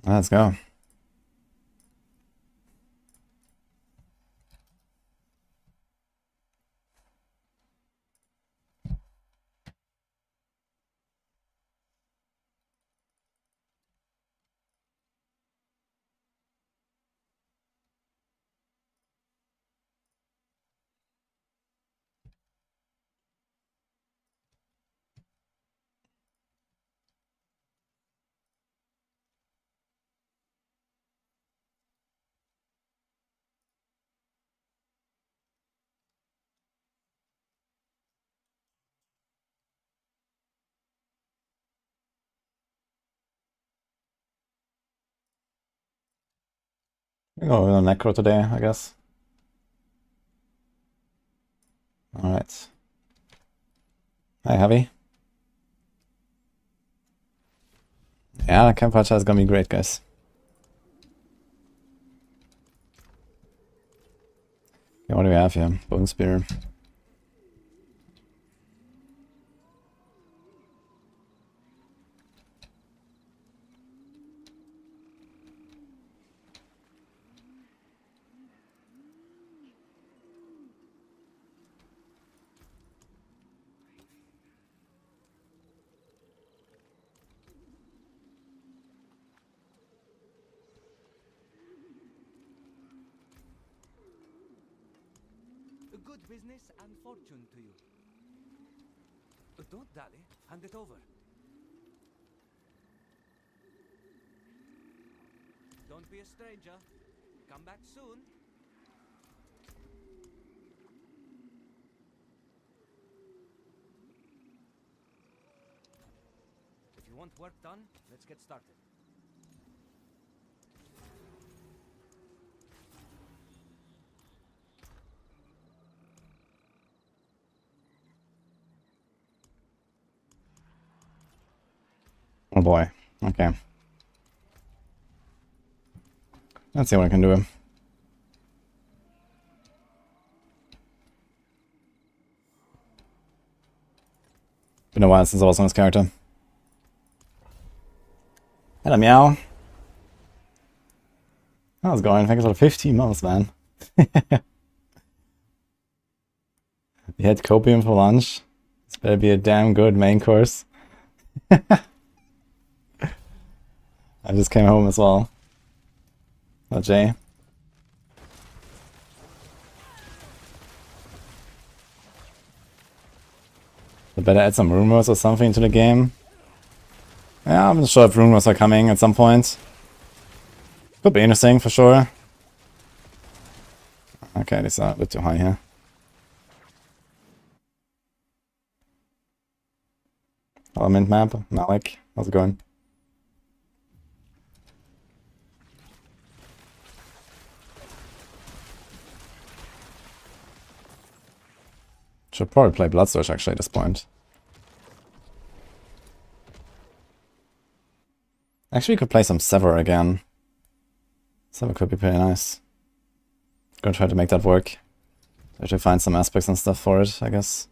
Let's go. Oh, we're on Necro today, I guess. Alright. Hi, Heavy. Yeah, the Campfire is gonna be great, guys. Yeah, what do we have here? Bone Spear. Good business and fortune to you. Don't dally, hand it over. Don't be a stranger. Come back soon. If you want work done, let's get started. Oh boy. Okay. Let's see what I can do. Been a while since I was on this character. Hello, meow. How's it going? I think it's about 15 months, man. You had copium for lunch. This better be a damn good main course. I just came home as well. Oh, Jay. I better add some rumors or something to the game. Yeah, I'm not sure if rumors are coming at some point. Could be interesting for sure. Okay, these are a bit too high here. Element map, Malik, how's it going? Should probably play Bloodsurge actually at this point. Actually, we could play some Sever again. Sever could be pretty nice. Gonna try to make that work. Try to find some aspects and stuff for it, I guess.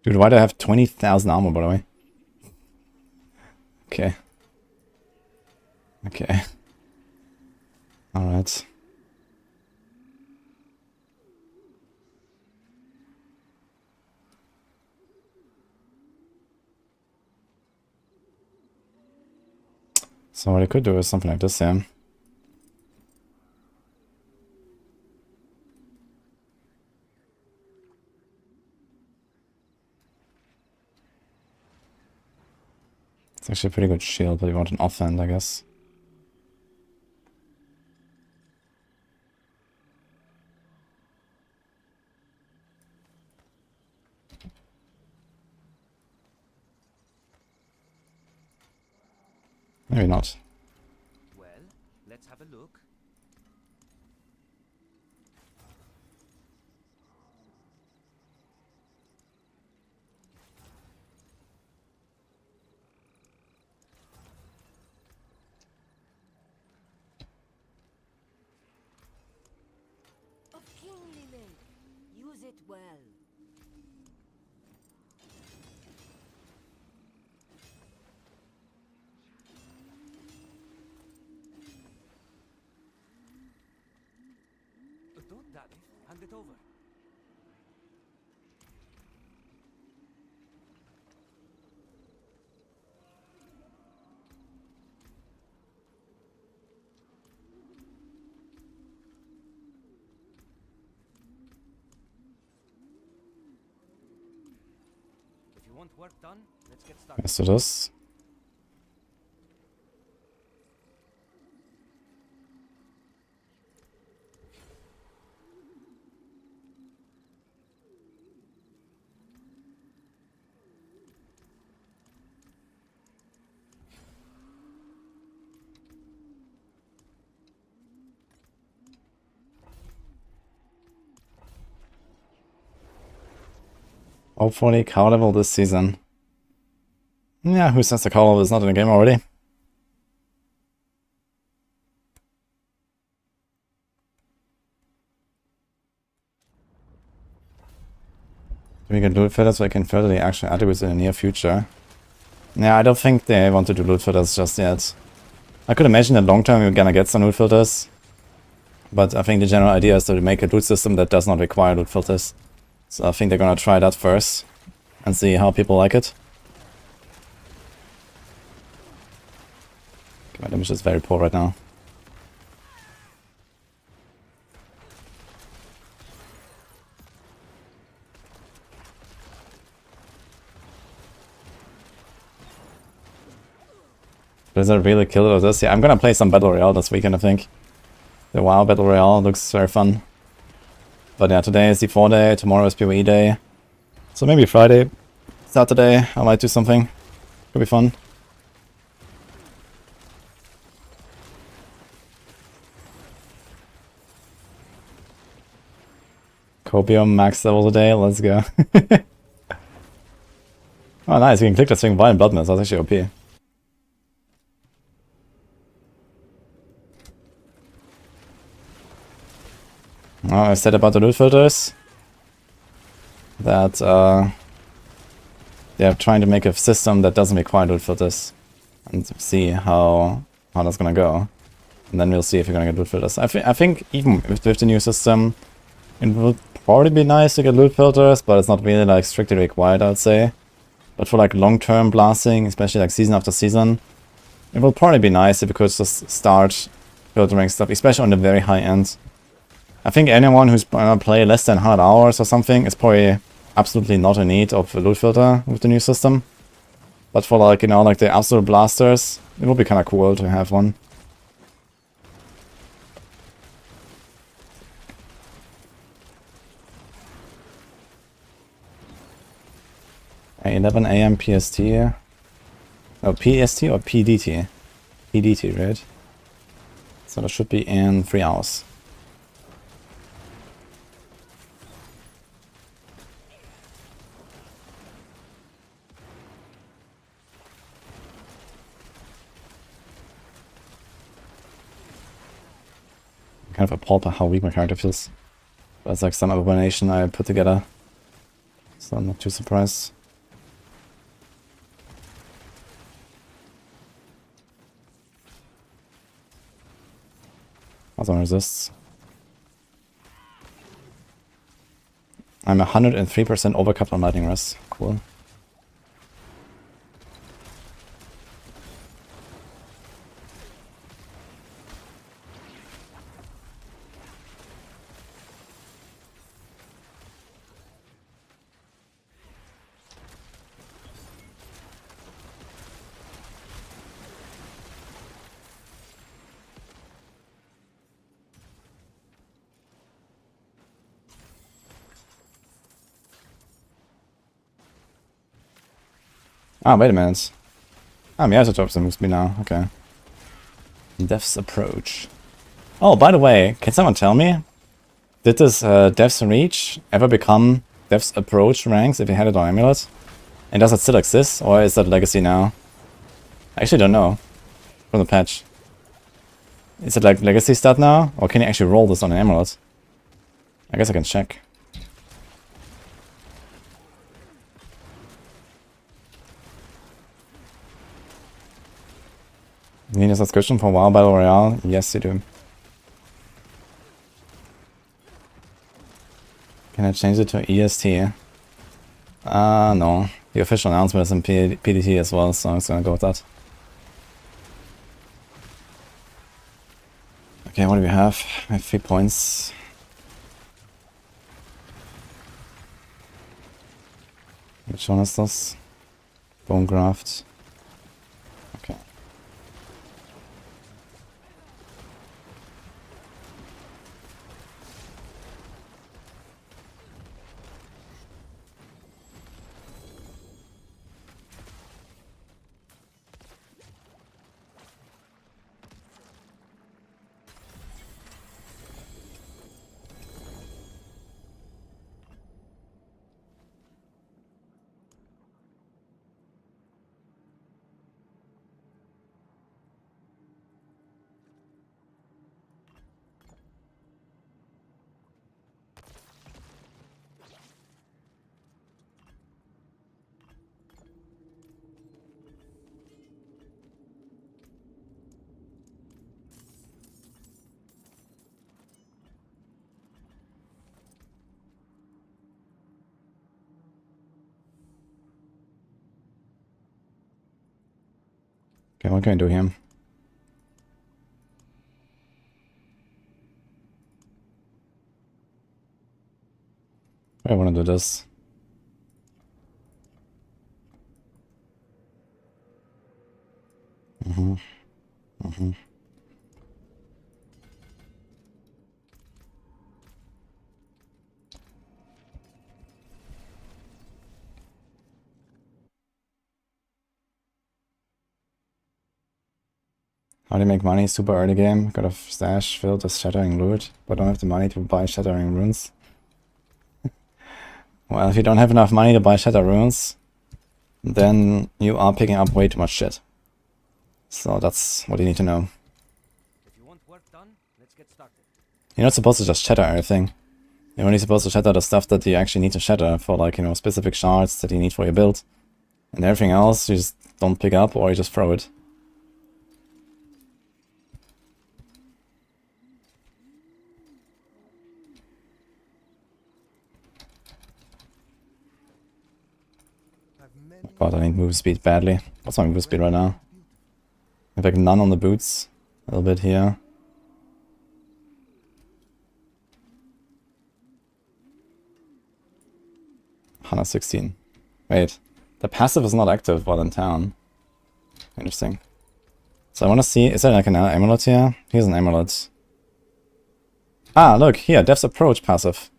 Dude, why do I have 20,000 armor, by the way? Okay. Okay. Alright. So what I could do is something like this, yeah. It's actually a pretty good shield, but you want an offhand, I guess. Maybe not. Well, let's have a look. Of kingly make. Use it well. Don't daddy, hand it over. If you want work done, let's get started. Let's do this. Hopefully cow level this season. Yeah, who says the cow level is not in the game already? Do we get loot filters so I can further the actual attributes in the near future? Yeah, I don't think they want to do loot filters just yet. I could imagine that long term you're gonna get some loot filters. But I think the general idea is to make a loot system that does not require loot filters. So I think they're gonna try that first. And see how people like it. Okay, my damage is very poor right now. Blizzard really killed it with this. Yeah, I'm gonna play some Battle Royale this weekend, I think. The WoW Battle Royale looks very fun. But yeah, today is D4 day, tomorrow is PvE day. So maybe Friday, Saturday, I might do something. Could be fun. Copium max level today, let's go. Oh nice, you can click the swing Violent Blood Mist, that's actually OP. Oh, I said about the loot filters that they're trying to make a system that doesn't require loot filters and see how that's gonna go. And then we'll see if you're gonna get loot filters. I think even with the new system, it would probably be nice to get loot filters, but it's not really like strictly required, I'd say. But for like long-term blasting, especially like season after season, it would probably be nice if you could just start filtering stuff, especially on the very high end. I think anyone who's gonna play less than 100 hours or something is probably absolutely not in need of a loot filter with the new system. But for like, you know, like the absolute blasters, it would be kind of cool to have one. At 11 AM PST. No, PST or PDT? PDT, right? So that should be in 3 hours. Kind of appalled by how weak my character feels. But it's like some abomination I put together. So I'm not too surprised. Awesome resists. I'm 103% overcapped on lightning rest. Cool. Ah, wait a minute. Ah, Miasotopes moves me now. Okay. Death's Approach. Oh, by the way, can someone tell me? Did this Death's Reach ever become Death's Approach ranks if you had it on Amulet? And does it still exist, or is that Legacy now? I actually don't know. From the patch. Is it like Legacy stat now? Or can you actually roll this on an Amulet? I guess I can check. You need a subscription for WoW Battle Royale? Yes, you do. Can I change it to EST? No. The official announcement is in PDT as well, so I'm just gonna go with that. Okay, what do we have? I have 3 points. Which one is this? Bone Graft. Okay. Okay, what can I do here? I want to do this. How do you make money? Super early game. Got a stash filled with Shattering Loot, but don't have the money to buy Shattering Runes. Well, if you don't have enough money to buy Shatter Runes, then you are picking up way too much shit. So that's what you need to know. If you want work done, let's get started. You're not supposed to just shatter everything. You're only supposed to shatter the stuff that you actually need to shatter for, like, you know, specific shards that you need for your build. And everything else you just don't pick up, or you just throw it. God, I need move speed badly. What's my move speed right now? I have like none on the boots. A little bit here. $116. Wait, the passive is not active while in town. Interesting. So I want to see, is there like an amulet here? Here's an amulet. Ah, look, here, Death's Approach passive.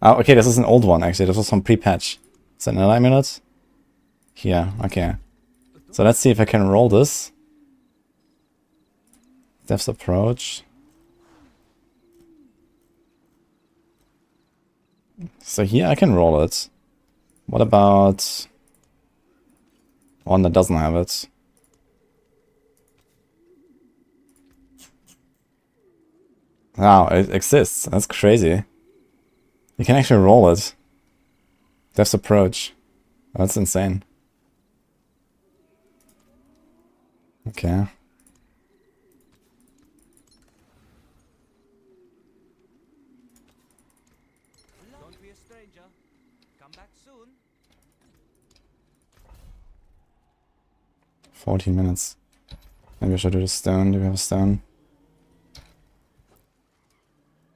Oh, okay, this is an old one actually. This was from pre-patch. Is that another amulet? Here, okay. So let's see if I can roll this. Death's Approach. So here I can roll it. What about one that doesn't have it? Wow, it exists. That's crazy. You can actually roll it. Death's Approach. That's insane. Okay. Don't be a stranger. Come back soon. 14 minutes. Maybe I should do the stone. Do we have a stone?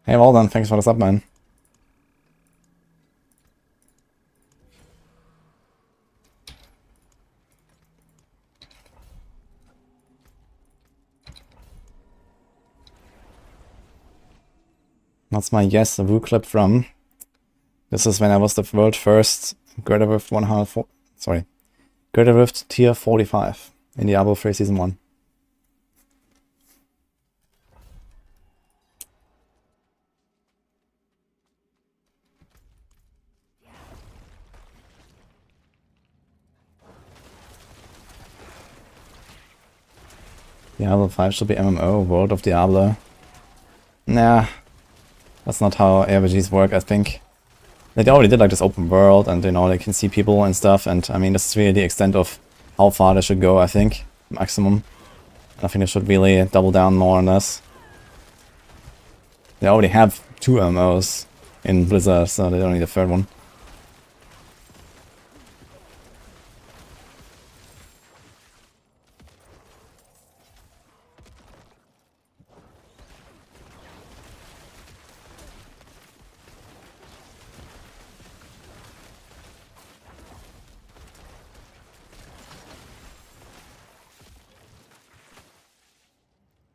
Hey, well done. Thanks for the sub, man. That's my yes, a Woo clip from. This is when I was the world first Greater Rift 104. Sorry. Greater Rift tier 45 in Diablo 3 Season 1. Diablo 5 should be MMO, World of Diablo. Nah, that's not how RPGs work, I think. They already did like this open world, and you know, they can see people and stuff, and I mean, this is really the extent of how far they should go, I think. Maximum. I think they should really double down more on this. They already have 2 MMOs in Blizzard, so they don't need a third one.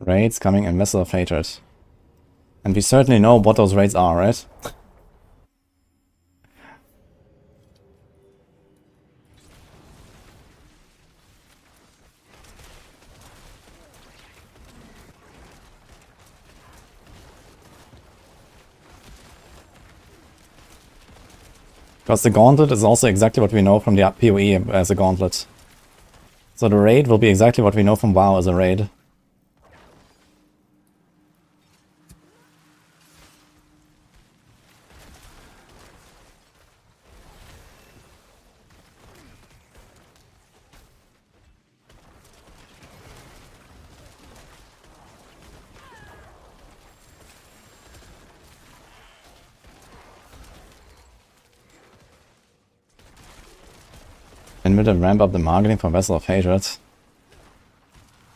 Raids coming in Vessel of Hatred. And we certainly know what those raids are, right? Because the Gauntlet is also exactly what we know from the PoE as a Gauntlet. So the raid will be exactly what we know from WoW as a raid. And will they ramp up the marketing for Vessel of Hatred?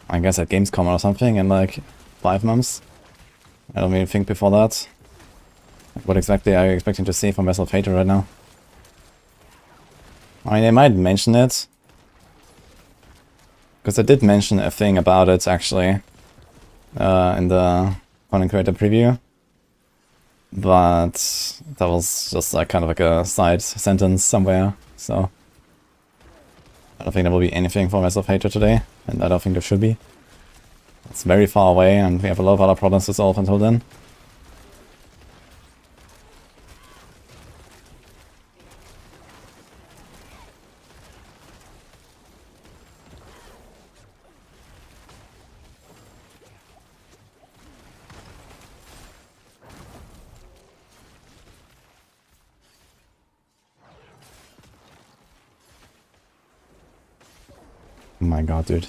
I guess at Gamescom or something in like 5 months. I don't really think before that. What exactly are you expecting to see from Vessel of Hatred right now? I mean, they might mention it. Because I did mention a thing about it actually in the content creator preview. But that was just like kind of like a side sentence somewhere, so I don't think there will be anything for Vessel of Hatred today, and I don't think there should be. It's very far away, and we have a lot of other problems to solve until then. Oh my god, dude.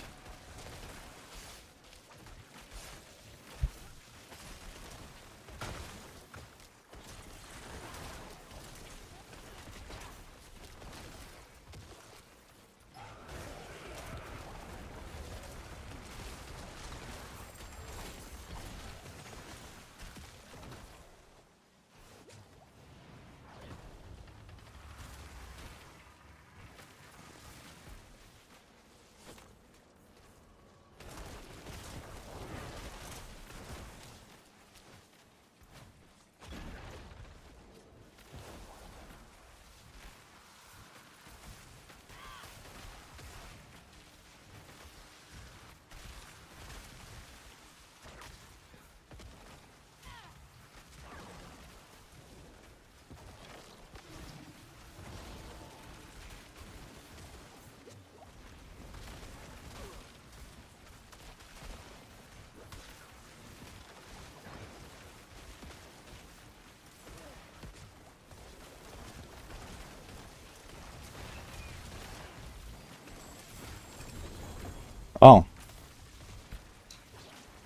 Oh.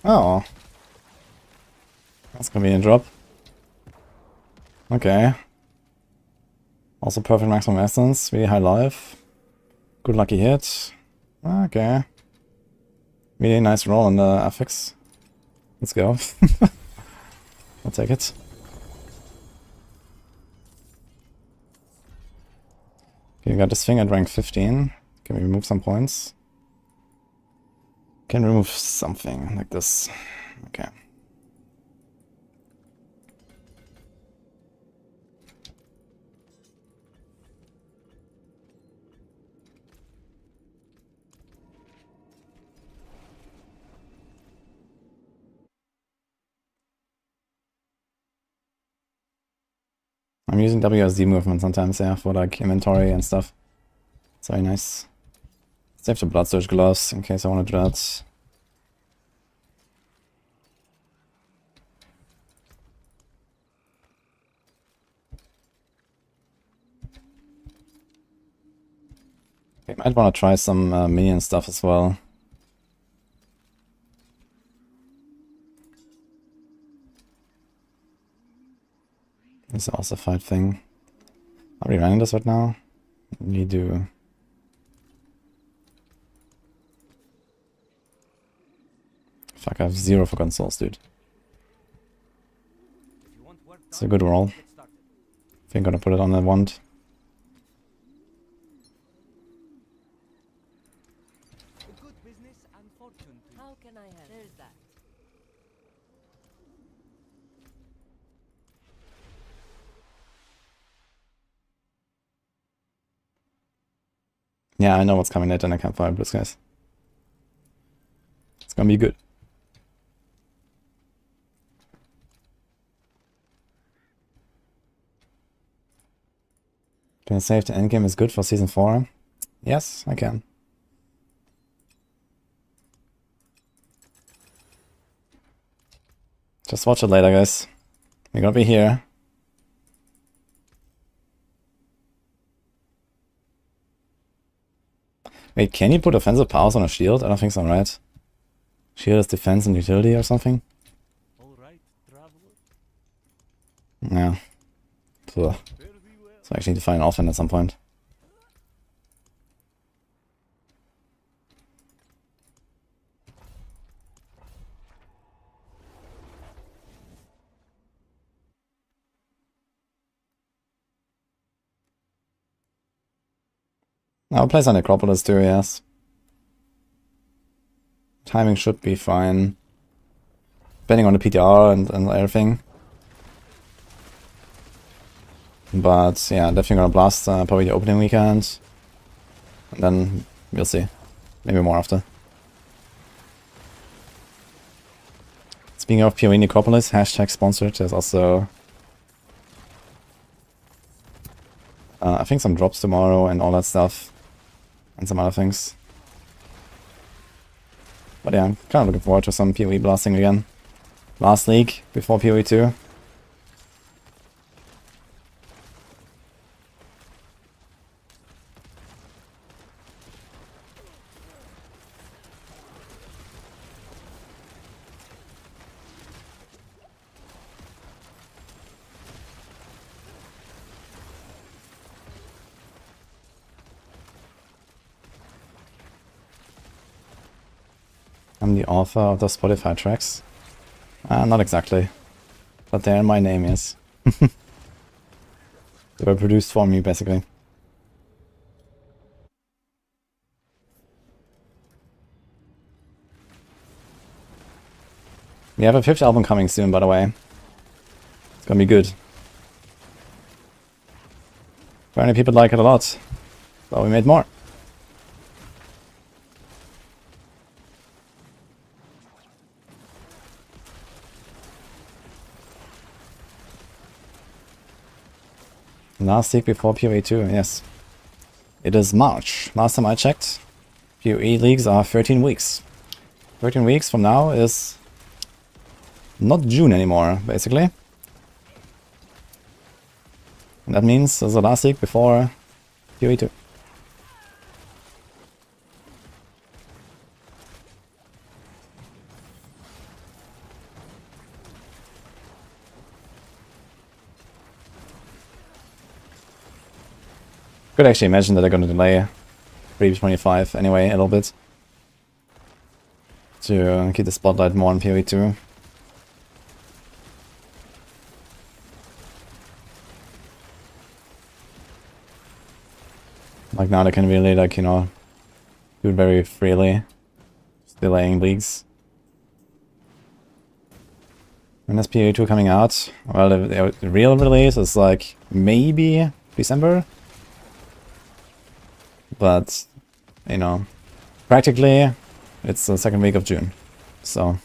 Oh. That's gonna be a drop. Okay. Also perfect maximum essence, really high life. Good lucky hit. Okay. Really nice roll on the affix. Let's go. I'll take it. Okay, we got this thing at rank 15. Can we remove some points? Can remove something like this. Okay. I'm using WSD movement sometimes, yeah, for like inventory and stuff. It's very nice. Save the Blood Surge gloves in case I want to do that. Okay, might want to try some minion stuff as well. This is also a fight thing. Are we running this right now? We do. Fuck, I have 0 for consoles, dude. It's a good roll. I think I'm gonna put it on the wand. Good business and fortune to you. How can I help? There's that. Yeah, I know what's coming later in the Campfire Blitz, guys. It's gonna be good. Can I say if the endgame is good for Season 4? Yes, I can. Just watch it later, guys. We're gonna be here. Wait, can you put offensive powers on a shield? I don't think so, right? Shield is defense and utility or something? All right, traveler. Yeah. Ugh. So I actually need to find an offhand at some point. I'll play some Necropolis too, yes. Timing should be fine. Depending on the PTR and everything. But yeah, definitely gonna blast probably the opening weekend. And then we'll see. Maybe more after. Speaking of PoE Necropolis, hashtag sponsored, there's also I think some drops tomorrow and all that stuff. And some other things. But yeah, I'm kind of looking forward to some PoE blasting again. Last league before PoE 2. I'm the author of the Spotify tracks. Not exactly. But there my name is. They were produced for me, basically. We have a 5th album coming soon, by the way. It's gonna be good. Apparently people like it a lot. So we made more. Last week before PoE 2, yes. It is March. Last time I checked, PoE leagues are 13 weeks. 13 weeks from now is not June anymore, basically. And that means it's the last week before PoE 2. Could actually imagine that they're going to delay 3.25 anyway a little bit. To keep the spotlight more on PoE 2. Like now they can really, like, you know, do it very freely. Just delaying leagues. When is PoE 2 coming out? Well, the real release is like maybe December. But, you know, practically it's the 2nd week of June. So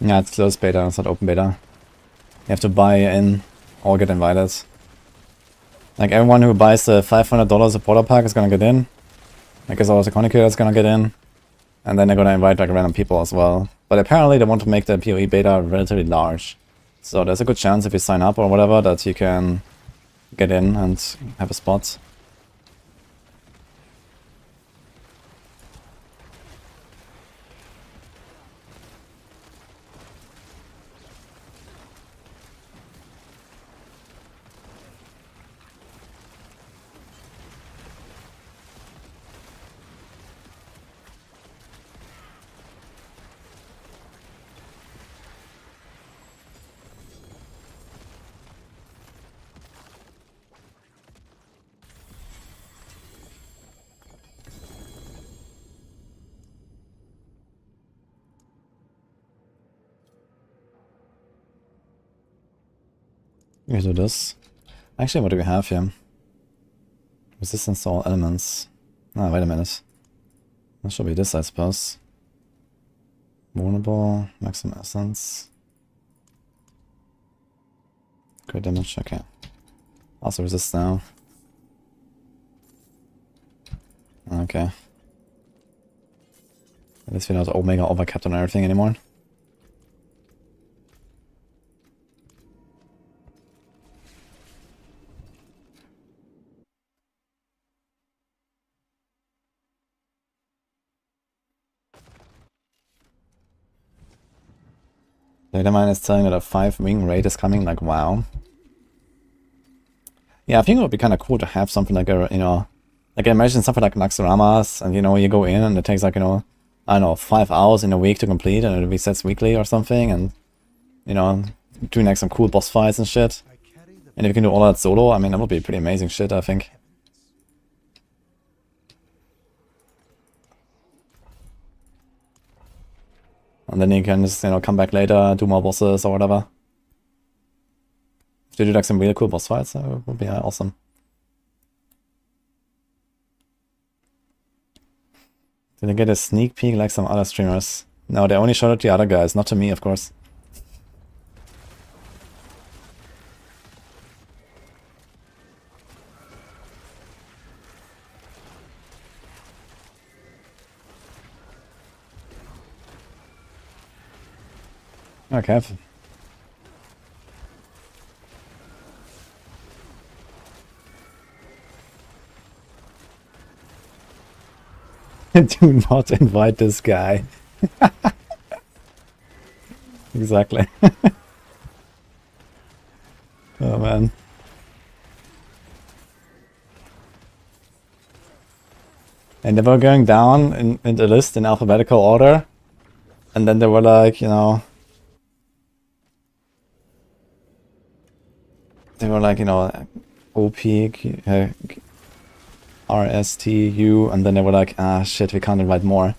Yeah, it's closed beta, it's not open beta. You have to buy in or get invited. Like everyone who buys the $500 supporter pack is gonna get in. I guess all the Connicator is gonna get in. And then they're gonna invite like random people as well. But apparently they want to make the PoE beta relatively large. So there's a good chance if you sign up or whatever that you can get in and have a spot. We do this. Actually, what do we have here? Resistance to all elements. Ah, wait a minute. That should be this, I suppose. Vulnerable, maximum essence. Great damage, okay. Also resist now. Okay. At least we're not Omega overcapped on everything anymore. Dataman is telling that a 5-wing raid is coming, like wow. Yeah, I think it would be kind of cool to have something like a, you know, like I imagine something like Naxxramas, and you know, you go in and it takes like, you know, I don't know, 5 hours in a week to complete, and it resets weekly or something, and, you know, doing like some cool boss fights and shit. And if you can do all that solo, I mean, that would be pretty amazing shit, I think. And then you can just, you know, come back later, do more bosses or whatever. If you do like some really cool boss fights, that would be awesome. Did I get a sneak peek like some other streamers? No, they only showed it to the other guys, not to me, of course. Okay. Do not invite this guy. Exactly. Oh man. And they were going down in the list in alphabetical order. And then they were like, you know... They were like, you know, OP, RSTU, and then they were like, ah shit, we can't invite more.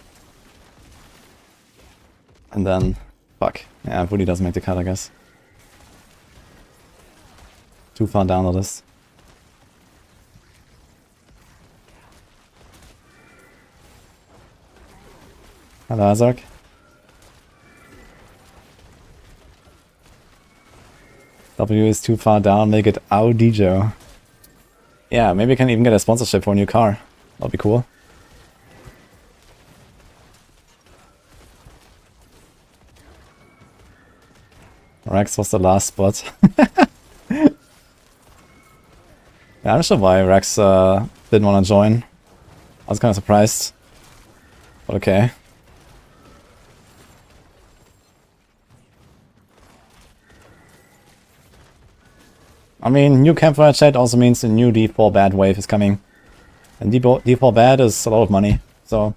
And then, fuck. Yeah, Woody doesn't make the cut, I guess. Too far down the list. Hello, Azark. W is too far down, make it Audijo. Yeah, maybe I can even get a sponsorship for a new car. That'll be cool. Rex was the last spot. Yeah, I'm not sure why Rex didn't want to join. I was kind of surprised. But okay. I mean, new Campfire chat also means the new D4 bad wave is coming. And D4 bad is a lot of money, so...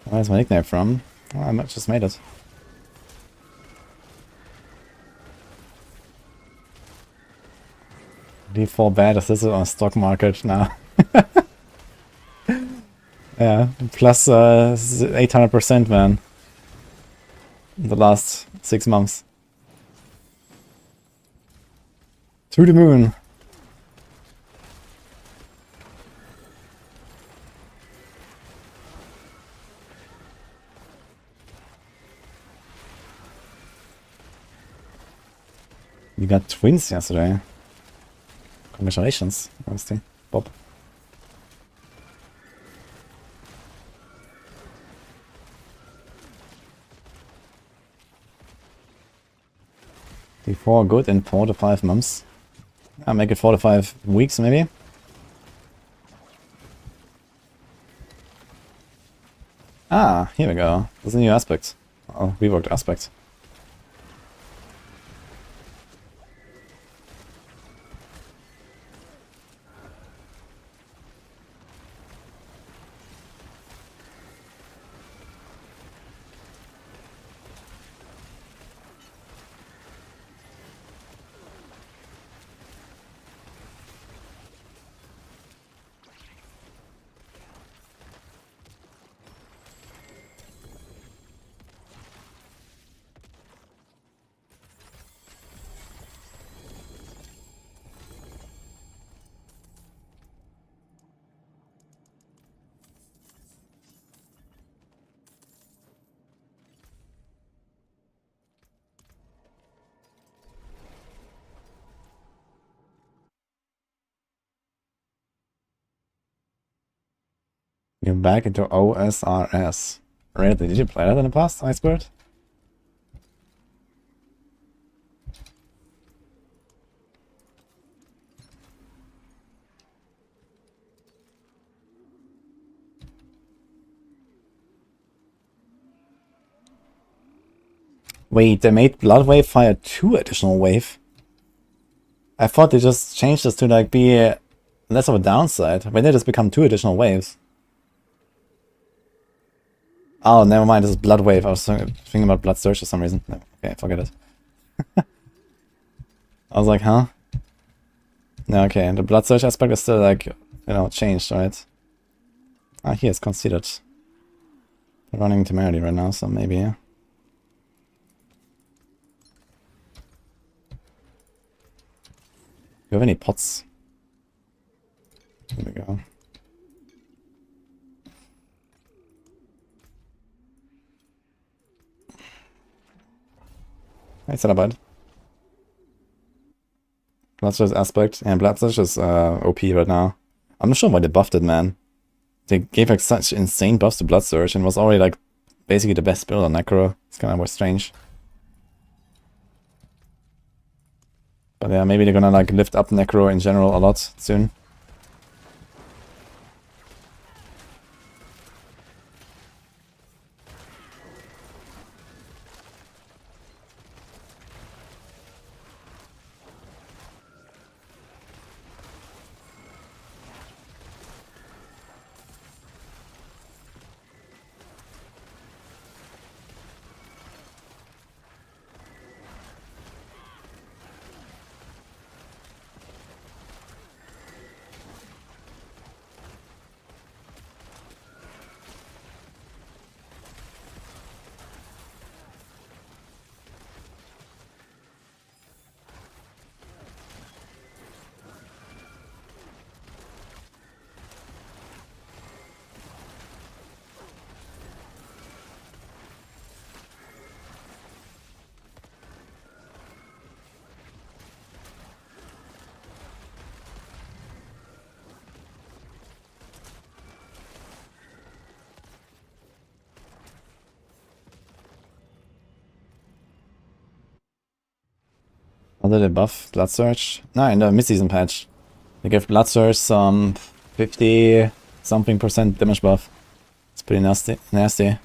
Where's my nickname from? Oh, I just made it. D4 bad is listed on stock market now. Yeah, plus 800%, man. In the last 6 months. To the moon. You got twins yesterday. Congratulations, honestly, Bob. Before good in 4 to 5 months. I'll make it 4 to 5 weeks maybe. Ah, here we go. There's a new aspect. Oh, reworked aspect. You're back into OSRS. Really? Did you play that in the past, Iceberg? Wait, they made Blood Wave fire 2 additional wave? I thought they just changed this to like be less of a downside. When did this become 2 additional waves? Oh, never mind, this is Blood Wave. I was thinking about Blood Surge for some reason. No, okay, forget it. I was like, huh? No, okay, and the Blood Surge aspect is still like, you know, changed, right? Ah, here it's considered. They're running Temerity right now, so maybe, yeah. Do you have any pots? Here we go. Hey, Celebite. Bloodsurge aspect. Yeah, Bloodsurge is OP right now. I'm not sure why they buffed it, man. They gave like such insane buffs to Bloodsurge and was already like basically the best build on Necro. It's kind of strange. But yeah, maybe they're gonna like lift up Necro in general a lot soon. How did they buff Blood Surge? No, in the mid-season patch. They gave Blood Surge some 50 something % damage buff. It's pretty nasty.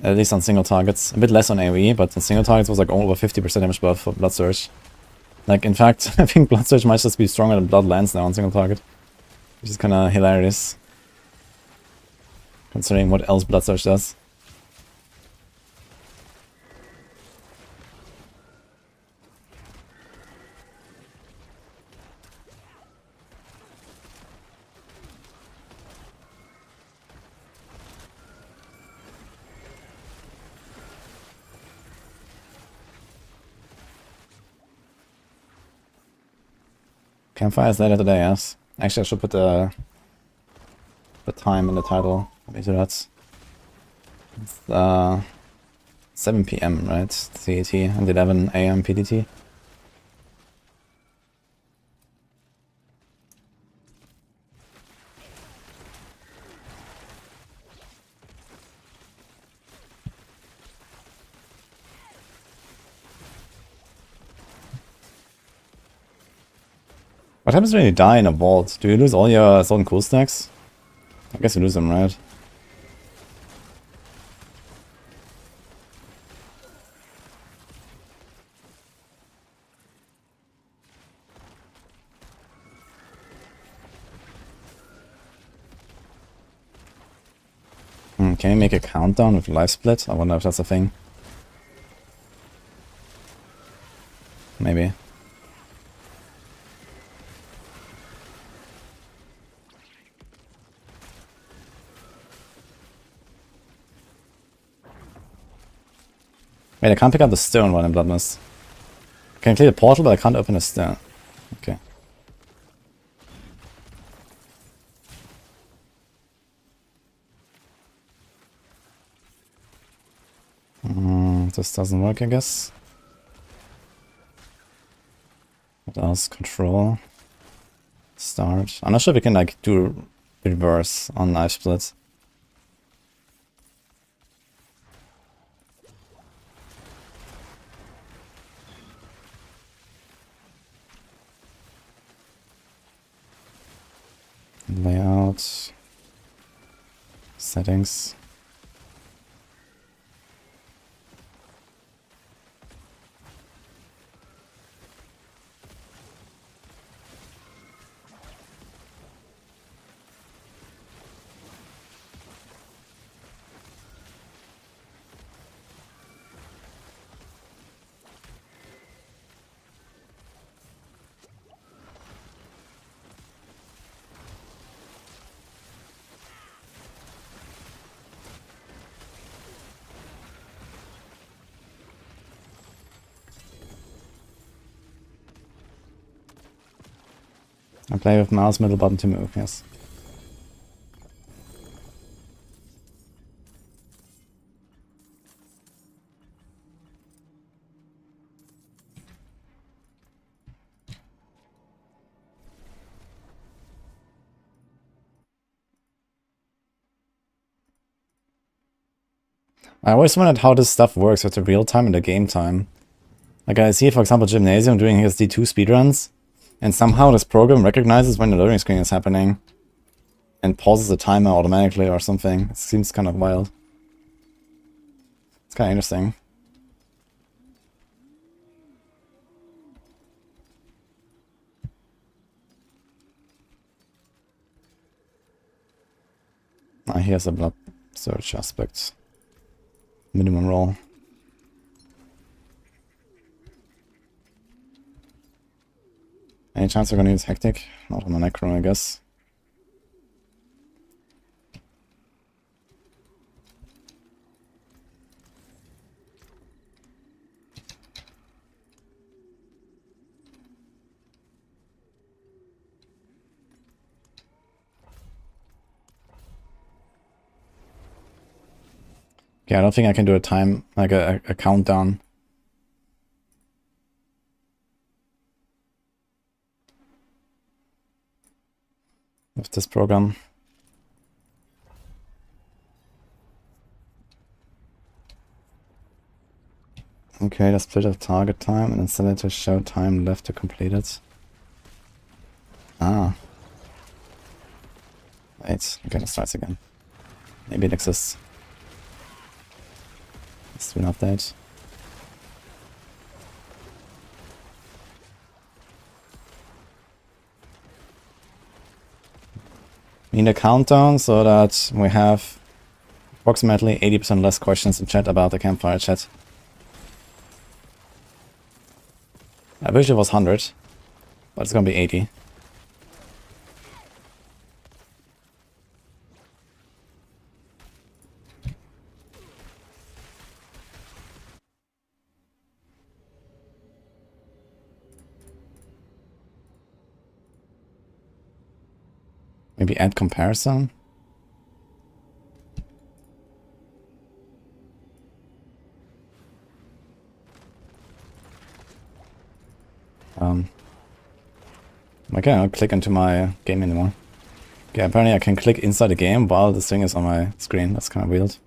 At least on single targets. A bit less on AoE, but on single targets was like over 50% damage buff for Blood Surge. Like, in fact, I think Blood Surge might just be stronger than Bloodlands now on single target. Which is kinda hilarious. Considering what else Blood Surge does. Campfire is later today, yes. Actually, I should put the time in the title. Let me do that. It's 7 PM, right? CET and 11 AM PDT. What happens when you die in a vault? Do you lose all your sword and cool stacks? I guess you lose them, right? Can you make a countdown with life split? I wonder if that's a thing. Maybe. Wait, I can't pick up the stone while in Bloodlust. I can clear the portal, but I can't open the stone. Okay. This doesn't work, I guess. What else? Control. Start. I'm not sure if we can like do reverse on knife split. Layout. Settings. I play with mouse middle button to move, yes. I always wondered how this stuff works with the real time and the game time. Like I see, for example, Gymnasium doing his D2 speedruns, and somehow this program recognizes when the loading screen is happening and pauses the timer automatically or something. It seems kind of wild. It's kind of interesting. Ah, here's a blood search aspect. Minimum roll. Any chance we're gonna use Hectic? Not on the Necro, I guess. Yeah, I don't think I can do a time, like a countdown. With this program. Okay, let's split up target time and then set it to show time left to complete it. Ah. Wait, okay, let's try this again. Maybe it exists. Let's do an update. We need a countdown so that we have approximately 80% less questions in chat about the Campfire chat. I wish it was 100, but it's gonna be 80. Maybe add comparison? I cannot click into my game anymore. Okay, apparently I can click inside the game while this thing is on my screen. That's kind of weird.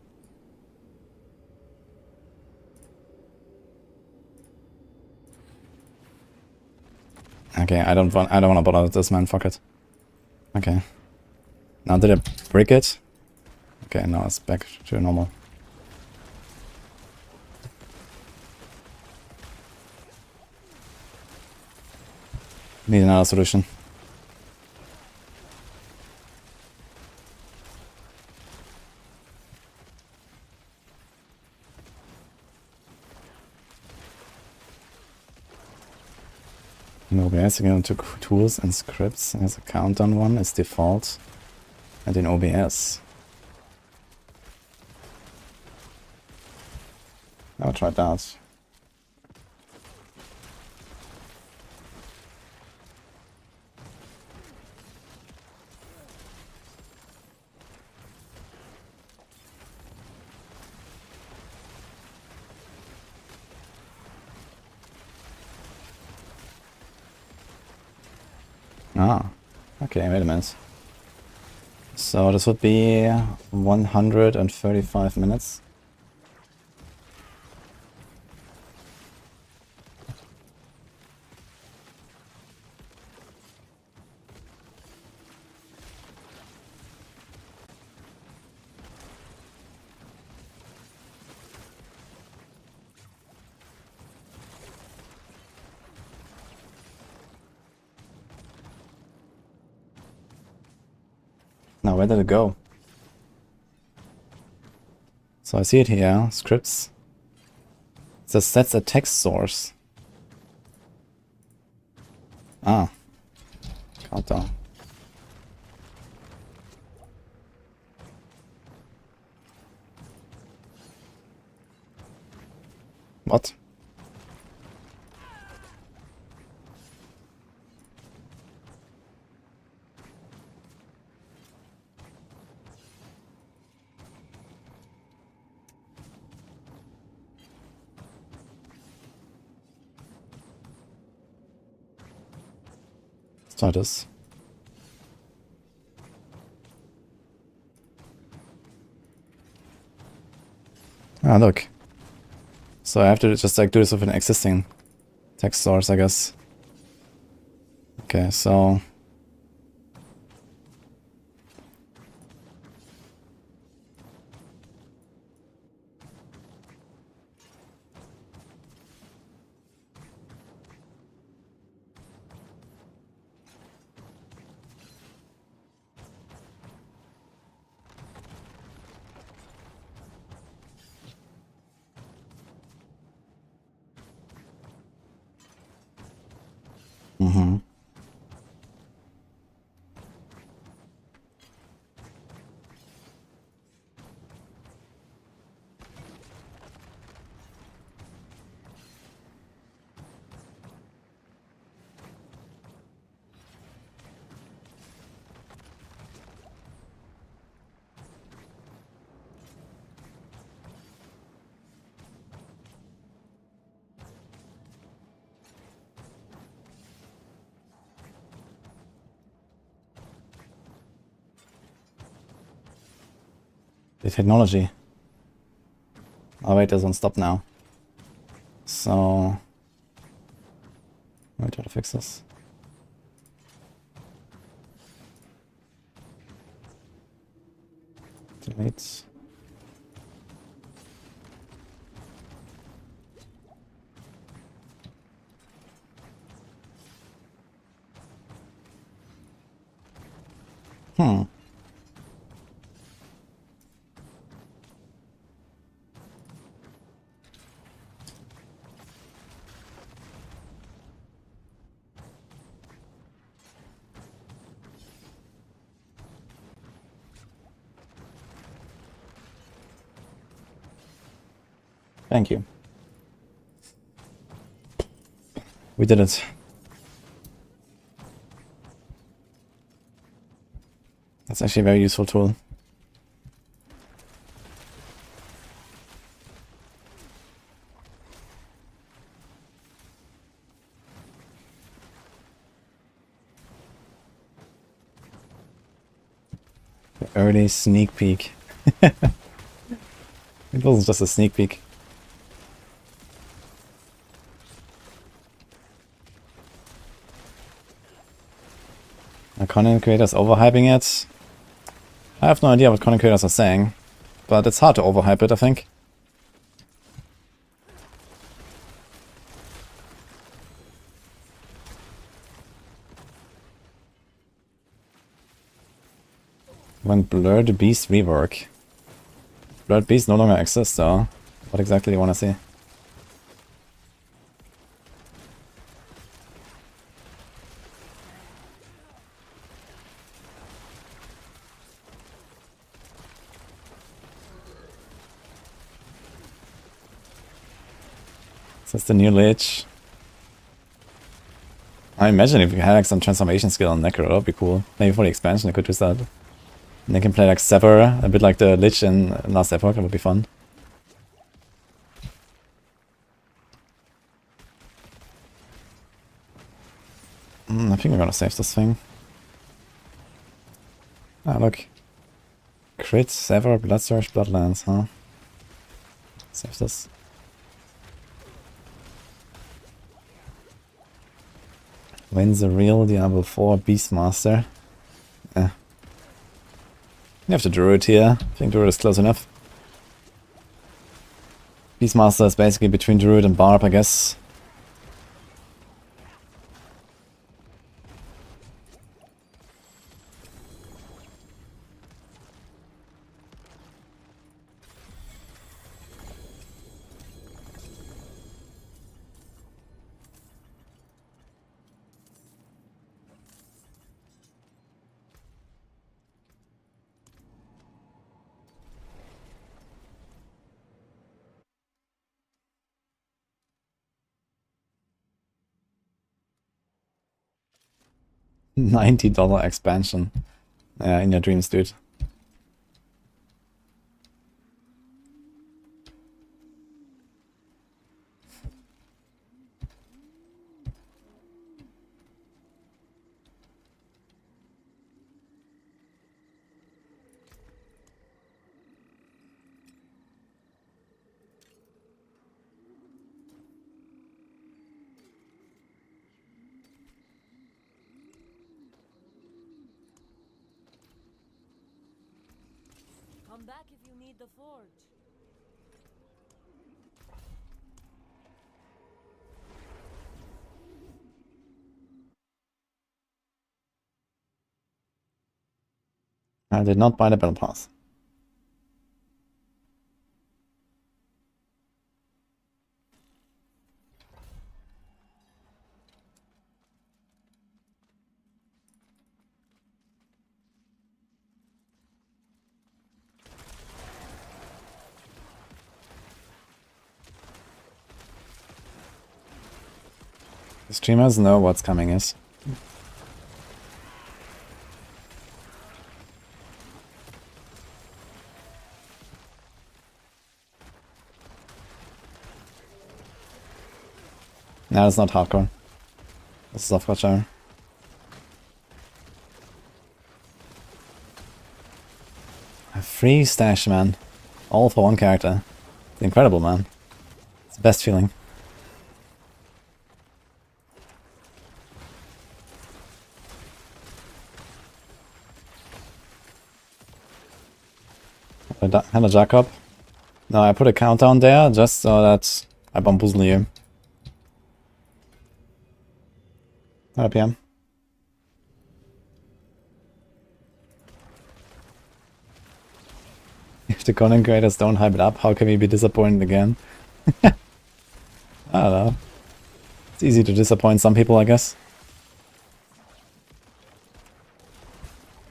Okay, I don't want to bother with this, man. Fuck it. Okay. Now did I break it? Okay, now it's back to normal. Need another solution. In OBS, you go into tools and scripts. There's a countdown one, it's default. And in OBS. I'll try that. Ah, okay, wait a minute. So this would be 135 minutes. Now, where did it go? So I see it here, scripts. It says sets a text source. Ah. Countdown. What? Try this. Ah, look. So I have to just like do this with an existing text source, I guess. Okay, so the technology. Oh wait, doesn't stop now. So wait, how to fix this? Delete. Thank you. We did it. It's actually a very useful tool. The early sneak peek. It wasn't just a sneak peek. Are content creators overhyping it? I have no idea what content creators are saying, but it's hard to overhype it, I think. When Blurred Beast rework. Blurred Beast no longer exists though. What exactly do you want to see? Is this the new Lich? I imagine if you had like some transformation skill on Necro, that would be cool. Maybe for the expansion I could use that. And they can play like Sever, a bit like the Lich in last Epoch, that would be fun. I think we're gonna save this thing. Ah, look. Crit, Sever, Blood Surge, Bloodlands, huh? Save this. When's the real Diablo 4 Beastmaster? Eh. You have the Druid here. I think Druid is close enough. Beastmaster is basically between Druid and Barb, I guess. $90 expansion. Yeah, in your dreams, dude. Come back if you need the forge. I did not buy the battle pass. The streamers know what's coming is. No, it's not hardcore. This is softcore shower. A free stash, man. All for one character. It's incredible, man. It's the best feeling. Hello, Jacob. No, I put a countdown there just so that I bamboozle you. Hello, PM. If the content creators don't hype it up, how can we be disappointed again? I don't know. It's easy to disappoint some people, I guess.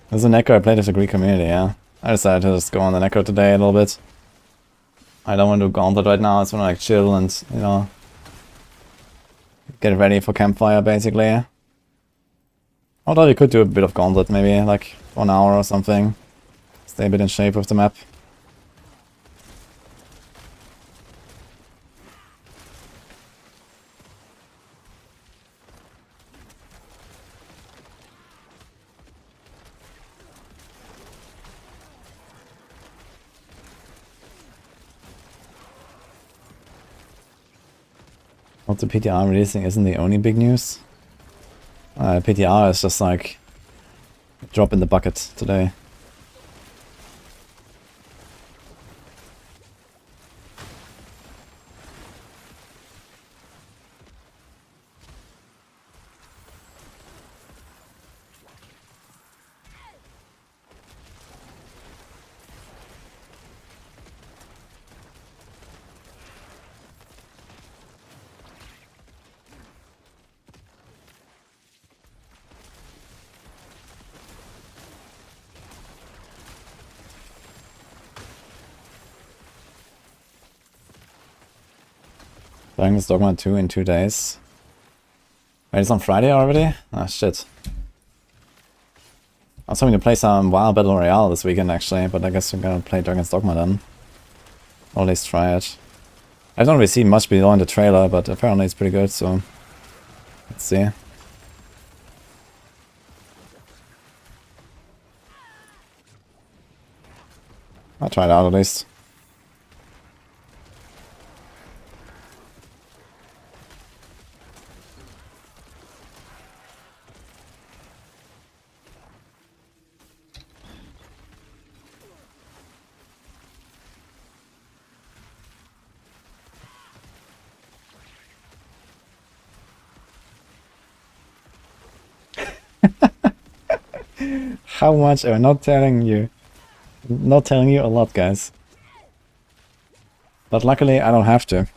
There's a Necro I played with the Greek community, yeah. I decided to just go on the Necro today a little bit. I don't want to do Gauntlet right now, I just want to like chill and, you know, get ready for Campfire basically. Although we could do a bit of Gauntlet maybe, like for an hour or something. Stay a bit in shape with the map. What the PTR releasing isn't the only big news. PTR is just like a drop in the bucket today. Playing this Dogma 2 in 2 days. Wait, it's on Friday already? Ah, shit. I was hoping to play some WoW Battle Royale this weekend actually, but I guess we're gonna play Dragon's Dogma then. Or at least try it. I don't really see much beyond the trailer, but apparently it's pretty good, so... Let's see. I'll try it out at least. How much am I not telling you? Not telling you a lot, guys. But luckily I don't have to.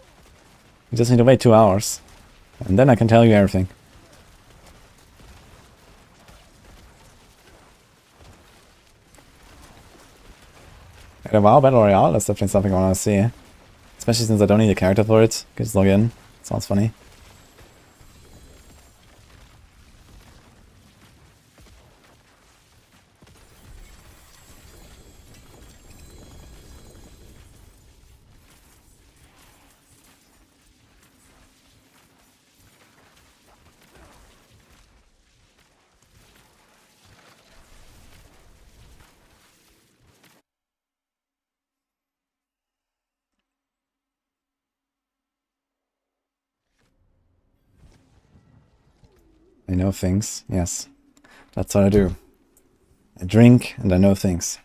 You just need to wait 2 hours. And then I can tell you everything. And a WoW Battle Royale is definitely something I want to see. Especially since I don't need a character for it. Can just log in. Sounds funny. I know things, yes. That's what I do. I drink and I know things.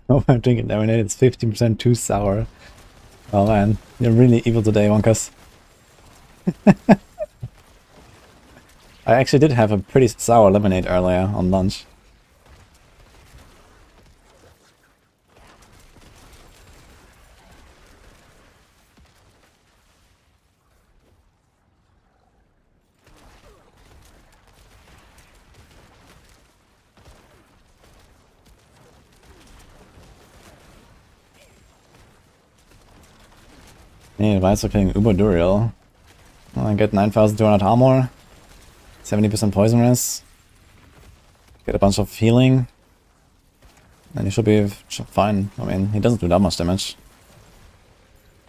Oh, I'm drinking lemonade, it's 15% too sour. Oh man, you're really evil today, Wonkas. I actually did have a pretty sour lemonade earlier on lunch. Any advice for playing Andariel? I get 9,200 armor, 70% poison res, get a bunch of healing, and you should be fine. I mean, he doesn't do that much damage.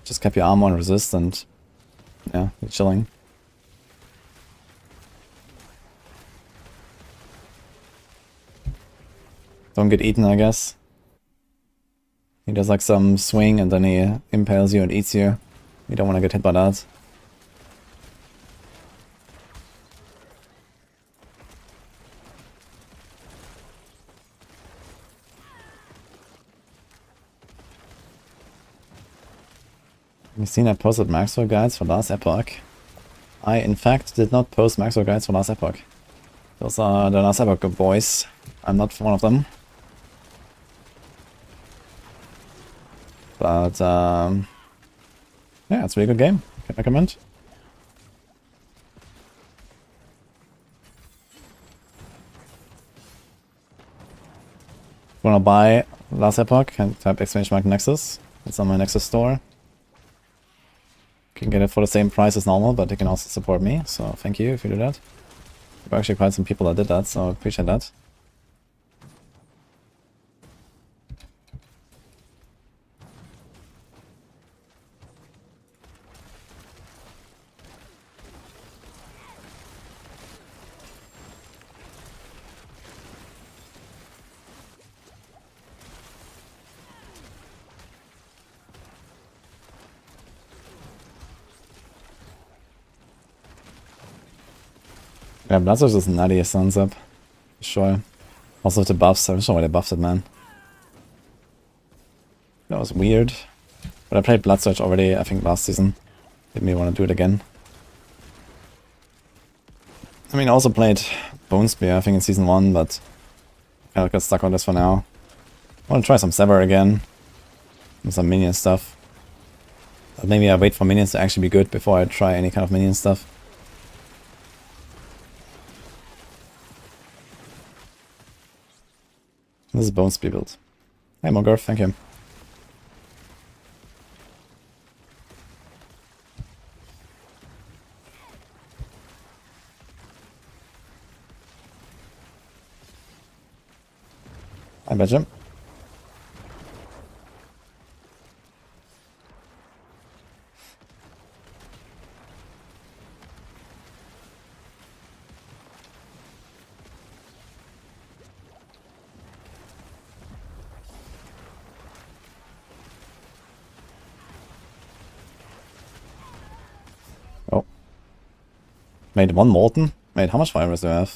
Just cap your armor and resist, and yeah, you're chilling. Don't get eaten, I guess. He does like some swing and then he impales you and eats you. You don't want to get hit by that. You've seen I posted Maxwell guides for last Epoch. I, in fact, did not post Maxwell guides for last Epoch. Those are the last Epoch boys. I'm not one of them. But, yeah, it's a really good game. Can recommend. Wanna buy last Epoch? Can type !Nexus. It's on my Nexus store. Can get it for the same price as normal, but you can also support me, so thank you if you do that. There were actually quite some people that did that, so I appreciate that. Yeah, Bloodsurge is nutty as suns up. For sure. Also with the buffs, I don't know why they buffed it, man. That was weird. But I played Bloodsurge already, I think, last season. Made me want to do it again. I mean, I also played Bone Spear, I think, in Season 1, but kind of got stuck on this for now. I want to try some Sever again. And some Minion stuff. But maybe I wait for Minions to actually be good before I try any kind of Minion stuff. This is Bone Spear build. Hey Mogurf, thank you. Hi Badger. Oh. Made one Molten? Wait, how much fire res do I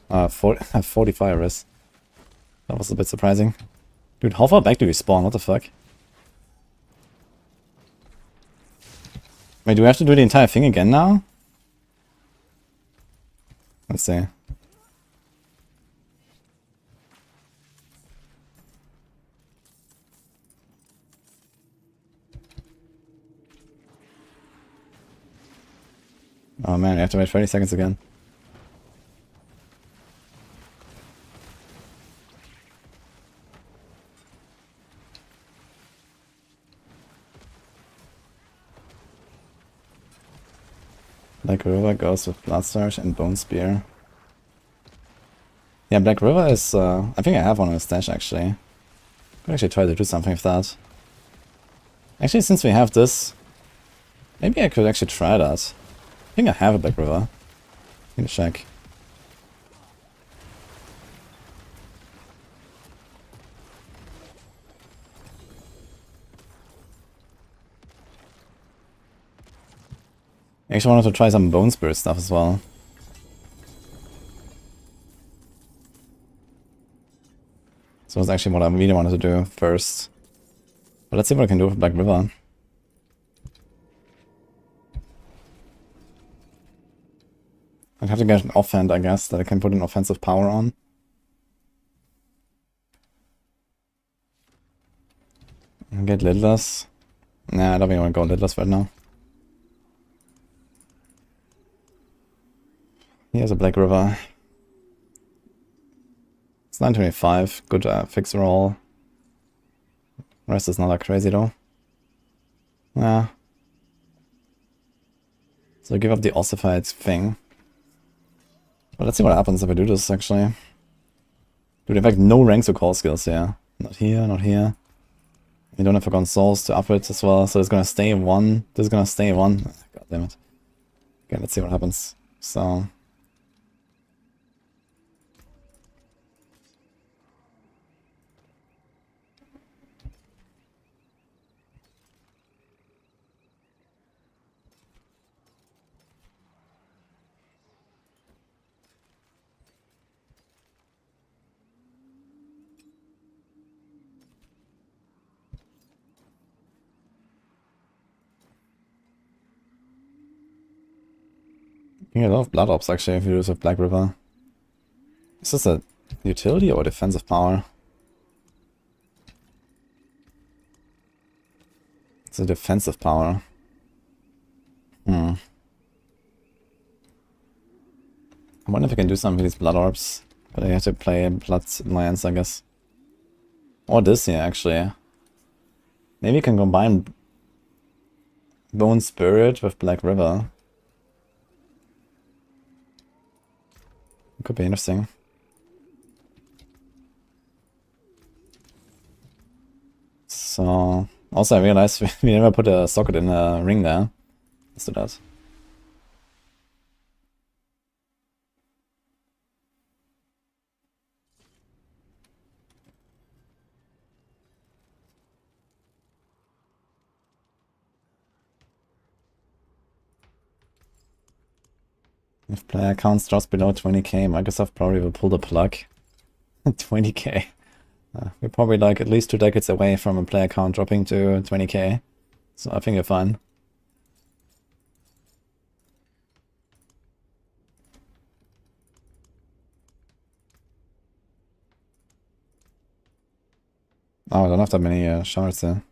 have? 40 fire res. That was a bit surprising. Dude, how far back do we spawn? What the fuck? Wait, do we have to do the entire thing again now? Let's see. Oh man, I have to wait 30 seconds again. Black River goes with Blood Surge and Bone Spear. Yeah, Black River is, I think I have one in the stash actually. Could actually try to do something with that. Actually, since we have this, maybe I could actually try that. I think I have a Black River. Need to check. I actually wanted to try some Bone Spirit stuff as well. So that's actually what I really wanted to do first. But let's see what I can do with Black River. I'd have to get an offhand, I guess, that I can put an offensive power on. And get lidless. Nah, I don't even want to go lidless right now. Here's a Black River. It's 925, good fix roll. Rest is not that crazy though. Yeah. So give up the ossified thing. But let's see what happens if I do this actually. Dude, in fact, no ranks or call skills here. Not here, not here. You don't have Forgotten Souls to upgrade as well, so it's gonna stay 1. This is gonna stay 1. God damn it. Okay, let's see what happens. So. You get a lot of blood ops actually if you do this with Black River. Is this a utility or defensive power? It's a defensive power. I wonder if I can do something with these blood orbs. But I have to play Blood Alliance, I guess. Or this here, actually. Maybe you can combine Bone Spirit with Black River. It could be interesting. So, also I realized we never put a socket in a ring there. Let's do that. If player counts drops below 20k, Microsoft probably will pull the plug. 20k. We're probably like at least 2 decades away from a player count dropping to 20k. So I think you're fine. Oh, I don't have that many shards there.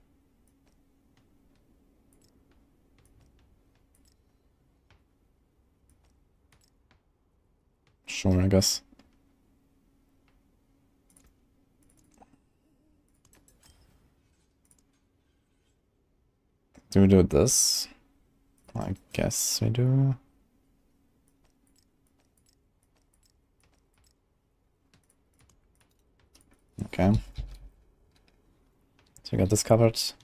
Sure, I guess. Do we do this? I guess we do. Okay. So we got this covered. This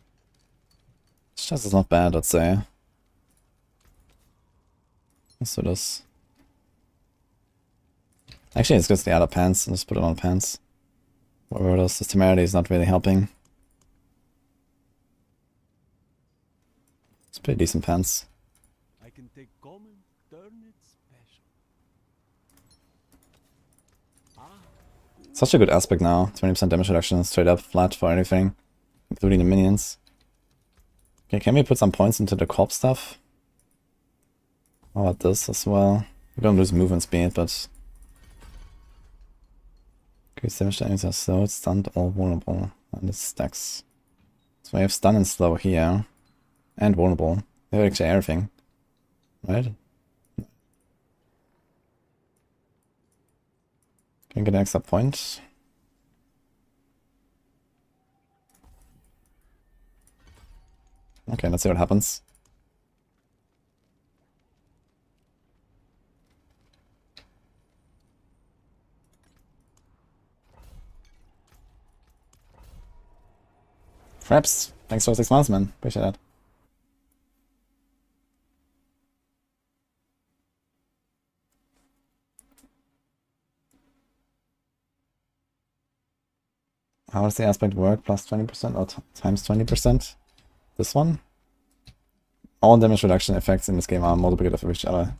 chest is not bad, I'd say. Let's do this. Actually, it's just the other pants. Let's put it on pants. Whatever else, this temerity is not really helping. It's pretty decent pants. I can take common, turn it special. Such a good aspect now. 20% damage reduction, straight up, flat for anything, including the minions. Okay, can we put some points into the corp stuff? How about this as well? We're gonna lose movement speed, but... Increase damage to enemies are slowed, stunned, or vulnerable. And it stacks. So we have stun and slow here. And vulnerable. They have actually everything. Right? Can we get an extra point? Okay, let's see what happens. Fraps, thanks for 6 months, man. Appreciate that. How does the aspect work? Plus 20% or times 20%? This one? All damage reduction effects in this game are multiplicative of each other.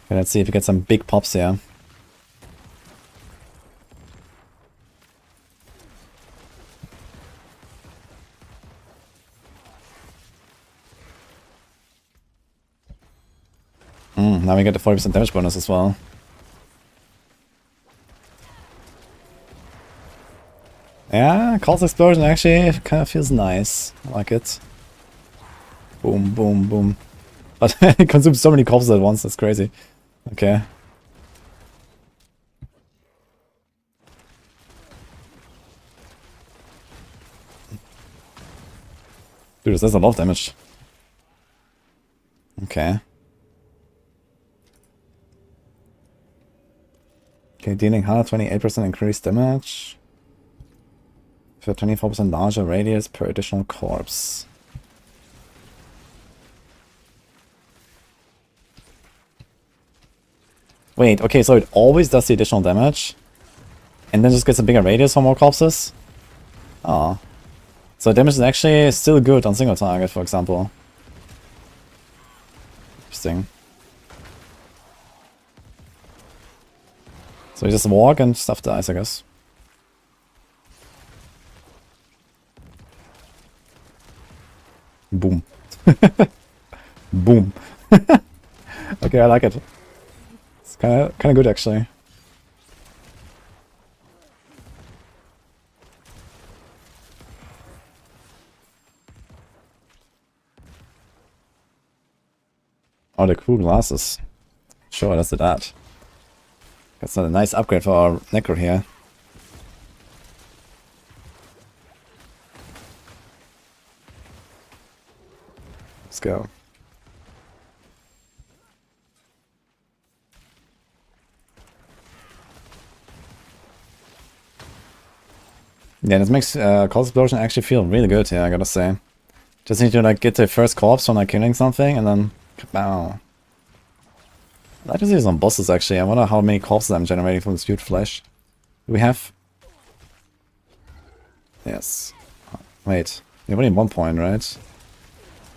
Okay, let's see if we get some big pops here. Now we get the 40% damage bonus as well. Yeah, Calls Explosion actually kind of feels nice. I like it. Boom, boom, boom. But it consumes so many corpses at once, that's crazy. Okay. Dude, that's a lot of damage. Okay. Okay, dealing 128% increased damage. For a 24% larger radius per additional corpse. Wait, okay, so it always does the additional damage? And then just gets a bigger radius for more corpses? Oh. So damage is actually still good on single target, for example. Interesting. So you just walk and stuff dies, I guess. Boom. Okay, I like it. It's kind of good actually. Oh, the cool glasses. Sure, let's do that. That's a nice upgrade for our Necro here. Let's go. Yeah, this makes Corpse Explosion actually feel really good here, I gotta say. Just need to like get the first corpse from like killing something and then kapow. I'd like to see some bosses actually. I wonder how many corpses I'm generating from this huge flesh. Do we have? Yes. Wait, we have only 1 point, right?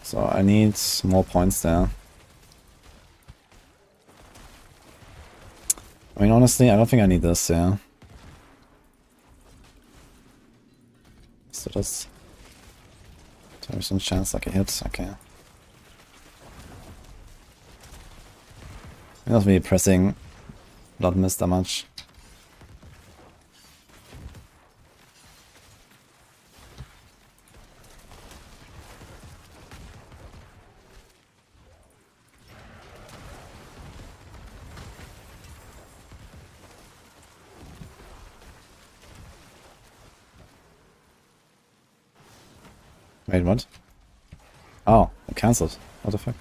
So I need more points there. I mean, honestly, I don't think I need this, yeah. So that's... There's some chance I can hit, okay. I'm not really pressing Blood Mist that much. Wait, what? Oh, it cancelled. What the fuck?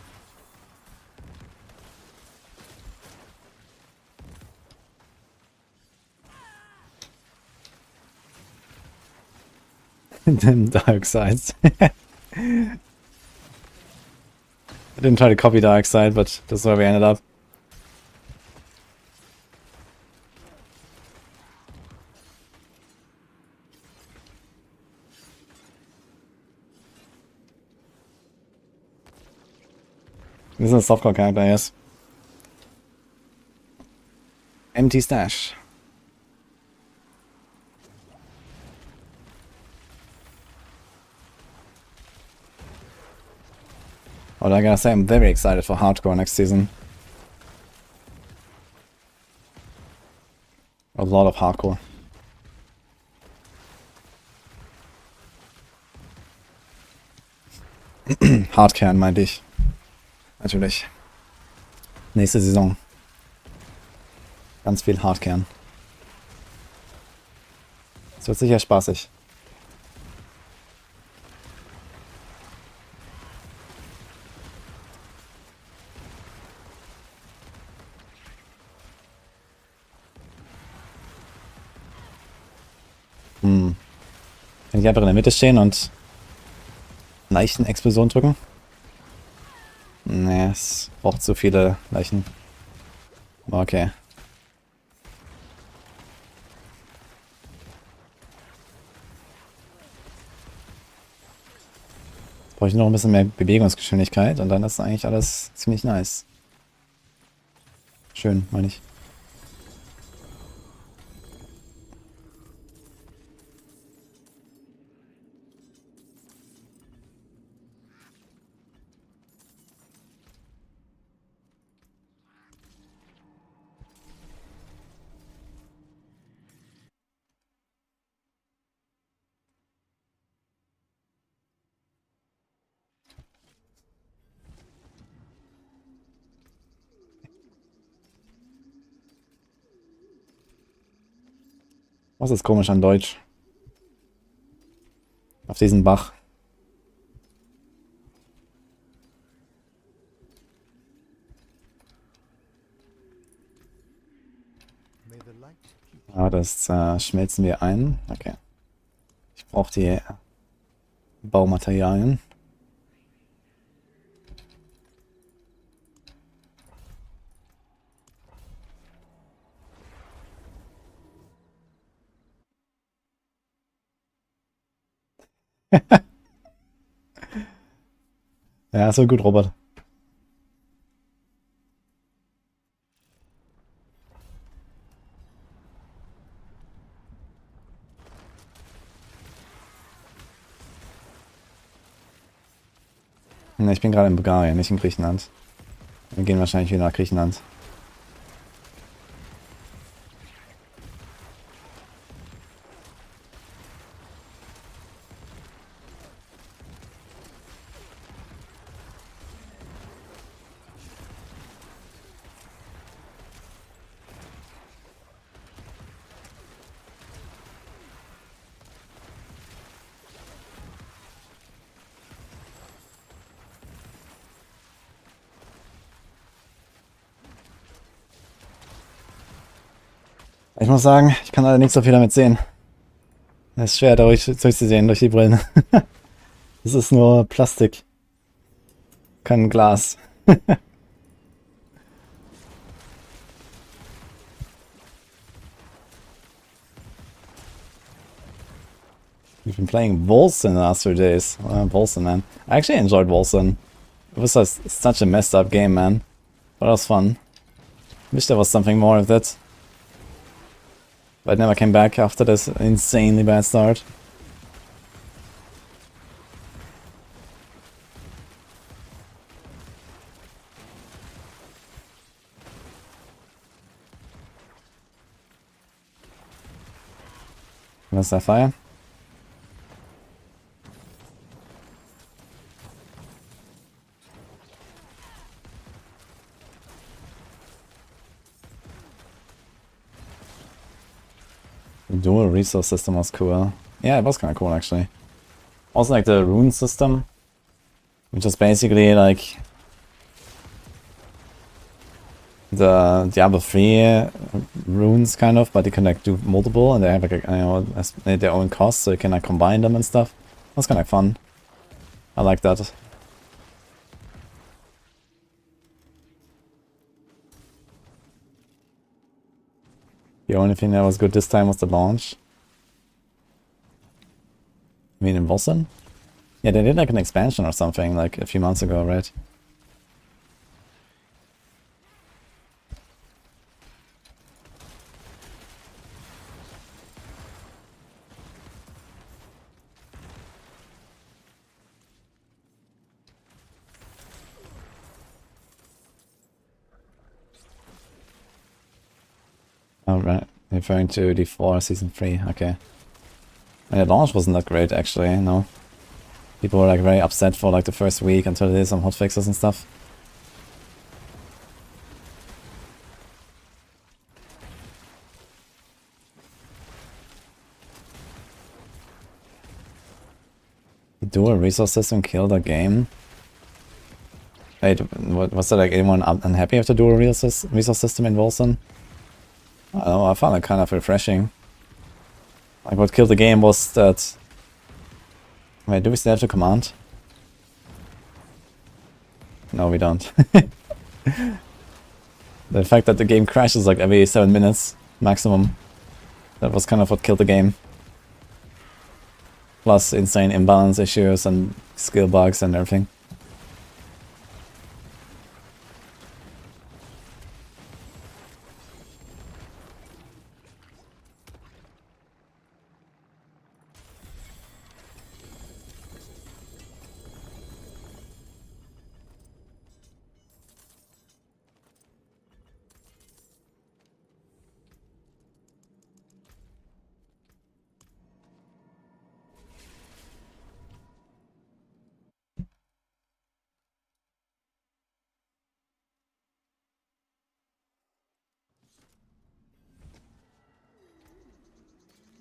Then Dark Sides. I didn't try to copy Dark Side, but this is where we ended up. This is a softcore character, yes. Empty stash. What I gotta say, I'm very excited for hardcore next season. A lot of hardcore. Hardkern meinte ich. Natürlich. Nächste Saison. Ganz viel Hardkern. Es wird sicher spaßig. Kann ich einfach in der Mitte stehen und Leichenexplosion drücken? Nee, es braucht so viele Leichen. Okay. Jetzt brauche ich noch ein bisschen mehr Bewegungsgeschwindigkeit und dann ist eigentlich alles ziemlich nice. Schön, meine ich. Was ist komisch an Deutsch? Auf diesen Bach. Ah, das schmelzen wir ein. Okay. Ich brauche die Baumaterialien. Ja, so gut, Robert. Ne, ich bin gerade in Bulgarien, nicht in Griechenland. Wir gehen wahrscheinlich wieder nach Griechenland. Ich muss sagen, ich kann leider nicht so viel damit sehen. Es ist schwer, durchzusehen durch die Brillen. Das ist nur Plastik. Kein Glas. We've been playing Wolfson the last 2 days. Wolfson, man. I actually enjoyed Wolfson. It was such a messed up game, man. But it was fun. Wish there was something more of that. But it never came back after this insanely bad start. Was that fire? The dual resource system was cool. Yeah, it was kind of cool actually. Also like the rune system, which is basically like the Diablo 3 runes kind of, but you can like do multiple and they have like their own costs, so you can like combine them and stuff. That's kind of fun. I like that. The only thing that was good this time was the launch. I mean in Wolfson? Yeah, they did like an expansion or something like a few months ago, right? Alright, referring to D4 Season 3, okay. And the launch wasn't that great actually, no. People were like very upset for like the first week until they did some hotfixes and stuff. The dual resource system killed the game. Wait, was there like anyone unhappy with the dual resource system in Wolfson? I don't know, I found it kind of refreshing. Like what killed the game was that... Wait, do we still have to command? No, we don't. The fact that the game crashes like every 7 minutes maximum. That was kind of what killed the game. Plus insane imbalance issues and skill bugs and everything.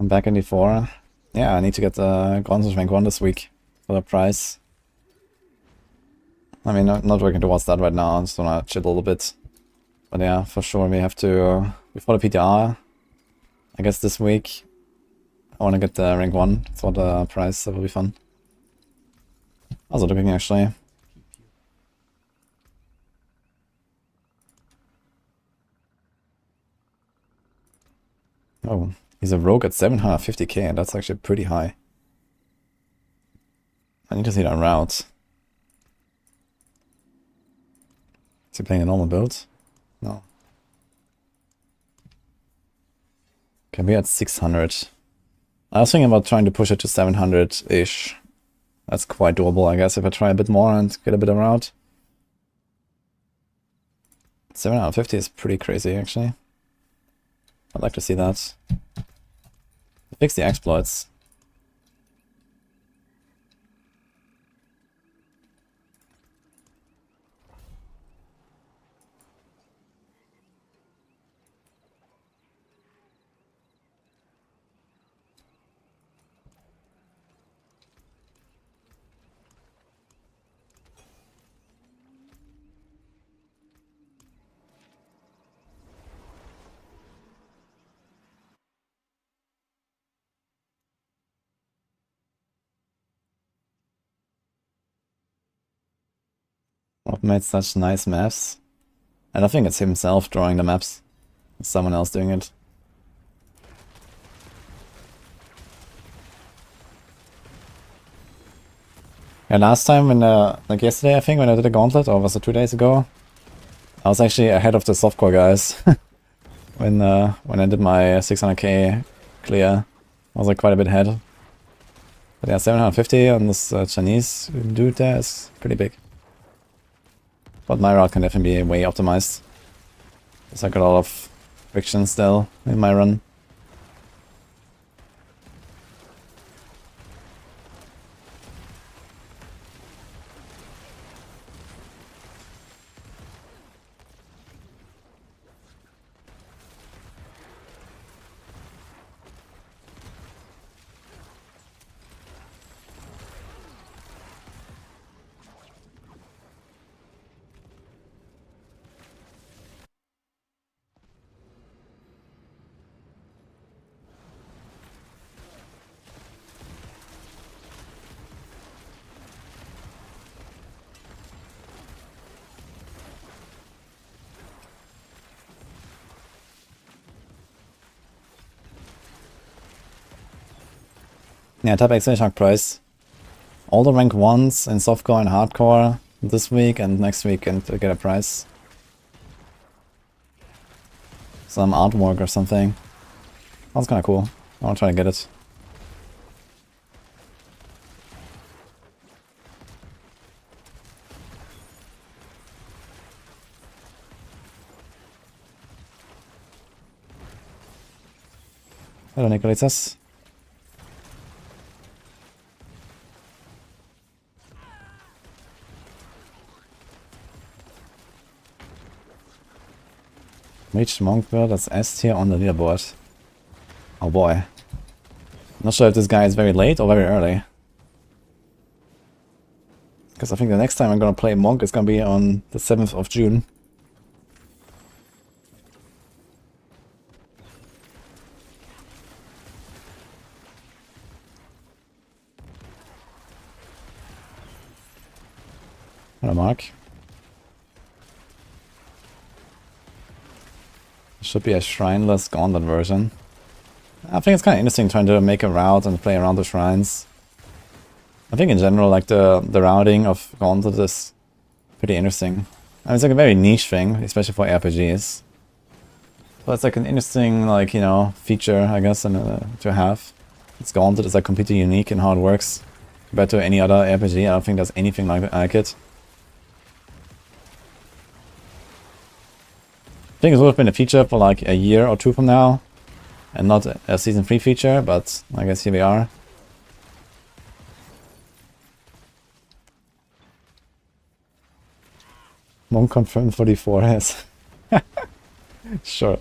I'm back in D4. Yeah, I need to get the Gauntlet rank 1 this week for the price. I mean, not working towards that right now, I just wanna chill a little bit. But yeah, for sure we have to, before the PTR, I guess this week, I wanna get the rank 1 for the price, that will be fun. Also looking actually. Oh. He's a rogue at 750k, and that's actually pretty high. I need to see that route. Is he playing a normal build? No. Okay, we're at 600. I was thinking about trying to push it to 700-ish. That's quite doable, I guess, if I try a bit more and get a bit around. 750 is pretty crazy, actually. I'd like to see that. Fix the exploits. What made such nice maps? I don't think it's himself drawing the maps. It's someone else doing it. Yeah, last time when, like yesterday I think, when I did a Gauntlet, or was it 2 days ago? I was actually ahead of the softcore guys. when I did my 600k clear. I was like quite a bit ahead. But yeah, 750 on this Chinese dude there is pretty big. But my route can definitely be way optimized. There's like a lot of friction still in my run. Yeah, type Exile price. All the rank 1s in softcore and hardcore this week and next week, and to get a prize. Some artwork or something. That's kinda cool. I wanna try to get it. Hello, Nicolaitas. Reached Monkbird, that's S tier on the leaderboard. Oh boy. Not sure if this guy is very late or very early. Because I think the next time I'm gonna play Monk is gonna be on the 7th of June. Hello, Mark. Should be a shrineless Gauntlet version. I think it's kind of interesting trying to make a route and play around the shrines. I think in general, like the routing of Gauntlet is pretty interesting. I mean, it's like a very niche thing, especially for RPGs. But it's like an interesting, like, you know, feature, I guess, to have. It's Gauntlet is like completely unique in how it works compared to any other RPG. I don't think there's anything like it. I think it would have been a feature for like a year or 2 from now, and not a season 3 feature, but I guess here we are. Monk confirmed for D4, yes. Sure.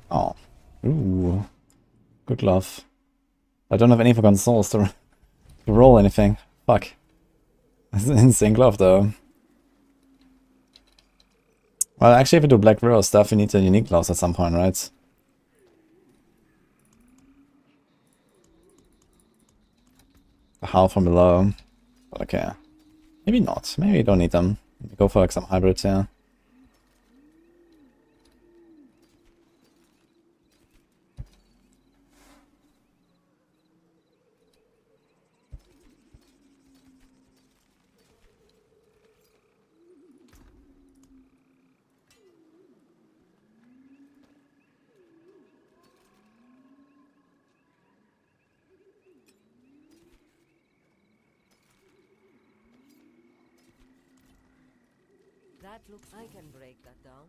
Oh. Ooh. Good love. I don't have any Forgotten Souls to to roll anything. Fuck. That's an insane glove though. Well, actually, if we do Black Widow stuff, we need the unique gloves at some point, right? Half from below. But okay. Maybe not. Maybe we don't need them. Go for like some hybrids here. That looks I can break that down.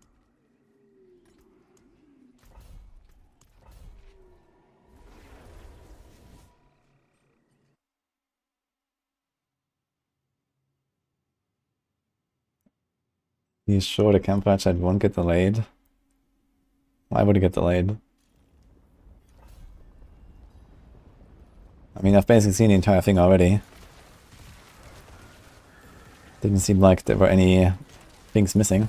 He's sure the Campfire chat won't get delayed. Why would it get delayed? I mean, I've basically seen the entire thing already. Didn't seem like there were any things missing.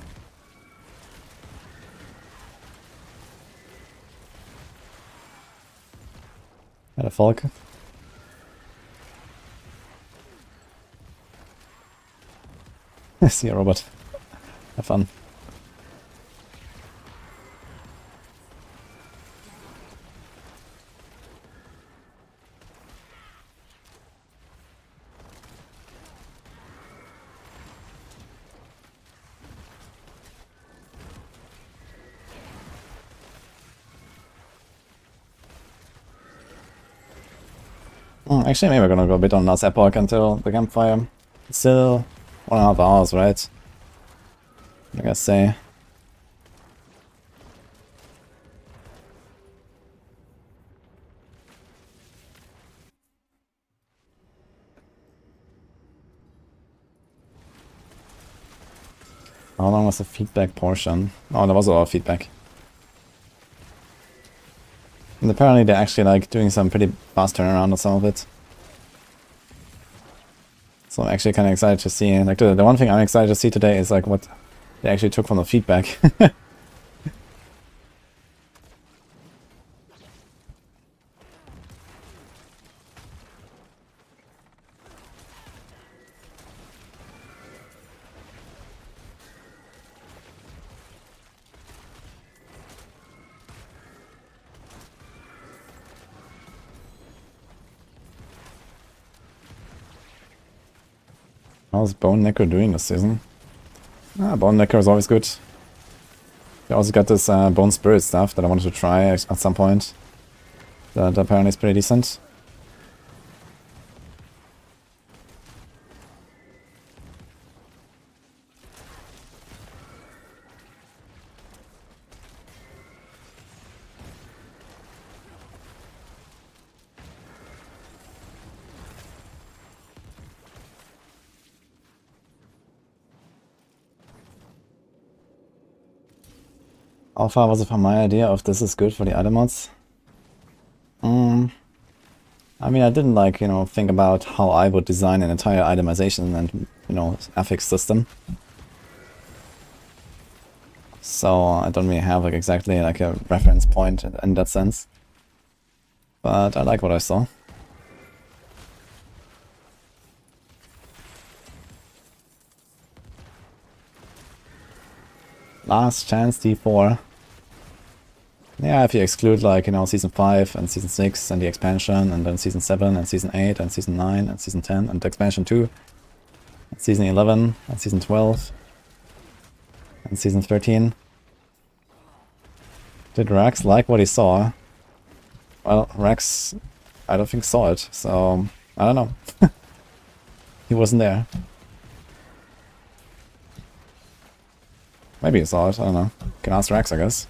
Had a Falk. See a robot. Have fun. Actually, maybe we're gonna go a bit on last Epoch until the Campfire. It's still 1.5 hours, right? I gotta say. How long was the feedback portion? Oh, there was a lot of feedback. And apparently they're actually like doing some pretty fast turnaround on some of it. So I'm actually kind of excited to see. Like the one thing I'm excited to see today is like what they actually took from the feedback. How's Bone Necro doing this season? Bone Necro is always good. I also got this Bone Spirit stuff that I wanted to try at some point. That apparently is pretty decent. How far was it from my idea of this is good for the item mods? I mean, I didn't like, think about how I would design an entire itemization and, affix system. So I don't really have like exactly like a reference point in that sense. But I like what I saw. Last chance D4. Yeah, if you exclude like, Season 5 and Season 6 and the expansion and then Season 7 and Season 8 and Season 9 and Season 10 and Expansion 2 and Season 11 and Season 12 and Season 13. Did Rex like what he saw? Well, Rex, I don't think saw it, so I don't know. He wasn't there. Maybe he saw it, I don't know. Can ask Rex, I guess.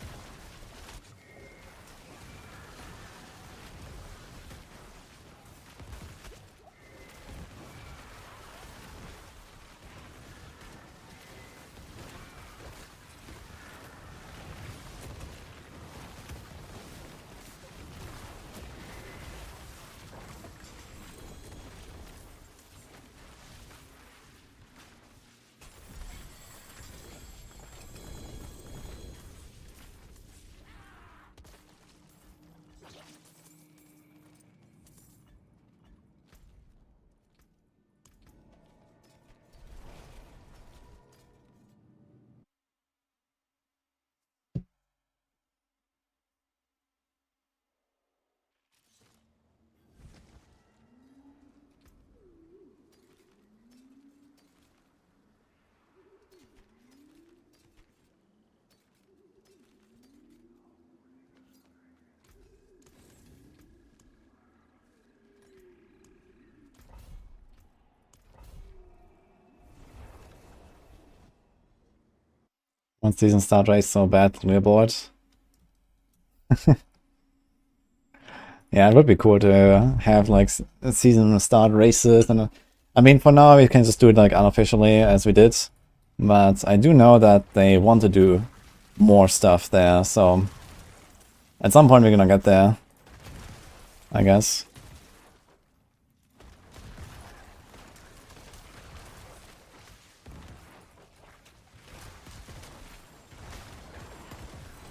One season start race so bad, leaderboard. Yeah, it would be cool to have like season start races, and I mean for now we can just do it like unofficially as we did, but I do know that they want to do more stuff there, so at some point we're gonna get there, I guess.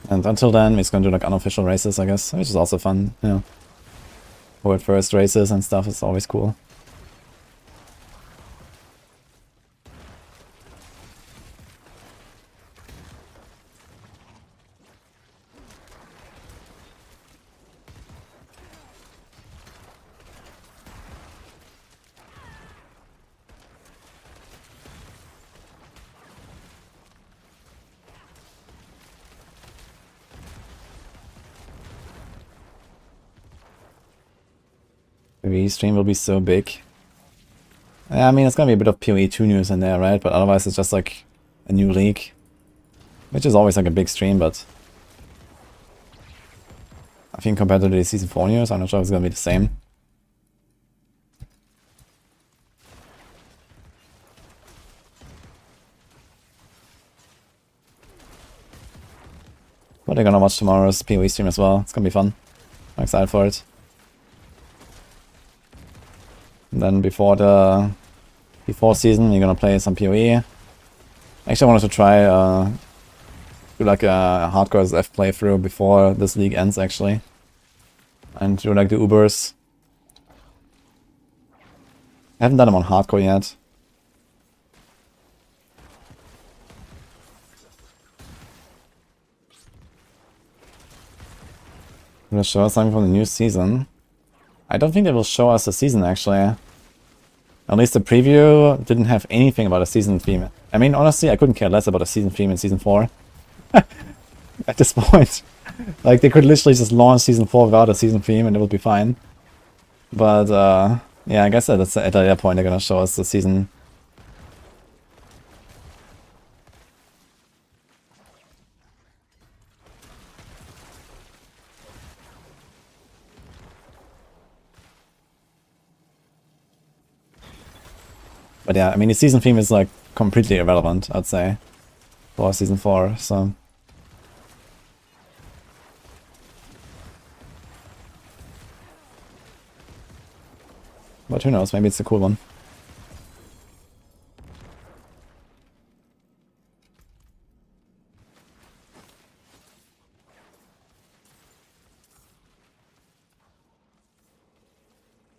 And until then, it's gonna do like unofficial races, I guess, which is also fun, you know. World first races and stuff is always cool. PvE stream will be so big. Yeah, I mean, it's gonna be a bit of PoE 2 news in there, right? But otherwise it's just like a new league. Which is always like a big stream, but I think compared to the Season 4 news, I'm not sure if it's gonna be the same. But they're gonna watch tomorrow's PoE stream as well. It's gonna be fun. I'm excited for it. And then before season, we're gonna play some PoE. Actually, I wanted to try do like a hardcore SF playthrough before this league ends, actually, and do like the Ubers. I haven't done them on hardcore yet. Will show us something from the new season? I don't think they will show us the season, actually. At least the preview didn't have anything about a season theme. I mean, honestly, I couldn't care less about a season theme in Season 4. At this point. Like, they could literally just launch Season 4 without a season theme and it would be fine. But, yeah, I guess at that point they're gonna show us the season. But yeah, I mean, the season theme is like completely irrelevant, I'd say, for Season 4, so. But who knows, maybe it's a cool one.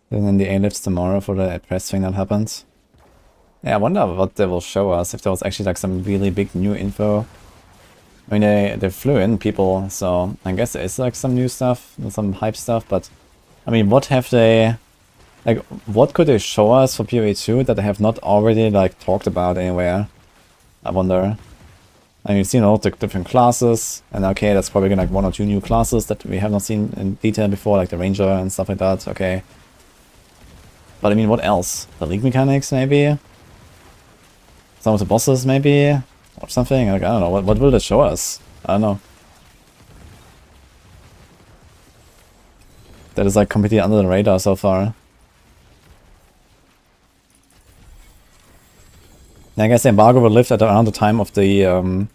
And then the A-lifts tomorrow for the press thing that happens. Yeah, I wonder what they will show us, if there was actually like some really big new info. I mean, they flew in people, so I guess there is like some new stuff, some hype stuff, but I mean, what have they, like, what could they show us for PoE 2 that they have not already like talked about anywhere? I wonder. I mean, you've seen all the different classes, and okay, that's probably like 1 or 2 new classes that we have not seen in detail before, like the Ranger and stuff like that, okay. But I mean, what else? The league mechanics, maybe? Some of the bosses, maybe? Or something? Like, I don't know. What will it show us? I don't know. That is like completely under the radar so far. Yeah, I guess the embargo will lift at around the time of the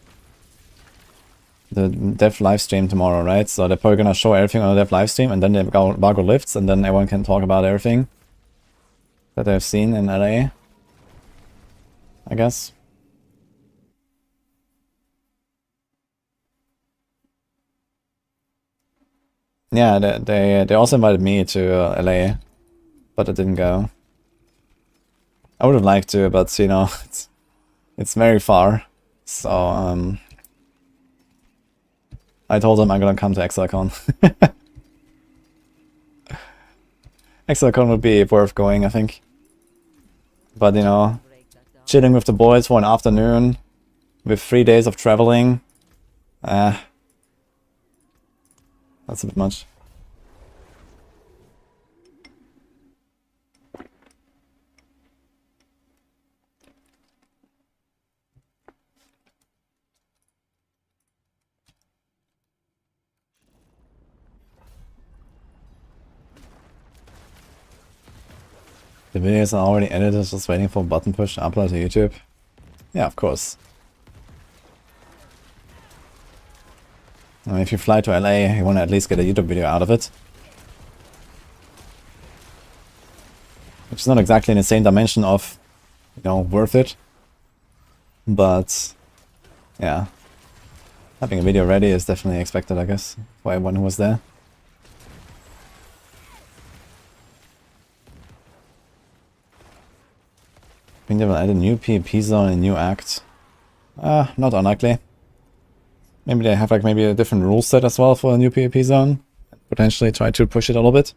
dev livestream tomorrow, right? So they're probably gonna show everything on the dev livestream, and then the embargo lifts, and then everyone can talk about everything that they've seen in LA, I guess. Yeah, they also invited me to LA, but I didn't go. I would have liked to, but you know, it's very far. So I told them I'm gonna come to ExileCon. ExileCon would be worth going, I think. But you know, chilling with the boys for an afternoon with 3 days of traveling, that's a bit much. The videos are already edited, just waiting for button push to upload to YouTube. Yeah, of course. I mean, if you fly to LA, you want to at least get a YouTube video out of it. Which is not exactly in the same dimension of, you know, worth it. But, yeah. Having a video ready is definitely expected, I guess, for everyone who was there. I think they will add a new PvP zone and a new act. Not unlikely. Maybe they have like maybe a different rule set as well for a new PvP zone. Potentially try to push it a little bit.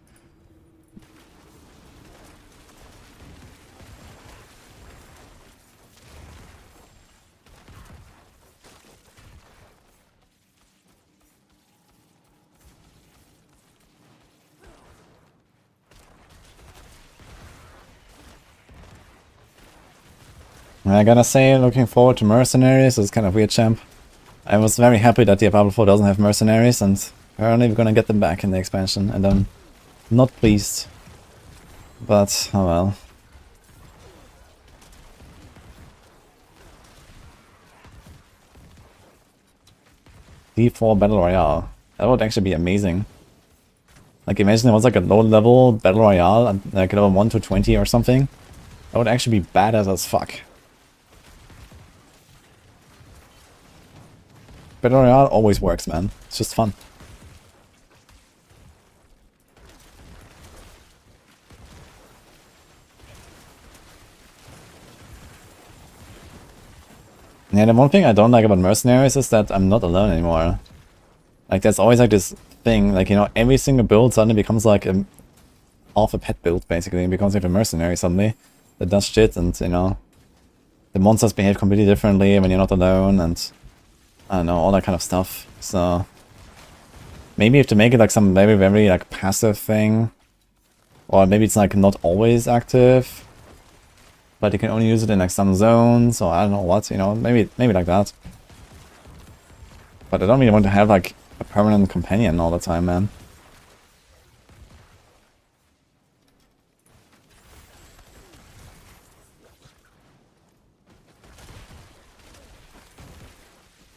I gotta say, looking forward to Mercenaries. It's kind of weird, champ. I was very happy that Diablo 4 doesn't have Mercenaries, and apparently we're gonna get them back in the expansion, and I'm not pleased. But, oh well. D4 Battle Royale. That would actually be amazing. Like, imagine it was like a low-level Battle Royale, like level 1 to 20 or something. That would actually be badass as fuck. Battle Royale always works, man. It's just fun. Yeah, the one thing I don't like about Mercenaries is that I'm not alone anymore. Like, there's always like this thing, like, you know, every single build suddenly becomes like a half a pet build, basically. It becomes like a mercenary suddenly that does shit, and, you know, the monsters behave completely differently when you're not alone, and I don't know, all that kind of stuff. So maybe you have to make it like some very, very like passive thing. Or maybe it's like not always active, but you can only use it in like some zones, or I don't know what, you know, maybe like that. But I don't really want to have like a permanent companion all the time, man.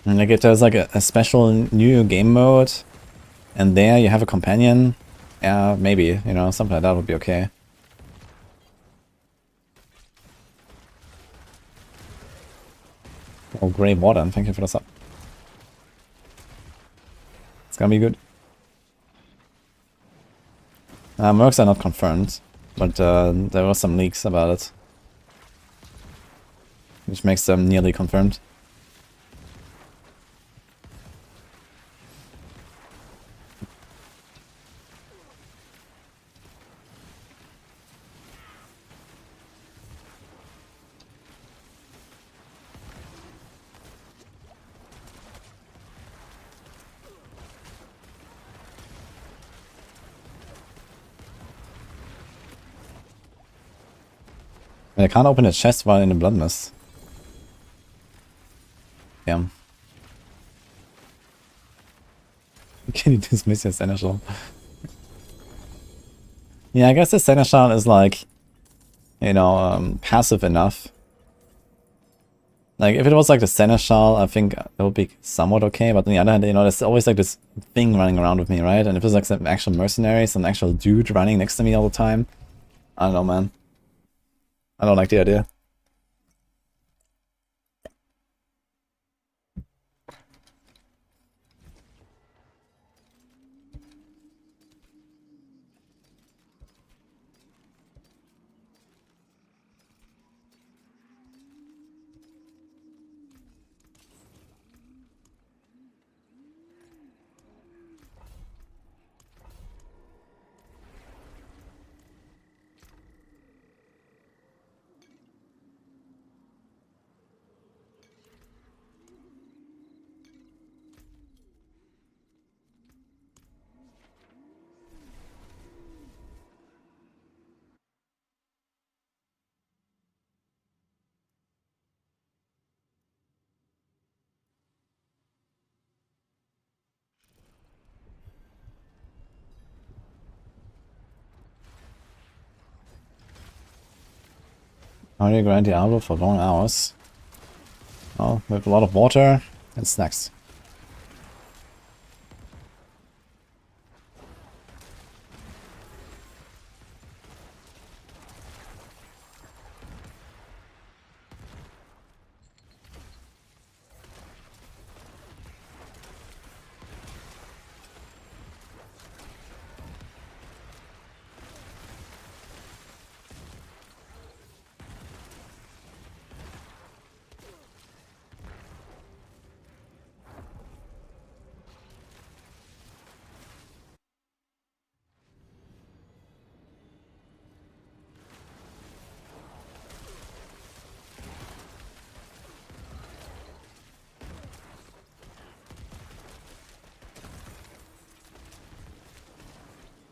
And like if there's like a special new game mode, and there you have a companion, yeah, maybe, you know, something like that would be okay. Oh, Grey Warden, thank you for the sub. It's gonna be good. Mercs are not confirmed, but there were some leaks about it, which makes them nearly confirmed. I can't open a chest while in the blood mist. Yeah. Can you dismiss your Seneschal? Yeah, I guess the Seneschal is like, you know, passive enough. Like, if it was like the Seneschal, I think that would be somewhat okay, but on the other hand, you know, there's always like this thing running around with me, right? And if it's like some actual mercenary, some actual dude running next to me all the time, I don't know, man. I don't like the idea. How do you grind Diablo for long hours? Well, with a lot of water and snacks.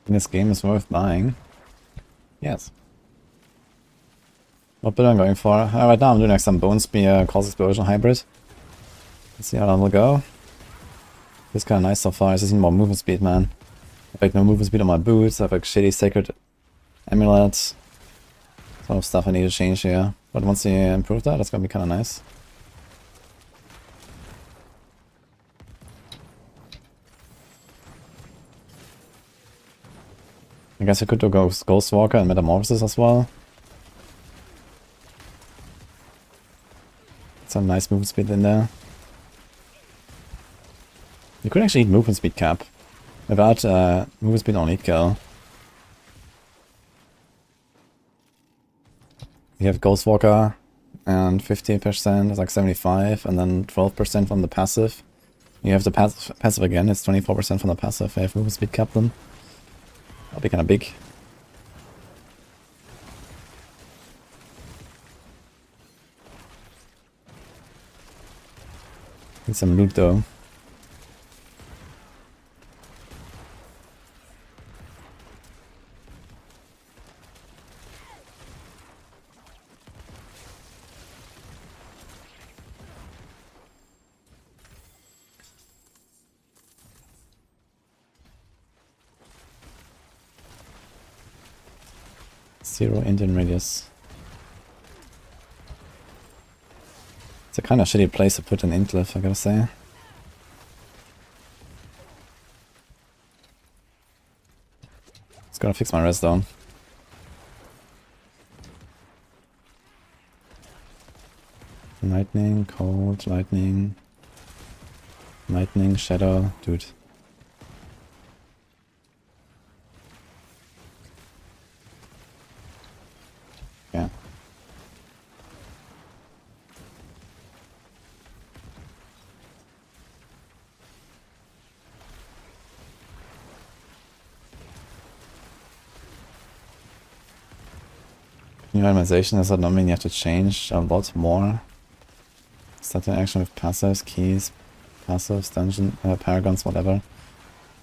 This game is worth buying. Yes. What build I'm going for? Right now I'm doing like some Bone Spear, Cause Explosion hybrid. Let's see how that will go. It's kind of nice so far. I just need more movement speed, man. I have like no movement speed on my boots. I have like shitty Sacred Amulets. A lot of stuff I need to change here. But once you improve that, that's gonna be kind of nice. I guess I could do Ghostwalker and Metamorphosis as well. Some nice movement speed in there. You could actually eat movement speed cap. Without movement speed only kill. You have Ghostwalker and 15%, it's like 75, and then 12% from the passive. You have the passive again, it's 24% from the passive. I have movement speed cap then. That'll be kind of big. Need some loot though. Zero Indian radius. It's a kind of shitty place to put an Intliff, I gotta say. Just gotta fix my res though. Lightning, cold, lightning. Lightning, shadow, dude. Yeah. New itemization is that normally you have to change a lot more. Start an action with passives, keys, passives, dungeon, paragons, whatever.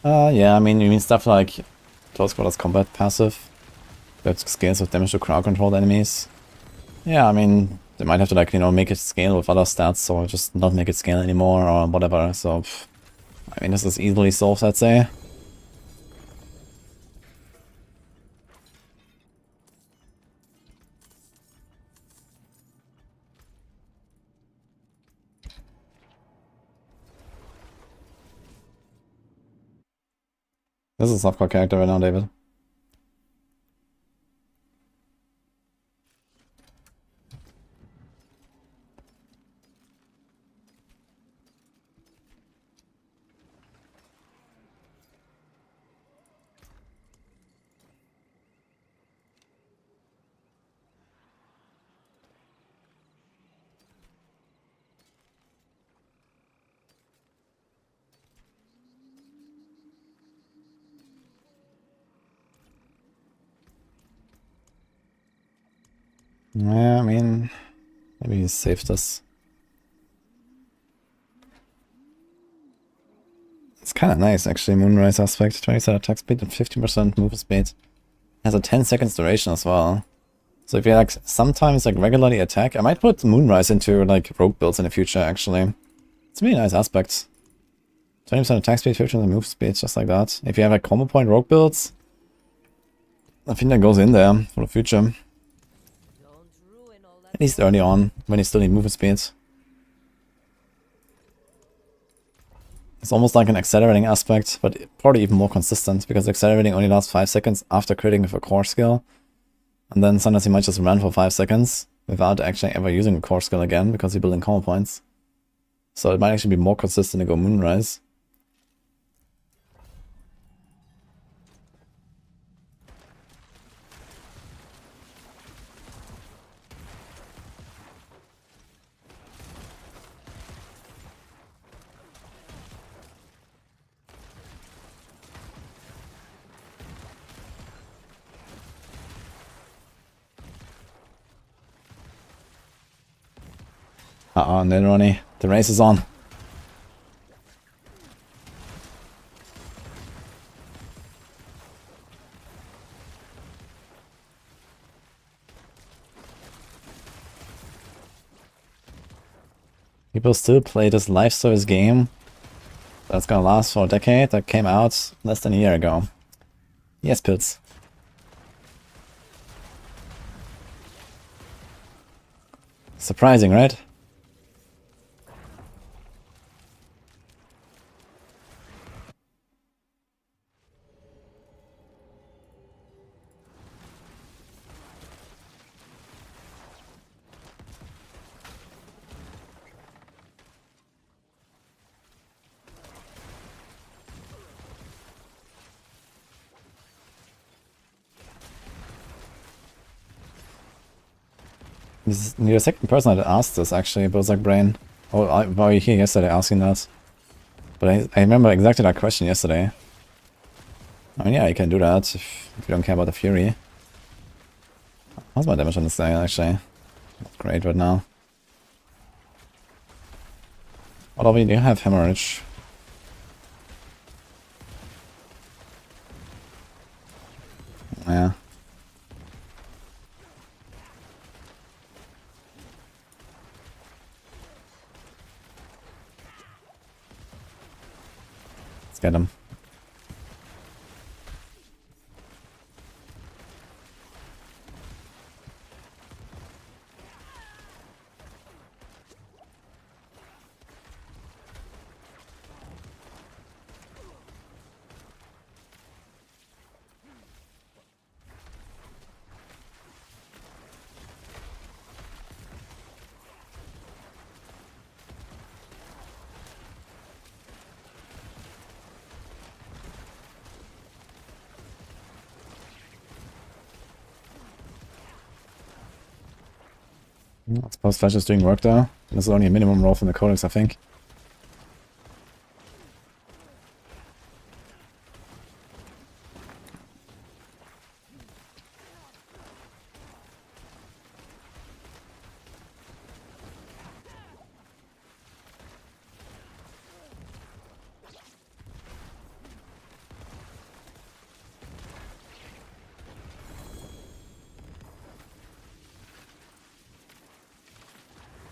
Yeah, I mean, you mean stuff like close quarters combat passive. That scales with damage to crowd controlled enemies. Yeah, I mean, they might have to like, you know, make it scale with other stats or just not make it scale anymore or whatever. So, I mean, this is easily solved, I'd say. This is a softcore character right now, David. Yeah, I mean, maybe he saved us. It's kind of nice, actually. Moonrise aspect, 20% attack speed and 15% move speed. Has a 10 seconds duration as well. So if you like sometimes like regularly attack, I might put Moonrise into like rogue builds in the future. Actually, it's a really nice aspect. 20% attack speed, 15% move speed, just like that. If you have like combo point rogue builds, I think that goes in there for the future. Don't ruin all At least early on, when you still need movement speed. It's almost like an accelerating aspect, but probably even more consistent, because accelerating only lasts 5 seconds after critting with a core skill. And then sometimes you might just run for 5 seconds without actually ever using a core skill again, because you're building combo points. So it might actually be more consistent to go Moonrise. Uh-oh, Ronnie. The race is on. People still play this live service game that's gonna last for a decade that came out less than a year ago. Yes, Pilz. Surprising, right? You're the second person that asked this, actually, Bozak Brain. Oh, I was here yesterday asking that. But I remember exactly that question yesterday. I mean, yeah, you can do that if you don't care about the Fury. How's my damage on this guy, actually? Not great right now. Although we do have Hemorrhage. Yeah. Let's get him. I suppose Flash is doing work though. This is only a minimum roll from the Codex, I think.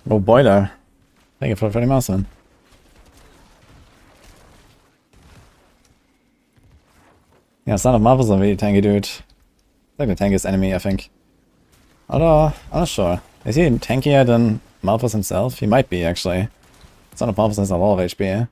Oh, Boiler. Thank you for the 30 mouse then. Yeah, Son of Marvel's a really tanky dude. Like the tankiest enemy, I think. Although, I'm not sure. Is he tankier than Malphus himself? He might be, actually. Son of Malphus has a lot of HP.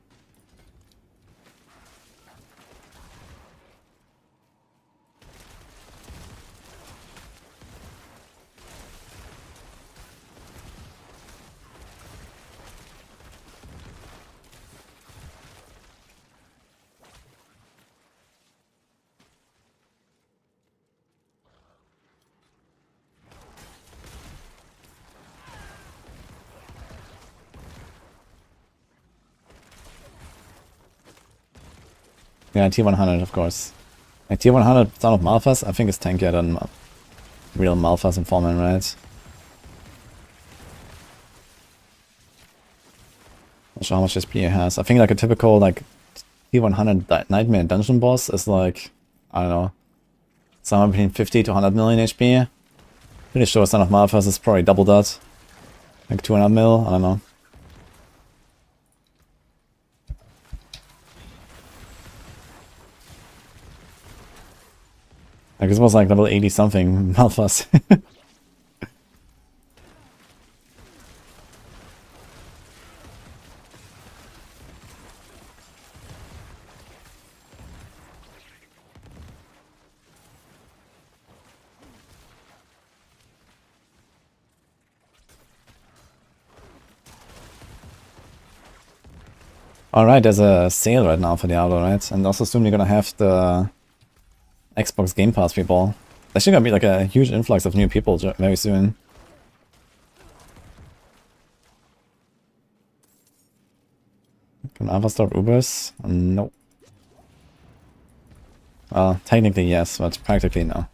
Yeah, T100, of course. Like T100 Son of Malphus, I think is tankier than real Malphus and Foreman, right? Not sure how much SP he has. I think like a typical like T100 Nightmare Dungeon boss is like, I don't know, somewhere between 50 to 100 million HP. Pretty sure Son of Malphus is probably double that. Like 200 mil, I don't know. Like this was like level 80 something Malphus. Alright, there's a sale right now for Diablo, right? And also soon you're gonna have the Xbox Game Pass people. There's actually gonna be like a huge influx of new people very soon. Can Alpha start Ubers? No. Well, technically yes, but practically no.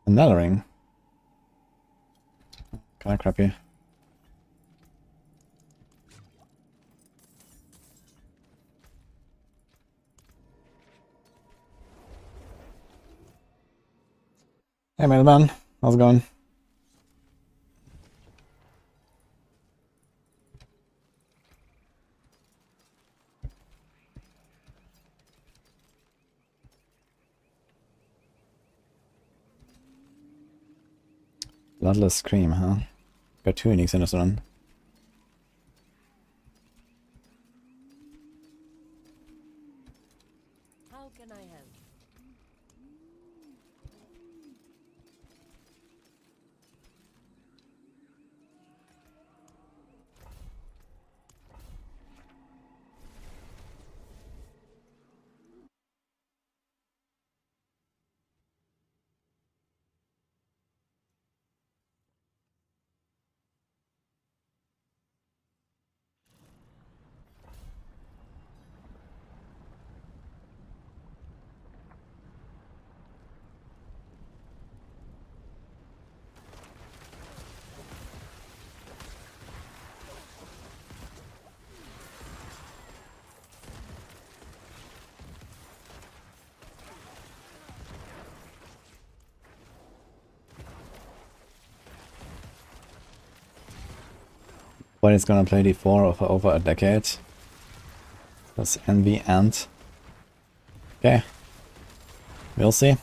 Another ring. Kinda crappy. Hey mailman, how's it going? Bloodless Scream, huh? Got 2 uniques in this one. How can I help? But it's gonna play D4 for over a decade. That's Envy and... Okay. We'll see.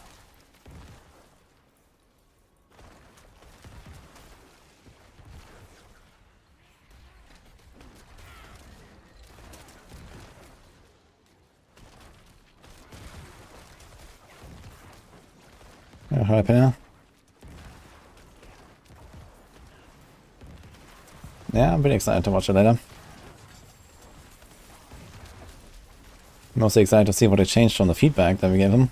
Jalapeno. Yeah, I'm pretty excited to watch it later. I'm also excited to see what they changed from the feedback that we gave him.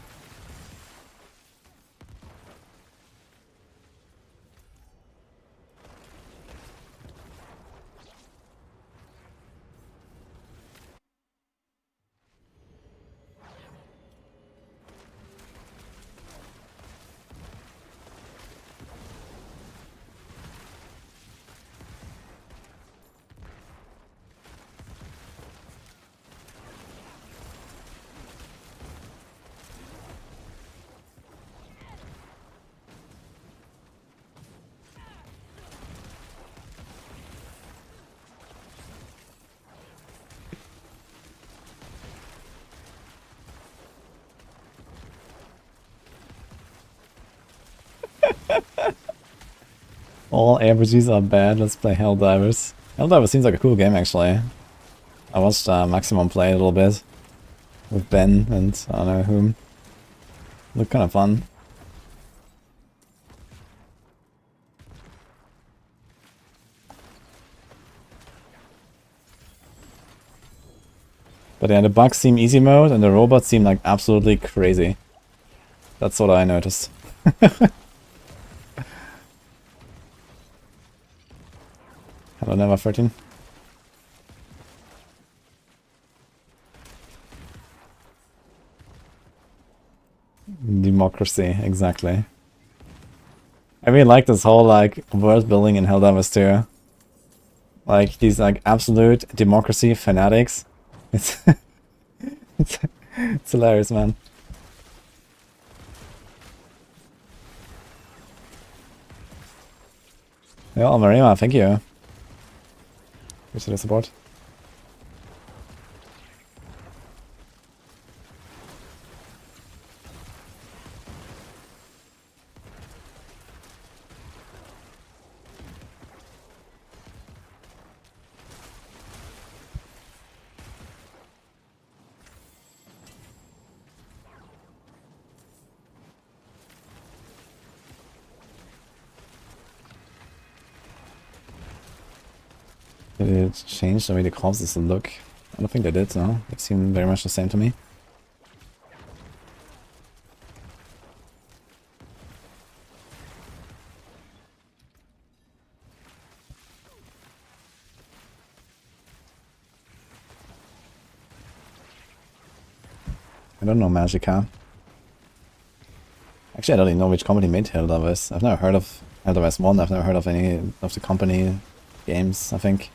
All RPGs are bad, let's play Helldivers. Helldivers seems like a cool game actually. I watched Maximum play a little bit with Ben and I don't know whom. Looked kind of fun. But yeah, the bugs seem easy mode and the robots seem like absolutely crazy. That's what I noticed. Hello, Never 13. Democracy, exactly. I really like this whole like world building in Helldivers too. Like these like absolute democracy fanatics. It's it's hilarious, man. Yeah, Marima, thank you. Appreciate the support. Did it change the way the corpses look? I don't think they did, no. They seem very much the same to me. I don't know Magica. Actually, I don't even know which company made Hilda is. I've never heard of Hilda West 1. I've never heard of any of the company games, I think.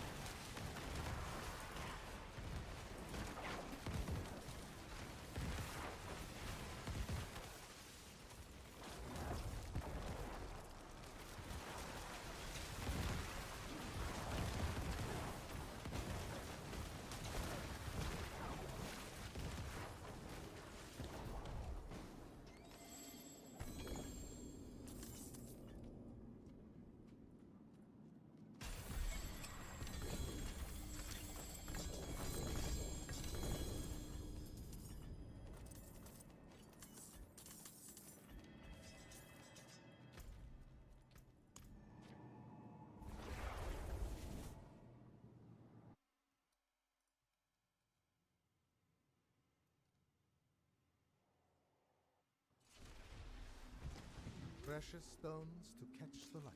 Precious stones to catch the light.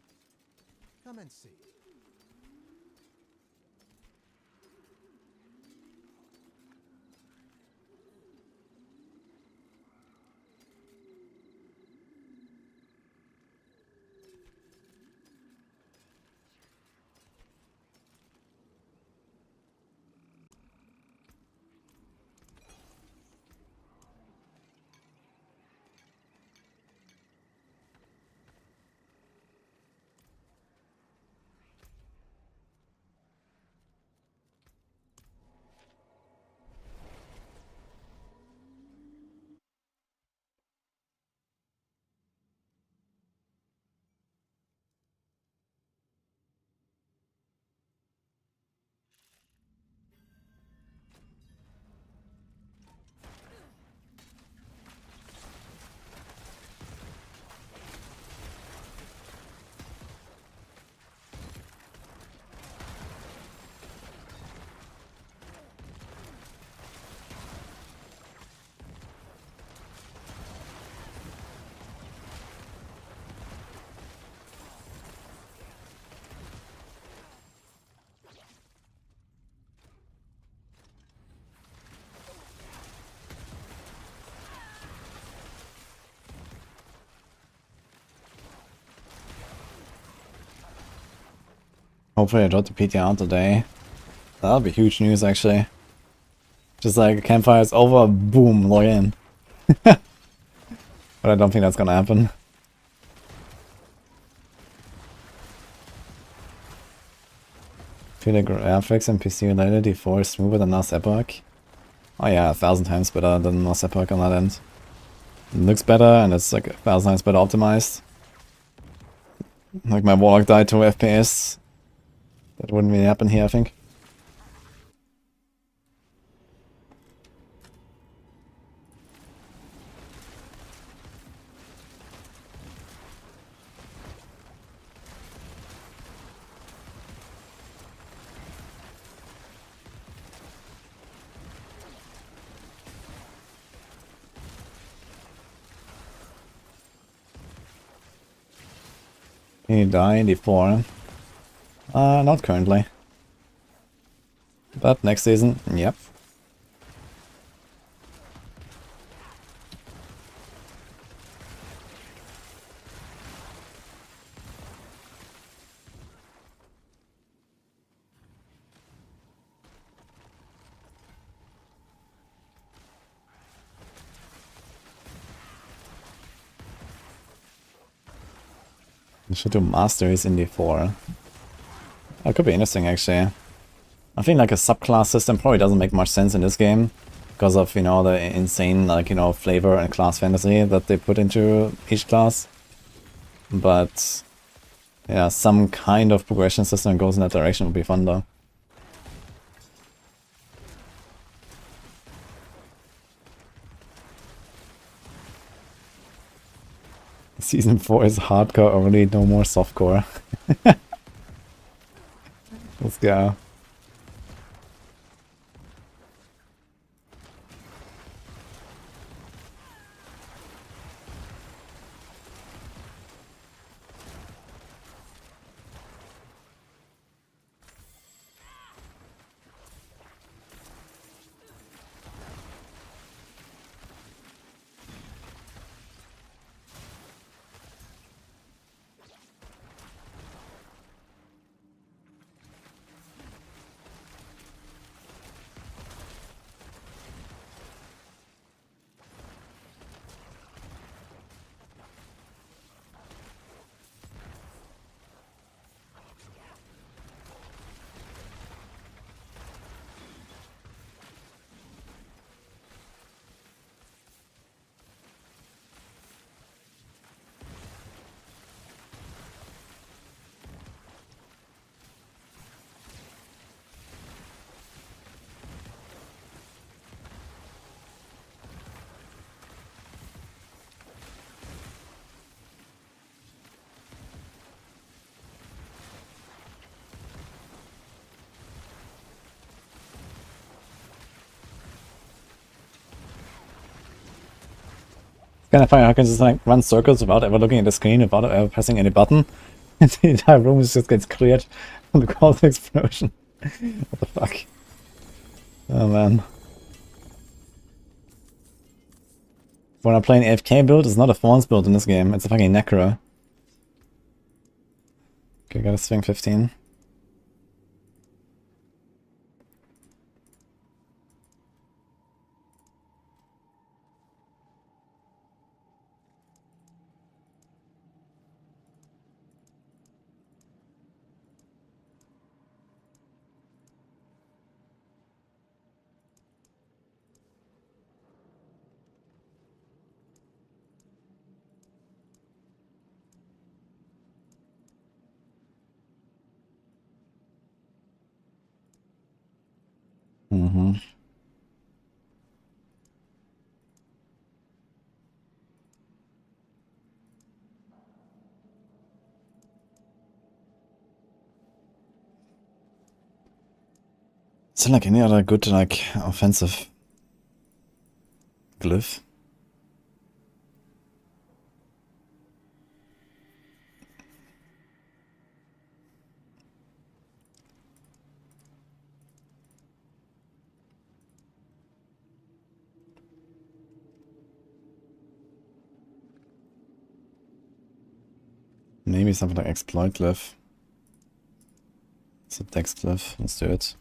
Come and see. Hopefully I dropped the PTR today. That'll be huge news, actually. Just like, Campfire is over, boom, log in. But I don't think that's gonna happen. Feel like graphics and PC related D4 is smoother than last Epoch. Oh yeah, 1,000 times better than last Epoch on that end. It looks better and it's like 1,000 times better optimized. Like my Warlock died to FPS. That wouldn't really happen here, I think. Can you die in D4? Not currently. But next season, yep. We should do Masters in D4. That could be interesting, actually. I think like a subclass system probably doesn't make much sense in this game because of, you know, the insane, like, you know, flavor and class fantasy that they put into each class. But yeah, some kind of progression system that goes in that direction would be fun though. Season 4 is hardcore only, no more softcore. Let's go. Kind of funny, I can just like run circles without ever looking at the screen, without ever pressing any button. And the entire room just gets cleared from the cold explosion. What the fuck? Oh man. When I play an AFK build, it's not a Thorns build in this game, it's a fucking Necro. Okay, gotta swing 15. Mm-hmm. Is there like any other good like offensive glyph? Maybe something like exploit glyph. It's a dex glyph. Let's do it.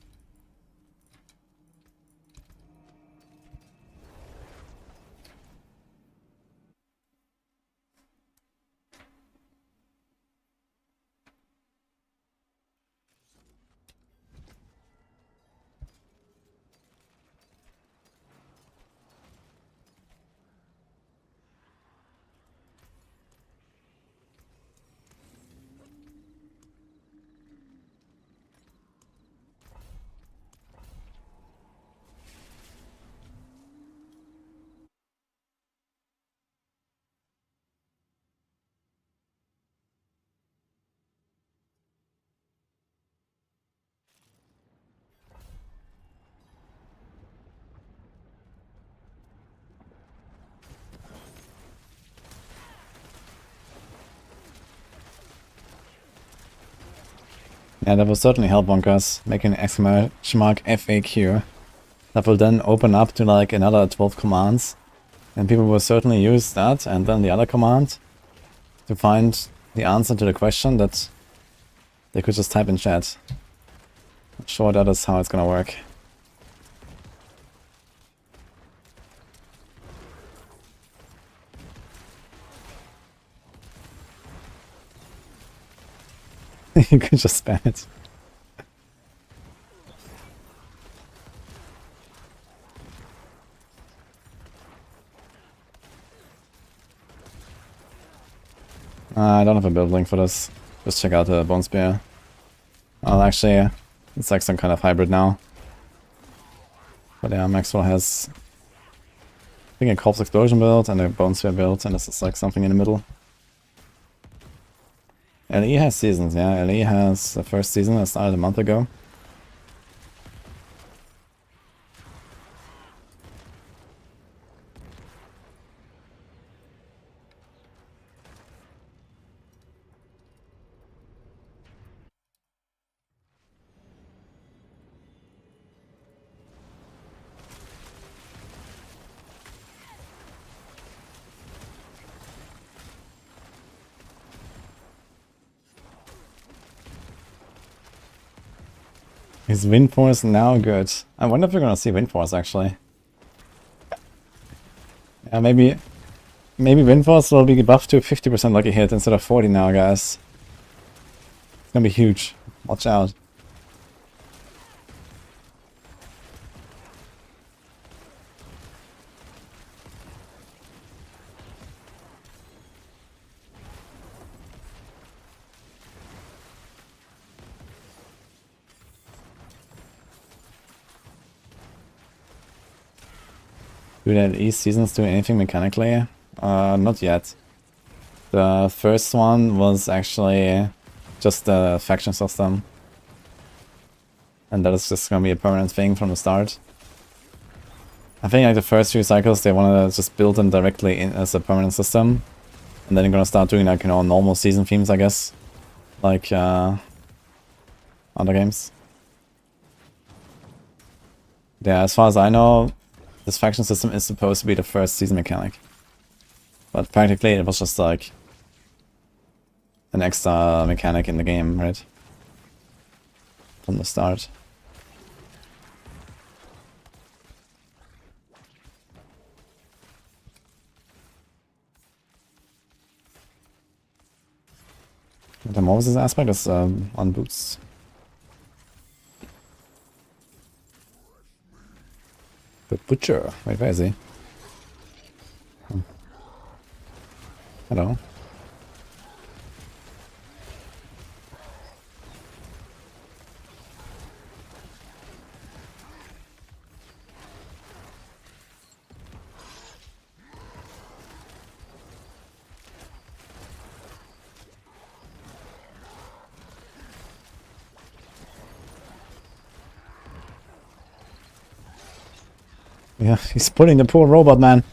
Yeah, that will certainly help Bonkers, making an exclamation mark FAQ. That will then open up to like another 12 commands. And people will certainly use that and then the other command to find the answer to the question that they could just type in chat. I'm sure that is how it's gonna work. You could just spam it. I don't have a build link for this. Just check out the Bone Spear. Well, actually, it's like some kind of hybrid now. But yeah, Maxwell has, I think, a Corpse Explosion build and a Bone Spear build, and this is like something in the middle. LE has seasons, yeah. LE has the first season that started a month ago. Is Wind Force now good? I wonder if we're gonna see Wind Force actually. Yeah, maybe Wind Force will be buffed to 50% lucky hit instead of 40 now, guys. It's gonna be huge. Watch out. Do that East seasons do anything mechanically? Not yet. The first one was actually just the faction system. And that is just gonna be a permanent thing from the start. I think like the first few cycles they wanna just build them directly in as a permanent system. And then they're gonna start doing like, you know, normal season themes, I guess. Like other games. Yeah, as far as I know, this faction system is supposed to be the first season mechanic. But practically it was just like an extra mechanic in the game, right? From the start. The Moses aspect is on boots. The Butcher. Wait, where is he? Hello. Yeah, he's pulling the poor robot, man.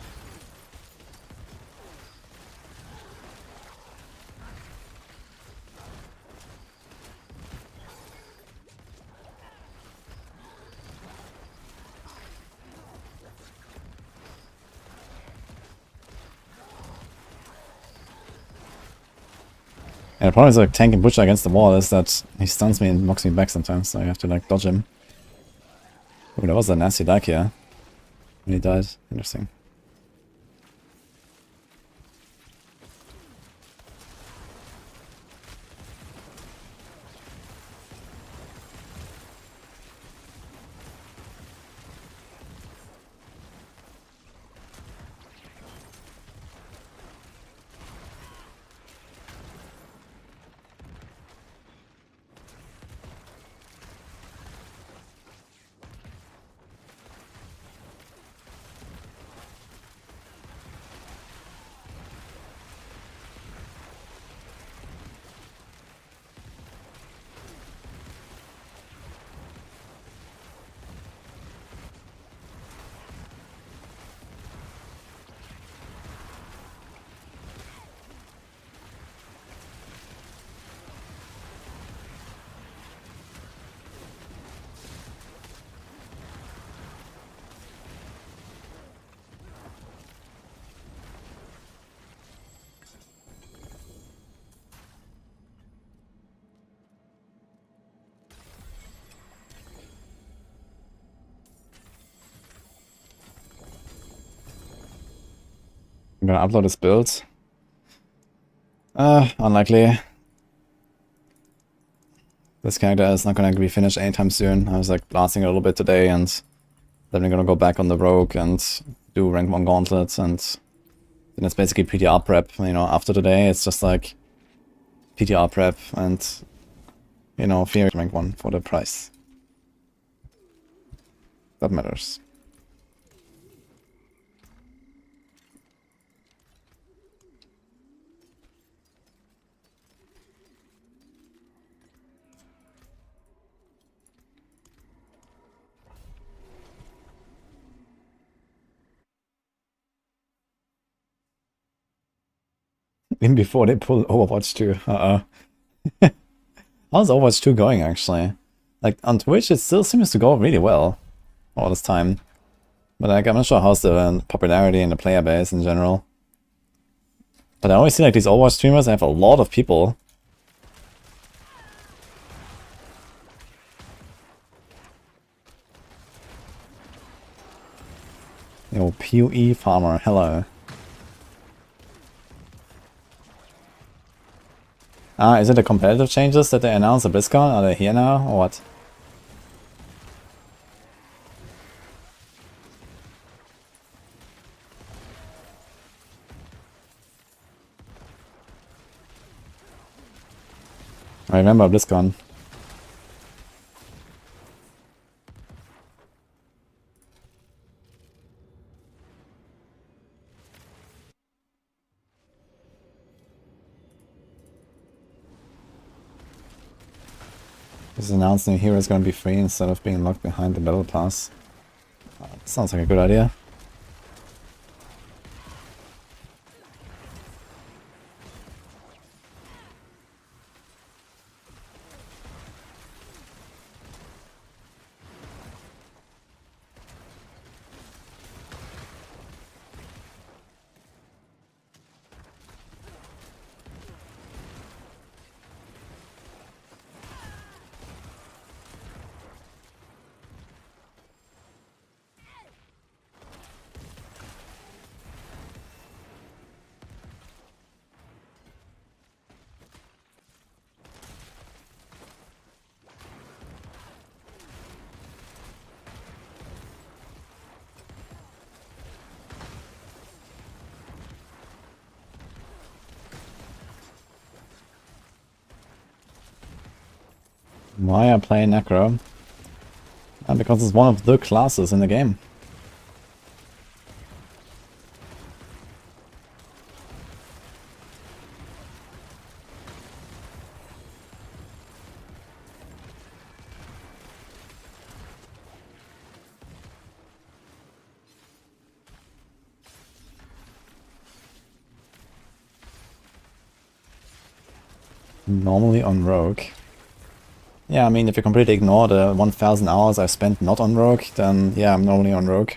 Yeah, the problem is like tanking Butcher against the wall is that he stuns me and knocks me back sometimes, so I have to like dodge him. Ooh, that was a nasty dive here. When he died. Interesting. I'm gonna upload his build. Unlikely. This character is not gonna be finished anytime soon. I was like blasting a little bit today, and then we're gonna go back on the rogue and do rank 1 gauntlets, and then it's basically PTR prep. You know, after today, it's just like PTR prep and, you know, fear rank 1 for the price. That matters. Even before they pull Overwatch 2. How's Overwatch 2 going, actually? Like, on Twitch, it still seems to go really well all this time. But like, I'm not sure how's the popularity and the player base in general. But I always see like these Overwatch streamers have a lot of people. Yo, PoE farmer, hello. Ah, is it the competitive changes that they announced at BlizzCon? Are they here now, or what? I remember BlizzCon. This announced new hero is going to be free instead of being locked behind the battle pass. Sounds like a good idea. Why I play Necro? Because it's one of the classes in the game. Normally on Rogue. Yeah, I mean, if you completely ignore the 1000 hours I spent not on Rogue, then yeah, I'm normally on Rogue.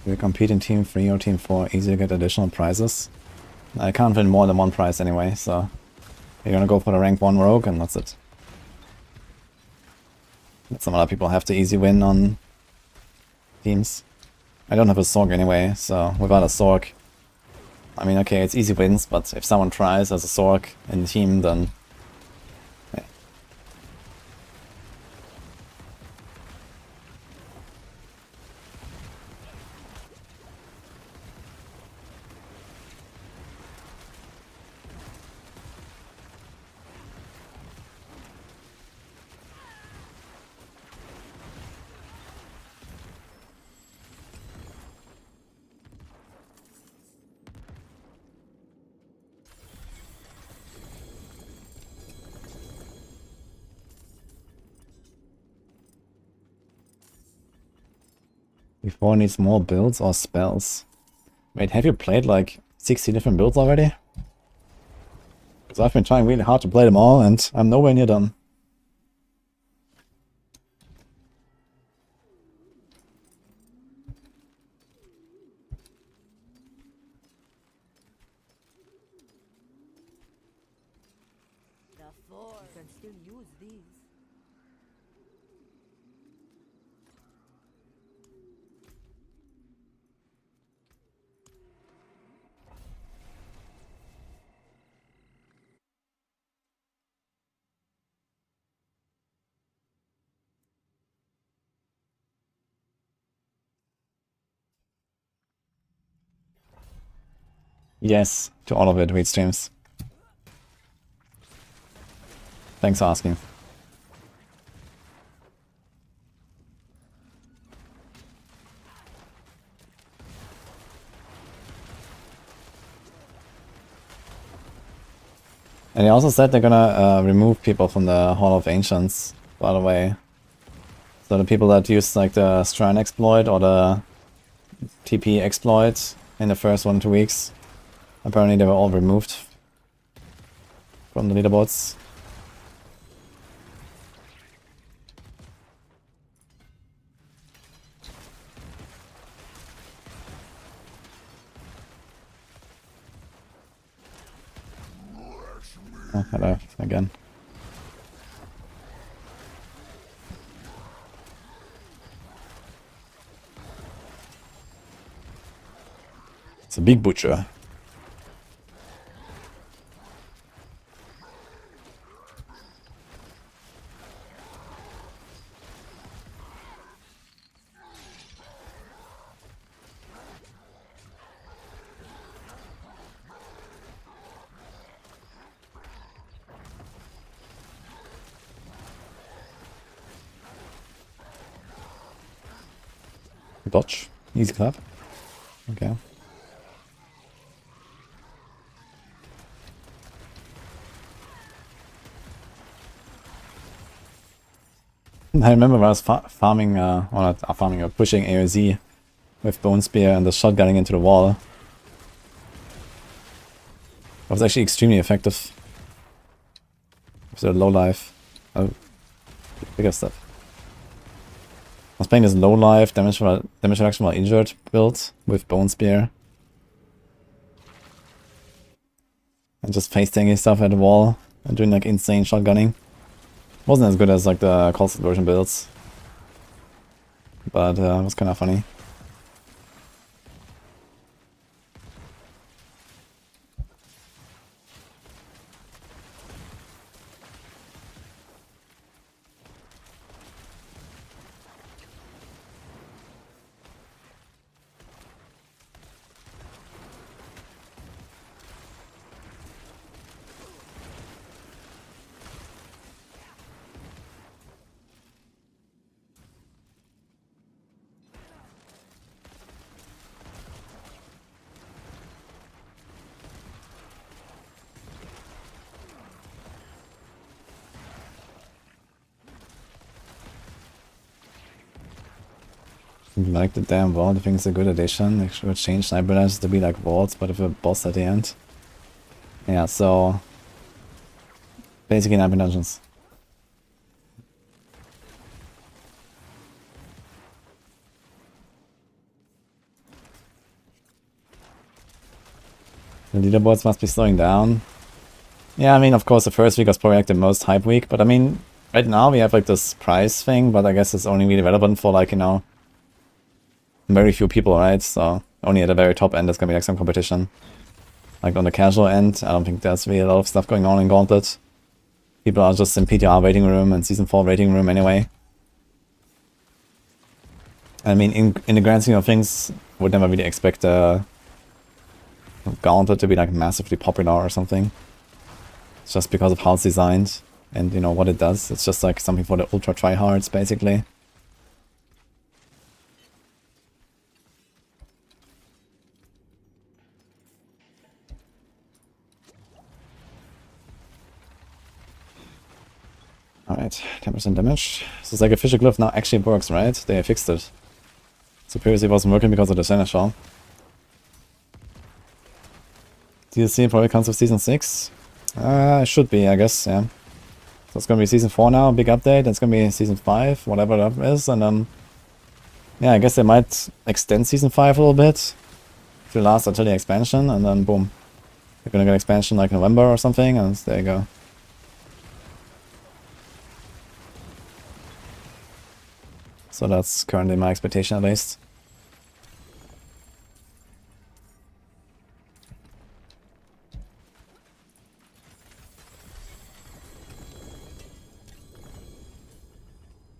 We compete in Team 3 or Team 4, easy to get additional prizes. I can't win more than one prize anyway, so you're gonna go for the rank 1 Rogue and that's it. Some other people have the easy win on teams. I don't have a Sorc anyway, so without a Sorc, I mean, okay, it's easy wins, but if someone tries as a Sorc in the team, then yeah. Before needs more builds or spells. Wait, have you played like 60 different builds already? Because I've been trying really hard to play them all and I'm nowhere near done. The four can still use these. Yes, to all of it, Read streams. Thanks for asking. And they also said they're gonna remove people from the Hall of Ancients, by the way. So the people that use like the Shrine exploit or the TP exploit in the first 1 or 2 weeks, apparently they were all removed from the leaderboards. Oh, hello, again. It's a big butcher. Dodge. Easy clap. Okay. I remember when I was farming, or not farming, or pushing AOZ with Bone Spear and the shotgunning into the wall. That was actually extremely effective. With the low life. Oh, bigger stuff. I was playing this low life damage reduction while injured build with Bone Spear. And just face tanking stuff at the wall and doing like insane shotgunning. Wasn't as good as like the Cold version builds. But it was kind of funny. Like the damn vault, I think it's a good addition. They should change sniper lenses to be like vaults, but with a boss at the end. Yeah, so basically sniper dungeons. The leaderboards must be slowing down. Yeah, I mean, of course, the first week was probably like the most hype week, but I mean, right now we have like this prize thing, but I guess it's only really relevant for like, you know, very few people, right? So only at the very top end there's gonna be like some competition. Like on the casual end, I don't think there's really a lot of stuff going on in Gauntlet. People are just in PTR waiting room and Season 4 waiting room anyway. I mean, in the grand scheme of things, would never really expect Gauntlet to be like massively popular or something. It's just because of how it's designed and, you know, what it does. It's just like something for the ultra tryhards, basically. Alright, 10% damage. So it's like a Fisher Glyph now actually works, right? They fixed it. So previously it wasn't working because of the Seneschal. DLC probably comes with Season 6. It should be, I guess, yeah. So it's gonna be Season 4 now, big update. It's gonna be Season 5, whatever that is, and then... yeah, I guess they might extend Season 5 a little bit. To last until the expansion, and then boom. They're gonna get expansion like November or something, and there you go. So that's currently my expectation at least.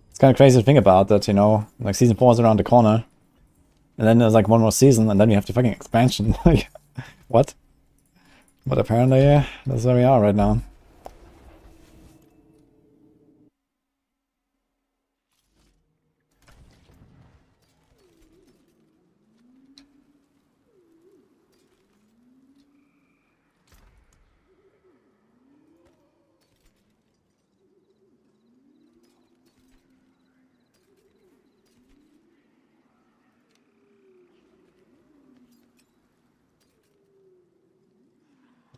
It's kind of crazy to think about that, you know, like Season 4 is around the corner. And then there's like one more season and then we have the fucking expansion. Like, what? But apparently, that's where we are right now.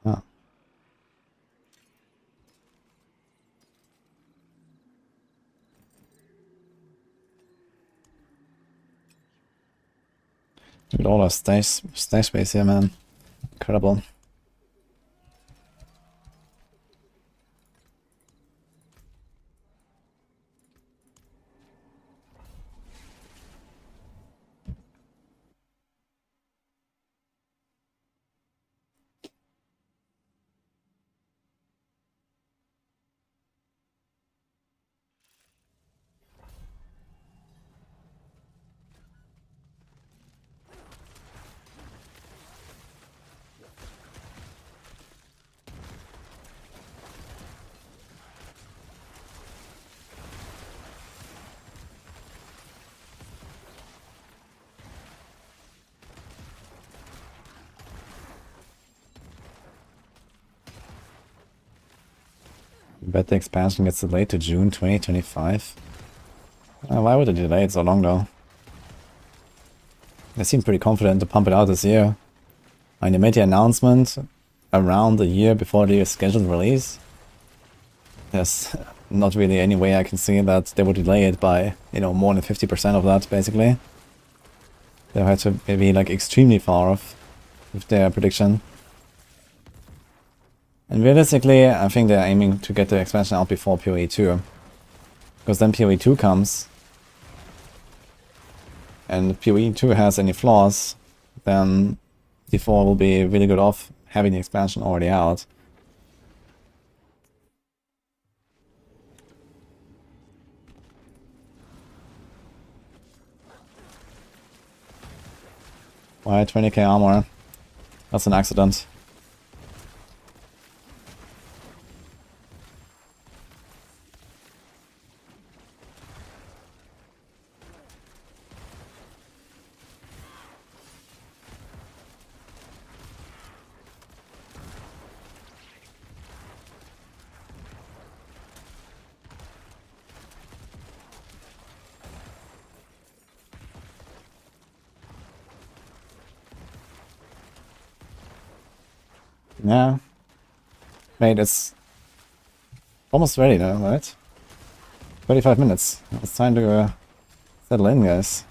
Yeah. Look at all our stash space here, man. Incredible. Bet the expansion gets delayed to June 2025. Why would it delay it so long though? They seem pretty confident to pump it out this year. I mean, they made the announcement around the year before the scheduled release. There's not really any way I can see that they would delay it by, you know, more than 50% of that, basically. They had to be like extremely far off with their prediction. And realistically, I think they're aiming to get the expansion out before PoE 2. Because then PoE 2 comes. And if PoE 2 has any flaws, then D4 will be really good off having the expansion already out. Why 20k armor? That's an accident. Yeah. Wait, it's almost ready now, right? 25 minutes. It's time to settle in, guys.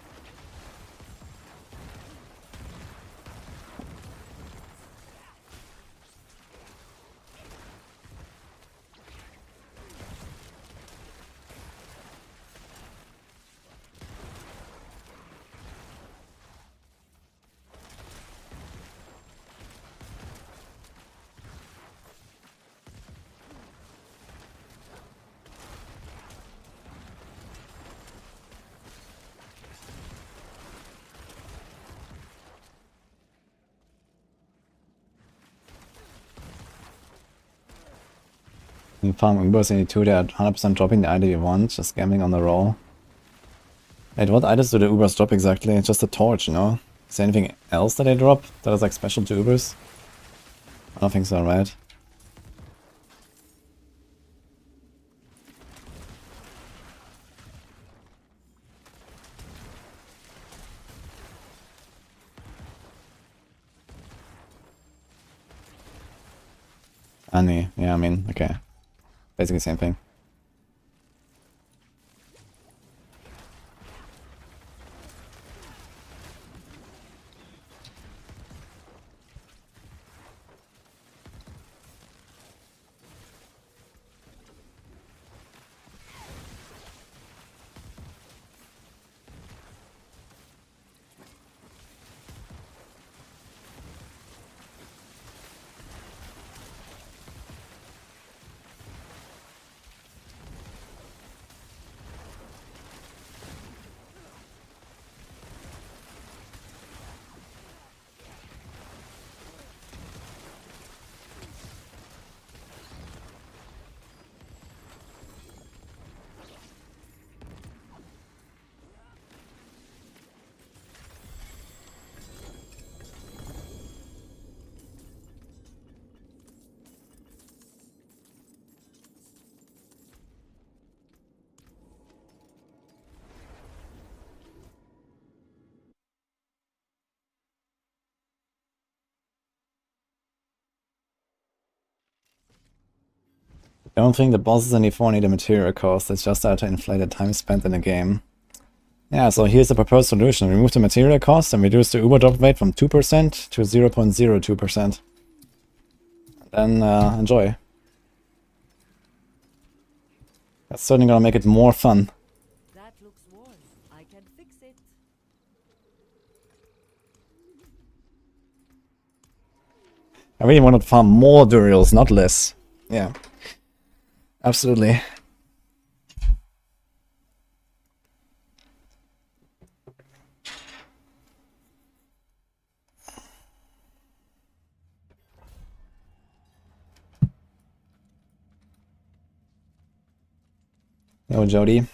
In Farm Ubers in 2 they're 100% dropping the item you want, just gambling on the roll. Wait, what items do the Ubers drop exactly? Just a torch, you know? Is there anything else that they drop that is like special to Ubers? I don't think so, right? Annie, yeah, I mean, okay. Basically same thing. Don't think the bosses in E4 need a material cost, it's just to inflate the time spent in the game. Yeah, so here's the proposed solution. Remove the material cost and reduce the Uber drop rate from 2% to 0.02%. Then enjoy. That's certainly gonna make it more fun. That looks worn. I can fix it. I really want to farm more Duriels, not less. Yeah. Absolutely. Yo, Jody.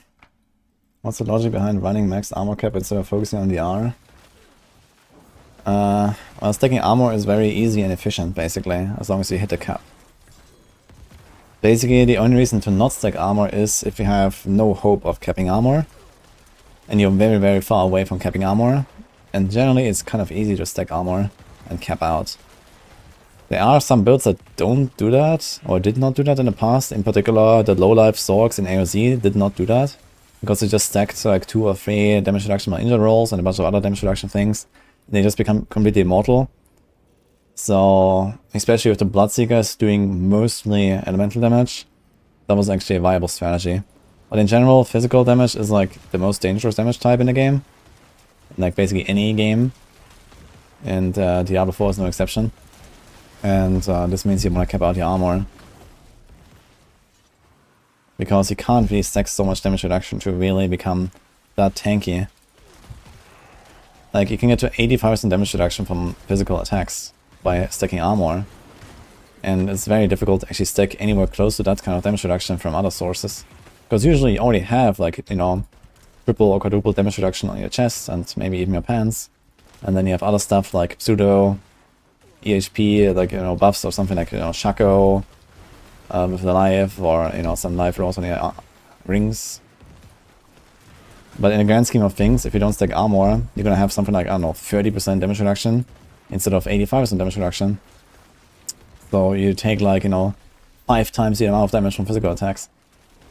What's the logic behind running max armor cap instead of focusing on the R? Well, stacking armor is very easy and efficient, basically, as long as you hit the cap. Basically, the only reason to not stack armor is if you have no hope of capping armor, and you're very, very far away from capping armor, and generally it's kind of easy to stack armor and cap out. There are some builds that don't do that, or did not do that in the past. In particular, the low-life Sorcs in AOZ did not do that, because they just stacked like 2 or 3 damage reduction by injured rolls and a bunch of other damage reduction things. They just become completely immortal. So, especially with the Bloodseekers doing mostly elemental damage, that was actually a viable strategy. But in general, physical damage is like the most dangerous damage type in the game. Like basically any game. And Diablo 4 is no exception. And this means you want to cap out your armor. Because you can't really stack so much damage reduction to really become that tanky. Like, you can get to 85% damage reduction from physical attacks by stacking armor. And it's very difficult to actually stack anywhere close to that kind of damage reduction from other sources. Because usually you already have, like, you know, triple or quadruple damage reduction on your chest and maybe even your pants. And then you have other stuff like pseudo, EHP, like, you know, buffs or something like, you know, Shaco with the life, or, you know, some life rolls on your rings. But in the grand scheme of things, if you don't stack armor, you're gonna have something like, I don't know, 30% damage reduction instead of 85% damage reduction. So you take like, you know, 5 times the amount of damage from physical attacks.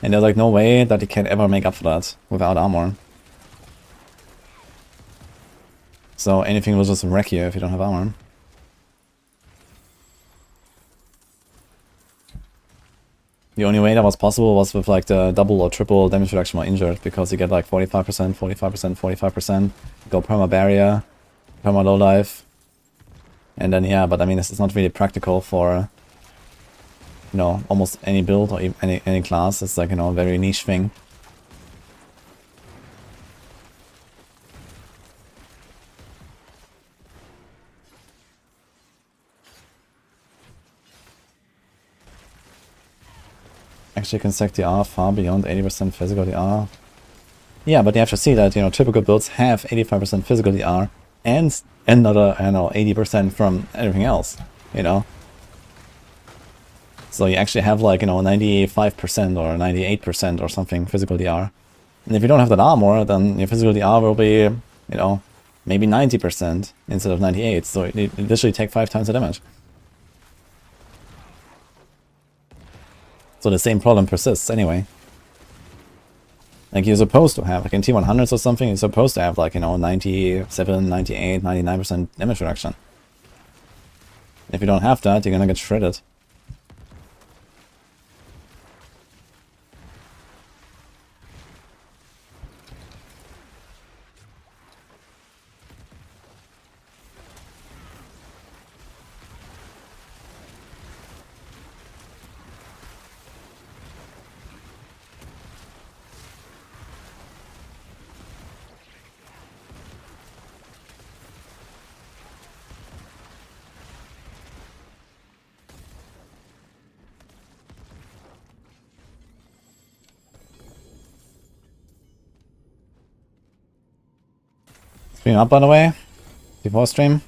And there's like no way that you can ever make up for that without armor. So anything will just wreck you if you don't have armor. The only way that was possible was with like the double or triple damage reduction while injured, because you get like 45%, 45%, 45%, you go perma barrier, perma low life, and then yeah, but I mean it's not really practical for, you know, almost any build or any class. It's like, you know, a very niche thing. Actually can stack DR far beyond 80% physical DR. Yeah, but you have to see that, you know, typical builds have 85% physical DR and another, I don't know, 80% from everything else, you know. So you actually have like, you know, 95% or 98% or something physical DR. And if you don't have that armor, then your physical DR will be, you know, maybe 90% instead of 98. So you literally take 5 times the damage. So the same problem persists anyway. Like you're supposed to have, like in T100s or something, you're supposed to have like, you know, 97, 98, 99% damage reduction. If you don't have that, you're gonna get shredded. Stream up, by the way, before stream.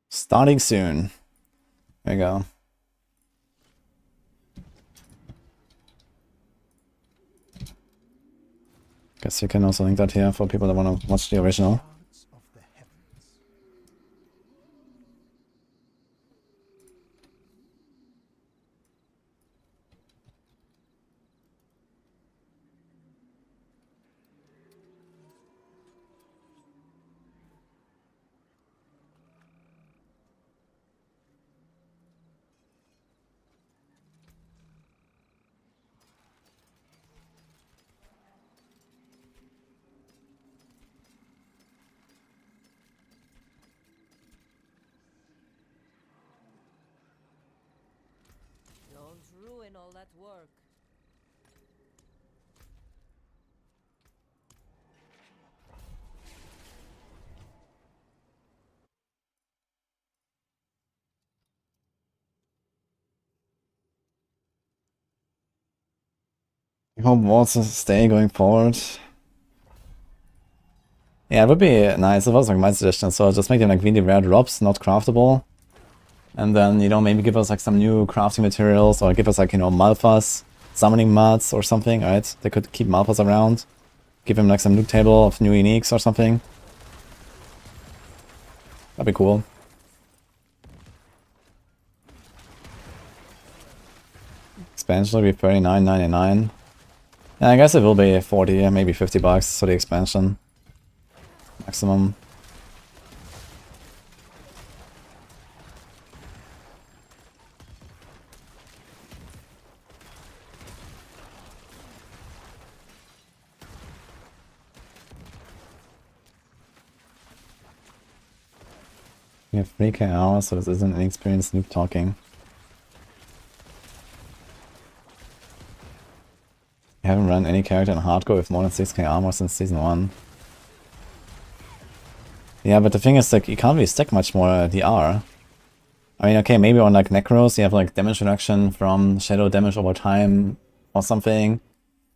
Starting soon. There you go. Guess you can also link that here for people that want to watch the original. Guards of the heavens. Don't ruin all that work. I hope walls stay going forward. Yeah, it would be nice if it was like my suggestion, so just make them like really rare drops, not craftable. And then, you know, maybe give us like some new crafting materials, or give us like, you know, Malphas, summoning mods or something, right? They could keep Malphas around. Give him like some loot table of new uniques or something. That'd be cool. Expansion will be $39.99. Yeah, I guess it will be 40, maybe $50 for the expansion. Maximum. We have 3k hours, so this isn't an experienced noob talking. I haven't run any character in hardcore with more than 6k armor since season 1. Yeah, but the thing is, like, you can't really stack much more DR. I mean, okay, maybe on like Necros you have like damage reduction from shadow damage over time or something.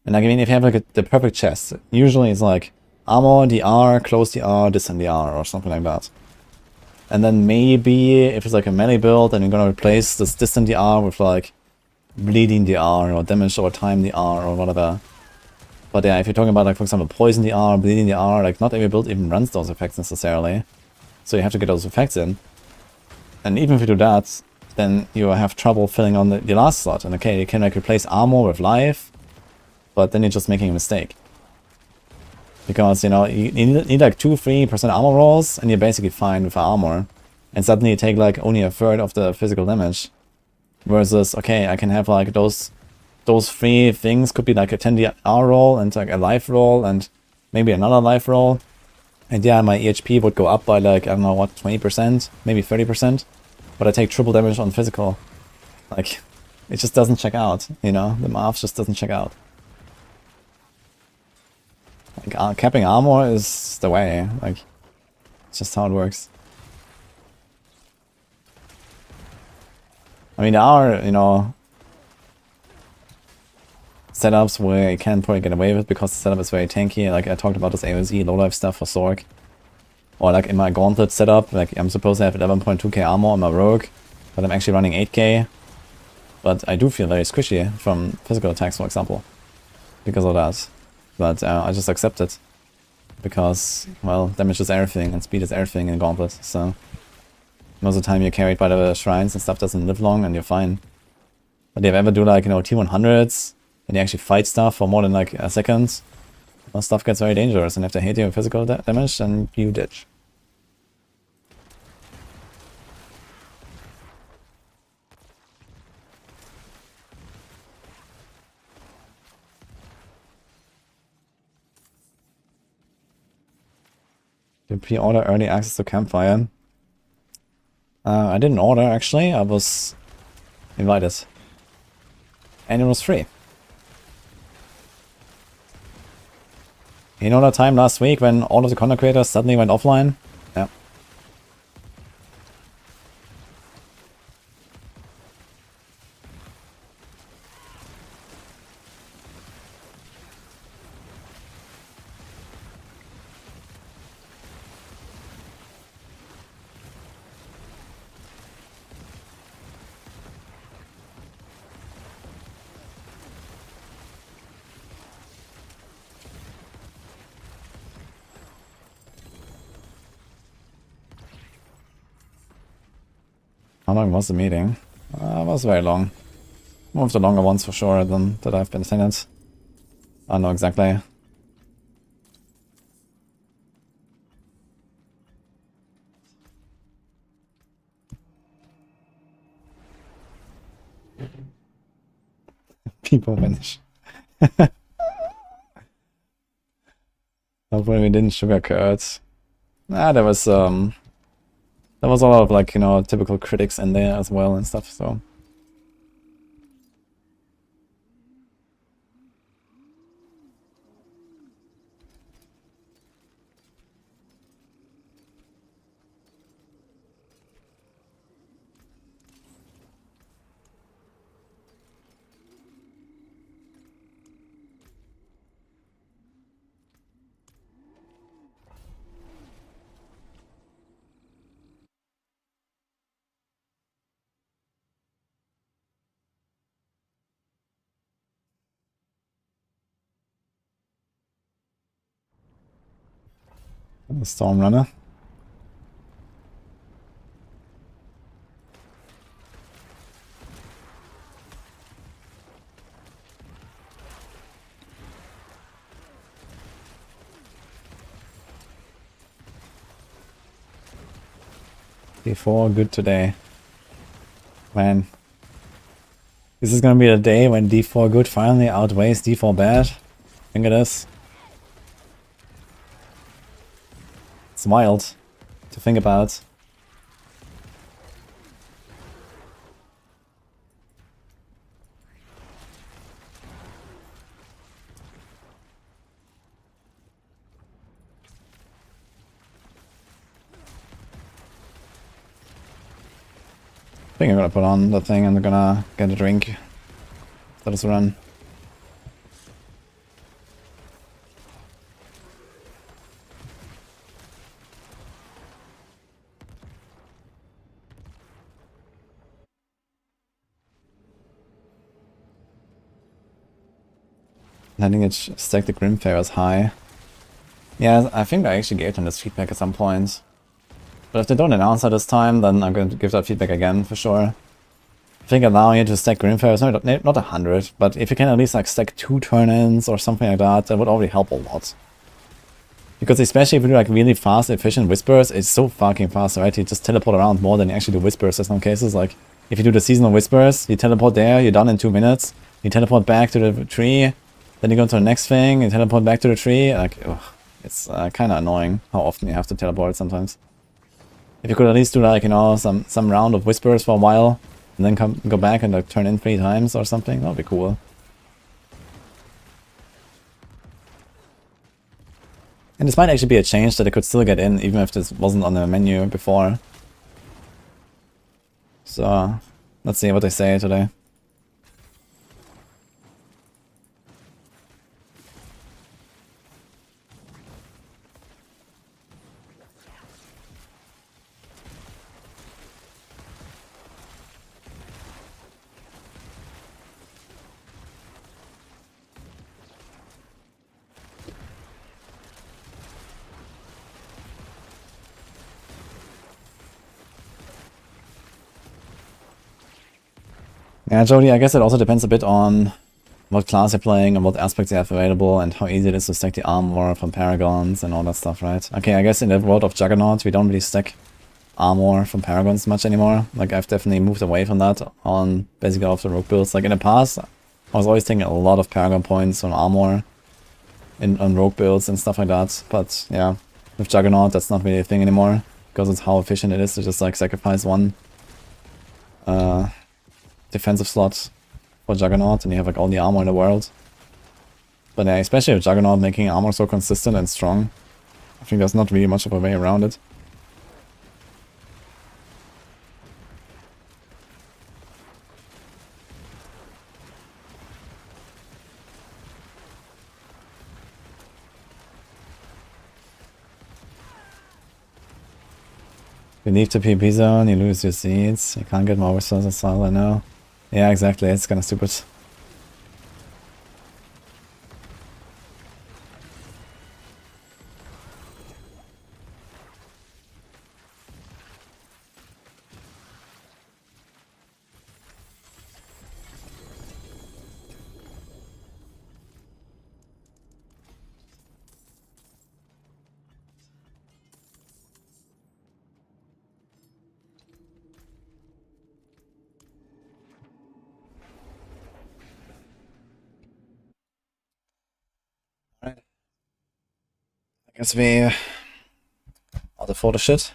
And like, I mean, if you have like the perfect chest, usually it's like armor, DR, close DR, distant DR or something like that. And then maybe if it's like a melee build, then you're gonna replace this distant DR with like bleeding DR or damage over time DR or whatever. But yeah, if you're talking about like, for example, poison DR, bleeding DR, like not every build even runs those effects necessarily. So you have to get those effects in. And even if you do that, then you have trouble filling on the last slot. And okay, you can like replace armor with life, but then you're just making a mistake. Because, you know, you need like 2-3% armor rolls, and you're basically fine with armor. And suddenly you take like only a third of the physical damage. Versus, okay, I can have like those 3 things could be like a 10 DR roll and like a life roll and maybe another life roll. And yeah, my EHP would go up by like, I don't know what, 20%, maybe 30%. But I take triple damage on physical. Like, it just doesn't check out, you know? The math just doesn't check out. Like, capping armor is the way. Like, it's just how it works. I mean, there are, you know, setups where you can probably get away with it because the setup is very tanky. Like, I talked about this AOZ low-life stuff for Sorc. Or like in my Gauntlet setup, like I'm supposed to have 11.2k armor on my rogue, but I'm actually running 8k. But I do feel very squishy from physical attacks, for example, because of that. But I just accept it. Because, well, damage is everything and speed is everything in Gauntlet, so... Most of the time you're carried by the shrines and stuff doesn't live long and you're fine. But if you ever do like, you know, T100s, and you actually fight stuff for more than like a second, well, stuff gets very dangerous, and if they hit you with physical damage, then you ditch. You pre-order early access to Campfire. I didn't order, actually. I was invited. And it was free. You know that time last week when all of the content creators suddenly went offline? Yeah. How long was the meeting? It was very long. One of the longer ones for sure than that I've been attended. I don't know exactly. People vanish. Hopefully we didn't sugarcoat. There was a lot of, like, you know, typical critics in there as well and stuff, so. Storm Runner. D4 good today. Man. This is gonna be the day when D4 good finally outweighs D4 bad. I think it is. It's wild to think about. I think I'm gonna put on the thing and I'm gonna get a drink. Let us run. I think it stacked the Grimfair as high. Yeah, I think I actually gave them this feedback at some point. But if they don't announce that this time, then I'm going to give that feedback again for sure. I think allowing you to stack Grimfair is not 100, but if you can at least like stack 2 turn-ins or something like that, that would already help a lot. Because especially if you do like really fast, efficient Whispers, it's so fucking fast, right? You just teleport around more than you actually do Whispers in some cases. Like, if you do the seasonal Whispers, you teleport there, you're done in 2 minutes. You teleport back to the tree, then you go to the next thing, you teleport back to the tree. Like, ugh, it's kind of annoying how often you have to teleport sometimes. If you could at least do like, you know, some round of Whispers for a while, and then go back and like turn in 3 times or something, that would be cool. And this might actually be a change that it could still get in, even if this wasn't on the menu before. So, let's see what they say today. Yeah, Jody, I guess it also depends a bit on what class you're playing and what aspects you have available and how easy it is to stack the armor from Paragons and all that stuff, right? Okay, I guess in the world of Juggernaut, we don't really stack armor from Paragons much anymore. Like, I've definitely moved away from that on basically all of the rogue builds. Like, in the past, I was always taking a lot of Paragon points on armor on rogue builds and stuff like that. But, yeah, with Juggernaut, that's not really a thing anymore because it's how efficient it is to just, like, sacrifice one defensive slot for Juggernaut and you have like all the armor in the world. But yeah, especially with Juggernaut making armor so consistent and strong, I think there's not really much of a way around it. You leave the PvP zone, you lose your seeds, you can't get more resources, that's all I know. Yeah, exactly, it's kinda stupid. I guess we order for the shit.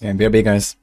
Yeah, BRB guys.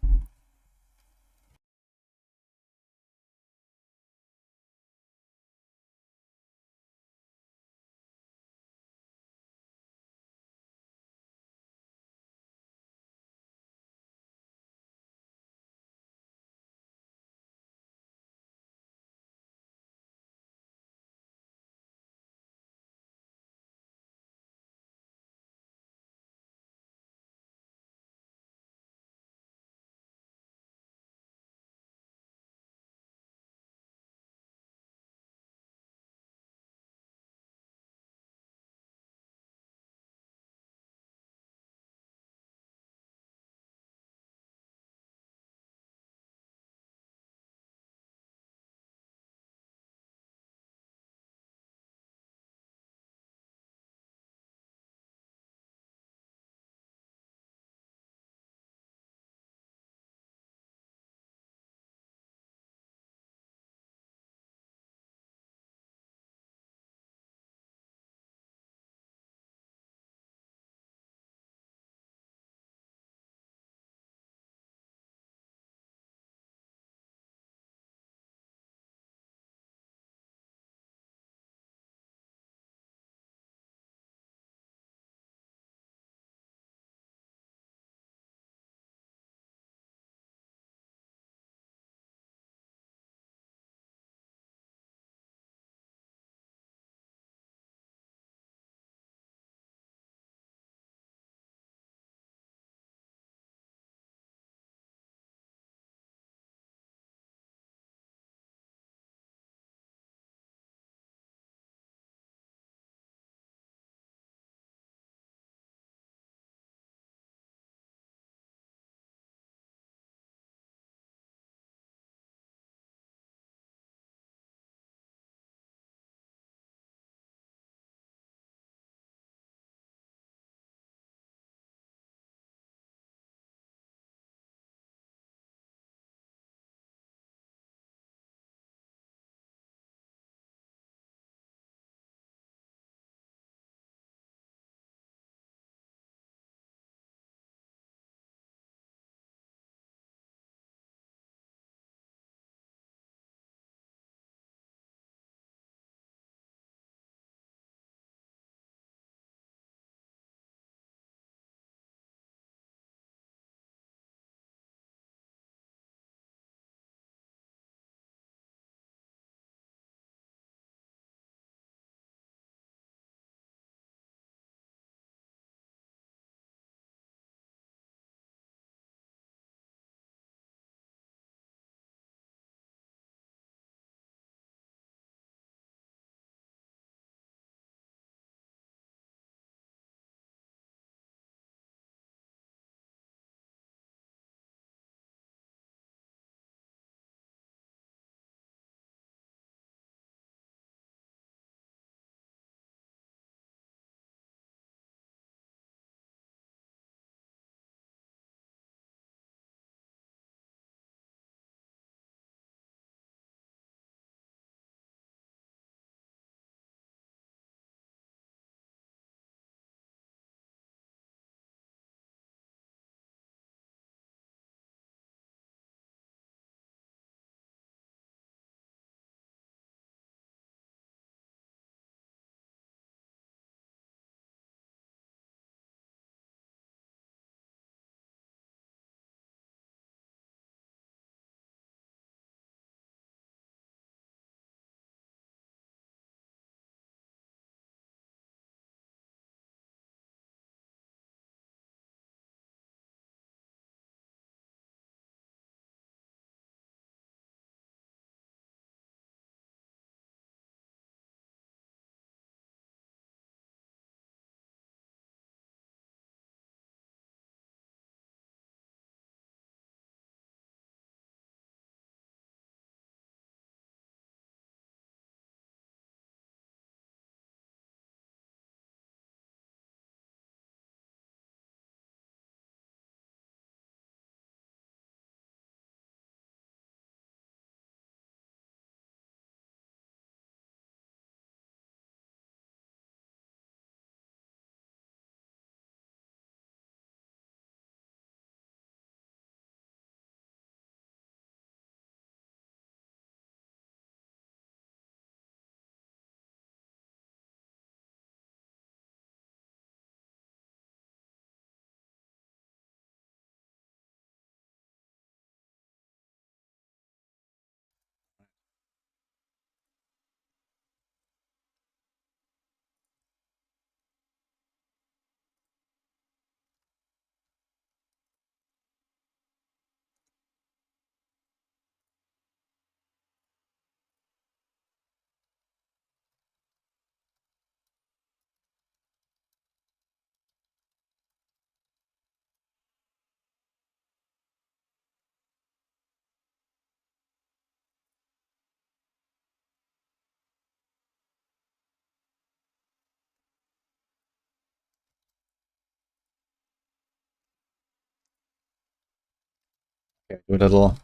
Okay, do a little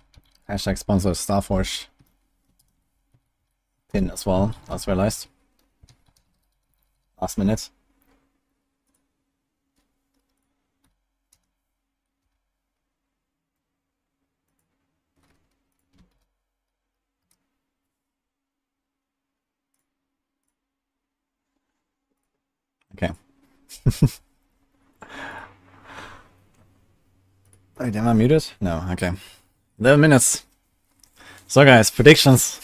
hashtag sponsor Starforge pin as well, as realized. Last minute. Okay. Wait, am I muted? No, okay. 11 minutes. So guys, predictions.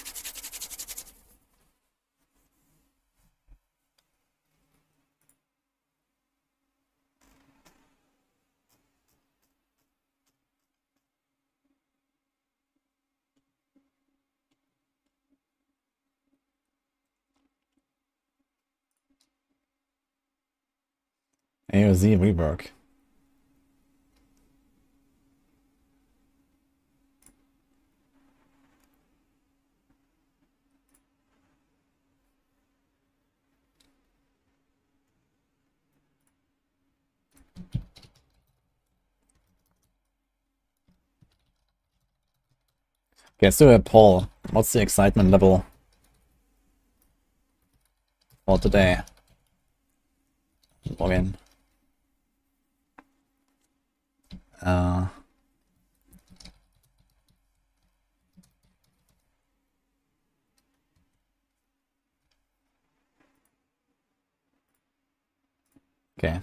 AOZ rework. Okay, let's do a poll. What's the excitement level for today? Log in. Okay.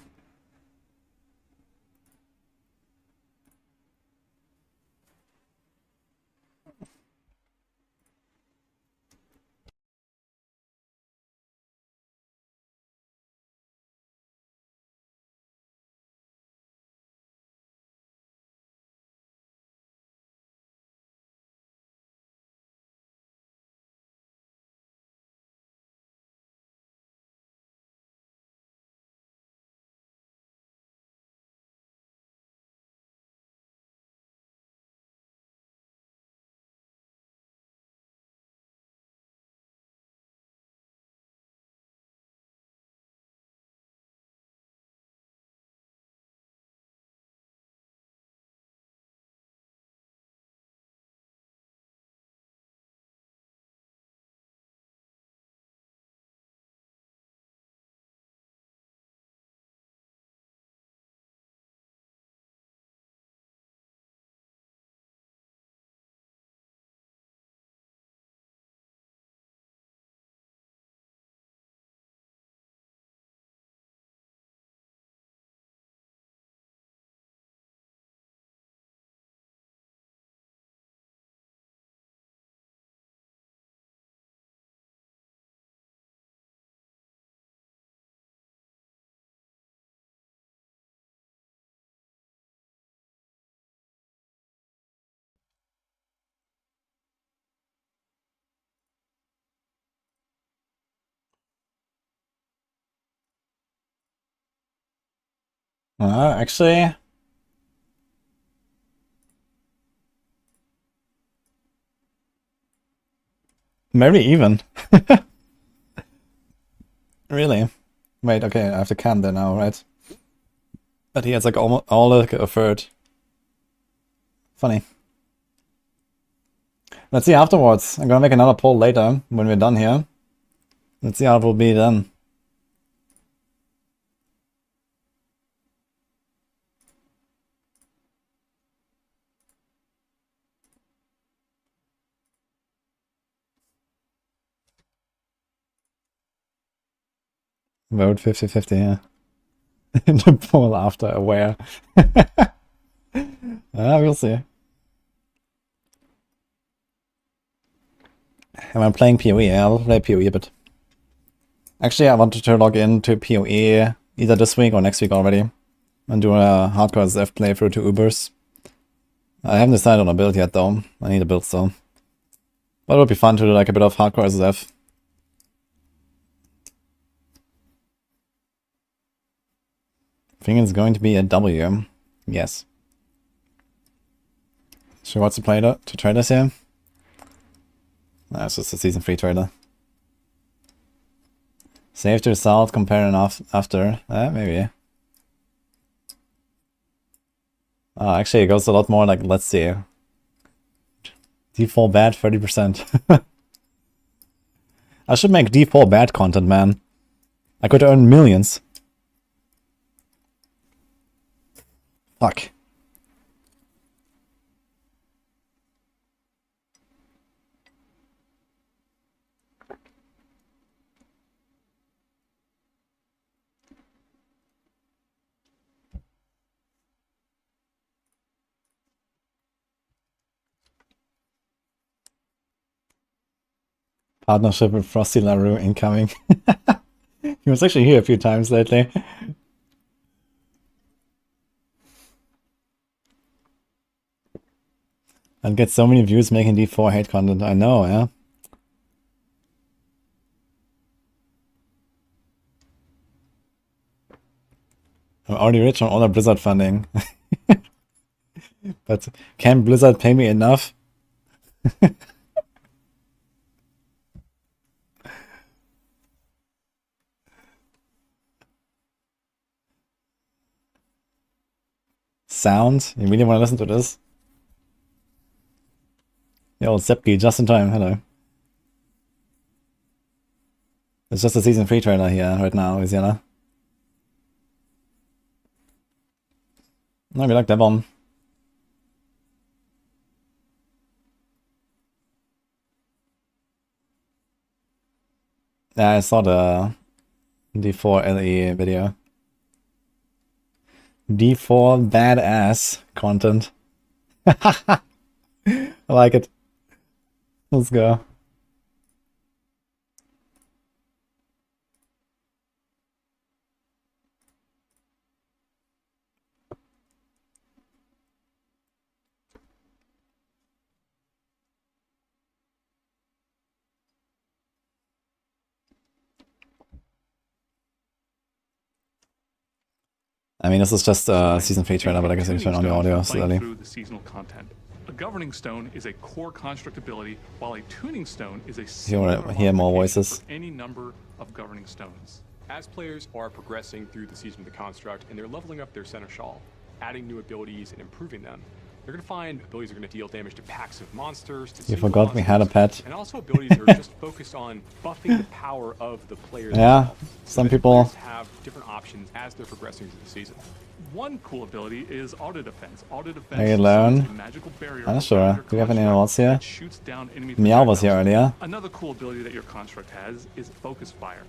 Actually, maybe even. Really? Wait, okay, I have to can there now, right? But he has like all like a third. Funny. Let's see afterwards. I'm gonna make another poll later when we're done here. Let's see how it will be then. Vote 50-50, yeah. In the poll after aware. We'll see. Am I playing PoE? Yeah, I'll play PoE a bit. Actually, I wanted to log into PoE either this week or next week already. And do a hardcore ZF playthrough to Ubers. I haven't decided on a build yet though. I need a build still. But it would be fun to do like a bit of hardcore ZF. I think it's going to be a W. Yes. So what's the play to try this here? It's just a season 3 trailer. Save the result, compare and after. Maybe. Actually, it goes a lot more like, let's see. D4 bad, 30%. I should make D4 bad content, man. I could earn millions. Fuck. Partnership with Frosty LaRue incoming. He was actually here a few times lately. I'll get so many views making D4 hate content. I know, yeah. I'm already rich on all the Blizzard funding. But can Blizzard pay me enough? Sound? You really want to listen to this? Yo, Sepki, just in time, hello. It's just a season 3 trailer here right now, Isiana. No, we like that bomb. Yeah, I saw the D4 LE video. D4 badass content. I like it. Let's go. I mean, this is just a season 3 trailer, but I guess I can turn on the audio slightly. Through the seasonal content. A governing stone is a core construct ability, while a tuning stone is a You want to hear more voices? any number of governing stones. As players are progressing through the season of the construct and they're leveling up their seneschal, adding new abilities and improving them, they're going to find abilities are going to deal damage to packs of monsters, to You forgot we had a pet. and also abilities that are just focused on buffing the power of the players. Yeah, themselves, so some that people players have different options as they're progressing through the season. One cool ability is auto defense. Auto defense Are you alone? is a magical barrier I'm sure. around your Do we have any construct else here? that shoots down enemy Meow was here projectiles. earlier. Another cool ability that your construct has is focus fire.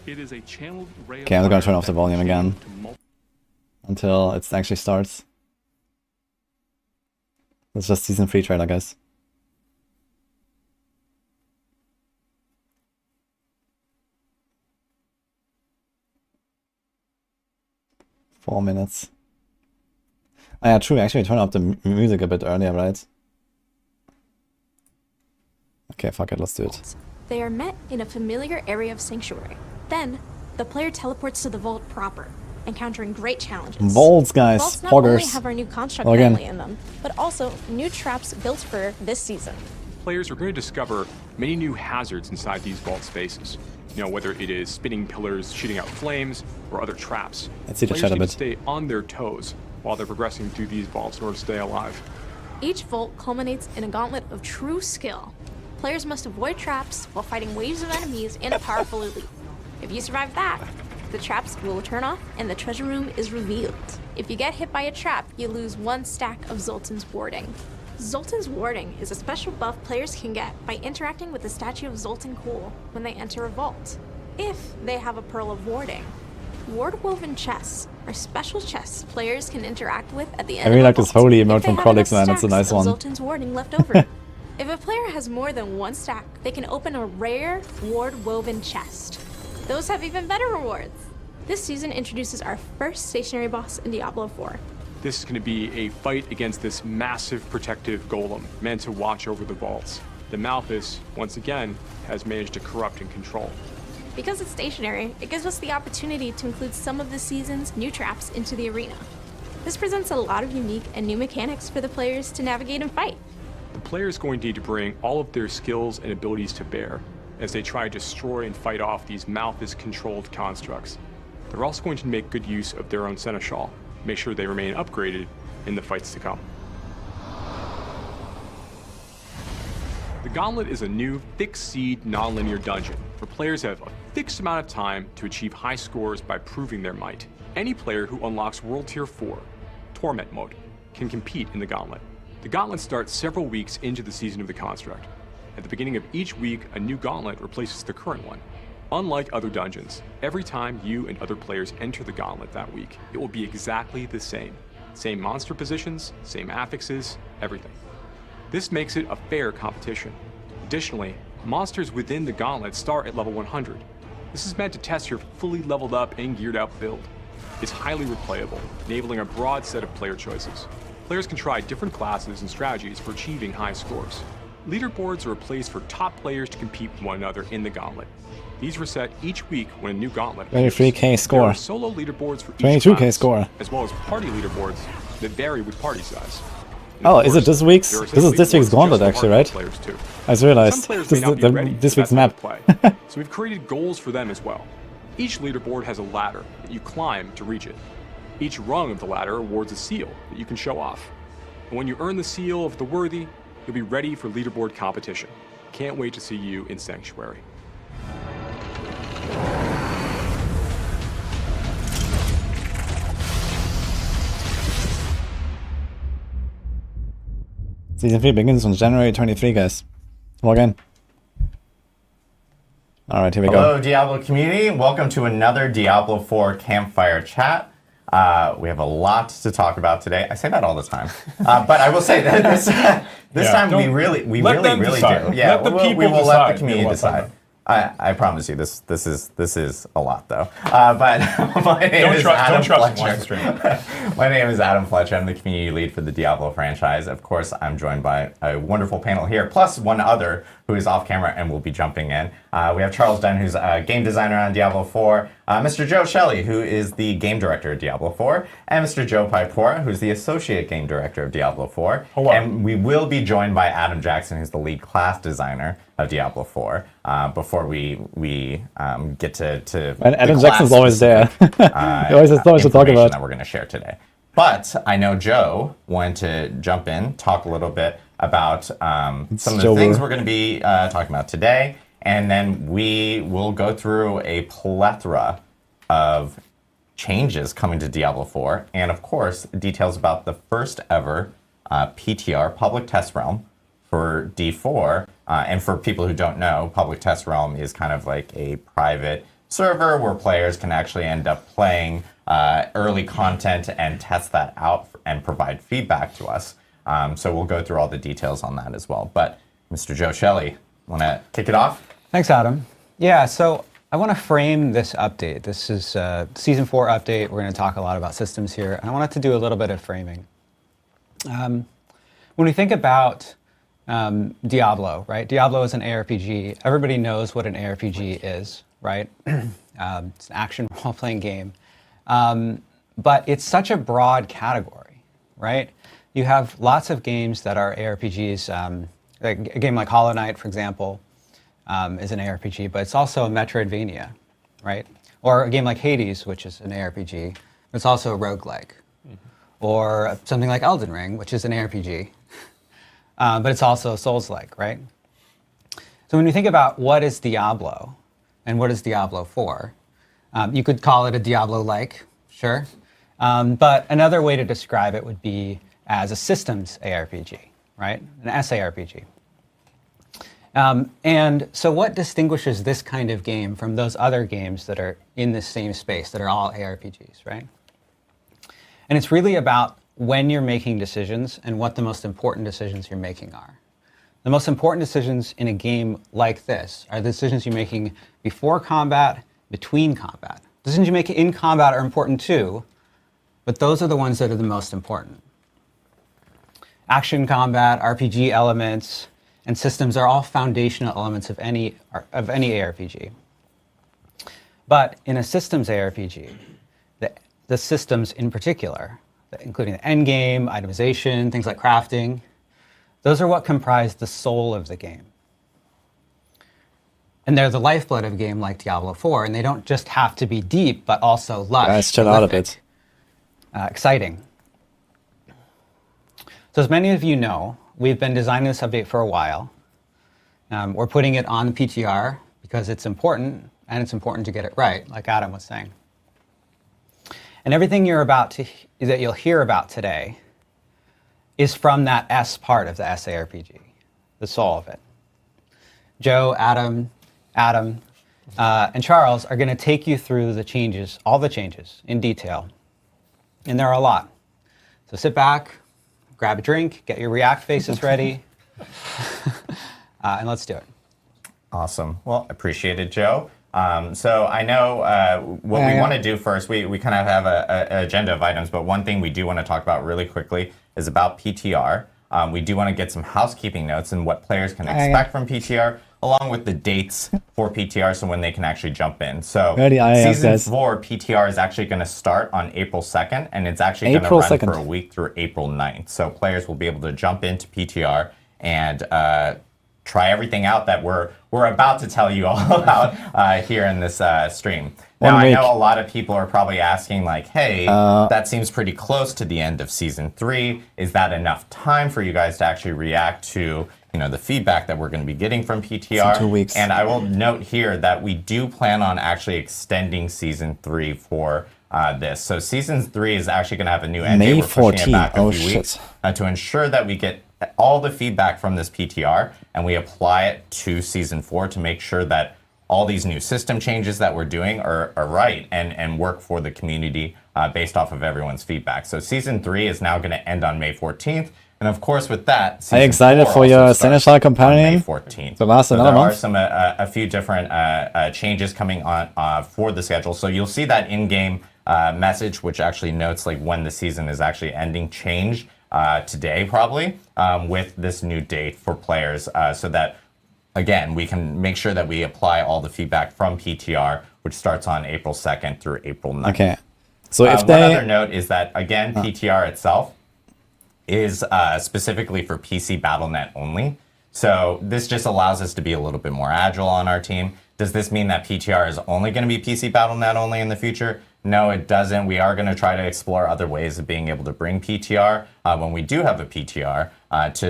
It is a channeled ray of Okay, I'm gonna fire turn off the that volume can again. to multiple Until it actually starts. It's just season 3 trailer, guys. Four minutes. Oh yeah, true. Actually, turn up the music a bit earlier, right? Okay, fuck it. Let's do it. They are met in a familiar area of Sanctuary. Then, the player teleports to the vault proper, encountering great challenges. Vaults, guys. Vaults not only Poggers. have our new construct Well, again. family in them, but also new traps built for this season. Players are going to discover many new hazards inside these vault spaces. You know, whether it is spinning pillars shooting out flames or other traps. Let's see the Players chat a need bit. to stay on their toes while they're progressing through these vaults in order to stay alive. Each vault culminates in a gauntlet of true skill. Players must avoid traps while fighting waves of enemies and a powerful elite. If you survive that, the traps will turn off and the treasure room is revealed. If you get hit by a trap, you lose 1 stack of Zoltan's Warding. Zoltan's Warding is a special buff players can get by interacting with the statue of Zoltan Cool when they enter a vault, if they have a Pearl of Warding. Ward-woven chests are special chests players can interact with at the end I really of like a this vault holy if emote they from have Codex, enough man. It's a stacks nice of one. Zoltan's Warding left over. If a player has more than 1 stack, they can open a rare ward-woven chest. Those have even better rewards. This season introduces our first stationary boss in Diablo 4. This is going to be a fight against this massive protective golem meant to watch over the vaults. The Malthus, once again, has managed to corrupt and control. Because it's stationary, it gives us the opportunity to include some of the season's new traps into the arena. This presents a lot of unique and new mechanics for the players to navigate and fight. The player is going to need to bring all of their skills and abilities to bear as they try to destroy and fight off these Malthus-controlled constructs. They're also going to make good use of their own Seneschal, make sure they remain upgraded in the fights to come. The Gauntlet is a new, fixed-seed, non-linear dungeon where players have a fixed amount of time to achieve high scores by proving their might. Any player who unlocks World Tier 4, Torment Mode, can compete in the Gauntlet. The Gauntlet starts several weeks into the season of the construct. At the beginning of each week, a new Gauntlet replaces the current one. Unlike other dungeons, every time you and other players enter the Gauntlet that week, it will be exactly the same. Same monster positions, same affixes, everything. This makes it a fair competition. Additionally, monsters within the Gauntlet start at level 100. This is meant to test your fully leveled up and geared out build. It's highly replayable, enabling a broad set of player choices. Players can try different classes and strategies for achieving high scores. Leaderboards are a place for top players to compete with one another in the Gauntlet. These reset each week when a new Gauntlet appears. 23k score. There are solo leaderboards for each 22k class, score. as well as party leaderboards that vary with party size. And Oh, of is it course, this week's? there are This is this leaderboards week's Gauntlet just for actually, right? hardcore players too. I just realized Some players this may is not be ready this for week's that map. type of play, so we've created goals for them as well. Each leaderboard has a ladder that you climb to reach it. Each rung of the ladder awards a seal that you can show off. And when you earn the seal of the worthy, you'll be ready for leaderboard competition. Can't wait to see you in Sanctuary. Season 3 begins on January 23, guys. Log in. Alright, here we Hello, go. Diablo community. Welcome to another Diablo 4 Campfire chat. We have a lot to talk about today. I say that all the time. But I will say that this time we really do. Yeah, Let the people we will decide. let the community decide. I promise you, this is a lot though. But my name is Adam Fletcher. My name is Adam Fletcher. I'm the community lead for the Diablo franchise. Of course, I'm joined by a wonderful panel here, plus one other who is off camera and will be jumping in. We have Charles Dunn, who's a game designer on Diablo 4, Mr. Joe Shelley, who is the game director of Diablo 4, and Mr. Joe Pipora, who's the associate game director of Diablo 4. Hello. And we will be joined by Adam Jackson, who's the lead class designer of Diablo 4. Before we get to And Adam the Jackson's always there. class-specific, He always has so much to talk information about. that we're going to share today. But I know Joe wanted to jump in, talk a little bit about some of the Joe. things we're going to be talking about today, and then we will go through a plethora of changes coming to Diablo 4, and of course, details about the first ever PTR, Public Test Realm, for D4. And for people who don't know, Public Test Realm is kind of like a private server where players can actually end up playing early content and test that out and provide feedback to us. So we'll go through all the details on that as well. But Mr. Joe Shelley, want to kick it off? Thanks, Adam. Yeah, so I want to frame this update. This is a Season 4 update. We're going to talk a lot about systems here. And I wanted to do a little bit of framing. When we think about Diablo, right? Diablo is an ARPG. Everybody knows what an ARPG is, right? It's an action role-playing game. But it's such a broad category, right? You have lots of games that are ARPGs. Like a game like Hollow Knight, for example, is an ARPG, but it's also a Metroidvania, right? Or a game like Hades, which is an ARPG, but it's also a roguelike. Or something like Elden Ring, which is an ARPG, but it's also Souls-like, right? So when you think about what is Diablo and what is Diablo 4, you could call it a Diablo-like, sure. But another way to describe it would be as a systems ARPG, right? An SARPG. And so what distinguishes this kind of game from those other games that are in the same space, that are all ARPGs, right? And it's really about when you're making decisions and what the most important decisions you're making are. The most important decisions in a game like this are the decisions you're making before combat, between combat. Decisions you make in combat are important too, but those are the ones that are the most important. Action combat, RPG elements, and systems are all foundational elements of any ARPG. But in a systems ARPG, the systems in particular, including the endgame, itemization, things like crafting, those are what comprise the soul of the game. And they're the lifeblood of a game like Diablo 4, and they don't just have to be deep, but also lush, Guys, chill out a bit. exciting. So as many of you know, we've been designing this update for a while. We're putting it on the PTR because it's important, and it's important to get it right, like Adam was saying. And everything that you'll hear about today is from that S part of the SARPG, the soul of it. Joe, Adam, and Charles are going to take you through the changes, all the changes, in detail. And there are a lot. So sit back, grab a drink, get your React faces ready, and let's do it. Awesome. Well, appreciate it, Joe. So I know what we want to do first, we kind of have an agenda of items, but one thing we do want to talk about really quickly is about PTR. We do want to get some housekeeping notes and what players can expect from PTR, along with the dates for PTR, so when they can actually jump in. So Season 4 PTR is actually going to start on April 2nd, and it's actually going to run for a week through April 9th. So players will be able to jump into PTR and try everything out that we're about to tell you all about here in this stream. Now, I know a lot of people are probably asking, like, hey, that seems pretty close to the end of Season 3. Is that enough time for you guys to actually react to, you know, the feedback that we're going to be getting from PTR? 2 weeks. And I will note here that we do plan on actually extending Season 3 for this. So Season 3 is actually going to have a new end date. We're pushing it back a few weeks to ensure that we get all the feedback from this PTR and we apply it to Season 4 to make sure that all these new system changes that we're doing are right and work for the community based off of everyone's feedback. So Season 3 is now going to end on May 14th. And of course, with that, Are you excited for your Seneschal companion? May 14th. The last another month. There are a few different changes coming on for the schedule. So you'll see that in-game message, which actually notes like when the season is actually ending, change today probably with this new date for players, so that again we can make sure that we apply all the feedback from PTR, which starts on April 2nd through April 9th. Okay. So if one other note is that again PTR itself is specifically for PC BattleNet only. So this just allows us to be a little bit more agile on our team. Does this mean that PTR is only going to be PC BattleNet only in the future? No, it doesn't. We are going to try to explore other ways of being able to bring PTR when we do have a PTR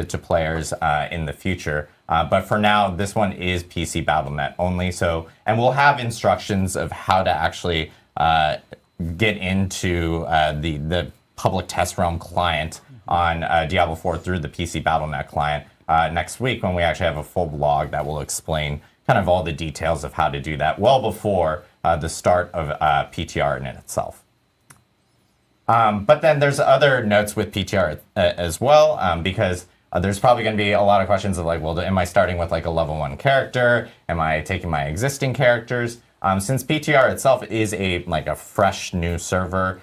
to players in the future. But for now, this one is PC BattleNet only. So, and we'll have instructions of how to actually get into the public test realm client on Diablo 4 through the PC BattleNet client next week, when we actually have a full blog that will explain kind of all the details of how to do that well before the start of PTR in itself. But then there's other notes with PTR as well, because there's probably going to be a lot of questions of like, well, am I starting with like a level 1 character? Am I taking my existing characters? Since PTR itself is a fresh new server,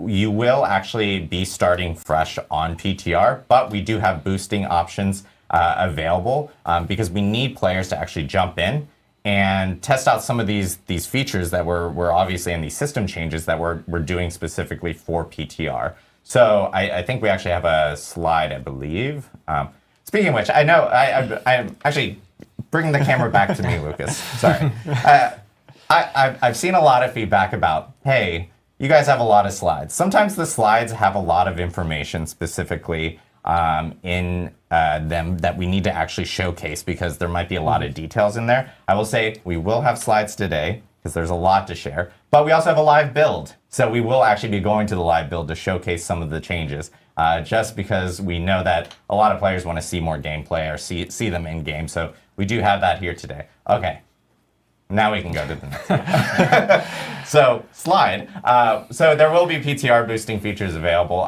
you will actually be starting fresh on PTR, but we do have boosting options available because we need players to actually jump in and test out some of these features that we're obviously in these system changes that we're doing specifically for PTR. So I think we actually have a slide, I believe. Speaking of which, I know I'm actually bringing the camera back to me, Lucas. Sorry. I've seen a lot of feedback about, hey, you guys have a lot of slides. Sometimes the slides have a lot of information specifically in them that we need to actually showcase because there might be a lot of details in there. I will say we will have slides today because there's a lot to share, but we also have a live build. So we will actually be going to the live build to showcase some of the changes just because we know that a lot of players want to see more gameplay or see them in game. So we do have that here today. Okay. Now we can go to the next one. So slide. So there will be PTR boosting features available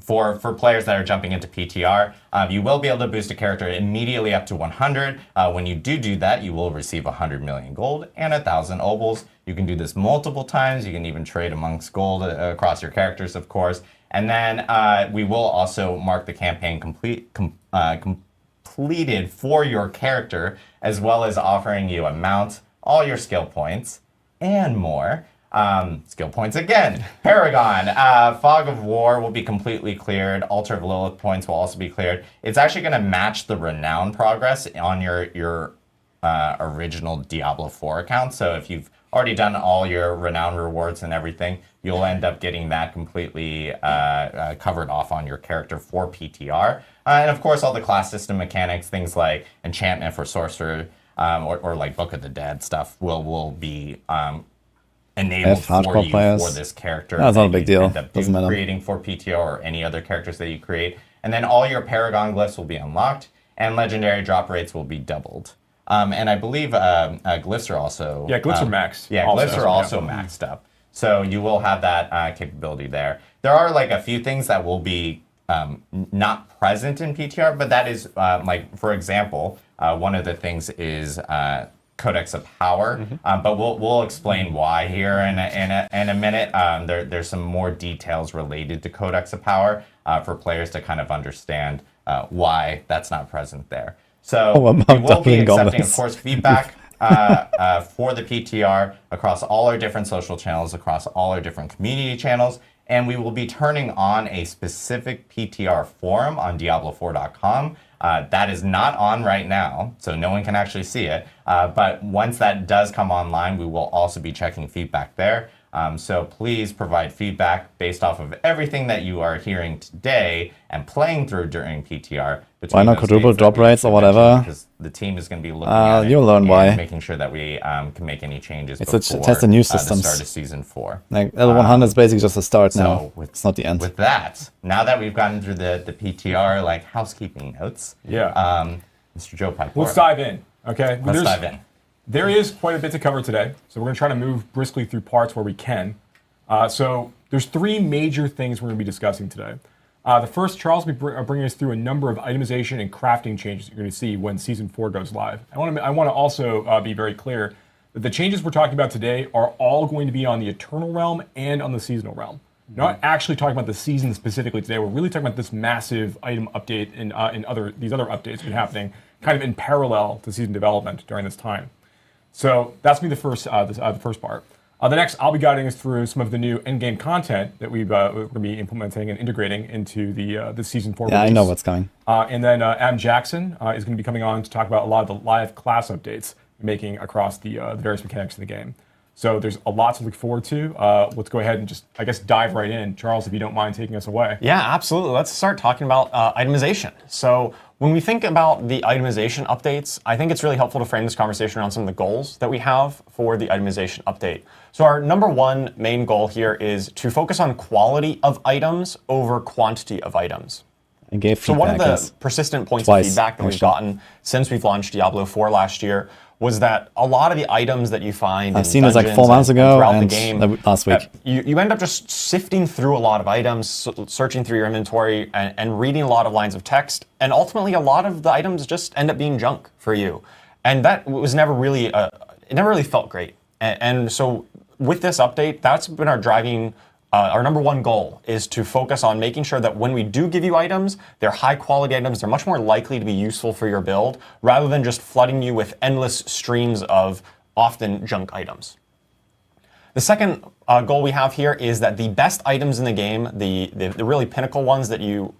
for players that are jumping into PTR. You will be able to boost a character immediately up to 100. When you do that, you will receive 100 million gold and 1,000 obols. You can do this multiple times. You can even trade amongst gold across your characters, of course. And then we will also mark the campaign completed for your character, as well as offering you a mount, all your skill points, and more. Skill points again. Paragon, Fog of War will be completely cleared. Altar of Lilith points will also be cleared. It's actually going to match the renown progress on your original Diablo 4 account. So if you've already done all your renown rewards and everything, you'll end up getting that completely covered off on your character for PTR. And of course, all the class system mechanics, things like enchantment for sorcerer, or like Book of the Dead stuff will be enabled for you for this character. That's not a big deal. Doesn't matter. Creating for PTR or any other characters that you create. And then all your Paragon glyphs will be unlocked, and legendary drop rates will be doubled. And I believe glyphs are also... Yeah, glyphs are maxed. Yeah, glyphs are also maxed up. So you will have that capability there. There are like a few things that will be not present in PTR, but that is like, for example, one of the things is Codex of Power, but we'll explain why here in a minute. There's some more details related to Codex of Power for players to kind of understand why that's not present there. So we will be accepting, of course, feedback for the PTR across all our different social channels, across all our different community channels, and we will be turning on a specific PTR forum on Diablo4.com. That is not on right now, so no one can actually see it. But once that does come online, we will also be checking feedback there. So please provide feedback based off of everything that you are hearing today and playing through during PTR. Why not quadruple drop rates or whatever? Because the team is going to be looking at it you'll learn why. Making sure that we can make any changes it's before test the new the systems. start of Season 4. Like L100 is basically just a start now. It's not the end. With that, now that we've gotten through the PTR like housekeeping notes, Mr. Joe Pipe. Let's dive in, okay? Let's dive in. There is quite a bit to cover today, so we're going to try to move briskly through parts where we can. So there's three major things we're going to be discussing today. The first, Charles will be bringing us through a number of itemization and crafting changes you're going to see when Season 4 goes live. I want to also be very clear that the changes we're talking about today are all going to be on the Eternal Realm and on the Seasonal Realm. We're not actually talking about the season specifically today. We're really talking about this massive item update and these other updates that are happening kind of in parallel to season development during this time. So that's going to be the first part. The next, I'll be guiding us through some of the new endgame content that we're going to be implementing and integrating into the Season 4 release. I know what's coming. And then Adam Jackson is going to be coming on to talk about a lot of the live class updates we're making across the various mechanics of the game. So there's a lot to look forward to. Let's go ahead and just, I guess, dive right in. Charles, if you don't mind taking us away. Yeah, absolutely. Let's start talking about itemization. So when we think about the itemization updates, I think it's really helpful to frame this conversation around some of the goals that we have for the itemization update. So our number one main goal here is to focus on quality of items over quantity of items. So one of the persistent points of feedback that we've gotten since we've launched Diablo 4 last year was that a lot of the items that you find I've seen this like 4 months ago throughout the game, last week. You end up just sifting through a lot of items, searching through your inventory, and reading a lot of lines of text, and ultimately a lot of the items just end up being junk for you. And that was never really, it never really felt great. And so with this update, that's been our number one goal is to focus on making sure that when we do give you items, they're high quality items, they're much more likely to be useful for your build, rather than just flooding you with endless streams of often junk items. The second goal we have here is that the best items in the game, the really pinnacle ones that you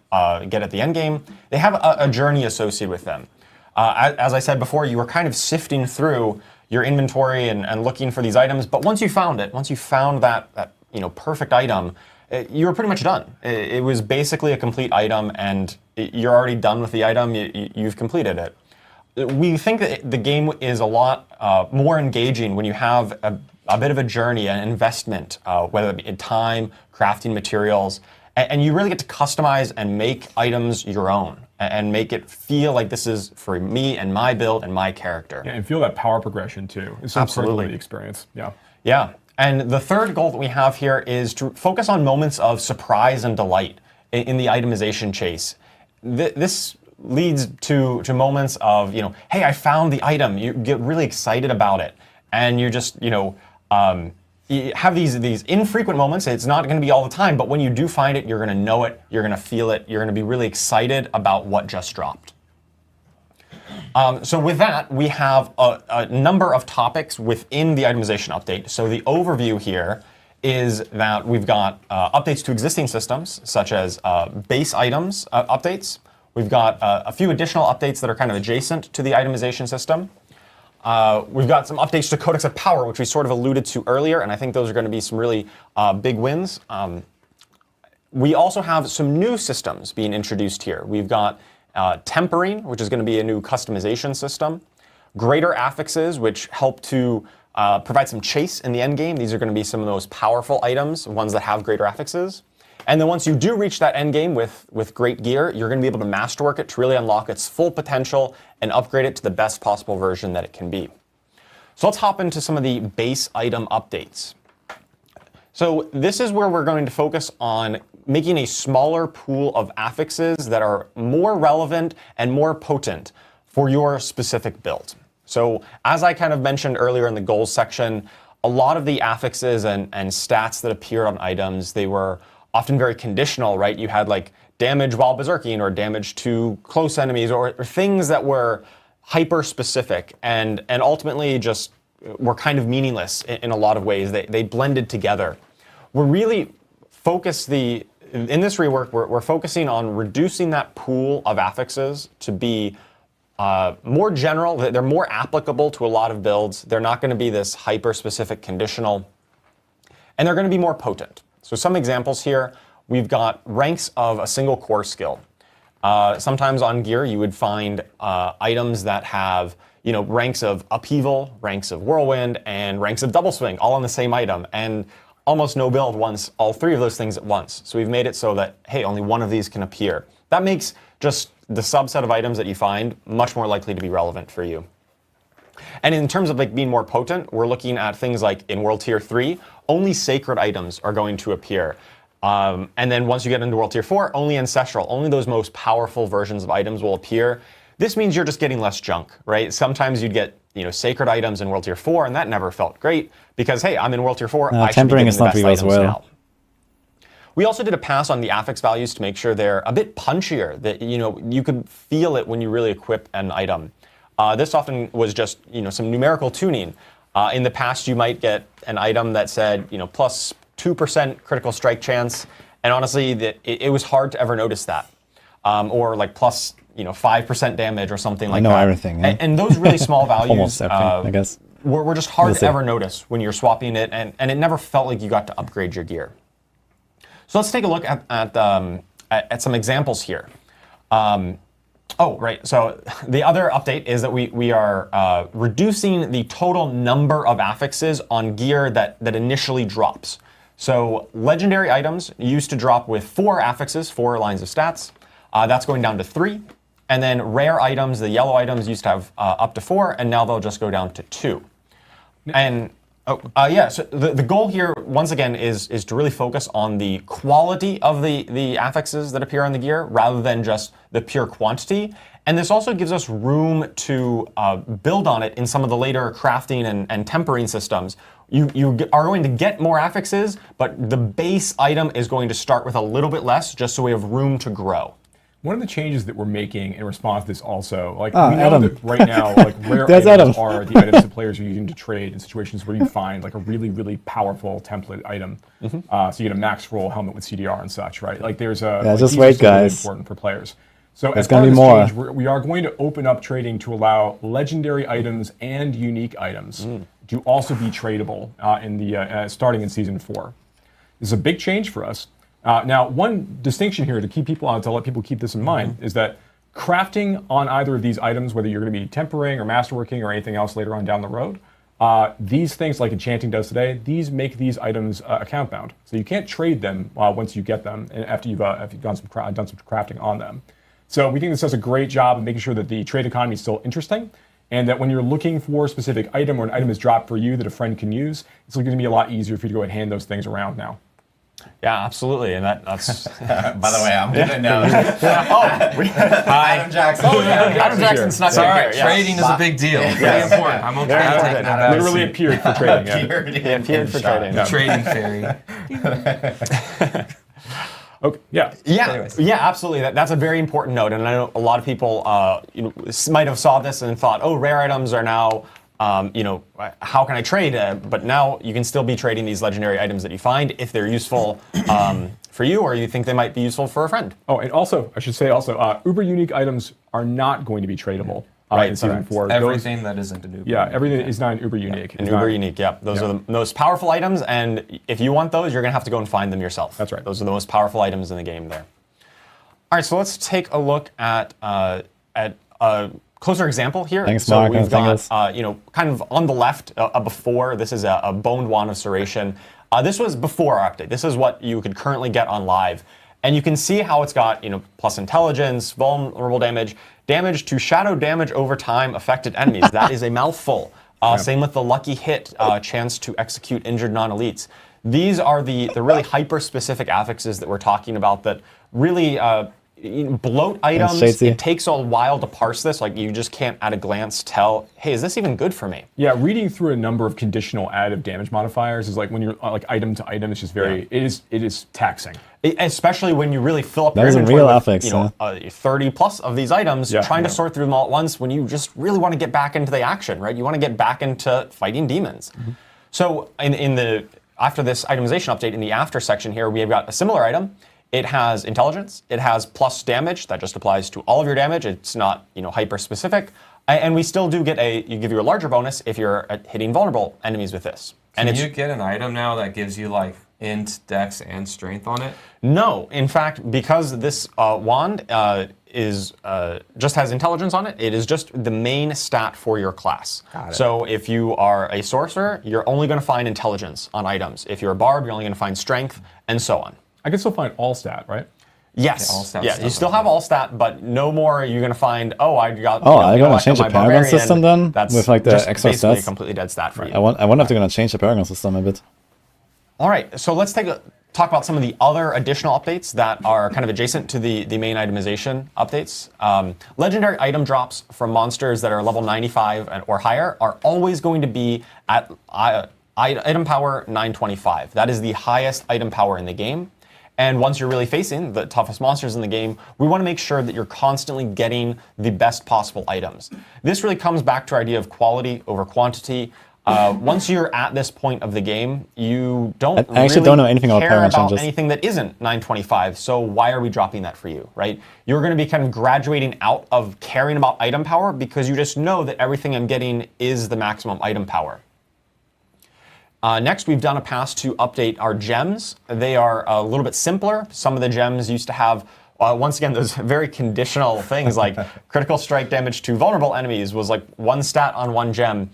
get at the end game, they have a journey associated with them. As I said before, you were kind of sifting through your inventory and looking for these items, but once you found that perfect item, you were pretty much done. It was basically a complete item, and you're already done with the item. You've completed it. We think that the game is a lot more engaging when you have a bit of a journey, an investment, whether it be in time, crafting materials, and you really get to customize and make items your own and make it feel like this is for me and my build and my character. Yeah, and feel that power progression too. It's so critical to the experience. Yeah. And the third goal that we have here is to focus on moments of surprise and delight in the itemization chase. This leads to moments of, hey, I found the item. You get really excited about it. And you just, you have these infrequent moments. It's not going to be all the time, but when you do find it, you're going to know it. You're going to feel it. You're going to be really excited about what just dropped. So with that, we have a number of topics within the itemization update. So the overview here is that we've got updates to existing systems, such as base items updates. We've got a few additional updates that are kind of adjacent to the itemization system. We've got some updates to Codex of Power, which we sort of alluded to earlier, and I think those are going to be some really big wins. We also have some new systems being introduced here. We've got Tempering, which is going to be a new customization system. Greater affixes, which help to provide some chase in the end game. These are going to be some of the most powerful items, ones that have greater affixes. And then once you do reach that end game with great gear, you're going to be able to masterwork it to really unlock its full potential and upgrade it to the best possible version that it can be. So let's hop into some of the base item updates. So this is where we're going to focus on making a smaller pool of affixes that are more relevant and more potent for your specific build. So as I kind of mentioned earlier in the goals section, a lot of the affixes and stats that appeared on items, they were often very conditional, right? You had like damage while berserking or damage to close enemies or things that were hyper specific and ultimately just were kind of meaningless in a lot of ways. They blended together. We're really in this rework, we're focusing on reducing that pool of affixes to be more general. They're more applicable to a lot of builds. They're not going to be this hyper-specific conditional, and they're going to be more potent. So some examples here, we've got ranks of a single core skill. Sometimes on gear, you would find items that have ranks of upheaval, ranks of whirlwind, and ranks of double swing, all on the same item. And almost no build wants all three of those things at once. So we've made it so that, hey, only one of these can appear. That makes just the subset of items that you find much more likely to be relevant for you. And in terms of like being more potent, we're looking at things like in World Tier 3, only sacred items are going to appear. And then once you get into World Tier 4, only ancestral, only those most powerful versions of items will appear. This means you're just getting less junk, right? Sometimes you'd get sacred items in World Tier 4, and that never felt great because, hey, I'm in World Tier 4, I should be getting the best items now. We also did a pass on the affix values to make sure they're a bit punchier, that you could feel it when you really equip an item. This often was just some numerical tuning. In the past, you might get an item that said plus 2% critical strike chance, and honestly, it was hard to ever notice that, or like plus 5% damage or something like that. I know everything. Yeah? And those really small values, almost everything, I guess, were just hard to ever notice when you're swapping it, and it never felt like you got to upgrade your gear. So let's take a look at some examples here. Oh, right. So the other update is that we are reducing the total number of affixes on gear that initially drops. So legendary items used to drop with 4 affixes, 4 lines of stats. That's going down to 3. And then rare items, the yellow items, used to have up to 4, and now they'll just go down to 2. And so the goal here, once again, is to really focus on the quality of the affixes that appear on the gear rather than just the pure quantity. And this also gives us room to build on it in some of the later crafting and tempering systems. You are going to get more affixes, but the base item is going to start with a little bit less, just so we have room to grow. One of the changes that we're making in response to this also, we know Adam. That right now, rare items are the items that players are using to trade in situations where you find a really, really powerful template item. So you get a max roll helmet with CDR and such, right? There's a just wait, guys. Really important for players. So There's as part of be this more. change, we are going to open up trading to allow legendary items and unique items to also be tradable in the starting in Season 4. This is a big change for us. Now, one distinction here to let people keep this in mind is that crafting on either of these items, whether you're going to be tempering or masterworking or anything else later on down the road, these things like enchanting does today, these make these items account bound. So you can't trade them once you get them and after you've done some crafting on them. So we think this does a great job of making sure that the trade economy is still interesting, and that when you're looking for a specific item or an item is dropped for you that a friend can use, it's going to be a lot easier for you to go ahead and hand those things around now. Yeah, absolutely, and that's. By the way, I'm gonna know. Adam Jackson. Oh, yeah, Adam Jackson snuck in here. Yeah. Trading is a big deal. Very important. I'm okay with taking that out. Literally appeared for trading. He appeared for trading. The trading fairy. Okay. Yeah, absolutely. That's a very important note, and I know a lot of people, might have saw this and thought, "Oh, rare items are now, how can I trade?" But now you can still be trading these legendary items that you find if they're useful for you, or you think they might be useful for a friend. Oh, and also, I should say uber unique items are not going to be tradable. Right, in Season 4. Everything that isn't an Uber. Yeah, everything is not an Uber unique. And Uber unique, yeah. Those are the most powerful items, and if you want those, you're going to have to go and find them yourself. That's right. Those are the most powerful items in the game there. All right, so let's take a look at a closer example here. Thanks, so Mark. we've got, kind of on the left, before, this is a boned wand of serration. This was before our update. This is what you could currently get on live. And you can see how it's got, plus intelligence, vulnerable damage, damage to shadow damage over time affected enemies. That is a mouthful. Same with the lucky hit, chance to execute injured non-elites. These are the really hyper-specific affixes that we're talking about that really bloat items. It takes a while to parse this. Like, you just can't at a glance tell, hey, is this even good for me? Yeah, reading through a number of conditional additive damage modifiers is like when you're like item to item, it's just very, it is taxing. Especially when you really fill up your That is a inventory real with, affix, 30 plus of these items, trying to sort through them all at once when you just really want to get back into the action, right? You want to get back into fighting demons. So after this itemization update, in the after section here, we have got a similar item. It has intelligence. It has plus damage. That just applies to all of your damage. It's not, hyper specific. And we still do give you a larger bonus if you're hitting vulnerable enemies with this. Can you get an item now that gives you like int, dex, and strength on it? No. In fact, because this wand just has intelligence on it, it is just the main stat for your class. So if you are a sorcerer, you're only going to find intelligence on items. If you're a bard, you're only going to find strength, and so on. I can still find all stat, right? Yes. Yeah, you still have all stat, but no more are you going to find, I got. I'm going to change the Paragon system then? That's with like the extra basically stats? a completely dead stat for you. I wonder if they're going to change the Paragon system a bit. All right, so let's talk about some of the other additional updates that are kind of adjacent to the main itemization updates. Legendary item drops from monsters that are level 95 or higher are always going to be at item power 925. That is the highest item power in the game. And once you're really facing the toughest monsters in the game, we want to make sure that you're constantly getting the best possible items. This really comes back to our idea of quality over quantity. Once you're at this point of the game, you don't don't know anything about care about changes. anything that isn't 925. So why are we dropping that for you, right? You're going to be kind of graduating out of caring about item power because you just know that everything I'm getting is the maximum item power. Next, we've done a pass to update our gems. They are a little bit simpler. Some of the gems used to have, once again, those very conditional things like critical strike damage to vulnerable enemies was like one stat on one gem.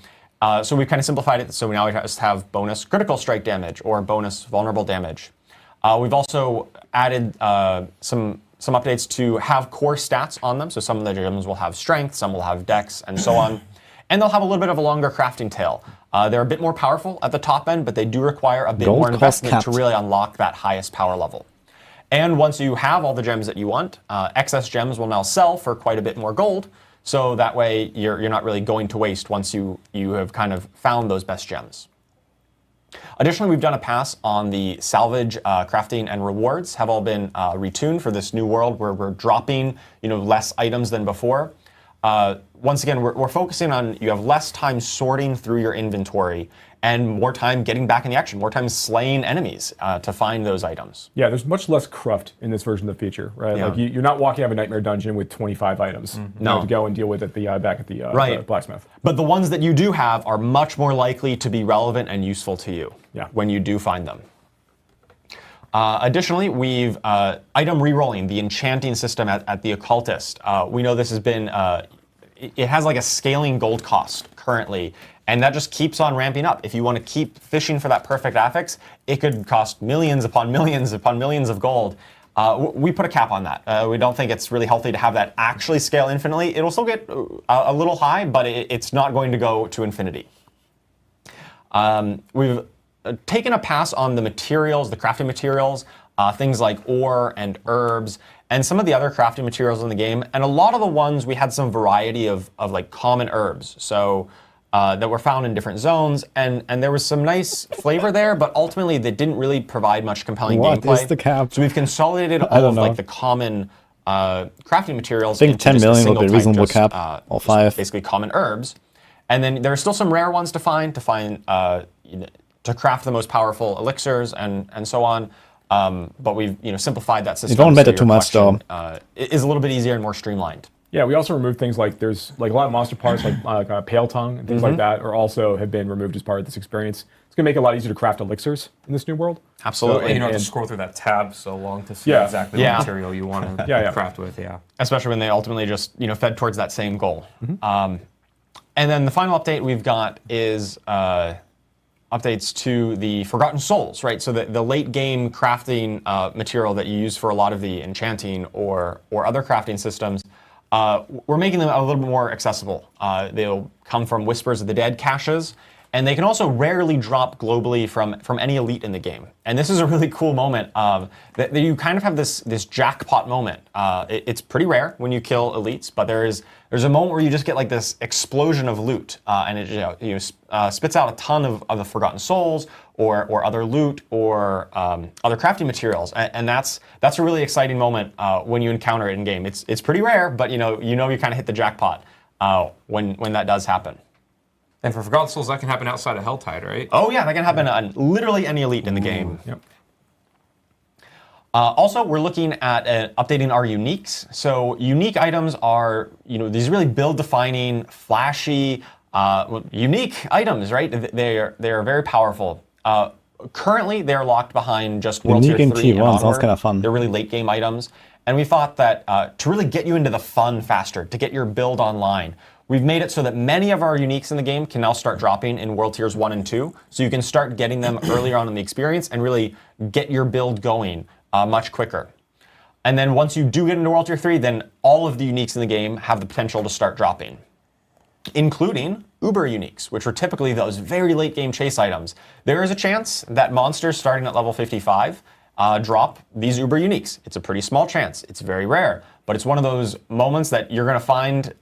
So we've kind of simplified it, so now we just have bonus critical strike damage or bonus vulnerable damage. We've also added some updates to have core stats on them. So some of the gems will have strength, some will have dex, and so on. And they'll have a little bit of a longer crafting tail. They're a bit more powerful at the top end, but they do require a bit more investment to really unlock that highest power level. And once you have all the gems that you want, excess gems will now sell for quite a bit more gold. So that way you're not really going to waste once you have kind of found those best gems. Additionally, we've done a pass on the salvage, crafting, and rewards have all been retuned for this new world where we're dropping less items than before. Once again, we're focusing on you have less time sorting through your inventory and more time getting back in the action, more time slaying enemies to find those items. Yeah, there's much less cruft in this version of the feature, right? Yeah. Like you're not walking out of a nightmare dungeon with 25 items. You have to go and deal with it back at the blacksmith. But the ones that you do have are much more likely to be relevant and useful to you when you do find them. Additionally, we've item rerolling, the enchanting system at the occultist. We know this has been, it has like a scaling gold cost currently, and that just keeps on ramping up. If you want to keep fishing for that perfect affix, it could cost millions upon millions upon millions of gold. We put a cap on that. We don't think it's really healthy to have that actually scale infinitely. It'll still get a little high, but it's not going to go to infinity. We've taken a pass on the materials, the crafting materials, things like ore and herbs, and some of the other crafting materials in the game. And a lot of the ones we had some variety of like common herbs, so that were found in different zones, and there was some nice flavor there, but ultimately they didn't really provide much compelling gameplay. What is the cap? So we've consolidated all of like the common crafting materials. I think 10 million would be a reasonable cap. All 5. Basically common herbs, and then there are still some rare ones to find to craft the most powerful elixirs and so on. But we've simplified that system. You don't matter too much though. It is a little bit easier and more streamlined. Yeah, we also removed things like there's like a lot of monster parts like Pale Tongue and things like that are also have been removed as part of this experience. It's going to make it a lot easier to craft elixirs in this new world. Absolutely. So, you don't have to scroll through that tab so long to see exactly what material you want to craft with. Yeah. Especially when they ultimately just fed towards that same goal. And then the final update we've got is updates to the Forgotten Souls, right? So the late game crafting material that you use for a lot of the enchanting or other crafting systems, we're making them a little bit more accessible. They'll come from Whispers of the Dead caches, and they can also rarely drop globally from any elite in the game. And this is a really cool moment that you kind of have this jackpot moment. It's pretty rare when you kill elites, but there's a moment where you just get like this explosion of loot, and it spits out a ton of the Forgotten Souls or other loot or other crafting materials, and that's a really exciting moment when you encounter it in game. It's pretty rare, but you kind of hit the jackpot when that does happen. And for Forgotten Souls, that can happen outside of Helltide, right? Oh yeah, that can happen on literally any elite in the game. Yep. Also, we're looking at updating our uniques. So unique items are, these really build-defining, flashy, unique items, right? They are very powerful. Currently, they're locked behind just World Tier 3 and onward. Sounds kind of fun. They're really late game items. And we thought that to really get you into the fun faster, to get your build online, we've made it so that many of our uniques in the game can now start dropping in World Tiers 1 and 2. So you can start getting them earlier on in the experience and really get your build going much quicker. And then once you do get into World Tier 3, then all of the uniques in the game have the potential to start dropping, including Uber uniques, which are typically those very late game chase items. There is a chance that monsters starting at level 55 drop these Uber uniques. It's a pretty small chance. It's very rare, but it's one of those moments that you're going to find,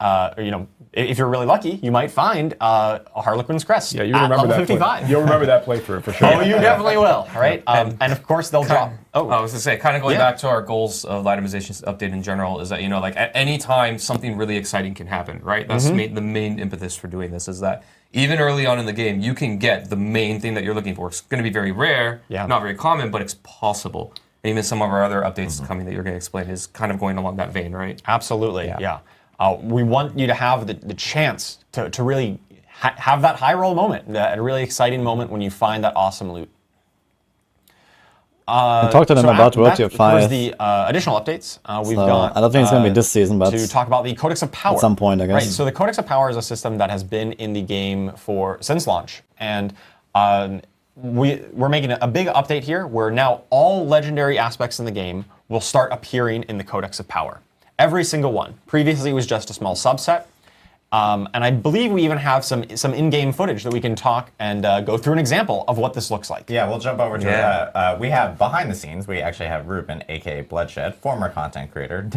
if you're really lucky, you might find a Harlequin's Crest at level 55. You'll remember that playthrough for sure. Oh, you definitely will, right? And of course, they'll drop. I was going to say, kind of going back to our goals of Itemization update in general, is that, like at any time, something really exciting can happen, right? That's the main impetus for doing this, is that even early on in the game, you can get the main thing that you're looking for. It's going to be very rare, not very common, but it's possible. And even some of our other updates coming that you're going to explain is kind of going along that vein, right? Absolutely, yeah. We want you to have the chance to really have that high roll moment, a really exciting moment when you find that awesome loot. Talk to them about World Tier 5. The additional updates we've got. I don't think it's going to be this season, but to talk about the Codex of Power at some point, I guess. Right. So the Codex of Power is a system that has been in the game since launch, and we're making a big update here, where now all legendary aspects in the game will start appearing in the Codex of Power. Every single one. Previously, it was just a small subset. And I believe we even have some in-game footage that we can talk and go through an example of what this looks like. Yeah, we'll jump over to it. We have behind the scenes, we actually have Ruben, aka Bloodshed, former content creator,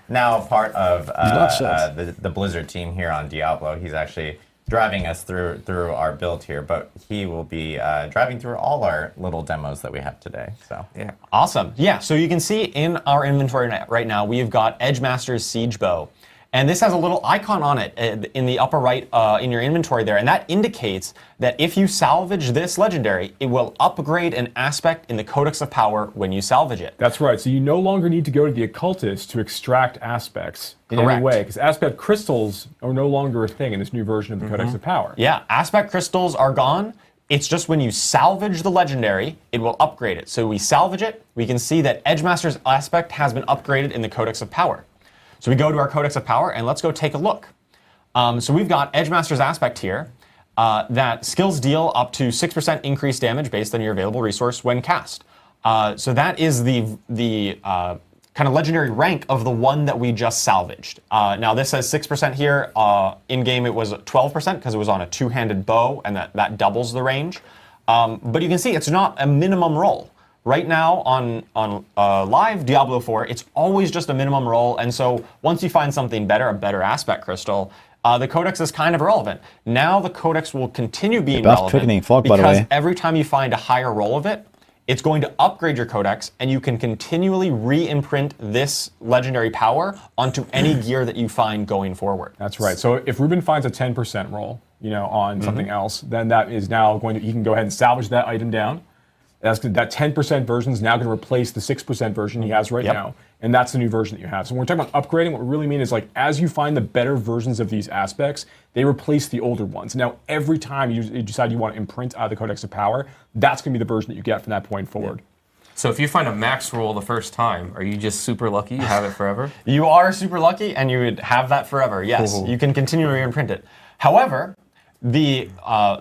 now part of the Blizzard team here on Diablo. He's actually driving us through our build here, but he will be driving through all our little demos that we have today. So yeah, awesome. Yeah, so you can see in our inventory right now, we've got Edgemaster's Siege Bow. And this has a little icon on it in the upper right in your inventory there. And that indicates that if you salvage this legendary, it will upgrade an aspect in the Codex of Power when you salvage it. That's right. So you no longer need to go to the occultist to extract aspects in any way, because aspect crystals are no longer a thing in this new version of the Codex of Power. Yeah, aspect crystals are gone. It's just when you salvage the legendary, it will upgrade it. So we salvage it, we can see that Edgemaster's aspect has been upgraded in the Codex of Power. So we go to our Codex of Power, and let's go take a look. So we've got Edgemaster's Aspect here, that skills deal up to 6% increased damage based on your available resource when cast. So that is the kind of legendary rank of the one that we just salvaged. Now this says 6% here. In-game it was 12% because it was on a two-handed bow, and that doubles the range. But you can see it's not a minimum roll. Right now on live Diablo 4, it's always just a minimum roll, and so once you find something better, a better aspect crystal, the Codex is kind of irrelevant. Now the Codex will continue being relevant because every time you find a higher roll of it, it's going to upgrade your Codex, and you can continually re-imprint this legendary power onto any gear that you find going forward. That's right. So if Ruben finds a 10% roll, on something else, then that is now he can go ahead and salvage that item down. That 10% version is now going to replace the 6% version he has right now. and that's the new version that you have. So when we're talking about upgrading, what we really mean is like as you find the better versions of these aspects, they replace the older ones. Now, every time you decide you want to imprint the Codex of Power, that's going to be the version that you get from that point forward. So if you find a max roll the first time, are you just super lucky? You have it forever? You are super lucky, and you would have that forever. Yes, you can continually imprint it. However, the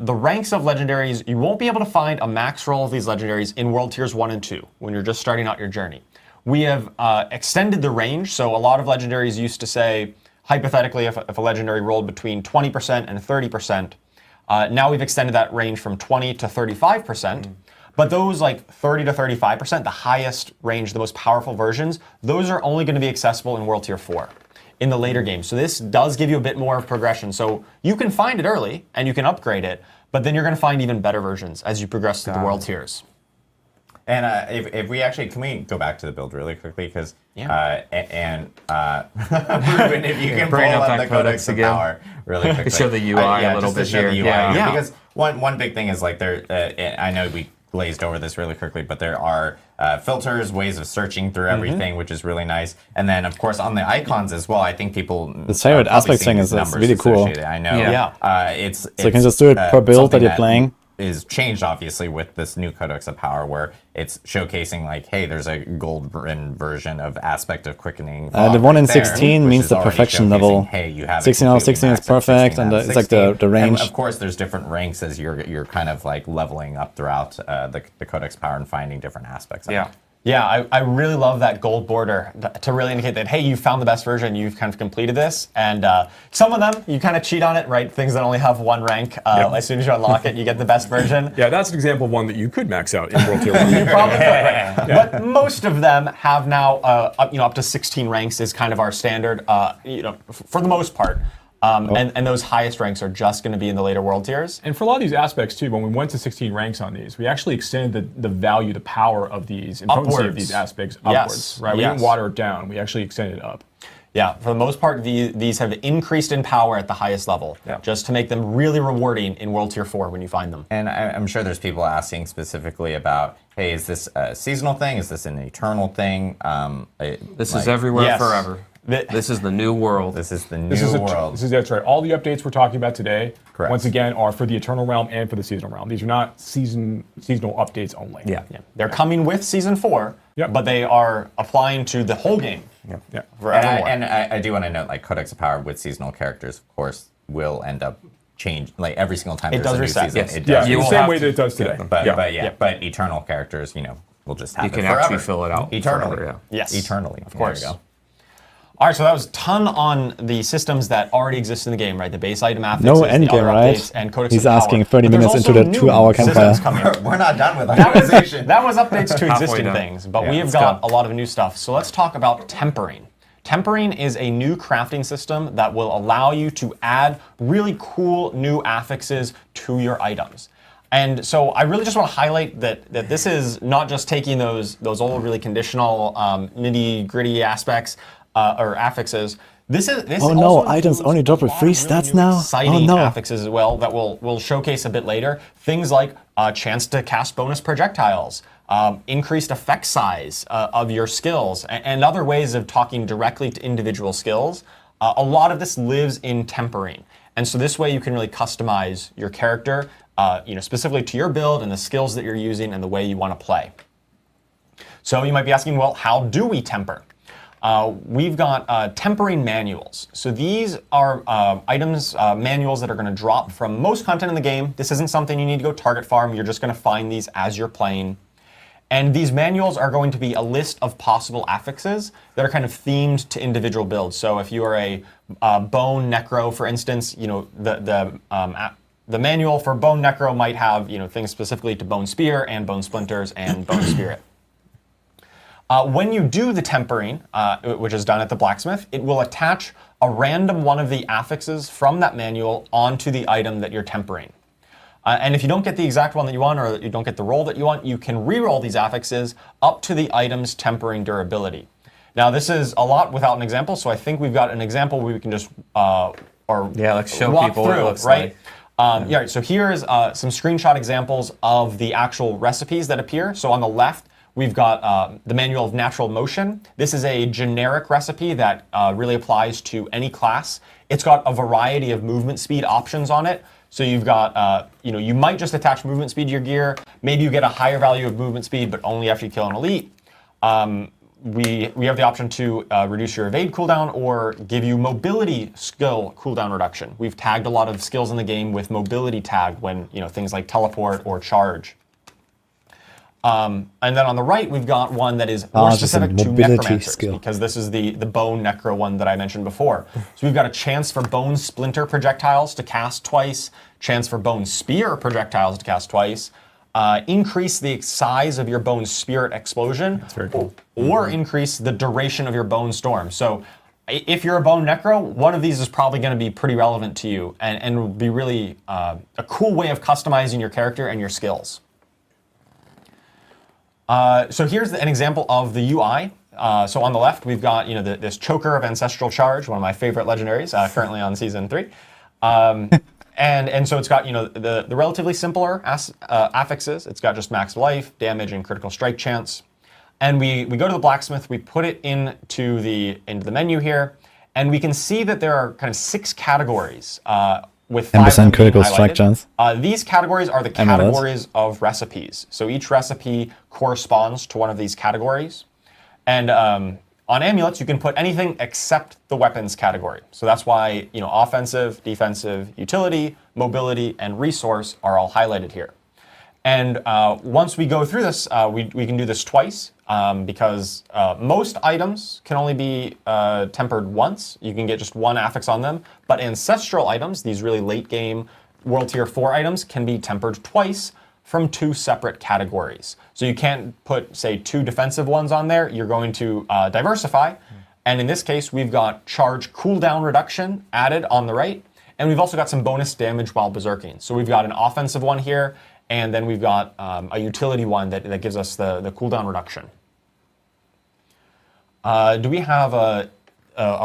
ranks of legendaries, you won't be able to find a max roll of these legendaries in World Tiers 1 and 2 when you're just starting out your journey. We have extended the range, so a lot of legendaries used to say, hypothetically, if a legendary rolled between 20% and 30%, now we've extended that range from 20 to 35%. But those like 30 to 35%, the highest range, the most powerful versions, those are only going to be accessible in World Tier 4 in the later games. So this does give you a bit more of progression. So you can find it early and you can upgrade it, but then you're going to find even better versions as you progress through the World Tiers. And if we actually, can we go back to the build really quickly? Because, Ruben, if you can pull up the Codex of Power really quickly. Show the UI a little bit here. Yeah. Because one big thing is like I know we glazed over this really quickly, but there are filters, ways of searching through everything, which is really nice. And then, of course, on the icons as well, I think people... The favorite aspect thing is that's really cool. I know. So you can just do it per build that you're playing. Is changed obviously with this new Codex of Power, where it's showcasing like, hey, there's a golden version of aspect of quickening. The 1 in 16 means the perfection level. Hey, you have 16 out of 16 is perfect, and it's like the range. And of course, there's different ranks as you're kind of like leveling up throughout the Codex Power and finding different aspects. Of it. Yeah, I really love that gold border to really indicate that, hey, you found the best version, you've kind of completed this. And some of them, you kind of cheat on it, right? Things that only have one rank. As soon as you unlock it, you get the best version. Yeah, that's an example of one that you could max out in World Tier 1. You probably could, right? But most of them have now, up to 16 ranks is kind of our standard, for the most part. And those highest ranks are just going to be in the later World Tiers. And for a lot of these aspects too, when we went to 16 ranks on these, we actually extended the value, the power of these, and potency of these aspects upwards. Right? We didn't water it down. We actually extended it up. Yeah, for the most part, these have increased in power at the highest level, just to make them really rewarding in World Tier 4 when you find them. And I'm sure there's people asking specifically about, hey, is this a seasonal thing? Is this an eternal thing? This is everywhere forever. This is the new world. This is the new world. That's right. All the updates we're talking about today, once again, are for the Eternal Realm and for the Seasonal Realm. These are not seasonal updates only. They're coming with Season 4, but they are applying to the whole game. And I do want to note, like, Codex of Power with seasonal characters, of course, will end up change like every single time it there's does a new reset. season. It does. The same way that it does today. But eternal characters, will just happen You can forever. actually fill it out eternally. Forever, Yes, eternally. Of course. There you go. All right, so that was a ton on the systems that already exist in the game, right? The base item affixes, No the endgame, other right? updates, and Codex He's of Power. asking 30 But there's minutes into also the new 2-hour Campfire. systems coming. We're not done with Itemization. That was updates to existing done. things, but we have got a lot of new stuff. So let's talk about tempering. Tempering is a new crafting system that will allow you to add really cool new affixes to your items. And so I really just want to highlight that this is not just taking those old really conditional nitty-gritty aspects or affixes. This items only drop with free stats now? Exciting affixes as well that we'll showcase a bit later. Things like a chance to cast bonus projectiles, increased effect size of your skills, and other ways of talking directly to individual skills. A lot of this lives in tempering. And so this way you can really customize your character specifically to your build and the skills that you're using and the way you want to play. So you might be asking, well, how do we temper? We've got tempering manuals. So these are manuals that are going to drop from most content in the game. This isn't something you need to go target farm. You're just going to find these as you're playing. And these manuals are going to be a list of possible affixes that are kind of themed to individual builds. So if you are a bone necro, for instance, the manual for bone necro might have things specifically to bone spear and bone splinters and bone spirit. When you do the tempering, which is done at the blacksmith, it will attach a random one of the affixes from that manual onto the item that you're tempering. And if you don't get the exact one that you want, or you don't get the roll that you want, you can re-roll these affixes up to the item's tempering durability. Now, this is a lot without an example, so I think we've got an example where we can just let's show walk people through, what it looks right? like. So here's some screenshot examples of the actual recipes that appear. So on the left, we've got the Manual of Natural Motion. This is a generic recipe that really applies to any class. It's got a variety of movement speed options on it. So you've got, you might just attach movement speed to your gear. Maybe you get a higher value of movement speed, but only after you kill an elite. We have the option to reduce your evade cooldown or give you mobility skill cooldown reduction. We've tagged a lot of skills in the game with mobility tagged when things like teleport or charge. And then on the right, we've got one that is more specific to Necromancers, because this is the Bone Necro one that I mentioned before. So we've got a chance for Bone Splinter projectiles to cast twice, chance for Bone Spear projectiles to cast twice, increase the size of your Bone Spirit explosion, That's very cool. or increase the duration of your Bone Storm. So if you're a Bone Necro, one of these is probably going to be pretty relevant to you and will be really a cool way of customizing your character and your skills. So here's an example of the UI. So on the left, we've got this Choker of Ancestral Charge, one of my favorite legendaries, currently on Season 3. And so it's got the relatively simpler affixes. It's got just max life, damage, and critical strike chance. And we go to the blacksmith, we put it into the menu here, and we can see that there are kind of 6 categories with 10% critical strike chance. These categories are the categories of recipes. So each recipe corresponds to one of these categories. And on amulets, you can put anything except the weapons category. So that's why offensive, defensive, utility, mobility, and resource are all highlighted here. And once we go through this, we can do this twice because most items can only be tempered once. You can get just one affix on them. But ancestral items, these really late game World Tier 4 items, can be tempered twice from 2 separate categories. So you can't put, say, 2 defensive ones on there. You're going to diversify. And in this case, we've got charge cooldown reduction added on the right. And we've also got some bonus damage while berserking. So we've got an offensive one here. And then we've got a utility one that gives us the cooldown reduction. Do we have a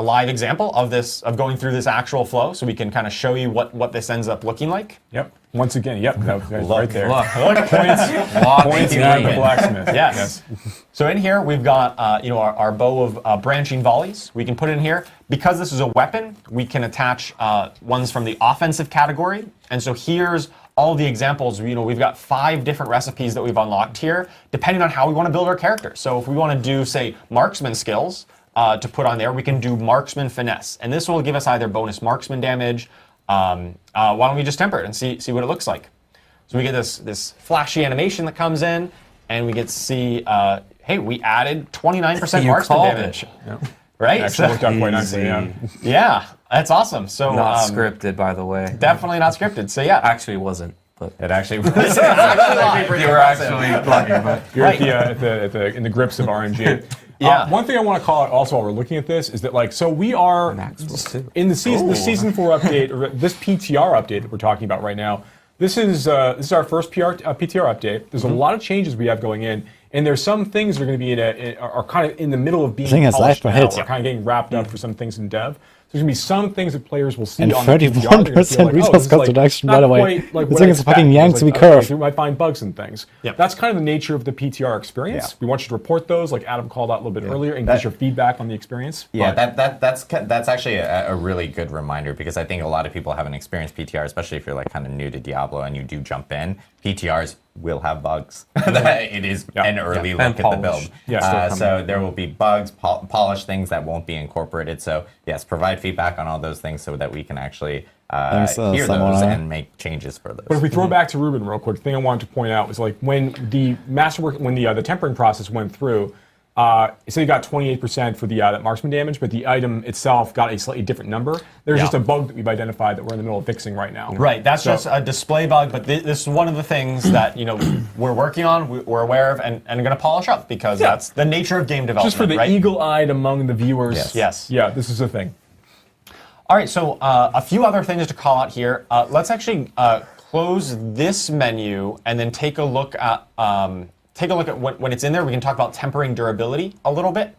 live example of going through this actual flow so we can kind of show you what this ends up looking like? Yep. Once again, yep. That's right there. Look. Points at the blacksmith. Yes. So in here we've got our bow of branching volleys. We can put in here because this is a weapon. We can attach ones from the offensive category. And so here's all the examples. We've got 5 different recipes that we've unlocked here, depending on how we want to build our character. So if we want to do, say, marksman skills to put on there, we can do marksman finesse, and this will give us either bonus marksman damage. Why don't we just temper it and see what it looks like? So we get this flashy animation that comes in, and we get to see, hey, we added 29% marksman damage. Yep. Right? Actually worked out quite nicely, yeah. Yeah, that's awesome. So Not scripted, by the way. Definitely not scripted. So yeah. Actually, it wasn't. But It actually was. you were actually lucky, but You're in the grips of RNG. Yeah. One thing I want to call out also while we're looking at this is that so we are in the season 4 update, or this PTR update that we're talking about right now. This is our first PTR update. There's a lot of changes we have going in, and there's some things that are going to be are kind of in the middle of being polished now, or kind of getting wrapped up for some things in dev. There's going to be some things that players will see and on 31% resource cost reduction, by the way. It's like it's a fucking Yangtze curve. We might find bugs and things. Yep. That's kind of the nature of the PTR experience. Yeah. We want you to report those, like Adam called out a little bit earlier, and get your feedback on the experience. Yeah, that's actually a really good reminder, because I think a lot of people haven't experienced PTR, especially if you're kind of new to Diablo and you do jump in. PTRs will have bugs. It is an early look at the build. So there will be bugs, polished things that won't be incorporated. So yes, provide feedback on all those things so that we can actually hear those and make changes for those. But if we throw back to Ruben real quick, the thing I wanted to point out was when the the tempering process went through, so you got 28% for that marksman damage, but the item itself got a slightly different number. There's just a bug that we've identified that we're in the middle of fixing right now. Right, that's just a display bug, but this is one of the things that we're working on, we're aware of, and going to polish up, because that's the nature of game development. Just for the eagle-eyed among the viewers. Yes. Yeah, this is a thing. All right, so a few other things to call out here. Let's actually close this menu and then take a look at when it's in there. We can talk about tempering durability a little bit.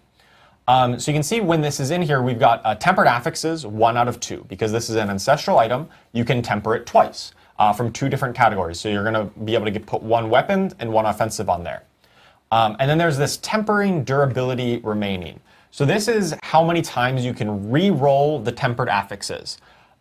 So you can see when this is in here, we've got tempered affixes, 1 out of 2. Because this is an ancestral item, you can temper it twice from 2 different categories. So you're going to be able to put 1 weapon and 1 offensive on there. And then there's this tempering durability remaining. So this is how many times you can re-roll the tempered affixes.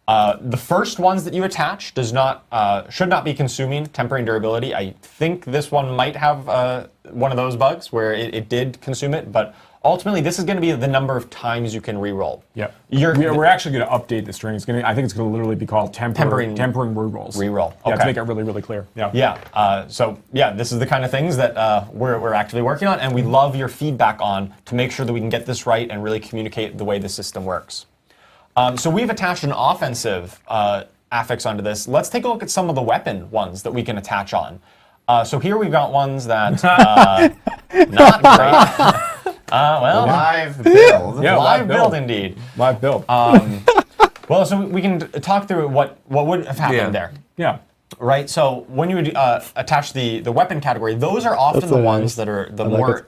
The first ones that you attach should not be consuming tempering durability. I think this one might have one of those bugs where it did consume it, but ultimately this is going to be the number of times you can re-roll. Yeah, we're actually going to update the string. I think it's going to literally be called tempering re-rolls. Re-roll. Yeah, okay. to make it really, really clear. Yeah. Yeah. So this is the kind of things that we're actively working on, and we love your feedback on to make sure that we can get this right and really communicate the way the system works. So we've attached an offensive affix onto this. Let's take a look at some of the weapon ones that we can attach on. So here we've got ones that not great. Live build. Yeah, live build indeed. Live build. Well, so we can talk through what would have happened there. Yeah. Right. So when you would attach the weapon category, those are often the ones that are the more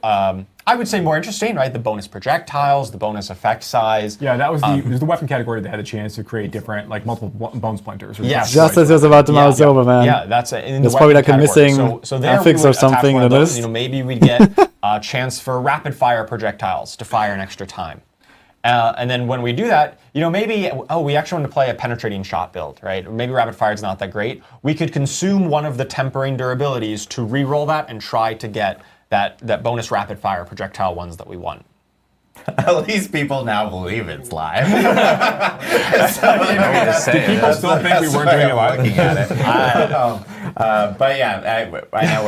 I would say more interesting, right? The bonus projectiles, the bonus effect size. Yeah, that was the weapon category that had a chance to create different, like multiple bone splinters. Yes. Just as I was about to mouse over, man. Yeah, that's in There's the probably weapon like a category. missing so there affix we or would attach something one in of the those. list. Maybe we'd get a chance for rapid fire projectiles to fire an extra time. And then when we do that, maybe, we actually want to play a penetrating shot build, right? Maybe rapid fire is not that great. We could consume one of the tempering durabilities to re-roll that and try to get that bonus rapid fire projectile ones that we want. At least people now believe it's live. Do people still think we weren't doing it live? Looking at it. But yeah, I know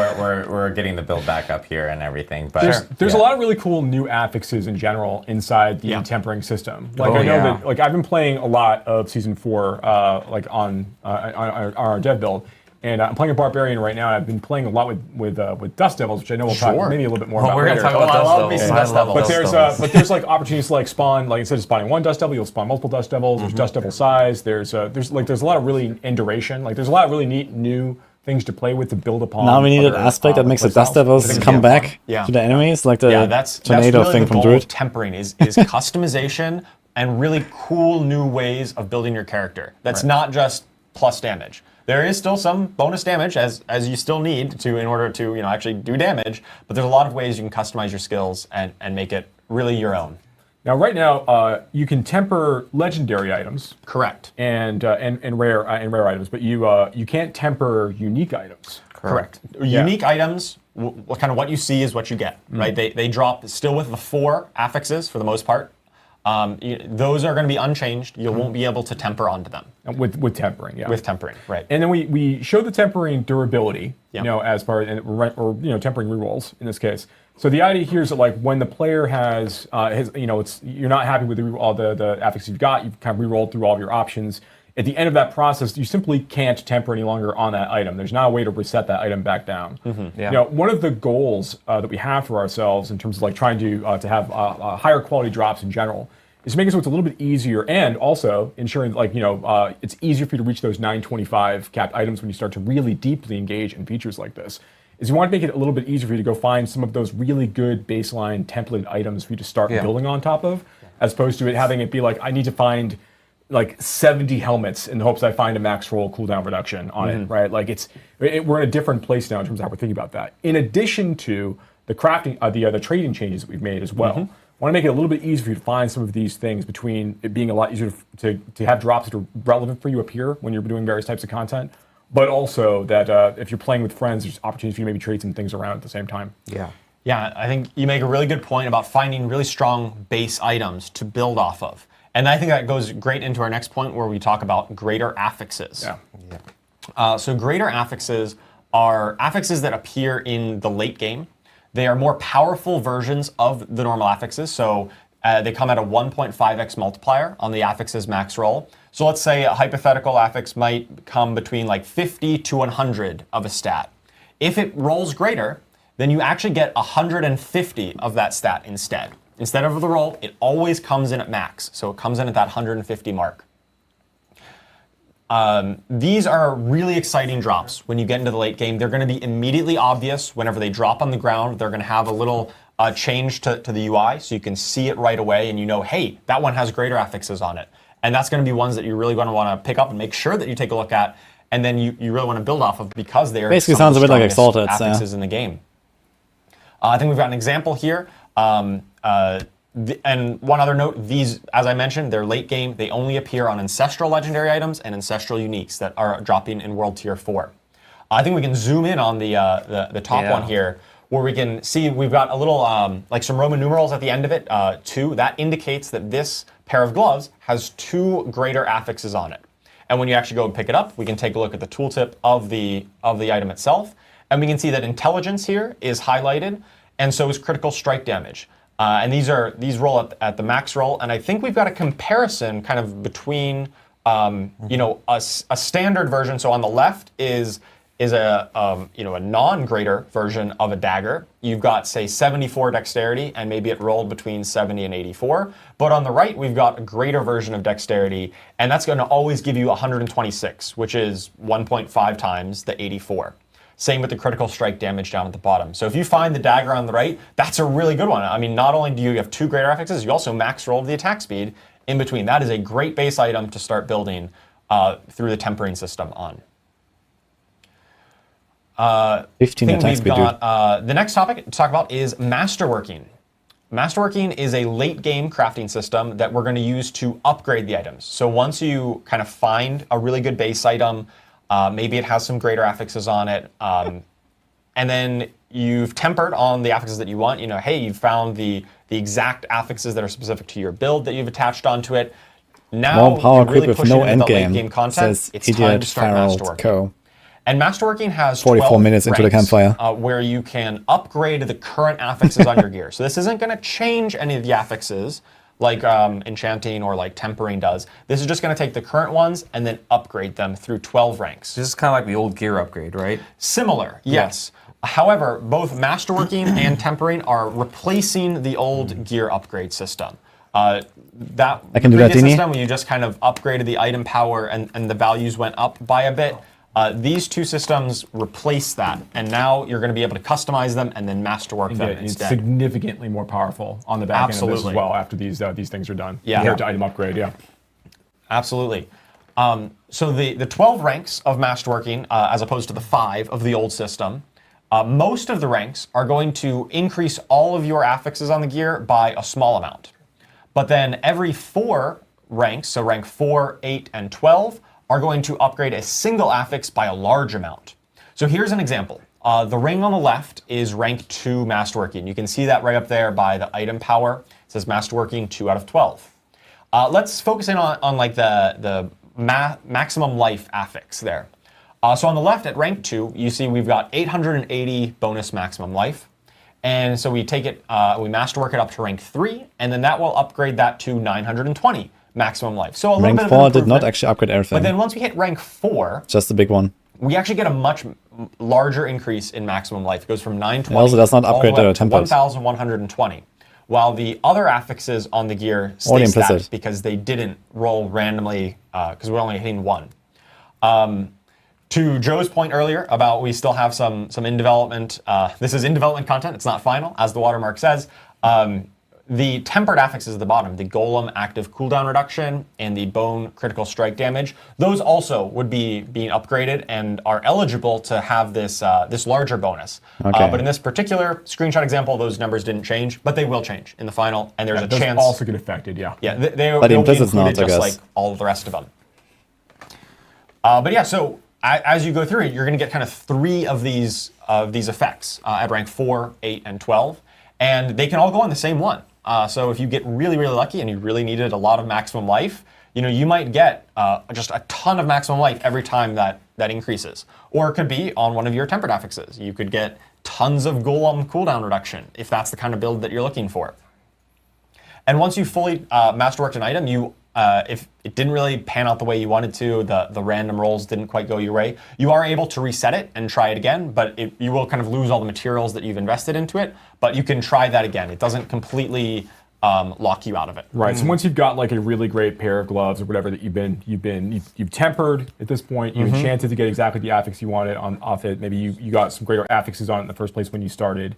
we're getting the build back up here and everything. But there's a lot of really cool new affixes in general inside the tempering system. Like I know that, like I've been playing a lot of Season 4, like on our dev build. And I'm playing a Barbarian right now, and I've been playing a lot with Dust Devils, which I know we'll talk maybe a little bit more about later. We're going to talk about Dust Devils. But there's like opportunities to like spawn, like instead of spawning one Dust Devil, you'll spawn multiple Dust Devils. There's Dust Devil size. There's a lot of really, and duration. Like there's a lot of really neat new things to play with to build upon. Now we need an aspect that makes the Dust Devils come back to the enemies, like the tornado really thing the from goal Druid. of tempering is customization and really cool new ways of building your character. That's not just plus damage. There is still some bonus damage as you still need to in order to actually do damage, but there's a lot of ways you can customize your skills and make it really your own. Now, right now, you can temper legendary items. Correct. And rare items, but you can't temper unique items. Correct. Unique items, kind of what you see is what you get, right? They drop still with the 4 affixes for the most part. Those are going to be unchanged. You won't be able to temper onto them. With tempering, yeah. With tempering, right. And then we show the tempering durability, as part of, or tempering rerolls in this case. So the idea here is that like when the player has you're not happy with all the affixes you've got, you've kind of rerolled through all of your options. At the end of that process, you simply can't temper any longer on that item. There's not a way to reset that item back down. One of the goals that we have for ourselves in terms of like trying to have higher quality drops in general is to make it so it's a little bit easier, and also ensuring like it's easier for you to reach those 925 capped items when you start to really deeply engage in features like this. Is you want to make it a little bit easier for you to go find some of those really good baseline templated items for you to start building on top of, as opposed to having it be like I need to find like 70 helmets in the hopes I find a max roll cooldown reduction on it, right? Like we're in a different place now in terms of how we're thinking about that. In addition to the crafting, the trading changes that we've made as well. I want to make it a little bit easier for you to find some of these things, between it being a lot easier to have drops that are relevant for you appear when you're doing various types of content, but also that if you're playing with friends, there's opportunities for you to maybe trade some things around at the same time. Yeah, I think you make a really good point about finding really strong base items to build off of. And I think that goes great into our next point where we talk about greater affixes. So greater affixes are affixes that appear in the late game. They are more powerful versions of the normal affixes. So they come at a 1.5x multiplier on the affixes max roll. So let's say a hypothetical affix might come between like 50 to 100 of a stat. If it rolls greater, then you actually get 150 of that stat instead. Instead of the roll, it always comes in at max. So it comes in at that 150 mark. These are really exciting drops when you get into the late game. They're going to be immediately obvious whenever they drop on the ground. They're going to have a little change to the UI, so you can see it right away and hey, that one has greater affixes on it. And that's going to be ones that you're really going to want to pick up and make sure that you take a look at, and then you really want to build off of, because they are basically sounds a bit like Exalted affixes in the game. I think we've got an example here. And one other note, these, as I mentioned, they're late game. They only appear on Ancestral Legendary items and Ancestral Uniques that are dropping in World Tier 4. I think we can zoom in on the top one here, where we can see we've got a little, like some Roman numerals at the end of it, 2. That indicates that this pair of gloves has 2 greater affixes on it. And when you actually go and pick it up, we can take a look at the tooltip of the item itself. And we can see that intelligence here is highlighted, and so is critical strike damage. And these roll at the max roll. And I think we've got a comparison kind of between, a standard version. So on the left is a non-greater version of a dagger. You've got, say, 74 dexterity, and maybe it rolled between 70 and 84. But on the right, we've got a greater version of dexterity, and that's going to always give you 126, which is 1.5 times the 84. Same with the critical strike damage down at the bottom. So if you find the dagger on the right, that's a really good one. I mean, not only do you have 2 greater affixes, you also max roll the attack speed in between. That is a great base item to start building through the tempering system on. 15 attack speed, dude. The next topic to talk about is Masterworking. Masterworking is a late game crafting system that we're going to use to upgrade the items. So once you kind of find a really good base item, maybe it has some greater affixes on it, and then you've tempered on the affixes that you want. Hey, you've found the exact affixes that are specific to your build that you've attached onto it. Now, more power really creep with no late game endgame, content, says it's time to start Idiot Masterworking. Co. And Masterworking has 44 minutes into the ranks, Campfire. where you can upgrade the current affixes on your gear. So this isn't going to change any of the affixes like enchanting or like tempering does. This is just going to take the current ones and then upgrade them through 12 ranks. This is kind of like the old gear upgrade, right? Similar, yes. However, both Masterworking and tempering are replacing the old gear upgrade system. That I can do that, Dini. system where you just kind of upgraded the item power and the values went up by a bit. These 2 systems replace that, and now you're going to be able to customize them and then masterwork them It's instead. significantly more powerful on the back end of this as well after these things are done. Yeah. Compared to item upgrade, yeah. Absolutely. So the 12 ranks of Masterworking, as opposed to the 5 of the old system, most of the ranks are going to increase all of your affixes on the gear by a small amount. But then every 4 ranks, so rank 4, 8, and 12, are going to upgrade a single affix by a large amount. So here's an example. The ring on the left is rank 2 Masterworking. You can see that right up there by the item power. It says Masterworking 2 out of 12. Let's focus in on like the maximum life affix there. So on the left at rank 2, you see we've got 880 bonus maximum life. And so we take it, we Masterwork it up to rank 3, and then that will upgrade that to 920 maximum life. So a little Rank bit 4 of an did not improvement. actually upgrade everything. But then once we hit rank 4, just the big one. we actually get a much larger increase in maximum life. It goes from 920 It also does not all upgrade the way the up to tempers. 1,120. While the other affixes on the gear stay Already static implicit. because they didn't roll randomly, because we're only hitting 1. To Joe's point earlier about we still have some in development. This is in development content. It's not final, as the watermark says. The tempered affixes at the bottom, the Golem active cooldown reduction and the Bone critical strike damage, those also would be being upgraded and are eligible to have this this larger bonus. Okay. But in this particular screenshot example, those numbers didn't change, but they will change in the final, and there's a Those chance. also get affected, yeah. Yeah, But they'll be implicit's included not, I just guess. like all of the rest of them. But yeah, so as you go through it, you're going to get kind of 3 of these effects at rank 4, 8, and 12, and they can all go on the same one. So if you get really, really lucky and you really needed a lot of maximum life, you might get just a ton of maximum life every time that increases. Or it could be on one of your tempered affixes. You could get tons of Golem cooldown reduction if that's the kind of build that you're looking for. And once you fully masterworked an item, if it didn't really pan out the way you wanted to, the random rolls didn't quite go your way, you are able to reset it and try it again, but you will kind of lose all the materials that you've invested into it, but you can try that again. It doesn't completely lock you out of it. Right. So once you've got like a really great pair of gloves or whatever that you've tempered at this point, you enchanted to get exactly the affix you wanted off it. Maybe you got some greater affixes on it in the first place when you started.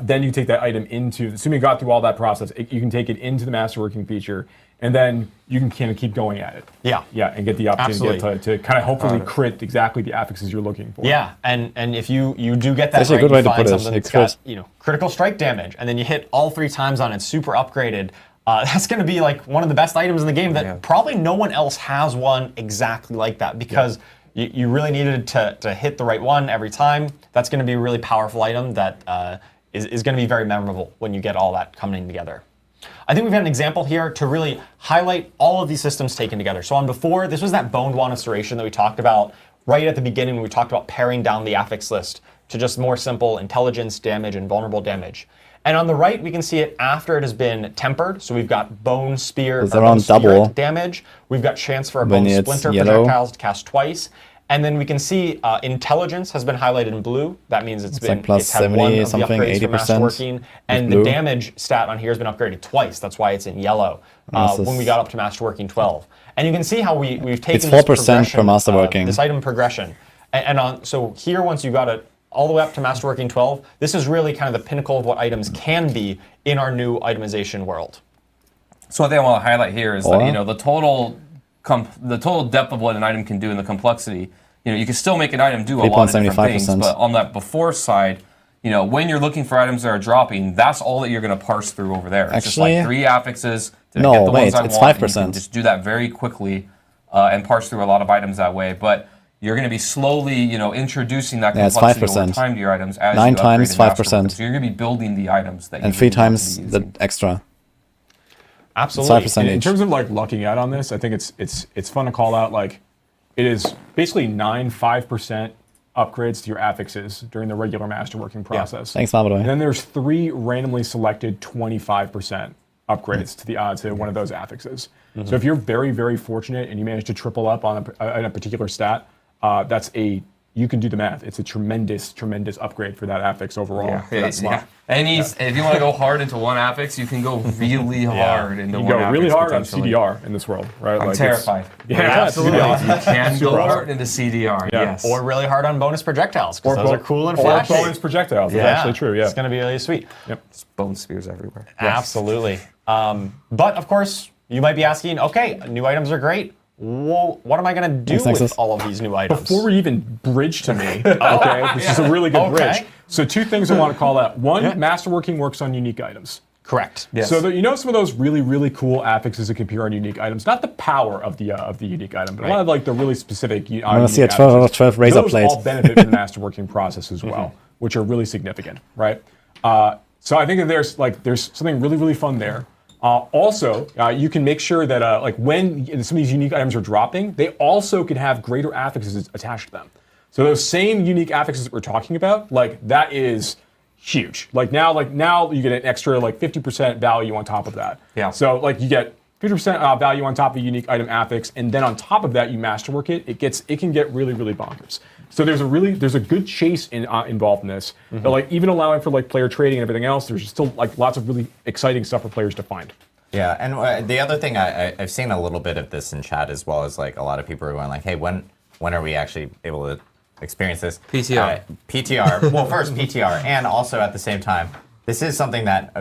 Then you take that item into, assuming you got through all that process, you can take it into the Masterworking feature, and then you can kind of keep going at it. Yeah. Yeah, and get the opportunity to kind of hopefully crit exactly the affixes you're looking for. Yeah, and if you do get that That's a right, good way you to find put it. something It that's got critical strike damage, and then you hit all 3 times on it, super upgraded. That's going to be like one of the best items in the game that probably no one else has one exactly like that, because you really needed to hit the right one every time. That's going to be a really powerful item that is going to be very memorable when you get all that coming together. I think we've got an example here to really highlight all of these systems taken together. So on before, this was that boned one restoration that we talked about right at the beginning when we talked about paring down the affix list to just more simple intelligence, damage, and vulnerable damage. And on the right, we can see it after it has been tempered. So we've got bone spear, it's around double damage. We've got chance for a when bone it's splinter yellow. projectiles to cast twice. And then we can see intelligence has been highlighted in blue. That means it's been like plus it's had 70 one of the something, upgrades for 80% Masterworking, and the blue. damage stat on here has been upgraded twice. That's why it's in yellow when we got up to Masterworking 12. And you can see how we've taken It's this 4% for progression, Masterworking. this item progression, so here once you got it all the way up to Masterworking 12, this is really kind of the pinnacle of what items can be in our new itemization world. So what I want to highlight here is that the total depth of what an item can do and the complexity. You can still make an item do a lot of different things, but on that before side, when you're looking for items that are dropping, that's all that you're going to parse through over there. It's Actually, just like 3 affixes to no, get the wait, ones I it's want. 5%. You can just do that very quickly and parse through a lot of items that way. But you're going to be slowly, introducing that complexity over time to your items as 9 you times upgrade 5%. So you're going to be building the items that and you 3 really want to times be the using. extra. Absolutely. 5% In each. terms of like lucking out on this, I think it's fun to call out like it is basically 5% upgrades to your affixes during the regular Masterworking process. Thanks, by the way. And then there's 3 randomly selected 25% upgrades to one of those affixes. So if you're very, very fortunate and you manage to triple up on a particular stat, you can do the math. It's a tremendous, tremendous upgrade for that affix overall. For that slot. If you want to go hard into one affix, you can go really hard into one affix. You go really hard on potentially. CDR in this world, right? I'm terrified. Absolutely. You can go Super hard into CDR, yes. Or really hard on bonus projectiles, because those are cool and flashy. Or bonus projectiles, that's actually true, yeah. It's going to be really sweet. Yep. There's bone spears everywhere. Absolutely. But of course, you might be asking, okay, new items are great. Well, what am I going to do with all of these new items? Before we even bridge to me, okay, this is a really good bridge. So 2 things I want to call out. One, Masterworking works on unique items. Correct. Yes. So some of those really, really cool affixes that can appear on unique items, not the power of the unique item, but a lot of like the really specific I want to see a 12 out of 12 razor those plate. all benefit from the Masterworking process as well, which are really significant, right? So I think that there's something really, really fun there. Also, you can make sure that when some of these unique items are dropping, they also can have greater affixes attached to them. So those same unique affixes that we're talking about, that is huge. Now you get an extra 50% value on top of that. Yeah. So you get 50% value on top of a unique item affix, and then on top of that you masterwork it. It can get really, really bonkers. So there's a good chase involved in this. But even allowing for player trading and everything else, there's still lots of really exciting stuff for players to find. Yeah, and the other thing I've seen a little bit of this in chat as well as a lot of people are going hey, when are we actually able to experience this? PTR. PTR. Well, first PTR, and also at the same time, this is something that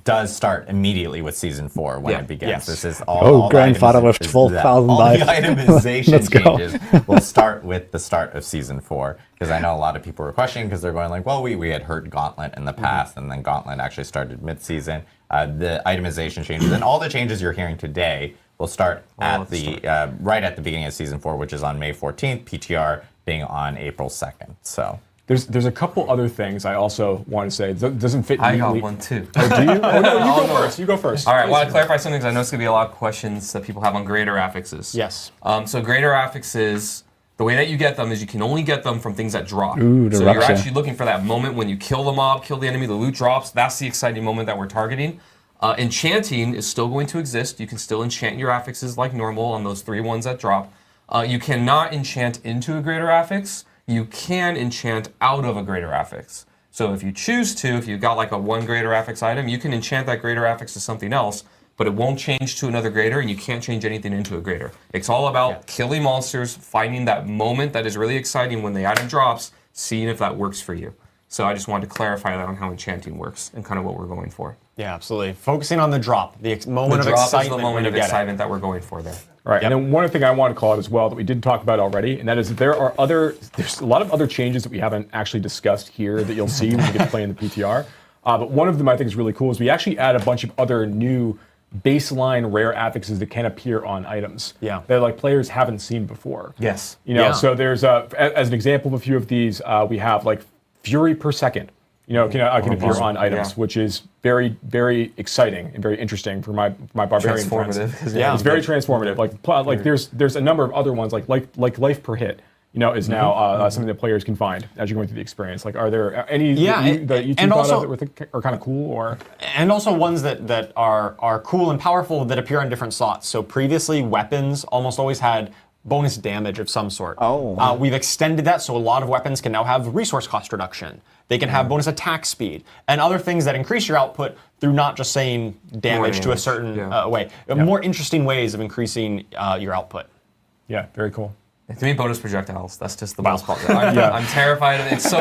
does start immediately with Season 4 when it begins. Yes. This is all grandfather with 12,000 life. All the itemization Let's go. changes will start with the start of Season 4. Because I know a lot of people were questioning because they're going well, we had heard Gauntlet in the past, and then Gauntlet actually started mid-season. The itemization changes, and all the changes you're hearing today will start right at the beginning of Season 4, which is on May 14th, PTR being on April 2nd. So there's a couple other things I also want to say. It doesn't fit I neatly. got one too. Oh, do you? Oh, no, you go first. You go first. All right, I want to clarify something because I know it's going to be a lot of questions that people have on greater affixes. Yes. So greater affixes, the way that you get them is you can only get them from things that drop. Ooh, so the you're rupture. actually looking for that moment when you kill the mob, kill the enemy, the loot drops. That's the exciting moment that we're targeting. Enchanting is still going to exist. You can still enchant your affixes like normal on those 3 ones that drop. You cannot enchant into a greater affix. You can enchant out of a greater affix. So if you choose to, if you've got a 1 greater affix item, you can enchant that greater affix to something else, but it won't change to another greater, and you can't change anything into a greater. It's all about killing monsters, finding that moment that is really exciting when the item drops, seeing if that works for you. So I just wanted to clarify that on how enchanting works and kind of what we're going for. Yeah, absolutely. Focusing on the drop, the moment The of drop excitement. is the moment when of you get it. excitement that we're going for there. Right, and then one other thing I want to call out as well that we didn't talk about already, and that is that there's a lot of other changes that we haven't actually discussed here that you'll see when we get to play in the PTR. But one of them I think is really cool is we actually add a bunch of other new baseline rare affixes that can appear on items. Yeah. That like players haven't seen before. Yes. You know, Yeah. so there's as an example of a few of these, we have like Fury per second. You know, can appear on items, which is very, very exciting and very interesting for my barbarian friends. Transformative. Yeah. It's very transformative. Like there's a number of other ones like life per hit. You know, is now something that players can find as you're going through the experience. Like, are there any that you two thought of that are kind of cool, or and also ones that are cool and powerful that appear on different slots. So previously, weapons almost always had bonus damage of some sort. We've extended that, so a lot of weapons can now have resource cost reduction. They can have bonus attack speed and other things that increase your output through not just saying damage to a certain way. More interesting ways of increasing your output. Yeah, very cool. To me, bonus projectiles. That's just the most popular. I'm terrified of it. It's so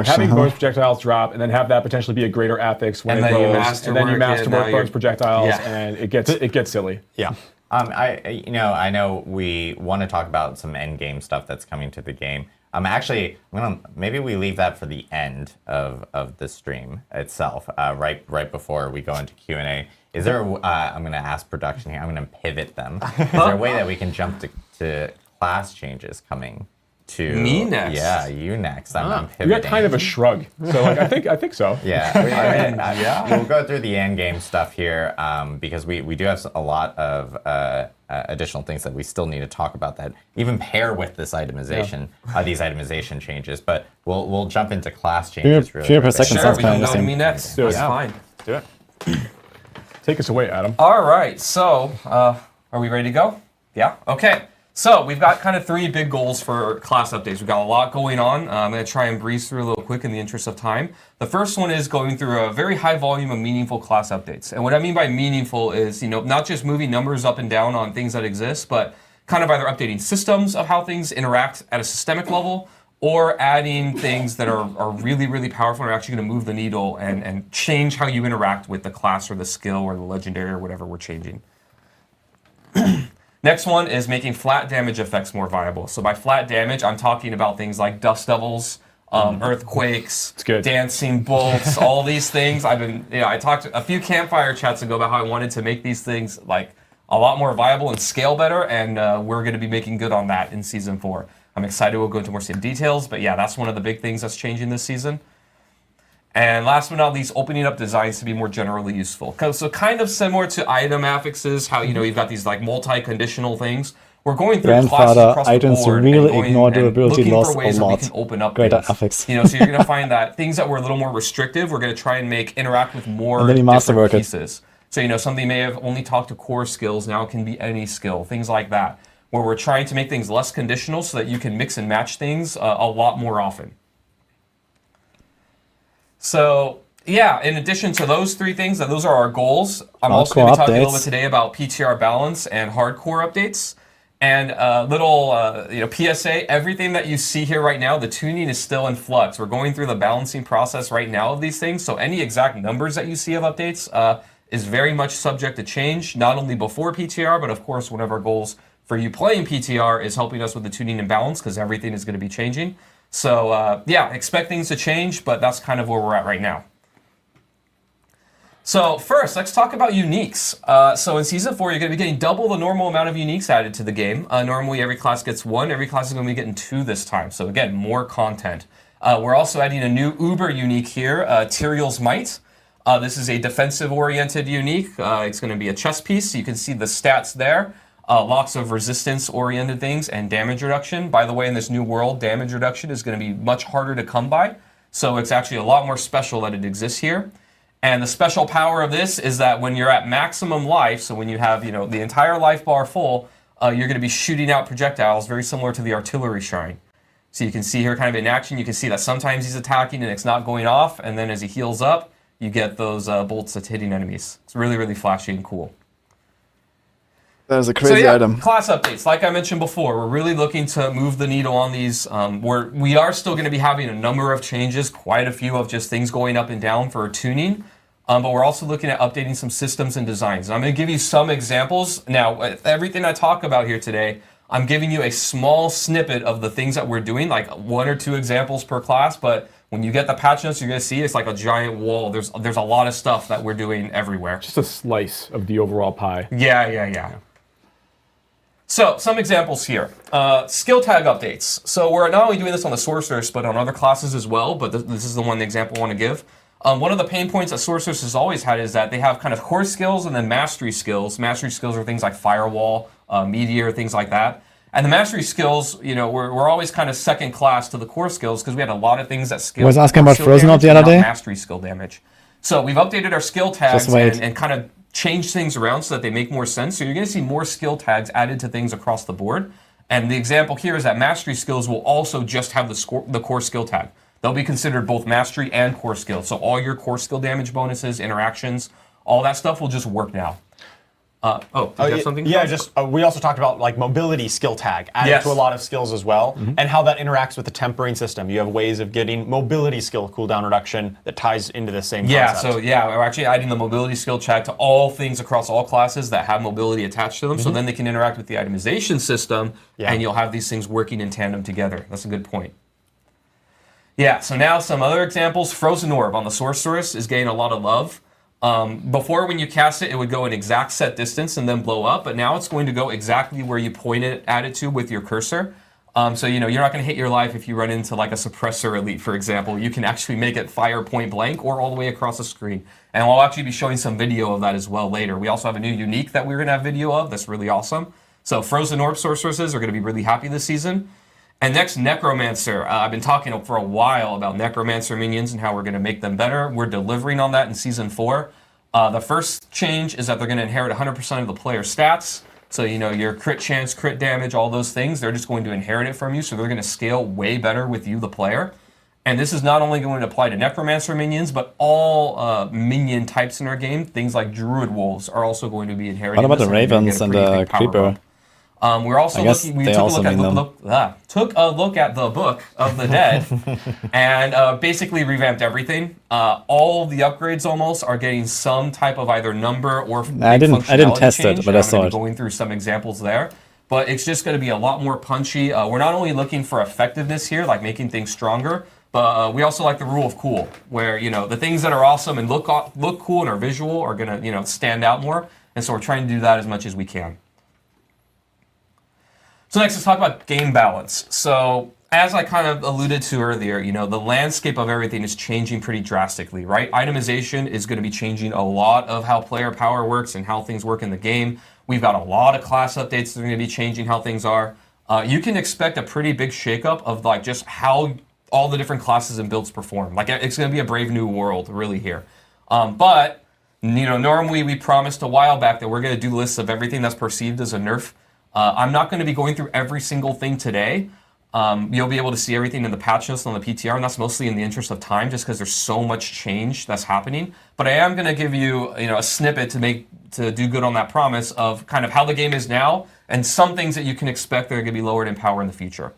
having bonus projectiles drop and then have that potentially be a greater affix when it grows, and then you masterwork bonus projectiles, and it gets silly. Yeah. I know we want to talk about some endgame stuff that's coming to the game. Maybe we leave that for the end of the stream itself, right before we go into Q&A. Is there? I'm going to ask production here. I'm going to pivot them. Is there a way that we can jump to class changes coming to me next? Yeah, you next. I'm pivoting. We got kind of a shrug. So I think so. Yeah. We'll go through the end game stuff here because we do have a lot of additional things that we still need to talk about that even pair with this itemization, these itemization changes. But we'll jump into class changes really quick. Sure, we can go to me next. That's fine. Do it. Take us away, Adam. All right, so are we ready to go? Yeah, okay. So we've got kind of 3 big goals for class updates. We've got a lot going on. I'm going to try and breeze through a little quick in the interest of time. The first one is going through a very high volume of meaningful class updates. And what I mean by meaningful is, not just moving numbers up and down on things that exist, but kind of either updating systems of how things interact at a systemic level, or adding things that are really, really powerful and are actually going to move the needle and change how you interact with the class or the skill or the legendary or whatever we're changing. Next one is making flat damage effects more viable. So by flat damage, I'm talking about things like dust devils, earthquakes, dancing bolts, all these things. I talked a few Campfire chats ago about how I wanted to make these things like a lot more viable and scale better, and we're going to be making good on that in Season 4. I'm excited we'll go into more details, but yeah, that's one of the big things that's changing this season. And last but not least, opening up designs to be more generally useful. So kind of similar to item affixes, how you've got these like multi-conditional things. We're going through classes across the items board really and ignore durability looking loss for ways a that we lot. can open up Greater things. affix. So you're going to find that things that were a little more restrictive, we're going to try and make interact with more And then you different masterwork it. pieces. So something may have only talked to core skills, now it can be any skill, things like that. Where we're trying to make things less conditional so that you can mix and match things a lot more often. So, yeah, in addition to those 3 things, those are our goals. I'm also going to be talking a little bit today about PTR balance and hardcore updates. And little PSA, everything that you see here right now, the tuning is still in flux. We're going through the balancing process right now of these things. So any exact numbers that you see of updates is very much subject to change, not only before PTR, but of course one of our goals for you playing PTR is helping us with the tuning and balance because everything is going to be changing. So expect things to change, but that's kind of where we're at right now. So first, let's talk about uniques. So in Season 4, you're going to be getting double the normal amount of uniques added to the game. Normally, every class gets 1. Every class is going to be getting 2 this time. So again, more content. We're also adding a new Uber unique here, Tyrael's Might. This is a defensive-oriented unique. It's going to be a chess piece. You can see the stats there. Lots of resistance-oriented things and damage reduction. By the way, in this new world, damage reduction is going to be much harder to come by. So it's actually a lot more special that it exists here. And the special power of this is that when you're at maximum life, so when you have the entire life bar full, you're going to be shooting out projectiles very similar to the artillery shrine. So you can see here kind of in action, you can see that sometimes he's attacking and it's not going off, and then as he heals up, you get those bolts that's hitting enemies. It's really, really flashy and cool. There's a crazy item. Class updates. Like I mentioned before, we're really looking to move the needle on these. We are still going to be having a number of changes, quite a few of just things going up and down for tuning. But we're also looking at updating some systems and designs. And I'm going to give you some examples. Now, everything I talk about here today, I'm giving you a small snippet of the things that we're doing, like 1 or 2 examples per class. But when you get the patch notes, you're going to see it's like a giant wall. There's a lot of stuff that we're doing everywhere. Just a slice of the overall pie. Yeah. So, some examples here. Skill tag updates. So we're not only doing this on the Sorcerers, but on other classes as well, but this is the one example I want to give. One of the pain points that Sorcerers has always had is that they have kind of core skills and then mastery skills. Mastery skills are things like Firewall, Meteor, things like that. And the mastery skills, you know, we're always kind of second class to the core skills because we had a lot of things that skill. I was asking about Frozen Orb the other day. Mastery skill damage. So we've updated our skill tags and kind of change things around so that they make more sense. So you're going to see more skill tags added to things across the board. And the example here is that mastery skills will also just have the core skill tag. They'll be considered both mastery and core skill. So all your core skill damage bonuses, interactions, all that stuff will just work now. Did you have something? Yeah, we also talked about like mobility skill tag added to a lot of skills as well, and how that interacts with the tempering system. You have ways of getting mobility skill cooldown reduction that ties into the same concept. We're actually adding the mobility skill tag to all things across all classes that have mobility attached to them, so then they can interact with the itemization system, and you'll have these things working in tandem together. That's a good point. Yeah, so now some other examples. Frozen Orb on the Sorceress is getting a lot of love. Before, when you cast it, it would go an exact set distance and then blow up, but now it's going to go exactly where you point it at it to with your cursor. So, you know, you're not going to hit your life if you run into like a suppressor elite, for example. You can actually make it fire point blank or all the way across the screen. And we'll actually be showing some video of that as well later. We also have a new unique that we're going to have video of that's really awesome. So Frozen Orb Sorceresses are going to be really happy this season. And next, Necromancer. I've been talking for a while about Necromancer minions and how we're going to make them better. We're delivering on that in Season 4. The first change is that they're going to inherit 100% of the player stats. So, you know, your crit chance, crit damage, all those things, they're just going to inherit it from you. So they're going to scale way better with you, the player. And this is not only going to apply to Necromancer minions, but all minion types in our game. Things like Druid Wolves are also going to be inherited. What about the Ravens and the Creeper? We're also looking. We took a look at the Book of the Dead, and basically revamped everything. All the upgrades almost are getting some type of either number or I didn't test change, it, but I saw it. Going through some examples there, but it's just going to be a lot more punchy. We're not only looking for effectiveness here, like making things stronger, but we also like the rule of cool, where you know the things that are awesome and look cool and are visual are going to stand out more, and so we're trying to do that as much as we can. So next, let's talk about game balance. So as I kind of alluded to earlier, you know, the landscape of everything is changing pretty drastically, right? Itemization is going to be changing a lot of how player power works and how things work in the game. We've got a lot of class updates that are going to be changing how things are. You can expect a pretty big shakeup of like just how all the different classes and builds perform. Like it's going to be a brave new world really here. But, you know, normally we promised a while back that we're going to do lists of everything that's perceived as a nerf. I'm not going to be going through every single thing today. You'll be able to see everything in the patch notes on the PTR, and that's mostly in the interest of time, just because there's so much change that's happening. But I am going to give you, a snippet to do good on that promise of kind of how the game is now, and some things that you can expect that are going to be lowered in power in the future.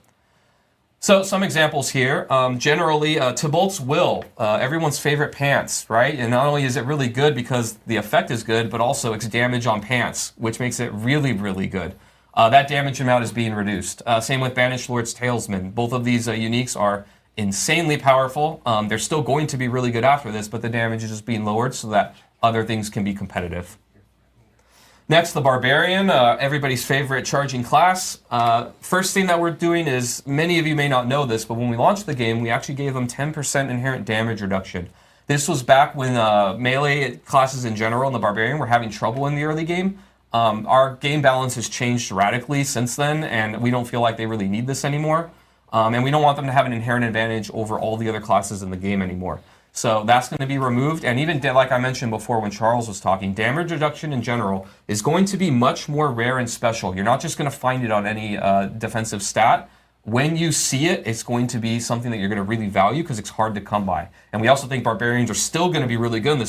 So some examples here. Generally, Tybalt's Will, everyone's favorite pants, right? And not only is it really good because the effect is good, but also it's damage on pants, which makes it really, really good. That damage amount is being reduced. Same with Banished Lord's Talesman. Both of these uniques are insanely powerful. They're still going to be really good after this, but the damage is just being lowered so that other things can be competitive. Next, the Barbarian, everybody's favorite charging class. First thing that we're doing is, many of you may not know this, but when we launched the game, we actually gave them 10% inherent damage reduction. This was back when melee classes in general and the Barbarian were having trouble in the early game. Our game balance has changed radically since then, and we don't feel like they really need this anymore. And we don't want them to have an inherent advantage over all the other classes in the game anymore. So that's going to be removed, and even like I mentioned before when Charles was talking, damage reduction in general is going to be much more rare and special. You're not just going to find it on any defensive stat. When you see it, it's going to be something that you're going to really value because it's hard to come by. And we also think Barbarians are still going to be really good in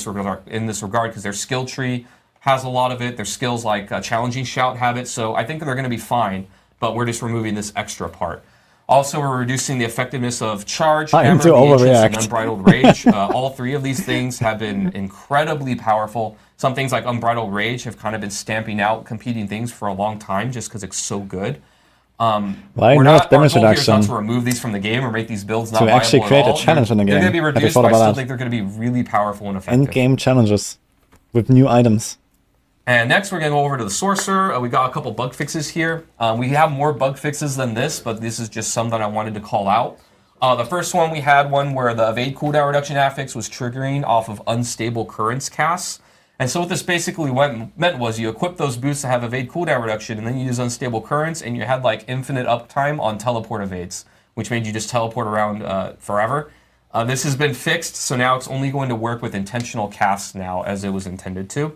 this regard because their skill tree has a lot of it. Their skills like Challenging Shout have it, so I think they're going to be fine, but we're just removing this extra part. Also, we're reducing the effectiveness of Charge, Hammer, the Ancients, and Unbridled Rage. All three of these things have been incredibly powerful. Some things like Unbridled Rage have kind of been stamping out competing things for a long time just because it's so good. Why not damage reduction? To remove these from the game or make these builds not to actually viable create at all. a challenge in the game. They're going to be reduced, but I still think they're going to be really powerful and effective. Endgame challenges with new items. And next, we're going to go over to the Sorcerer. We got a couple bug fixes here. We have more bug fixes than this, but this is just some that I wanted to call out. The first one, we had one where the evade cooldown reduction affix was triggering off of unstable currents casts. And so what this basically meant was you equip those boots to have evade cooldown reduction, and then you use unstable currents, and you had like infinite uptime on teleport evades, which made you just teleport around forever. This has been fixed, so now it's only going to work with intentional casts now, as it was intended to.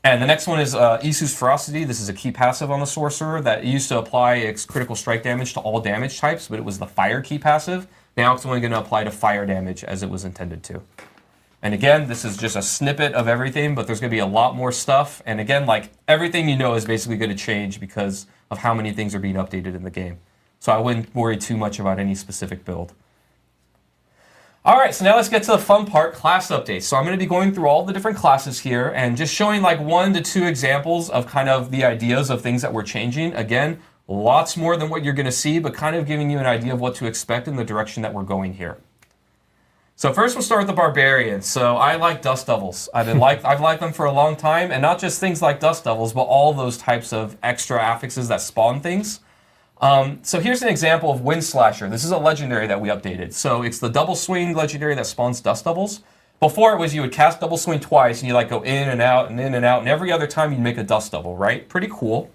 And the next one is Isu's Ferocity. This is a key passive on the Sorcerer that used to apply its critical strike damage to all damage types, but it was the fire key passive. Now it's only going to apply to fire damage as it was intended to. And again, this is just a snippet of everything, but there's going to be a lot more stuff. And again, like everything you know is basically going to change because of how many things are being updated in the game. So I wouldn't worry too much about any specific build. All right, so now let's get to the fun part, class updates. So I'm going to be going through all the different classes here and just showing like 1 to 2 examples of kind of the ideas of things that we're changing. Again, lots more than what you're going to see, but kind of giving you an idea of what to expect in the direction that we're going here. So first we'll start with the Barbarian. So I like Dust Devils. I've liked them for a long time, and not just things like Dust Devils, but all those types of extra affixes that spawn things. So here's an example of Wind Slasher. This is a legendary that we updated. So it's the double swing legendary that spawns Dust Devils. Before it was you would cast double swing twice and you like go in and out and in and out, and every other time you'd make a Dust Devil, right? Pretty cool.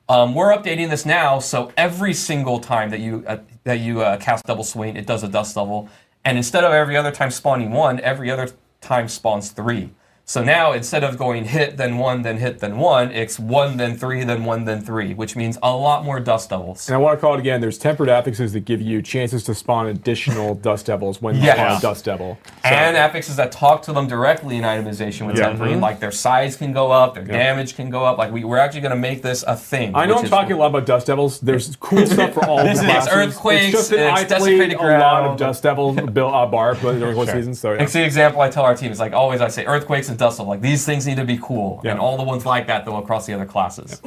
We're updating this now, so every single time that you cast double swing, it does a Dust Devil. And instead of every other time spawning 1, every other time spawns 3. So now, instead of going hit, then 1, then hit, then 1, it's 1, then 3, then 1, then 3, which means a lot more Dust Devils. And I want to call it again, there's tempered affixes that give you chances to spawn additional Dust Devils when you spawn a Dust Devil. So. And affixes that talk to them directly in itemization with temporary, like their size can go up, their damage can go up. Like we're actually going to make this a thing. I know I'm talking a lot about Dust Devils. There's cool stuff for all the classes. It's Earthquakes, it's just that I played a lot of Dust Devil bar during one season. So It's the example I tell our team. It's like always I say Earthquakes and Dust Devil. Like these things need to be cool, and all the ones like that though across the other classes.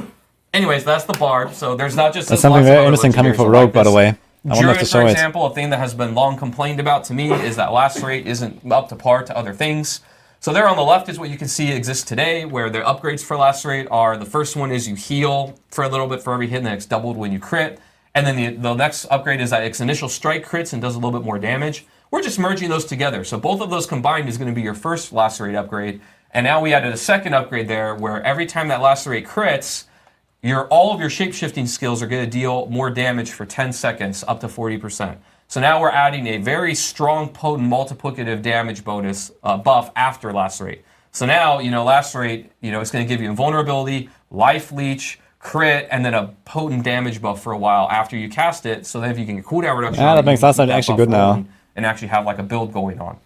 Anyways, that's the Bard. So there's not just that's something very interesting coming from Rogue, by the way. I Druid, to show for example, a thing that has been long complained about to me is that Lacerate isn't up to par to other things. So there on the left is what you can see exists today, where the upgrades for Lacerate are, the first one is you heal for a little bit for every hit, and then it's doubled when you crit. And then the next upgrade is that its initial strike crits and does a little bit more damage. We're just merging those together. So both of those combined is going to be your first Lacerate upgrade. And now we added a second upgrade there, where every time that Lacerate crits, all of your shape-shifting skills are going to deal more damage for 10 seconds, up to 40%. So now we're adding a very strong, potent, multiplicative damage bonus buff after Lacerate. So now, Lacerate, it's going to give you invulnerability, life leech, crit, and then a potent damage buff for a while after you cast it. So then if you can get cooldown reduction, that makes Lacerate actually good now, and actually have like a build going on.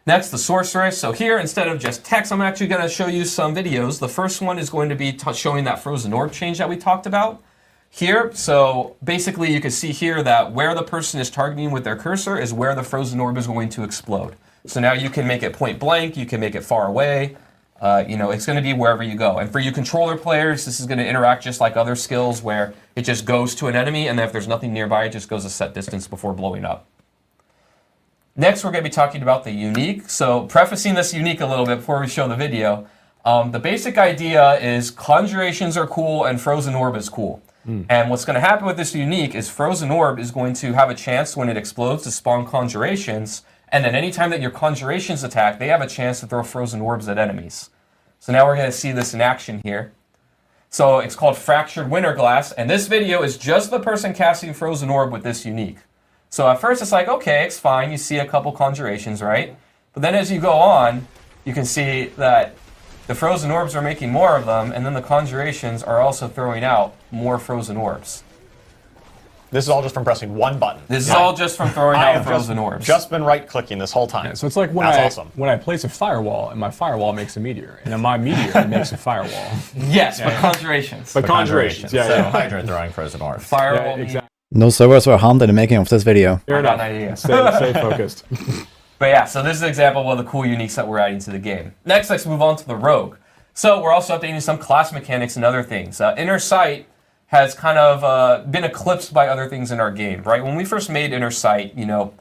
Next, the Sorcerer. So here, instead of just text, I'm actually going to show you some videos. The first one is going to be showing that Frozen Orb change that we talked about here. So basically, you can see here that where the person is targeting with their cursor is where the Frozen Orb is going to explode. So now you can make it point blank, you can make it far away. It's going to be wherever you go. And for you controller players, this is going to interact just like other skills where it just goes to an enemy, and then if there's nothing nearby, it just goes a set distance before blowing up. Next, we're going to be talking about the unique. So prefacing this unique a little bit before we show the video, the basic idea is conjurations are cool and Frozen Orb is cool. And what's going to happen with this unique is Frozen Orb is going to have a chance when it explodes to spawn conjurations, and then anytime that your conjurations attack, they have a chance to throw Frozen Orbs at enemies. So now we're going to see this in action here. So it's called Fractured Winter Glass, and this video is just the person casting Frozen Orb with this unique. So at first it's like, okay, it's fine, you see a couple conjurations, right? But then as you go on, you can see that the Frozen Orbs are making more of them, and then the conjurations are also throwing out more Frozen Orbs. This is all just from pressing one button. This is all just from throwing I out have frozen orbs. just been right-clicking this whole time. Yeah, so it's like when when I place a firewall, and my firewall makes a meteor, and then my meteor makes a firewall. Yes, but conjurations. But conjurations, yeah. So Hydra throwing frozen orbs. Firewall. Yeah, exactly. No servers were harmed in the making of this video. Fair I got enough. an idea. Stay focused. But yeah, so this is an example of one of the cool uniques that we're adding to the game. Next, let's move on to the Rogue. So we're also updating some class mechanics and other things. Inner Sight has kind of been eclipsed by other things in our game, right? When we first made Inner Sight, you know,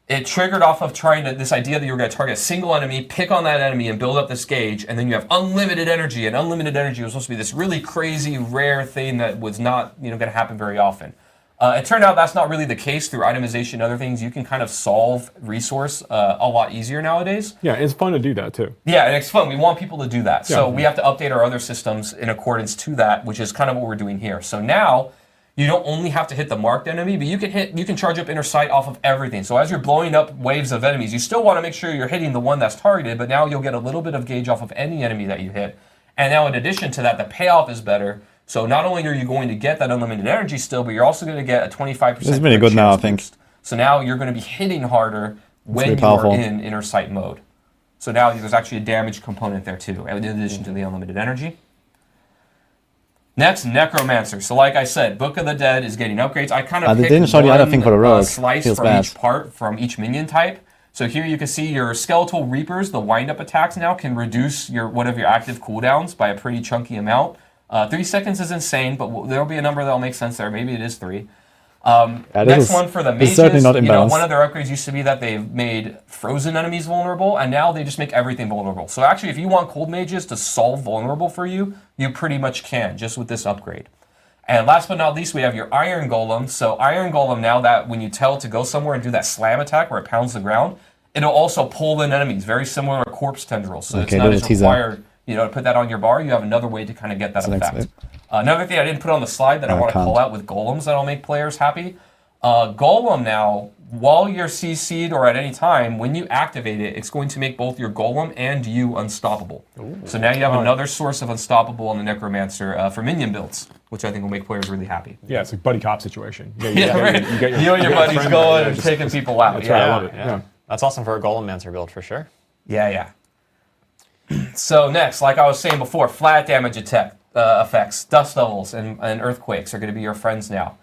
it triggered off of this idea that you were going to target a single enemy, pick on that enemy, and build up this gauge, and then you have unlimited energy. And unlimited energy was supposed to be this really crazy, rare thing that was not, you know, going to happen very often. It turned out that's not really the case through itemization and other things. You can kind of solve resource a lot easier nowadays. Yeah, it's fun to do that too. Yeah, and it's fun. We want people to do that. Yeah. So we have to update our other systems in accordance to that, which is kind of what we're doing here. So now you don't only have to hit the marked enemy, but you can charge up Inner Sight off of everything. So as you're blowing up waves of enemies, you still want to make sure you're hitting the one that's targeted, but now you'll get a little bit of gauge off of any enemy that you hit. And now in addition to that, the payoff is better. So not only are you going to get that unlimited energy still, but you're also going to get a 25%. This is really good now, I think. Boost. So now you're going to be hitting harder when really you're powerful. in Inner Sight mode. So now there's actually a damage component there too, in addition to the unlimited energy. Next, Necromancer. So like I said, Book of the Dead is getting upgrades. I kind of They picked didn't show the other thing for the rogue. slice Feels from bad. each part from each minion type. So here you can see your Skeletal Reapers, the wind-up attacks now can reduce one of your active cooldowns by a pretty chunky amount. 3 seconds is insane, but there'll be a number that'll make sense there. Maybe it is 3. Next one for the mages. Certainly not imbalanced. One of their upgrades used to be that they've made frozen enemies vulnerable, and now they just make everything vulnerable. So actually, if you want cold mages to solve vulnerable for you, you pretty much can, just with this upgrade. And last but not least, we have your Iron Golem. So Iron Golem, now that when you tell it to go somewhere and do that slam attack where it pounds the ground, it'll also pull in enemies, very similar to Corpse Tendrils. So it's not as required, to put that on your bar. You have another way to kind of get that effect. Another thing I didn't put on the slide that I want to call out with golems that'll make players happy. Golem now, while you're CC'd or at any time, when you activate it, it's going to make both your Golem and you unstoppable. Ooh. So now you have another source of unstoppable on the Necromancer for minion builds, which I think will make players really happy. Yeah, it's a buddy cop situation. You and your buddies going and taking people out. That's right, I love it. Yeah. That's awesome for a Golemancer build for sure. Yeah. So next, like I was saying before, flat damage effects, dust levels, and earthquakes are going to be your friends now.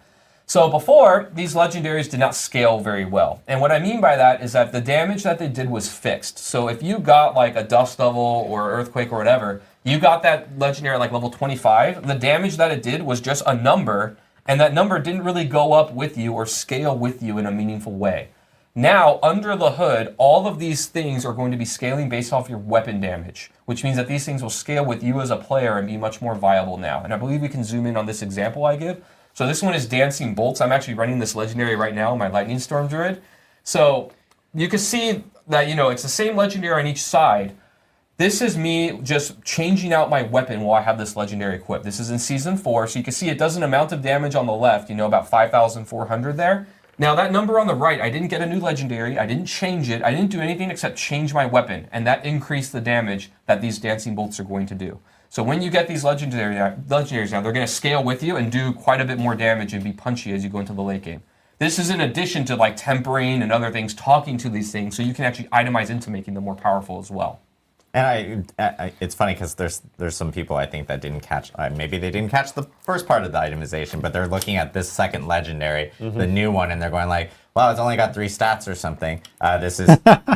So before, these legendaries did not scale very well. And what I mean by that is that the damage that they did was fixed. So if you got like a dust level or earthquake or whatever, you got that legendary at like level 25, the damage that it did was just a number, and that number didn't really go up with you or scale with you in a meaningful way. Now, under the hood, all of these things are going to be scaling based off your weapon damage, which means that these things will scale with you as a player and be much more viable now. And I believe we can zoom in on this example I give. So this one is Dancing Bolts. I'm actually running this legendary right now on my Lightning Storm Druid. So you can see that, it's the same legendary on each side. This is me just changing out my weapon while I have this legendary equipped. This is in Season 4, so you can see it does an amount of damage on the left, about 5,400 there. Now that number on the right, I didn't get a new legendary, I didn't change it, I didn't do anything except change my weapon, and that increased the damage that these Dancing Bolts are going to do. So when you get these legendaries now, they're going to scale with you and do quite a bit more damage and be punchy as you go into the late game. This is in addition to like tempering and other things, talking to these things, so you can actually itemize into making them more powerful as well. And it's funny because there's some people I think that didn't catch, maybe they didn't catch the first part of the itemization, but they're looking at this second legendary, the new one, and they're going like, well, it's only got 3 stats or something.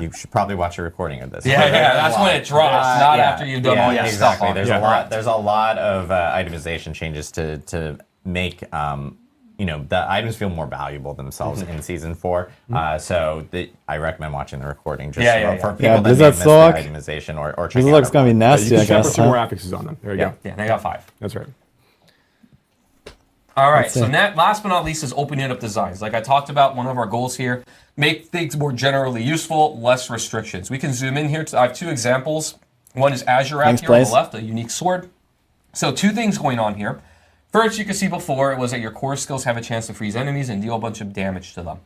You should probably watch a recording of this. Yeah, that's when it drops, not after you've done all your stuff on it. There's a lot of itemization changes to make the items feel more valuable themselves in Season 4. So I recommend watching the recording just for people that may miss the itemization or checking Blizzard's going to be nasty, I guess. 2 more affixes on them. There you go. Yeah, they got 5. That's right. All right, so last but not least is opening up designs. Like I talked about, one of our goals here, make things more generally useful, less restrictions. We can zoom in here. I have 2 examples. One is Azure App here on the left, a unique sword. So 2 things going on here. First, you can see before, it was that your core skills have a chance to freeze enemies and deal a bunch of damage to them.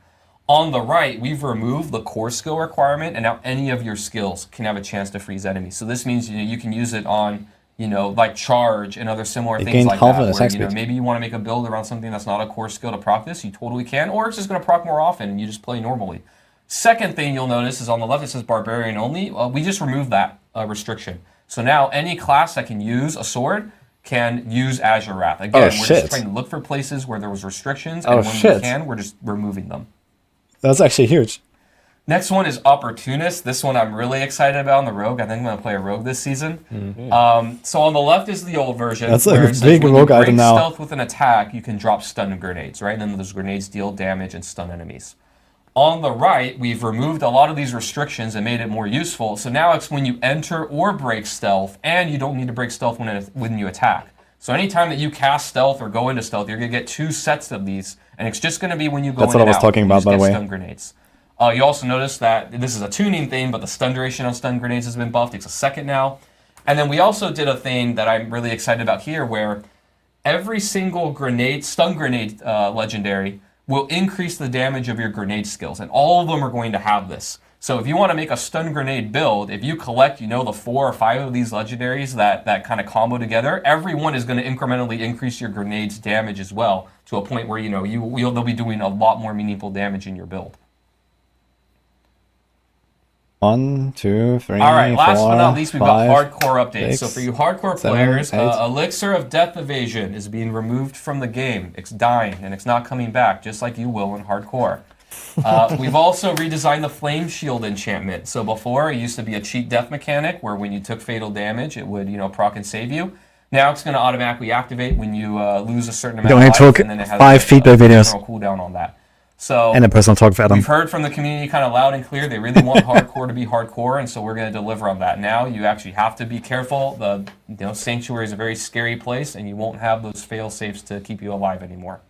On the right, we've removed the core skill requirement, and now any of your skills can have a chance to freeze enemies. So this means you can use it on you know, like charge and other similar It things gained like half that. of its Where, attack you know, speed. maybe you want to make a build around something that's not a core skill to proc this, you totally can, or it's just going to proc more often and you just play normally. Second thing you'll notice is on the left it says Barbarian only. We just removed that restriction. So now any class that can use a sword can use Azure Wrath. Again, we're just trying to look for places where there was restrictions, and when we can, we're just removing them. That's actually huge. Next one is Opportunist. This one I'm really excited about on the Rogue. I think I'm going to play a Rogue this season. So on the left is the old version. That's where a it says big when Rogue you break item now. stealth with an attack, you can drop stun grenades, right? And then those grenades deal damage and stun enemies. On the right, we've removed a lot of these restrictions and made it more useful. So now it's when you enter or break stealth, and you don't need to break stealth when you attack. So anytime that you cast stealth or go into stealth, you're going to get 2 sets of these, and it's just going to be when you go in and out. That's what I was talking about, by the way. Stun grenades. You also notice that this is a tuning thing, but the stun duration on stun grenades has been buffed. It's a second now. And then we also did a thing that I'm really excited about here, where every single stun grenade legendary will increase the damage of your grenade skills, and all of them are going to have this. So if you want to make a stun grenade build, if you collect, you know, the 4 or 5 of these legendaries that kind of combo together, every one is going to incrementally increase your grenade's damage as well, to a point where, you know, they'll be doing a lot more meaningful damage in your build. 1, 2, 3, All right, last 4, but not least, we've 5, got hardcore updates. 6, So for you hardcore 7, players, 8. Elixir of Death Evasion is being removed from the game. It's dying, and it's not coming back, just like you will in hardcore. We've also redesigned the Flame Shield enchantment. So before, it used to be a cheat death mechanic, where when you took fatal damage, it would, you know, proc and save you. Now it's going to automatically activate when you lose a certain amount of life, and then it has 5 feedback videos. A cooldown on that. So And a personal talk for Adam. We've heard from the community kind of loud and clear. They really want hardcore to be hardcore, and so we're going to deliver on that. Now you actually have to be careful. The Sanctuary is a very scary place, and you won't have those fail safes to keep you alive anymore.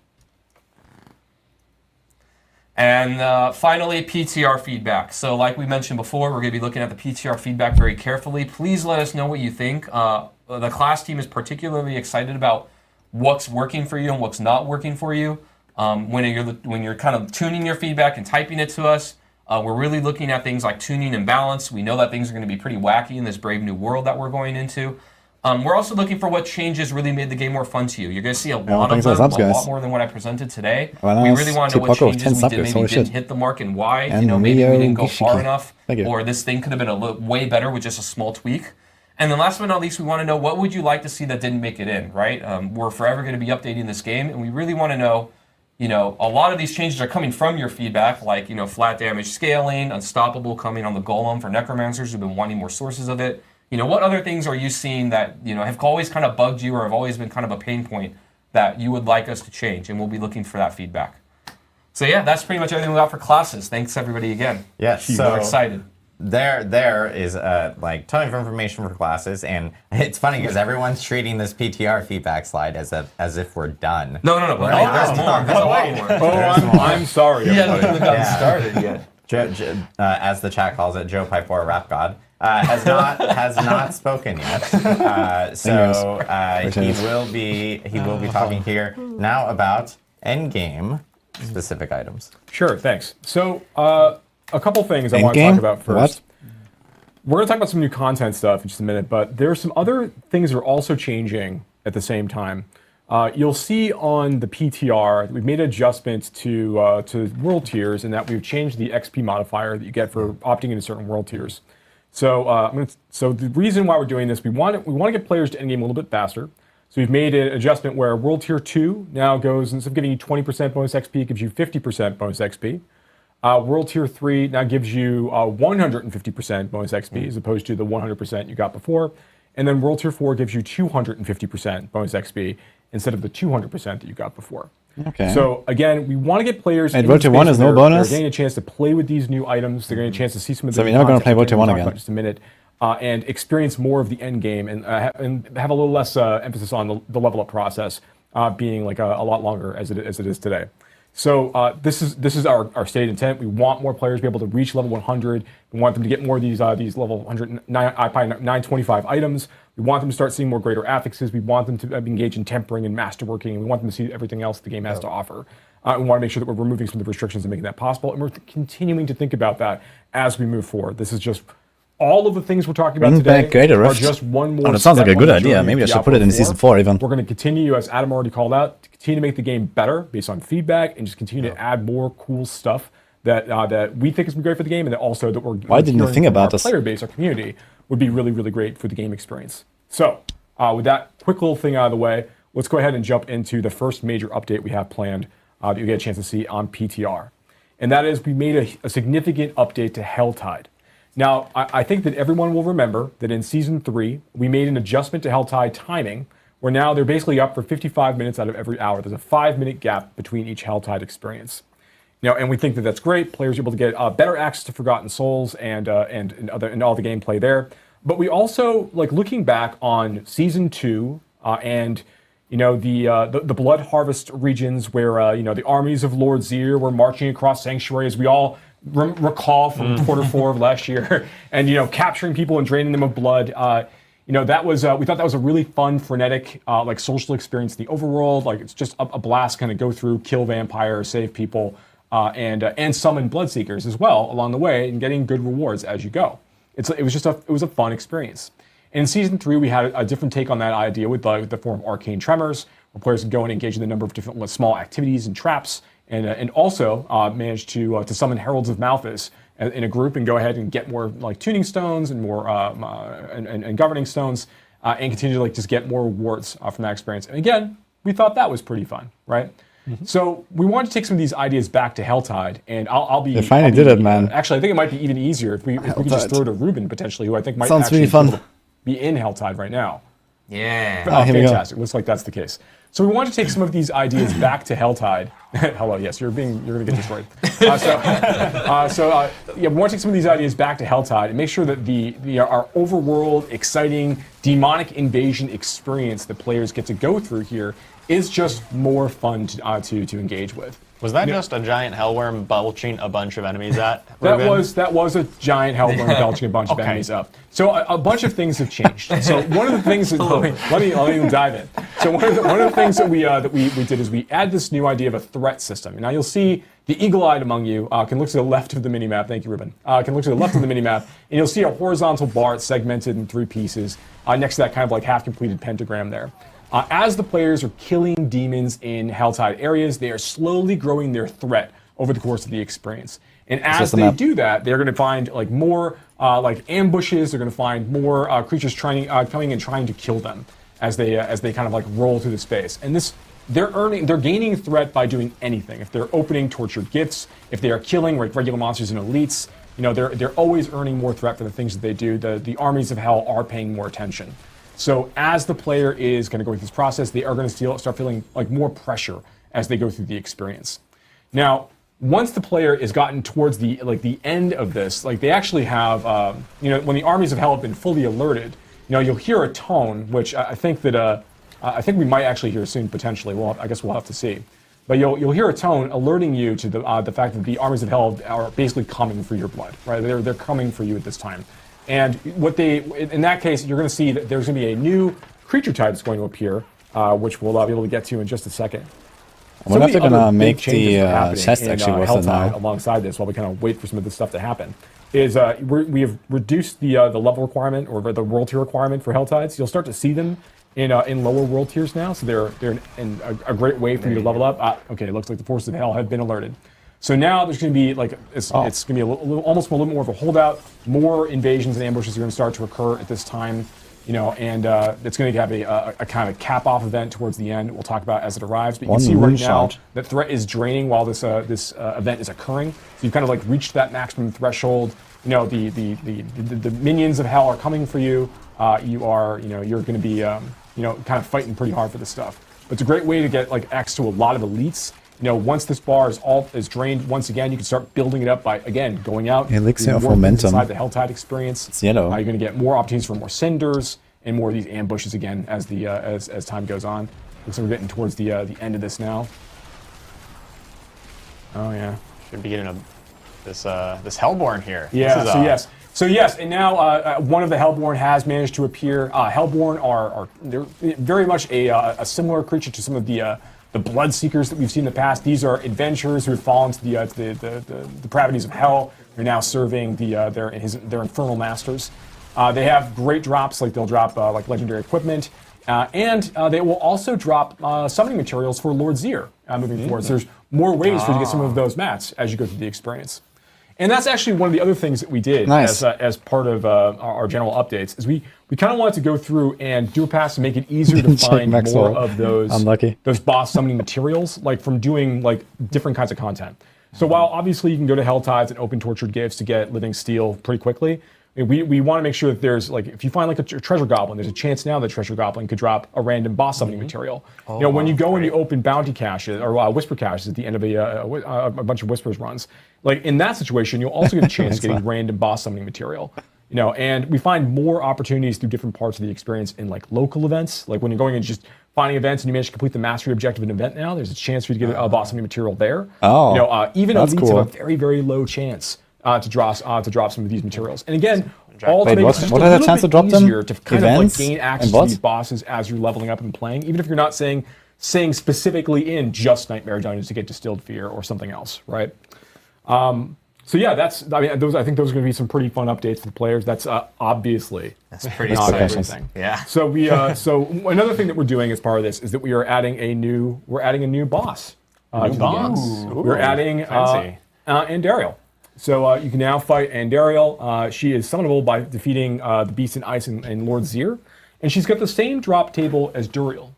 And finally, PTR feedback. So like we mentioned before, we're going to be looking at the PTR feedback very carefully. Please let us know what you think. The class team is particularly excited about what's working for you and what's not working for you. When you're kind of tuning your feedback and typing it to us, we're really looking at things like tuning and balance. We know that things are going to be pretty wacky in this brave new world that we're going into. We're also looking for what changes really made the game more fun to you. You're going to see a lot of them, a lot more than what I presented today. We really want to know what changes we did maybe didn't hit the mark and why. You know, maybe we didn't go far enough, or this thing could have been way better with just a small tweak. And then last but not least, we want to know what would you like to see that didn't make it in, right? We're forever going to be updating this game, and we really want to know, you know, a lot of these changes are coming from your feedback, like, you know, flat damage scaling, Unstoppable coming on the Golem for Necromancers who've been wanting more sources of it. You know, what other things are you seeing that, you know, have always kind of bugged you or have always been kind of a pain point that you would like us to change? And we'll be looking for that feedback. So yeah, that's pretty much everything we got for classes. Thanks everybody again. Yes, We're excited. There is like ton of information for classes, and it's funny because everyone's treating this PTR feedback slide as if we're done. No, right? There's more. There's a lot more. Oh, I'm sorry. We haven't even gotten started yet. As the chat calls it, Joe Piper, Rap God, has not spoken yet. So he will be talking here now about Endgame specific items. Sure, thanks. So a couple things I want to talk about first. We're going to talk about some new content stuff in just a minute, but there's some other things that are also changing at the same time. You'll see on the PTR that we've made adjustments to world tiers, and that we've changed the XP modifier that you get for opting into certain world tiers. So, so the reason why we're doing this, we want to get players to endgame a little bit faster. So we've made an adjustment where World Tier 2 now goes, instead of giving you 20% bonus XP, it gives you 50% bonus XP. World Tier 3 now gives you 150% bonus XP as opposed to the 100% you got before. And then World Tier 4 gives you 250% bonus XP instead of the 200% that you got before. Okay. So again, we want to get players in World Tier 1 is no bonus? They're getting a chance to play with these new items. They're getting a chance to see some of the So we're never going to play World Tier 1 again. In just a minute. And experience more of the end game and have a little less emphasis on the level up process being like a lot longer as it is today. So this is our stated intent. We want more players to be able to reach level 100. We want them to get more of these level 925 items. We want them to start seeing more greater affixes. We want them to engage in tempering and masterworking. We want them to see everything else the game has to offer. We want to make sure that we're removing some of the restrictions and making that possible. And we're continuing to think about that as we move forward. This is just all of the things we're talking about Bring today back Greater are Rift. just one more Oh, that sounds like step a good on the journey idea. of Maybe I should Diablo put it in 4. Season 4 even. We're going to continue, as Adam already called out, to continue to make the game better based on feedback and just continue to add more cool stuff that we think is great for the game, and that also that we're Why didn't you hearing think from about our this? player base, our community, would be really, really great for the game experience. So, with that quick little thing out of the way, let's go ahead and jump into the first major update we have planned that you get a chance to see on PTR. And that is, we made a significant update to Helltide. Now, I think that everyone will remember that in Season 3, we made an adjustment to Helltide timing, where now they're basically up for 55 minutes out of every hour. There's a 5-minute gap between each Helltide experience. And we think that that's great. Players are able to get better access to Forgotten Souls and all the gameplay there. But we also, like, looking back on Season 2 and the Blood Harvest regions where the armies of Lord Zir were marching across Sanctuary, as we all recall from quarter 4 of last year, and capturing people and draining them of blood. That was we thought that was a really fun, frenetic, like social experience in the overworld. Like, it's just a blast, kind of go through, kill vampires, save people. And summon Bloodseekers as well along the way, and getting good rewards as you go. It was a fun experience. And in Season 3, we had a different take on that idea with the form of Arcane Tremors, where players can go and engage in a number of different small activities and traps, and also manage to summon Heralds of Malthus in a group and go ahead and get more like tuning stones and more and governing stones, and continue to like just get more rewards from that experience. And again, we thought that was pretty fun, right? Mm-hmm. So we wanted to take some of these ideas back to Helltide, and I'll be. They finally did it, man. Actually, I think it might be even easier if we could just throw to Ruben potentially, who I think might Sounds actually really fun. be in Helltide right now. Yeah. Here we go. Fantastic. Looks like that's the case. So we want to take some of these ideas back to Helltide. Hello, yes, you're going to get destroyed. We want to take some of these ideas back to Helltide and make sure that our overworld, exciting, demonic invasion experience that players get to go through here is just more fun to engage with. Was that just a giant hellworm belching a bunch of enemies at? That was a giant hellworm belching a bunch of enemies up. So a bunch of things have changed. So one of the things that let me dive in. So one of the things that we did is we add this new idea of a threat system. Now you'll see the eagle-eyed among you can look to the left of the minimap. Thank you, Ruben. Can look to the left of the minimap, and you'll see a horizontal bar. It's segmented in 3 pieces next to that kind of like half-completed pentagram there. As the players are killing demons in Helltide areas, they are slowly growing their threat over the course of the experience. And as they do that, they're going to find like more like ambushes. They're going to find more creatures coming and trying to kill them as they kind of like roll through the space. And they're gaining threat by doing anything. If they're opening tortured gifts, if they are killing like regular monsters and elites, they're always earning more threat for the things that they do. The armies of hell are paying more attention. So as the player is going to go through this process, they are going to start feeling like more pressure as they go through the experience. Now, once the player is gotten towards the end of this, like they actually have, when the armies of hell have been fully alerted, you'll hear a tone, which I think that I think we might actually hear soon potentially. I guess we'll have to see. But you'll hear a tone alerting you to the fact that the armies of hell are basically coming for your blood, right? They're coming for you at this time. And in that case, you're going to see that there's going to be a new creature type that's going to appear, which we'll be able to get to in just a second. I wonder if they're going to make the chest actually worth it now. Alongside this, while we kind of wait for some of this stuff to happen, is we have reduced the level requirement or the world tier requirement for Helltides. You'll start to see them in lower world tiers now, so they're in a great way for you to level up. Okay, it looks like the forces of hell have been alerted. So now there's going to be like it's going to be almost a little more of a holdout. More invasions and ambushes are going to start to occur at this time, and it's going to have a kind of cap-off event towards the end. We'll talk about as it arrives. But you can see right now that threat is draining while this event is occurring. So you've kind of like reached that maximum threshold. The minions of hell are coming for you. You're going to be kind of fighting pretty hard for this stuff. But it's a great way to get like access to a lot of elites. Once this bar is drained once again, you can start building it up by, again, going out. Elixir of momentum. Inside the Helltide experience. It's yellow. You're going to get more opportunities for more cinders and more of these ambushes again as as time goes on. Looks like we're getting towards the end of this now. Oh yeah. Should be getting this Hellborn here. Yeah. So yes, and now one of the Hellborn has managed to appear. Hellborn are they're very much a similar creature to some of the Bloodseekers that we've seen in the past. These are adventurers who have fallen to the depravities of hell, are now serving their Infernal Masters. They have great drops, like they'll drop like legendary equipment, and they will also drop summoning materials for Lord Zir moving forward. So there's more ways for you to get some of those mats as you go through the experience. And that's actually one of the other things that we did as part of our general updates, is we kind of wanted to go through and do a pass to make it easier to find more of those boss summoning materials, like from doing like different kinds of content. So while obviously you can go to Helltides and open Tortured Gifts to get Living Steel pretty quickly, we want to make sure that there's, like, if you find like a Treasure Goblin, there's a chance now that Treasure Goblin could drop a random boss summoning material. When you go and you open bounty caches or whisper caches at the end of a bunch of whispers runs, like in that situation, you'll also get a chance of getting random boss summoning material. And we find more opportunities through different parts of the experience in like local events. Like when you're going and just finding events and you manage to complete the mastery objective of an event now, there's a chance for you to get a boss summoning material there. Even elites have a very, very low chance to drop some of these materials. And again, all to make it just a little bit easier to kind of like gain access to these bosses as you're leveling up and playing, even if you're not saying specifically in just Nightmare Dungeons to get Distilled Fear or something else, right? So yeah, I think those are going to be some pretty fun updates for the players. That's obviously pretty not exciting. everything. Yeah. So so another thing that we're doing as part of this is that we are adding a new boss. We're adding Andariel. So you can now fight Andariel. She is summonable by defeating the Beast in Ice and Lord Zir, and she's got the same drop table as Duriel.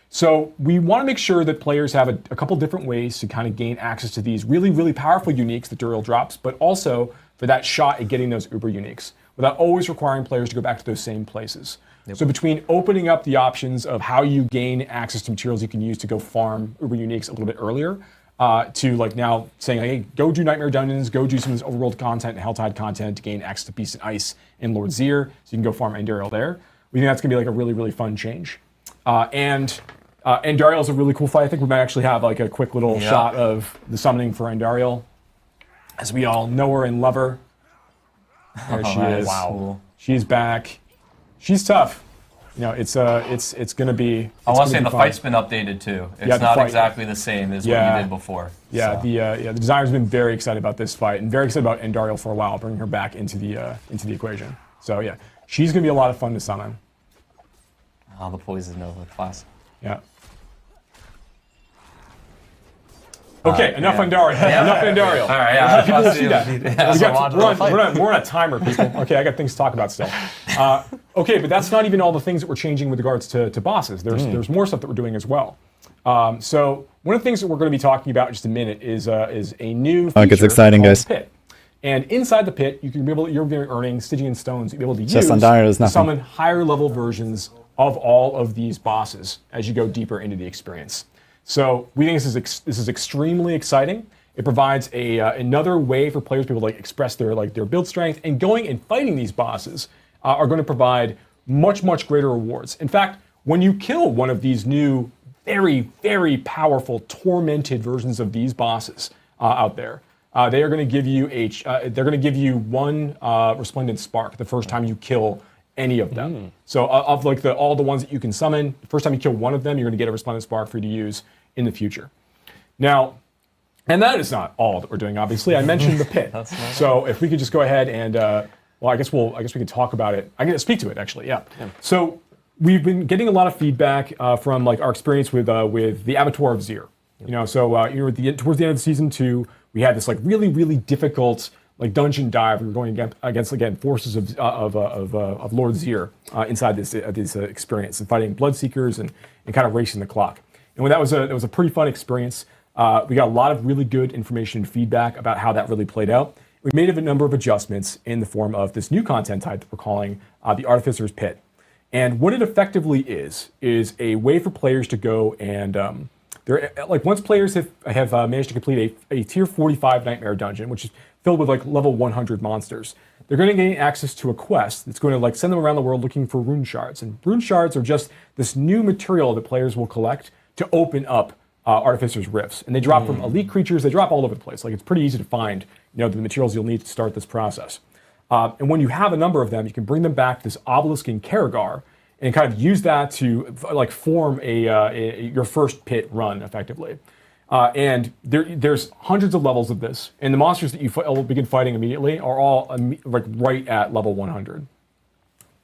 So we want to make sure that players have a couple different ways to kind of gain access to these really, really powerful uniques that Duriel drops, but also for that shot at getting those uber uniques without always requiring players to go back to those same places. So between opening up the options of how you gain access to materials you can use to go farm uber uniques a little bit earlier, to like now saying, hey, go do Nightmare Dungeons, go do some of this overworld content and Helltide content to gain access to Beast and Ice and Lord Zir, so you can go farm Andariel there. We think that's going to be like a really, really fun change. Andariel is a really cool fight. I think we might actually have like a quick little shot of the summoning for Andariel, as we all know her and love her. There she is. Wow. She's back. She's tough. It's going to be. I want to say the fight's been updated too. It's not exactly the same as what you did before. Yeah, so. The designer's been very excited about this fight and very excited about Andariel for a while, bringing her back into the equation. So yeah, she's going to be a lot of fun to summon. Oh, the Poison Nova class. Yeah. Okay, enough Andariel. Enough Andariel. All right, people will see that. We're on a timer, people. Okay, I got things to talk about still. Okay, but that's not even all the things that we're changing with regards to bosses. There's more stuff that we're doing as well. So one of the things that we're going to be talking about in just a minute is a new feature it gets exciting, called guys. Pit. And inside the pit, you're going to be earning Stygian stones you'll be able to use to summon higher level versions of all of these bosses as you go deeper into the experience. So we think this is extremely exciting. It provides another way for players to be able to express their build strength, and going and fighting these bosses are going to provide much, much greater rewards. In fact, when you kill one of these new, very, very powerful, tormented versions of these bosses out there, they are going to give you one resplendent spark the first time you kill any of them. So of all the ones that you can summon, the first time you kill one of them, you're going to get a resplendent spark for you to use in the future. Now, and that is not all that we're doing, obviously. I mentioned the pit. So if we could just go ahead and, I guess we can talk about it. I can speak to it, actually, yeah. So we've been getting a lot of feedback from our experience with the Abattoir of Zir. Towards the end of season 2, we had this really, really difficult dungeon dive. We were going against forces of Lord Zir inside this experience, and fighting Bloodseekers and kind of racing the clock. And that was a pretty fun experience. We got a lot of really good information and feedback about how that really played out. We made a number of adjustments in the form of this new content type that we're calling the Artificer's Pit. And what it effectively is a way for players to go and once players have managed to complete a tier 45 Nightmare Dungeon, which is filled with level 100 monsters, they're going to gain access to a quest that's going to send them around the world looking for rune shards. And rune shards are just this new material that players will collect to open up Artificer's Rifts. And they drop from elite creatures, they drop all over the place. It's pretty easy to find the materials you'll need to start this process. And when you have a number of them, you can bring them back to this obelisk in Karagar and kind of use that to form your first pit run effectively. And there's hundreds of levels of this, and the monsters that you will begin fighting immediately are all like right at level 100.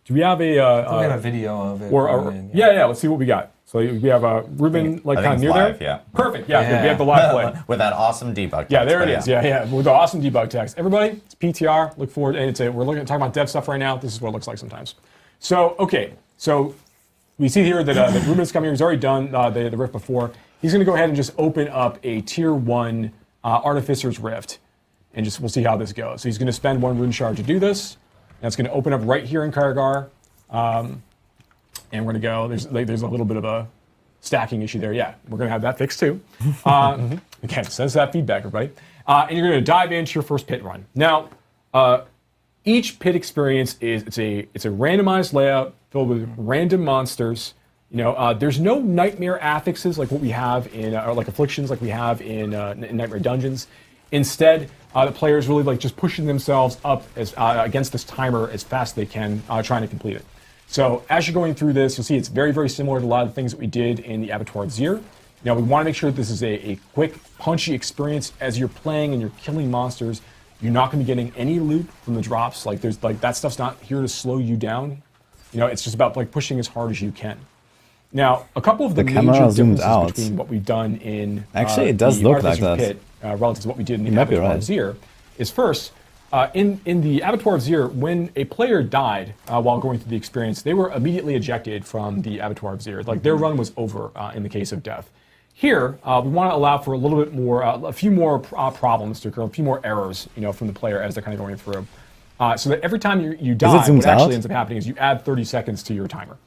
Do we have we have a video of it. Yeah. Let's see what we got. So we have Ruben like kind of near live, there. Yeah. Perfect. Yeah, we have the live play with that awesome debug text. Yeah, there it is. Yeah, with the awesome debug text. Everybody, it's PTR. Look forward, and we're talking about dev stuff right now. This is what it looks like sometimes. So okay, so we see here that Ruben's coming here. He's already done the rift before. He's going to go ahead and just open up a tier 1 Artificer's Rift, and we'll see how this goes. So he's going to spend 1 rune shard to do this. That's going to open up right here in Karagar, and we're going to go. There's a little bit of a stacking issue there. Yeah, we're going to have that fixed too. Again, sends that feedback, everybody. And you're going to dive into your first pit run. Now, each pit experience it's a randomized layout filled with random monsters. There's no nightmare affixes like what we have in, or like afflictions like we have in Nightmare Dungeons. Instead, the players really like just pushing themselves up as against this timer as fast as they can, trying to complete it. So as you're going through this, you'll see it's very, very similar to a lot of the things that we did in the Abattoir of Zir. We want to make sure that this is a quick, punchy experience as you're playing and you're killing monsters. You're not going to be getting any loot from the drops. Like that stuff's not here to slow you down. It's just about like pushing as hard as you can. Now, a couple of the major differences between what we've done in it does look like that pit, relative to what we did in the Abattoir of Zir is first, in the Abattoir of Zir, when a player died while going through the experience, they were immediately ejected from the Abattoir of Zir. Like their run was over in the case of death. Here, we want to allow for a little bit more, a few more problems to occur, a few more errors, from the player as they're kind of going through. So that every time you die, what actually ends up happening is you add 30 seconds to your timer.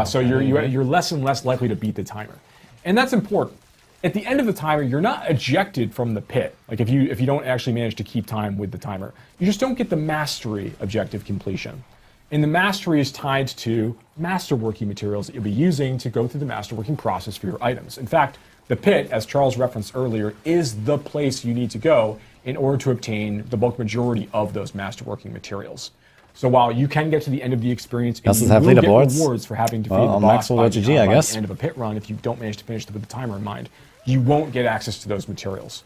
So you're less and less likely to beat the timer, and that's important. At the end of the timer, you're not ejected from the pit. Like if you don't actually manage to keep time with the timer, you just don't get the mastery objective completion. And the mastery is tied to masterworking materials that you'll be using to go through the masterworking process for your items. In fact, the pit, as Charles referenced earlier, is the place you need to go in order to obtain the bulk majority of those masterworking materials. So while you can get to the end of the experience and you will get rewards for having defeated the boss by the end of a pit run if you don't manage to finish with the timer in mind, you won't get access to those materials.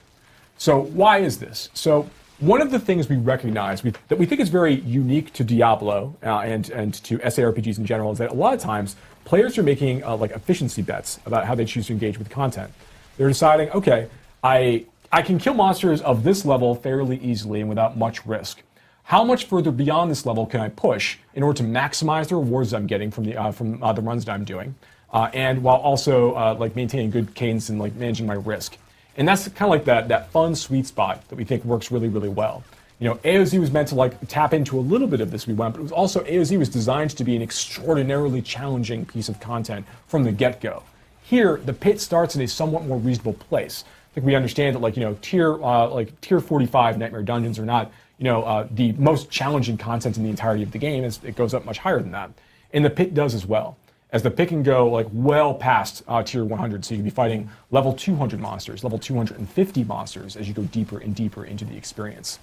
So why is this? So one of the things we recognize that we think is very unique to Diablo and to SARPGs in general is that a lot of times players are making like efficiency bets about how they choose to engage with content. They're deciding, okay, I can kill monsters of this level fairly easily and without much risk. How much further beyond this level can I push in order to maximize the rewards I'm getting from the runs that I'm doing, and while also like maintaining good cadence and like managing my risk? And that's kind of like that fun sweet spot that we think works really, really well. AOZ was meant to like tap into a little bit of this but it was also AOZ was designed to be an extraordinarily challenging piece of content from the get-go. Here, the pit starts in a somewhat more reasonable place. I think we understand that tier 45 Nightmare Dungeons are not the most challenging content in the entirety of the game. It goes up much higher than that. And the pit does as well. As the pit can go like well past tier 100, so you can be fighting level 200 monsters, level 250 monsters as you go deeper and deeper into the experience.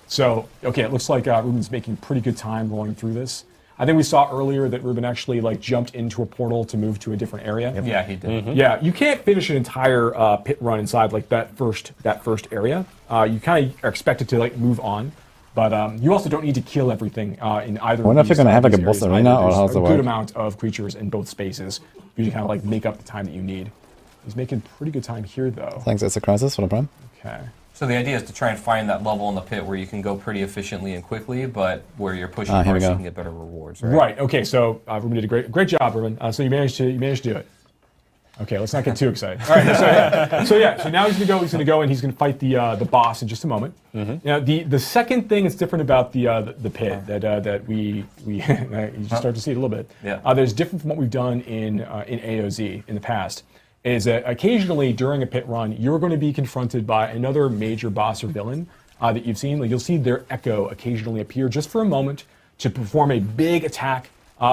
So, okay, it looks like Ruben's making pretty good time going through this. I think we saw earlier that Ruben actually like jumped into a portal to move to a different area. Yep. Yeah, he did. Mm-hmm. Yeah, you can't finish an entire pit run inside like that first area. You kind of are expected to like move on, but you also don't need to kill everything in either. I wonder if you're gonna have like a boss arena or how's it work? A good amount of creatures in both spaces. You kind of like make up the time that you need. He's making pretty good time here though. Thanks, it's a crisis for the prime. Okay. So the idea is to try and find that level in the pit where you can go pretty efficiently and quickly, but where you're pushing hard so you can get better rewards, right? Right. Okay. So Ruben did a great job, Ruben. So you managed to do it. Okay. Let's not get too excited. All right. So now he's gonna go and he's gonna fight the boss in just a moment. Mm-hmm. Now the second thing that's different about the pit that we you just start to see it a little bit. Yeah. There's different from what we've done in AOZ in the past. Is that occasionally during a pit run, you're going to be confronted by another major boss or villain that you've seen. Like you'll see their echo occasionally appear just for a moment to perform a big attack,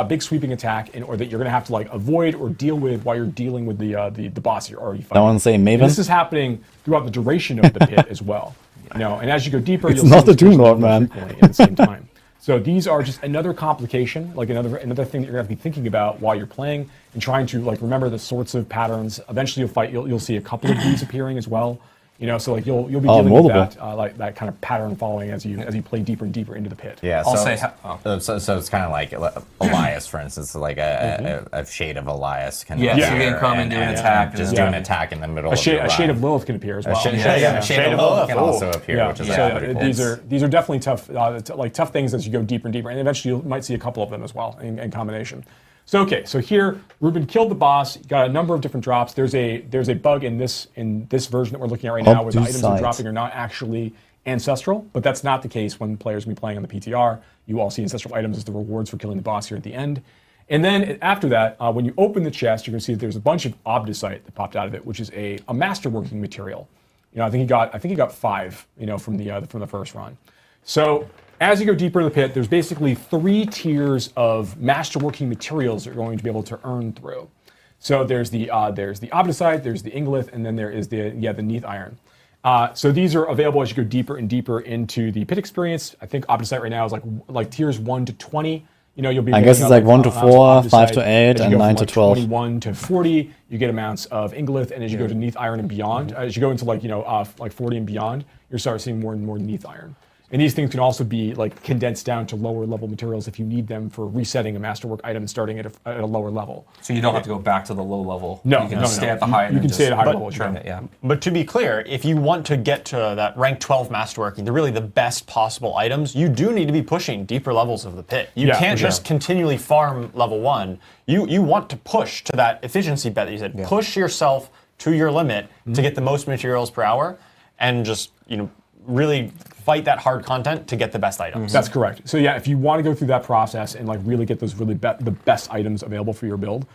big sweeping attack, or that you're going to have to like avoid or deal with while you're dealing with the boss you're already fighting. I want to say Maven. And this is happening throughout the duration of the pit as well. And as you go deeper, it's you'll not see the Doom Lord, man. at the same time. So these are just another complication, like another thing that you're going to have to be thinking about while you're playing and trying to like remember the sorts of patterns. Eventually, you'll see a couple of these appearing as well. You know, so like you'll be dealing with that like that kind of pattern following as you play deeper and deeper into the pit. Yeah, I'll so, say so it's kind of like Elias, for instance, like a shade of Elias can Yeah, appear so you can come and do an attack. just do an attack in the middle. A shade of Lilith can appear as well. A shade of Lilith can also appear, which is pretty cool. These are definitely tough, tough things as you go deeper and deeper, and eventually you might see a couple of them as well in combination. So okay, so here Ruben killed the boss, got a number of different drops. There's a bug in this version that we're looking at right now where the items are dropping are not actually ancestral, but that's not the case when players will be playing on the PTR. You all see ancestral items as the rewards for killing the boss here at the end. And then after that, when you open the chest, you're going to see that there's a bunch of obdicite that popped out of it, which is a masterworking material. You know, I think he got 5, you know, from the first run. So as you go deeper in the pit, there's basically 3 tiers of masterworking materials you're going to be able to earn through. So there's the obdicite, there's the ingolith, and then there is the neath iron. So these are available as you go deeper and deeper into the pit experience. I think obdicite right now is like tiers 1 to 20. You know, you'll be. I guess it's like 1 to 4, 5 to 8, and 9 to 12. 21 to 40, you get amounts of ingolith, and as you go to neath iron and beyond, as you go into like 40 and beyond, you start seeing more and more neath iron. And these things can also be like condensed down to lower level materials if you need them for resetting a masterwork item starting at a lower level. So you don't have to go back to the low level. No, you can stay at the high. You can stay at a high level. But to be clear, if you want to get to that rank 12 masterworking, they're really the best possible items. You do need to be pushing deeper levels of the pit. You can't just continually farm level 1. You want to push to that efficiency bet that you said. Push yourself to your limit to get the most materials per hour, and just really fight that hard content to get the best items. That's correct. So yeah, if you want to go through that process and like really get those the best items available for your build,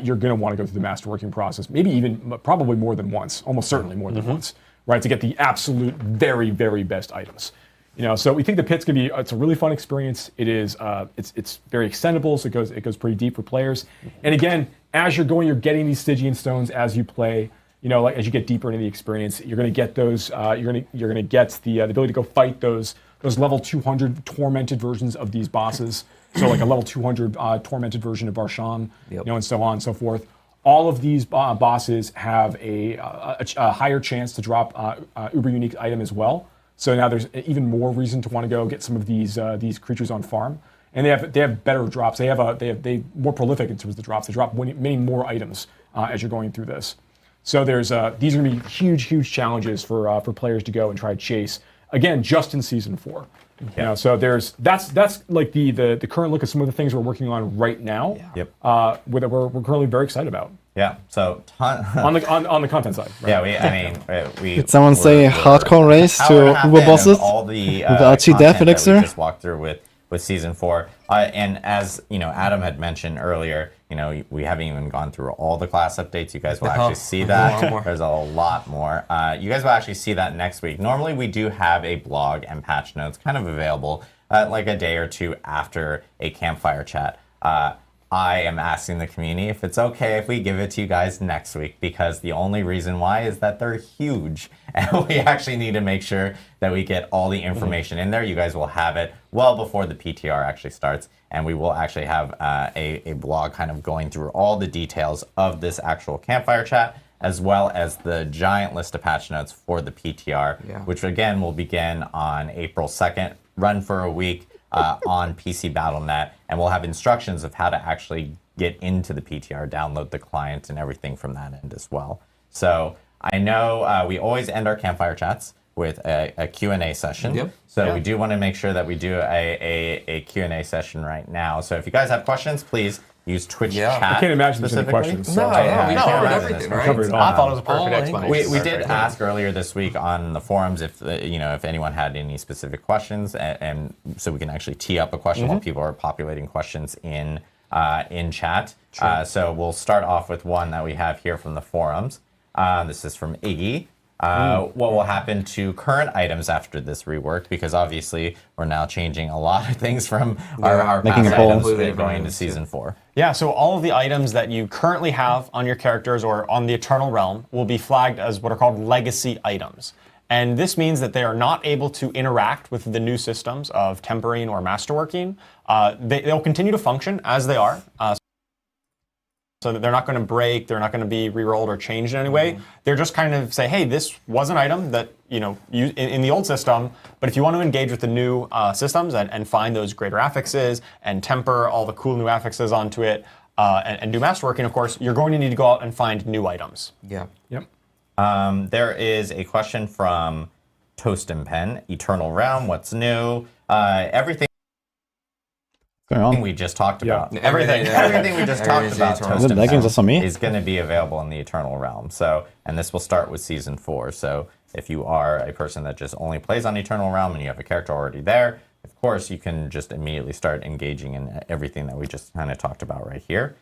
you're going to want to go through the masterworking process, maybe even probably more than once, almost certainly more than once, right, to get the absolute very, very best items. You know, so we think the pit's going to be, it's a really fun experience. It is, it's very extendable, so it goes pretty deep for players. And again, as you're going, you're getting these Stygian stones as you play. You know, like as you get deeper into the experience, you're going to get those. You're going to get the ability to go fight those level 200 tormented versions of these bosses. So like a level 200 tormented version of Barshan, you know, and so on and so forth. All of these bosses have a higher chance to drop uber unique item as well. So now there's even more reason to want to go get some of these creatures on farm. And they have better drops. They more prolific in terms of the drops. They drop many more items as you're going through this. So there's these are going to be huge challenges for players to go and try to chase. Again, just in season 4. You know, so that's like the current look at some of the things we're working on right now. We're currently very excited about. Yeah. So on the content side. Right? Yeah, we Did someone say hardcore race to Uber bosses? All the with RT Death Elixir? We just walked through with season 4, and as you know, Adam had mentioned earlier. You know, we haven't even gone through all the class updates. You guys will actually see that. There's a lot more. You guys will actually see that next week. Normally, we do have a blog and patch notes kind of available like a day or two after a Campfire chat. I am asking the community if it's okay if we give it to you guys next week, because the only reason why is that they're huge. And we actually need to make sure that we get all the information in there. You guys will have it well before the PTR actually starts. And we will actually have a blog kind of going through all the details of this actual Campfire chat, as well as the giant list of patch notes for the PTR, which again will begin on April 2nd, run for a week on PC Battle.net, and we'll have instructions of how to actually get into the PTR, download the client, and everything from that end as well. So I know we always end our Campfire chats with a Q&A session. So we do want to make sure that we do a Q&A session right now. So if you guys have questions, please use Twitch chat. I can't imagine there's any questions. We covered everything, right? I thought it was a perfect explanation. We did ask earlier this week on the forums if if anyone had any specific questions, and so we can actually tee up a question while people are populating questions in chat. So we'll start off with one that we have here from the forums. This is from Iggy. What will happen to current items after this rework? Because obviously we're now changing a lot of things from our past items going into season 4. Yeah, so all of the items that you currently have on your characters or on the Eternal Realm will be flagged as what are called legacy items. And this means that they are not able to interact with the new systems of tempering or masterworking. They'll continue to function as they are. So that they're not going to break, they're not going to be re-rolled or changed in any way. They're just kind of say, hey, this was an item that in the old system, but if you want to engage with the new systems and find those greater affixes and temper all the cool new affixes onto it and do masterworking, of course, you're going to need to go out and find new items. Yeah. Yep. There is a question from Toast and Pen. Eternal Realm, what's new? Everything we just talked about. Everything we just talked about, Toast and Pen, is going to be available in the Eternal Realm. So, and this will start with Season 4. So if you are a person that just only plays on Eternal Realm and you have a character already there, of course, you can just immediately start engaging in everything that we just kind of talked about right here.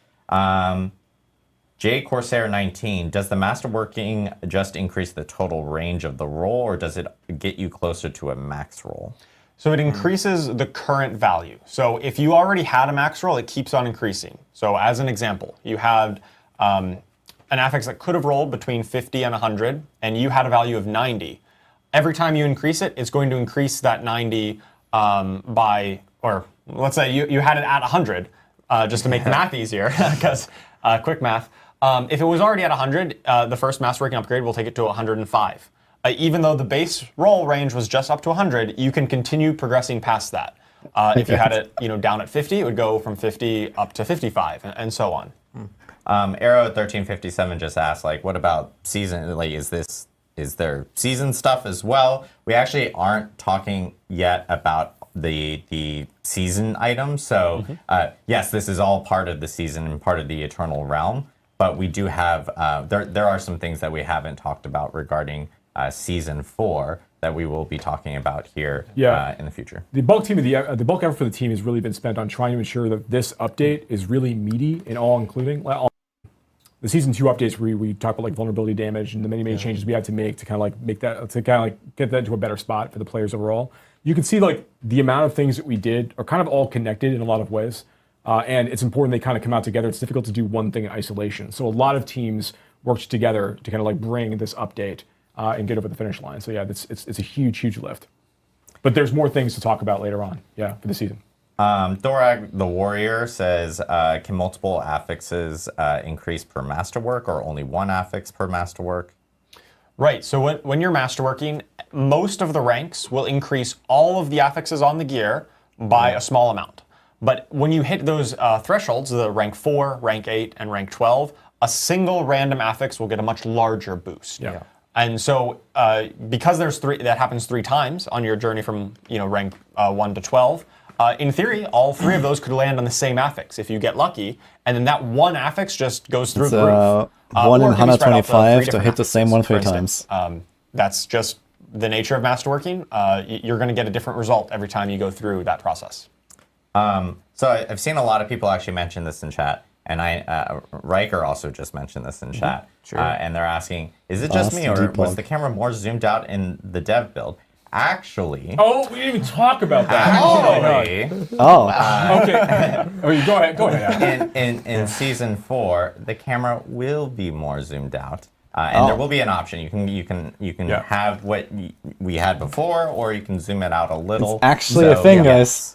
J Corsair 19, does the Masterworking just increase the total range of the roll, or does it get you closer to a max roll? So it increases the current value. So if you already had a max roll, it keeps on increasing. So as an example, you had an affix that could have rolled between 50 and 100, and you had a value of 90. Every time you increase it, it's going to increase that 90 by, or let's say you had it at 100, just to make the math easier, because quick math. If it was already at 100, the first Masterworking upgrade will take it to 105. Even though the base roll range was just up to 100, you can continue progressing past that. If you had it, down at 50, it would go from 50 up to 55, and so on. Arrow at 1357 just asked, like, what about season? Like, is there season stuff as well? We actually aren't talking yet about the season items. So yes, this is all part of the season and part of the Eternal Realm. But we do have there are some things that we haven't talked about regarding Season 4 that we will be talking about here in the future. The bulk effort for the team has really been spent on trying to ensure that this update is really meaty and all-including. The Season 2 updates where we talk about like vulnerability damage and the many changes we had to make to kind of like get that into a better spot for the players overall. You can see like the amount of things that we did are kind of all connected in a lot of ways. And it's important they kind of come out together. It's difficult to do one thing in isolation. So a lot of teams worked together to kind of like bring this update and get over the finish line. So yeah, it's a huge lift. But there's more things to talk about later on, for the season. Thorag the Warrior says, can multiple affixes increase per masterwork, or only one affix per masterwork? Right, so when you're masterworking, most of the ranks will increase all of the affixes on the gear by a small amount. But when you hit those thresholds, the rank 4, rank 8, and rank 12, a single random affix will get a much larger boost. Yeah. And so because that happens 3 times on your journey from rank 1 to 12, in theory, all 3 of those could land on the same affix if you get lucky, and then that one affix just goes through the roof. 1 in 125 to hit the same one 3 times. That's just the nature of masterworking. You're going to get a different result every time you go through that process. So I've seen a lot of people actually mention this in chat, and Riker also just mentioned this in chat. Sure. And they're asking, is it just me, or was the camera more zoomed out in the dev build? Actually... Oh, we didn't even talk about that. Actually... Okay. Go ahead. In Season 4, the camera will be more zoomed out. And there will be an option. You can have what we had before, or you can zoom it out a little. It's actually a thing, guys.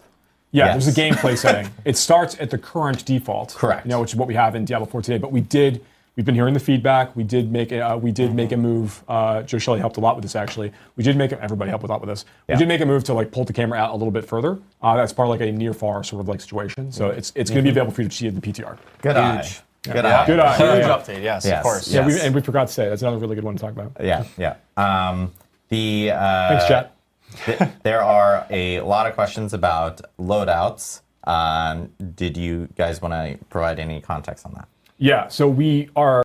Yeah, there's a gameplay setting. It starts at the current default. Correct. Which is what we have in Diablo 4 today. But we've been hearing the feedback. We did make a move. Joe Shelley helped a lot with this, actually. Everybody helped a lot with this. We did make a move to like pull the camera out a little bit further. That's part of like a near far sort of like situation. So it's going to be available for you to see in the PTR. Good eye. Good eye. Huge update. Yes, of course. Yeah, we forgot to say that's another really good one to talk about. Yeah. Thanks, chat. There are a lot of questions about loadouts. Did you guys want to provide any context on that? Yeah, so we are...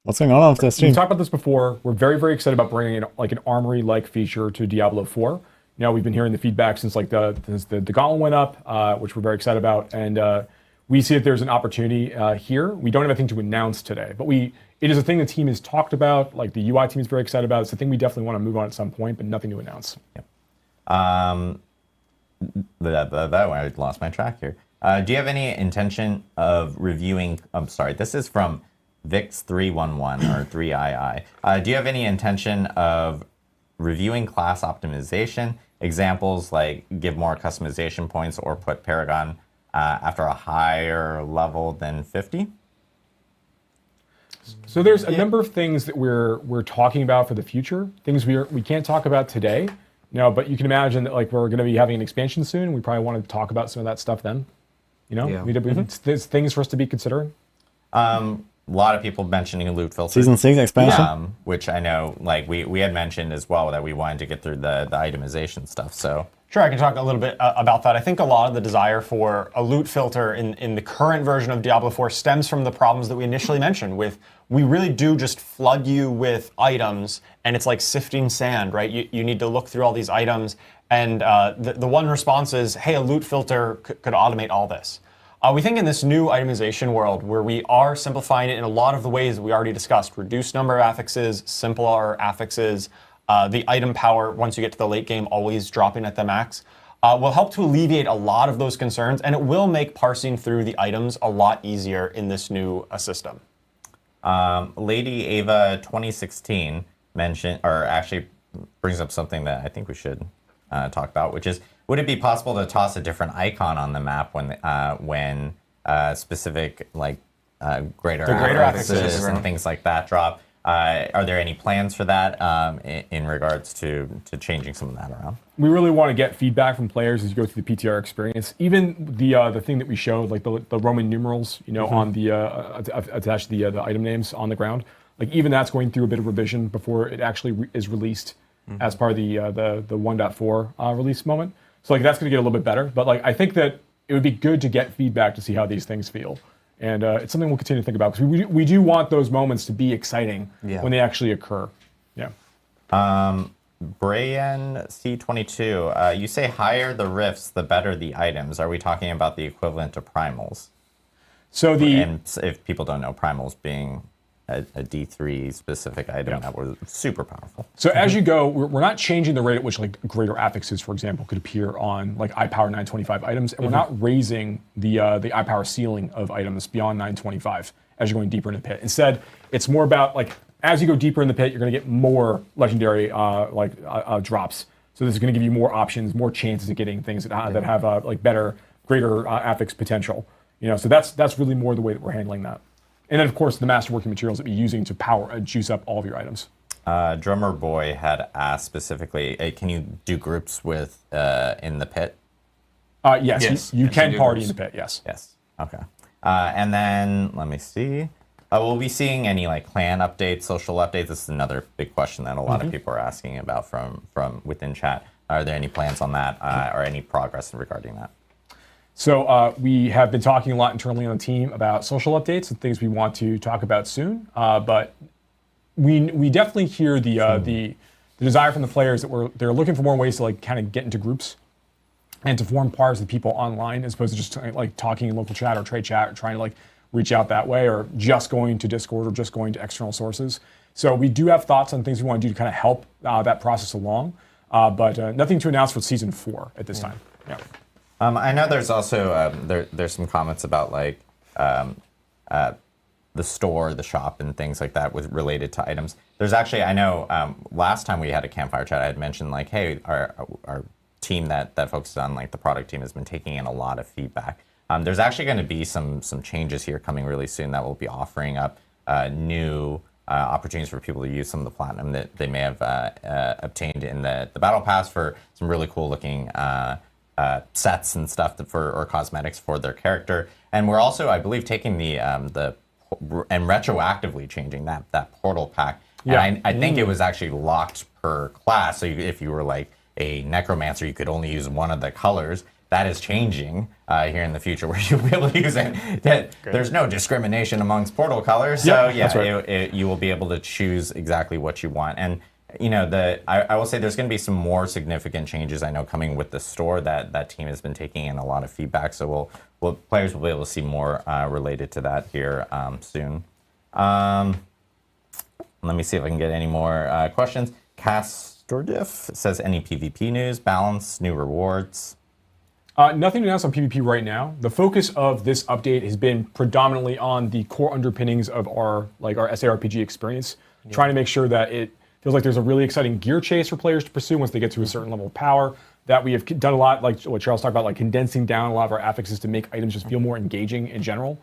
What's going on with this stream? We talked about this before. We're very, very excited about bringing like an armory-like feature to Diablo 4. We've been hearing the feedback since like the Gauntlet went up, which we're very excited about. And we see that there's an opportunity here. We don't have anything to announce today, but it is a thing the team has talked about, like the UI team is very excited about. It's a thing we definitely want to move on at some point, but nothing to announce. Yep. I lost my track here. Do you have any intention of reviewing, this is from Vix311 or 3II. Do you have any intention of reviewing class optimization? Examples like give more customization points or put Paragon after a higher level than 50? So there's a number of things that we're talking about for the future. Things we can't talk about today. But you can imagine that like we're going to be having an expansion soon. We probably want to talk about some of that stuff then. There's things for us to be considering. A lot of people mentioning a loot filter. Season 6 expansion? Which I know, like we had mentioned as well that we wanted to get through the itemization stuff. So Sure, I can talk a little bit about that. I think a lot of the desire for a loot filter in the current version of Diablo 4 stems from the problems that we initially mentioned with we really do just flood you with items and it's like sifting sand, right? You need to look through all these items and the one response is, hey, a loot filter could automate all this. We think in this new itemization world where we are simplifying it in a lot of the ways that we already discussed, reduced number of affixes, simpler affixes, the item power, once you get to the late game, always dropping at the max, will help to alleviate a lot of those concerns, and it will make parsing through the items a lot easier in this new system. Lady Ava 2016 mentioned, or actually brings up something that I think we should talk about, which is, would it be possible to toss a different icon on the map when specific like greater affixes and things like that drop? Are there any plans for that in regards to changing some of that around? We really want to get feedback from players as you go through the PTR experience. Even the thing that we showed, like the Roman numerals, on the attached to the item names on the ground, like even that's going through a bit of revision before it actually is released as part of the 1.4 release moment. So like that's going to get a little bit better. But like I think that it would be good to get feedback to see how these things feel. And it's something we'll continue to think about because we do want those moments to be exciting when they actually occur. Yeah. Brian C22, you say higher the rifts, the better the items. Are we talking about the equivalent to primals? So and if people don't know, primals being a D3 specific item that was super powerful. So as you go, we're not changing the rate at which like greater affixes, for example, could appear on like iPower 925 items, and we're not raising the iPower ceiling of items beyond 925 as you're going deeper in the pit. Instead, it's more about like as you go deeper in the pit, you're going to get more legendary drops. So this is going to give you more options, more chances of getting things that have like better, greater affix potential. So that's really more the way that we're handling that. And then, of course, the Masterworking materials that we're using to juice up all of your items. Drummer Boy had asked specifically, can you do groups with in the pit? Yes. You can party in the pit, yes. Yes, okay. And then, let me see. We'll be seeing any like clan updates, social updates. This is another big question that a lot of people are asking about from within chat. Are there any plans on that or any progress regarding that? So we have been talking a lot internally on the team about social updates and things we want to talk about soon. But we definitely hear the desire from the players that they're looking for more ways to like kind of get into groups and to form parts of the people online as opposed to just like talking in local chat or trade chat or trying to like reach out that way or just going to Discord or just going to external sources. So we do have thoughts on things we want to do to kind of help that process along, but nothing to announce for season 4 at this time. Yeah. I know there's also there's some comments about like the store, the shop, and things like that with related to items. There's actually, I know last time we had a Campfire chat, I had mentioned like, hey, our team that focuses on like the product team has been taking in a lot of feedback. There's actually going to be some changes here coming really soon that will be offering up new opportunities for people to use some of the platinum that they may have obtained in the battle pass for some really cool looking sets and stuff or cosmetics for their character. And we're also, I believe, taking and retroactively changing that portal pack. Yeah. And I think it was actually locked per class. So if you were like a Necromancer, you could only use one of the colors. That is changing here in the future, where you'll be able to use it. There's no discrimination amongst portal colors. So you will be able to choose exactly what you want. And I will say there's going to be some more significant changes I know coming with the store that team has been taking in a lot of feedback. So players will be able to see more related to that here soon. Let me see if I can get any more questions. Castordiff says any PvP news, balance, new rewards. Nothing to announce on PvP right now. The focus of this update has been predominantly on the core underpinnings of our SARPG experience, trying to make sure that it feels like there's a really exciting gear chase for players to pursue once they get to a certain level of power. That we have done a lot, like what Charles talked about, like condensing down a lot of our affixes to make items just feel more engaging in general.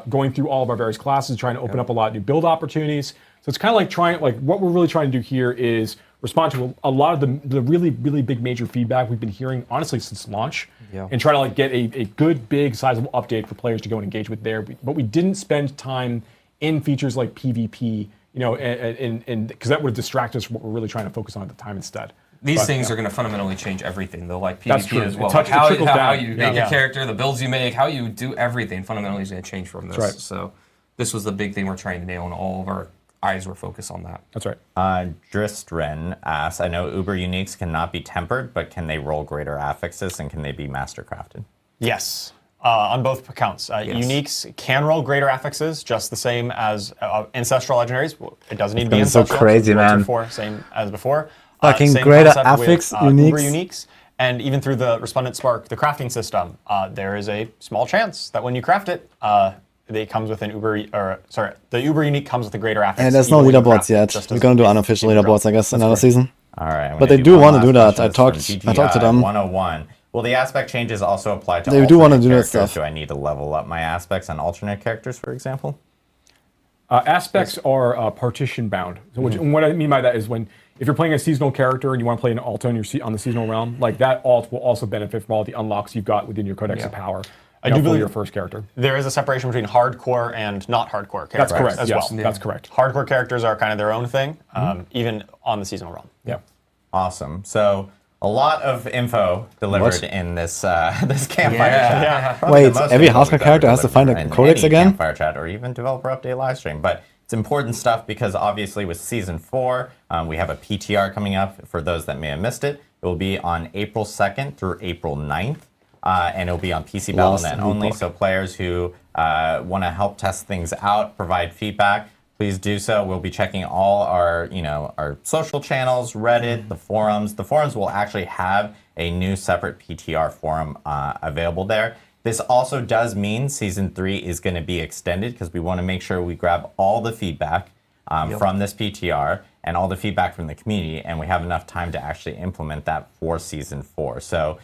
Going through all of our various classes, trying to open up a lot of new build opportunities. So it's kind of like what we're really trying to do here is respond to a lot of the really, really big major feedback we've been hearing, honestly, since launch, and try to like get a good, big, sizable update for players to go and engage with there. But we didn't spend time in features like PvP, you know, and because that would distract us from what we're really trying to focus on at the time instead. These things are going to fundamentally change everything, though, like PvP as well. It How you make your character, the builds you make, how you do everything fundamentally is going to change from this. Right. So this was the big thing we're trying to nail, and all of our eyes were focused on that. That's right. Dristren asks, I know Uber Uniques cannot be tempered, but can they roll greater affixes, and can they be mastercrafted? Yes. On both accounts. Uniques can roll greater affixes, just the same as Ancestral Legendaries. It doesn't need to be Ancestral. So crazy, man. Same as before. Fucking same greater concept affix with, uniques. Uber Uniques. And even through the Respondent Spark, the crafting system, there is a small chance that when you craft it, it comes with an the Uber Unique comes with a greater affix. And there's no leaderboards yet. We're gonna do unofficial leaderboards, I guess, another season. All right. But they do want to do that. I talked to them. 101. Will the aspect changes also apply to They do want to do that characters? stuff. Do I need to level up my aspects on alternate characters, for example? Aspects are partition bound. So what I mean by that is if you're playing a seasonal character and you want to play an alt on the seasonal realm, like that alt will also benefit from all the unlocks you've got within your Codex of Power. I do believe your first character. There is a separation between hardcore and not hardcore characters. That's correct as well. Yeah. That's correct. Hardcore characters are kind of their own thing, even on the seasonal realm. Yeah. Awesome. So a lot of info delivered in this this campfire chat. Probably Wait, the most every info hardcore we've character ever has to delivered find a in codex any again? Campfire chat or even developer update live stream, but it's important stuff because obviously with season 4, we have a PTR coming up. For those that may have missed it, it will be on April 2nd through April 9th. And it'll be on PC Battle.net only, so players who want to help test things out, provide feedback, please do so. We'll be checking all our, our social channels, Reddit, the forums. The forums will actually have a new separate PTR forum available there. This also does mean Season 3 is going to be extended because we want to make sure we grab all the feedback from this PTR and all the feedback from the community, and we have enough time to actually implement that for Season 4. So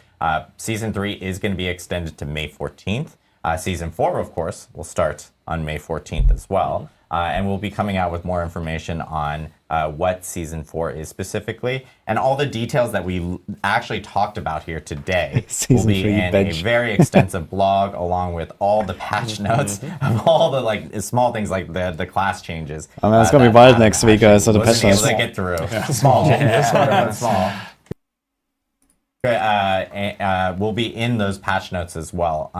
Season 3 is going to be extended to May 14th. Season 4, of course, will start on May 14th as well. And we'll be coming out with more information on what Season 4 is specifically. And all the details that we actually talked about here today will be in a very extensive blog, along with all the patch notes of all the small things like the class changes. I mean, it's going to be wild next week, guys, so the patch notes. Able to get through. Small changes, small. Will be in those patch notes as well.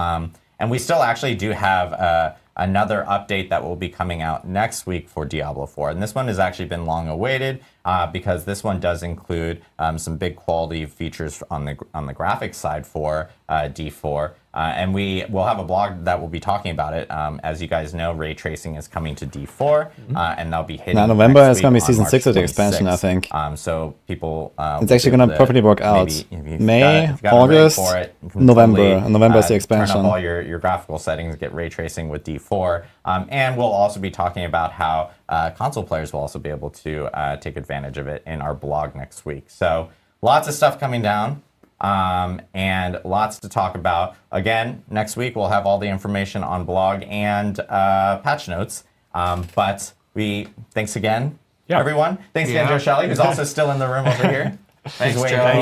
And we still actually do have another update that will be coming out next week for Diablo 4. And this one has actually been long awaited because this one does include some big quality features on the graphics side for D4. And we will have a blog that will be talking about it. As you guys know, ray tracing is coming to D4, and that'll be hitting now November next is going to be week Season on 6 of the March expansion, 26th. I think. So people... it's actually going to properly work out. May, August, November. And November is the expansion. Turn up all your graphical settings, get ray tracing with D4. And we'll also be talking about how console players will also be able to take advantage of it in our blog next week. So lots of stuff coming down. And lots to talk about. Again, next week we'll have all the information on blog and patch notes. But thanks again, everyone. Thanks again, Joe Shelley, who's also still in the room over here. Thanks, Joe.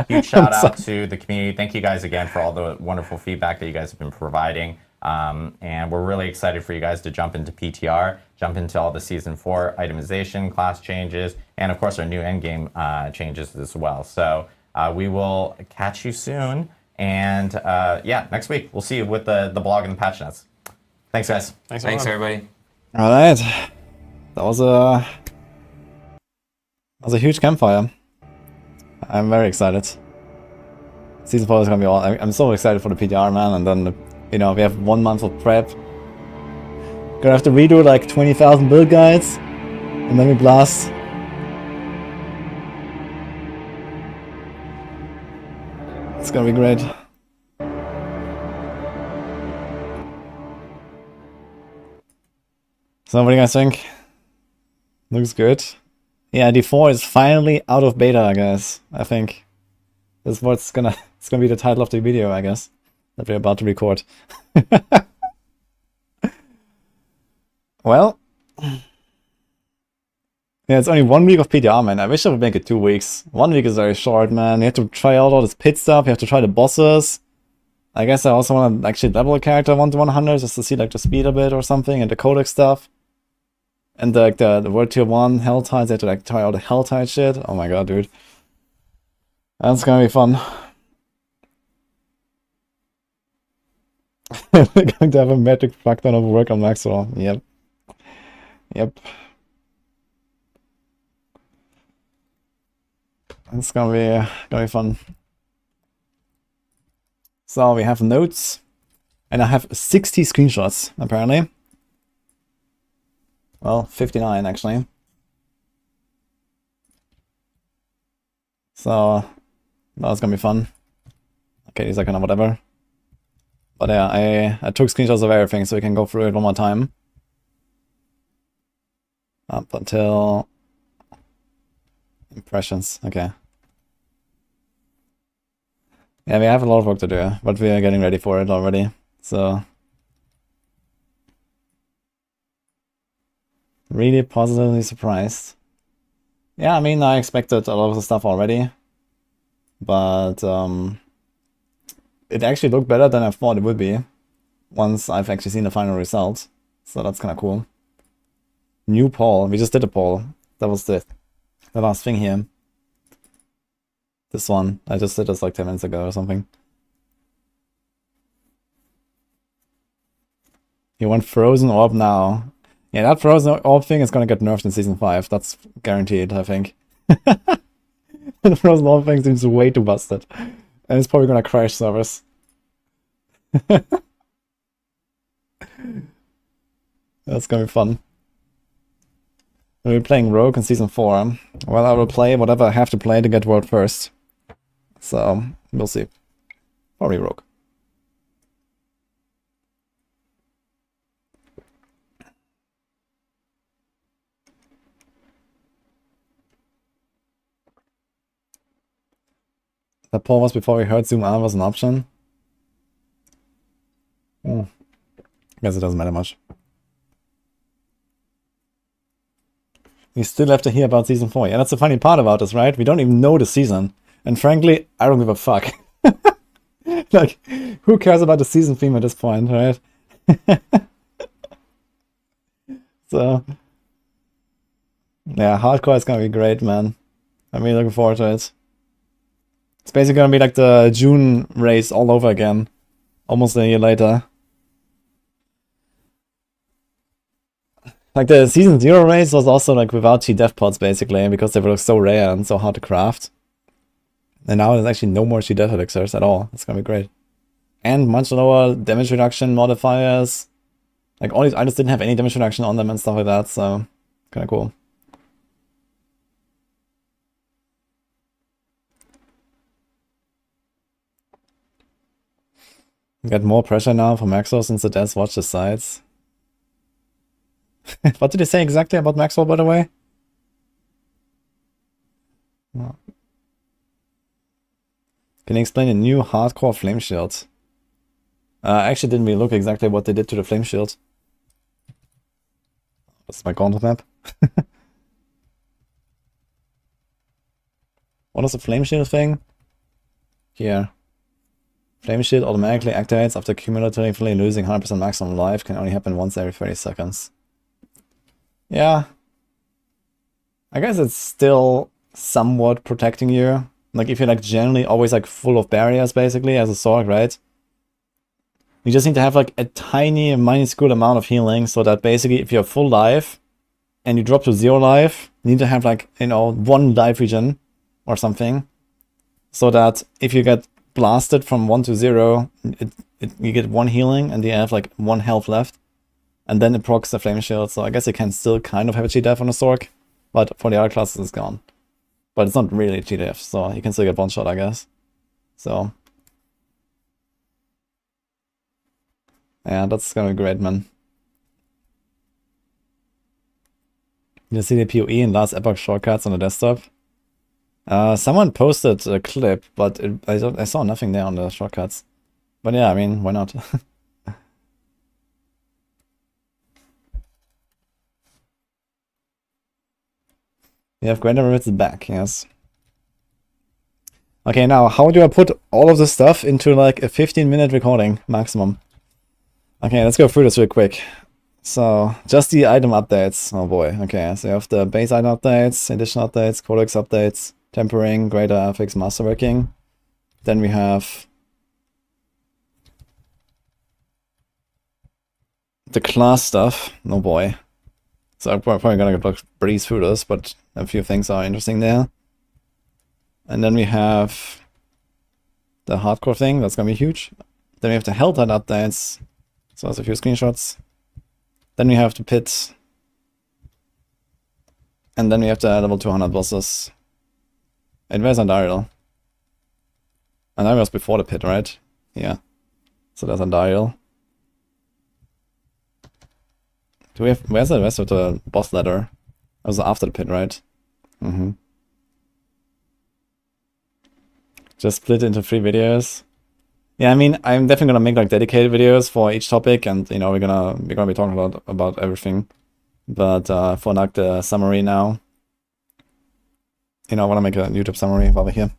Huge shout out to the community. Thank you guys again for all the wonderful feedback that you guys have been providing. And we're really excited for you guys to jump into PTR, jump into all the Season 4 itemization, class changes, and of course our new endgame changes as well. So we will catch you soon. And next week we'll see you with the blog and the patch notes. Thanks, guys. Thanks everybody. All right. That was a huge campfire. I'm very excited. Season 4 is going to be all... I'm so excited for the PTR, man, and then we have 1 month of prep. Gonna have to redo like 20,000 build guides, and then we blast. It's gonna be great. So what do you guys think? Looks good. Yeah, D4 is finally out of beta, guys. I think that's what's gonna it's gonna be the title of the video, I guess, that we're about to record. Well, yeah, it's only 1 week of PTR, man. I wish I would make it 2 weeks. 1 week is very short, man. You have to try out all this pit stuff. You have to try the bosses. I guess I also want to actually level a character 1 to 100 just to see like the speed a bit or something and the codex stuff. And like the World Tier 1 Hell Tides, I have to like try out the Hell Tide shit. Oh my god, dude. That's gonna be fun. We're going to have a magic fuck ton of work on Maxwell. Yep. Yep. It's gonna be fun. So we have notes. And I have 60 screenshots, apparently. Well, 59 actually. So that's gonna be fun. Okay, these are kind of whatever. But yeah, I took screenshots of everything so we can go through it one more time. Up until impressions. Okay. Yeah, we have a lot of work to do, but we are getting ready for it already. So really positively surprised. Yeah, I mean, I expected a lot of the stuff already, but it actually looked better than I thought it would be once I've actually seen the final result. So that's kind of cool. New poll. We just did a poll. That was the last thing here. This one. I just did this like 10 minutes ago or something. You want Frozen Orb now. Yeah, that Frozen Orb thing is gonna get nerfed in Season 5. That's guaranteed, I think. The Frozen Orb thing seems way too busted. And it's probably gonna crash servers. That's gonna be fun. We'll be playing Rogue in Season 4. Well, I will play whatever I have to play to get World First. So, we'll see. Probably Rogue. That poll was before we heard Zoom out was an option. I guess it doesn't matter much. We still have to hear about Season 4. Yeah, that's the funny part about this, right? We don't even know the season. And frankly, I don't give a fuck. Like, who cares about the season theme at this point, right? So, yeah, hardcore is gonna be great, man. I'm really looking forward to it. It's basically gonna be like the June race all over again. Almost a year later. Like the Season 0 race was also like without cheat death pods basically, because they were so rare and so hard to craft. And now there's actually no more cheat death elixirs at all. It's gonna be great. And much lower damage reduction modifiers. Like all these items didn't have any damage reduction on them and stuff like that, so kinda cool. Got more pressure now for Maxwell since the devs watch the sides. What did you say exactly about Maxwell, by the way? Oh. Can you explain the new hardcore flame shield? I actually didn't really look exactly what they did to the flame shield. That's my Gauntlet map. What is the flame shield thing? Here. Flame shield automatically activates after cumulatively losing 100% maximum life. Can only happen once every 30 seconds. Yeah. I guess it's still somewhat protecting you. Like if you're like generally always like full of barriers basically as a Sorc, right? You just need to have like a tiny minuscule amount of healing so that basically if you're full life and you drop to 0 life, you need to have like, you know, 1 life regen or something. So that if you get blasted from 1 to 0, you get 1 healing and you have like 1 health left. And then it procs the flame shield, so I guess you can still kind of have a cheat death on a Sorc, but for the other classes it's gone. But it's not really cheat death, so you can still get 1 shot, I guess. So Yeah, that's gonna be great, man. You see the PoE and last Epoch shortcuts on the desktop? Someone posted a clip, but I saw nothing there on the shortcuts. But yeah, I mean, why not? You have greater rivets back, yes. Okay, now, how do I put all of this stuff into like a 15-minute recording maximum? Okay, let's go through this real quick. So, just the item updates. Oh boy, okay, so you have the base item updates, edition updates, codex updates, tempering, greater affix, masterworking. Then we have the class stuff. Oh boy. So I'm probably gonna breeze through this, but a few things are interesting there. And then we have the hardcore thing, that's gonna be huge. Then we have the Helltide updates. So there's a few screenshots. Then we have the pit. And then we have the level 200 bosses. And where's Andariel? Andariel was before the pit, right? Yeah. So there's Andariel. Do we have, where's the rest of the boss ladder? That was after the pit, right? Mm-hmm. Just split into 3 videos. Yeah, I mean, I'm definitely gonna make like dedicated videos for each topic, and you know, we're gonna be talking about everything. But for like the summary now, you know, I wanna make a YouTube summary over here.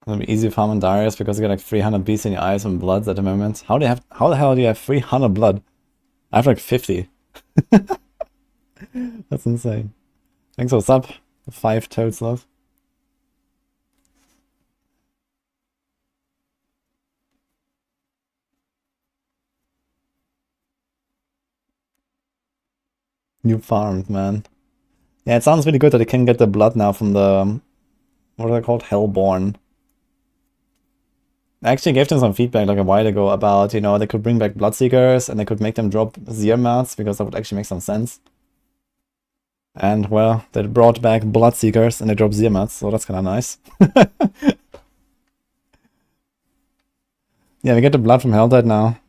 It'll be easy farm on Darius because you get like 300 beasts in your eyes and bloods at the moment. How the hell do you have 300 blood? I have like 50. That's insane. Thanks for sub. 5 toads love. New farms, man. Yeah, it sounds really good that you can get the blood now from the, what are they called? Hellborn. I actually gave them some feedback like a while ago about, you know, they could bring back Bloodseekers and they could make them drop Ziermats because that would actually make some sense. And, well, they brought back Bloodseekers and they dropped Ziermats, so that's kind of nice. Yeah, we get the blood from Helltide now.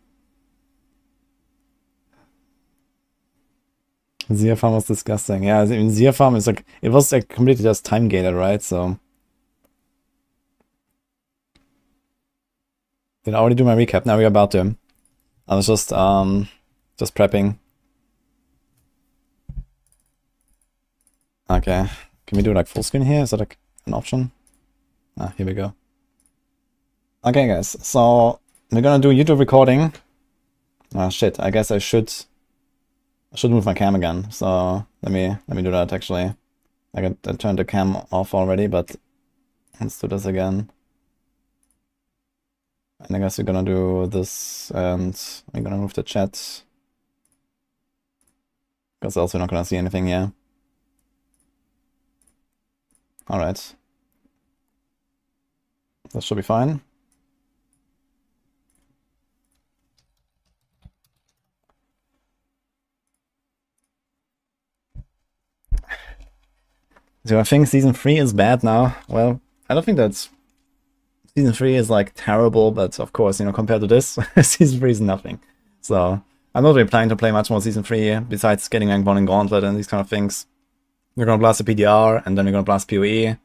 Zier farm was disgusting. Yeah, I mean, Zier farm is like, it was like completely just time gated, right? So. Did I already do my recap? Now we're about to. I was just prepping. Okay. Can we do like full screen here? Is that like an option? Ah, here we go. Okay, guys. So we're gonna do YouTube recording. Ah, shit. I guess I should move my cam again. So let me do that actually. I turned the cam off already, but let's do this again. And I guess we're gonna do this, and we're gonna move the chat. Because else we're not gonna see anything here. Alright. That should be fine. So I think Season 3 is bad now. Well, I don't think that's... Season 3 is like terrible, but of course, you know, compared to this, Season 3 is nothing. So I'm not really planning to play much more Season 3 besides getting rank 1 in Gauntlet and these kind of things. We're gonna blast the PDR, and then we're gonna blast PoE,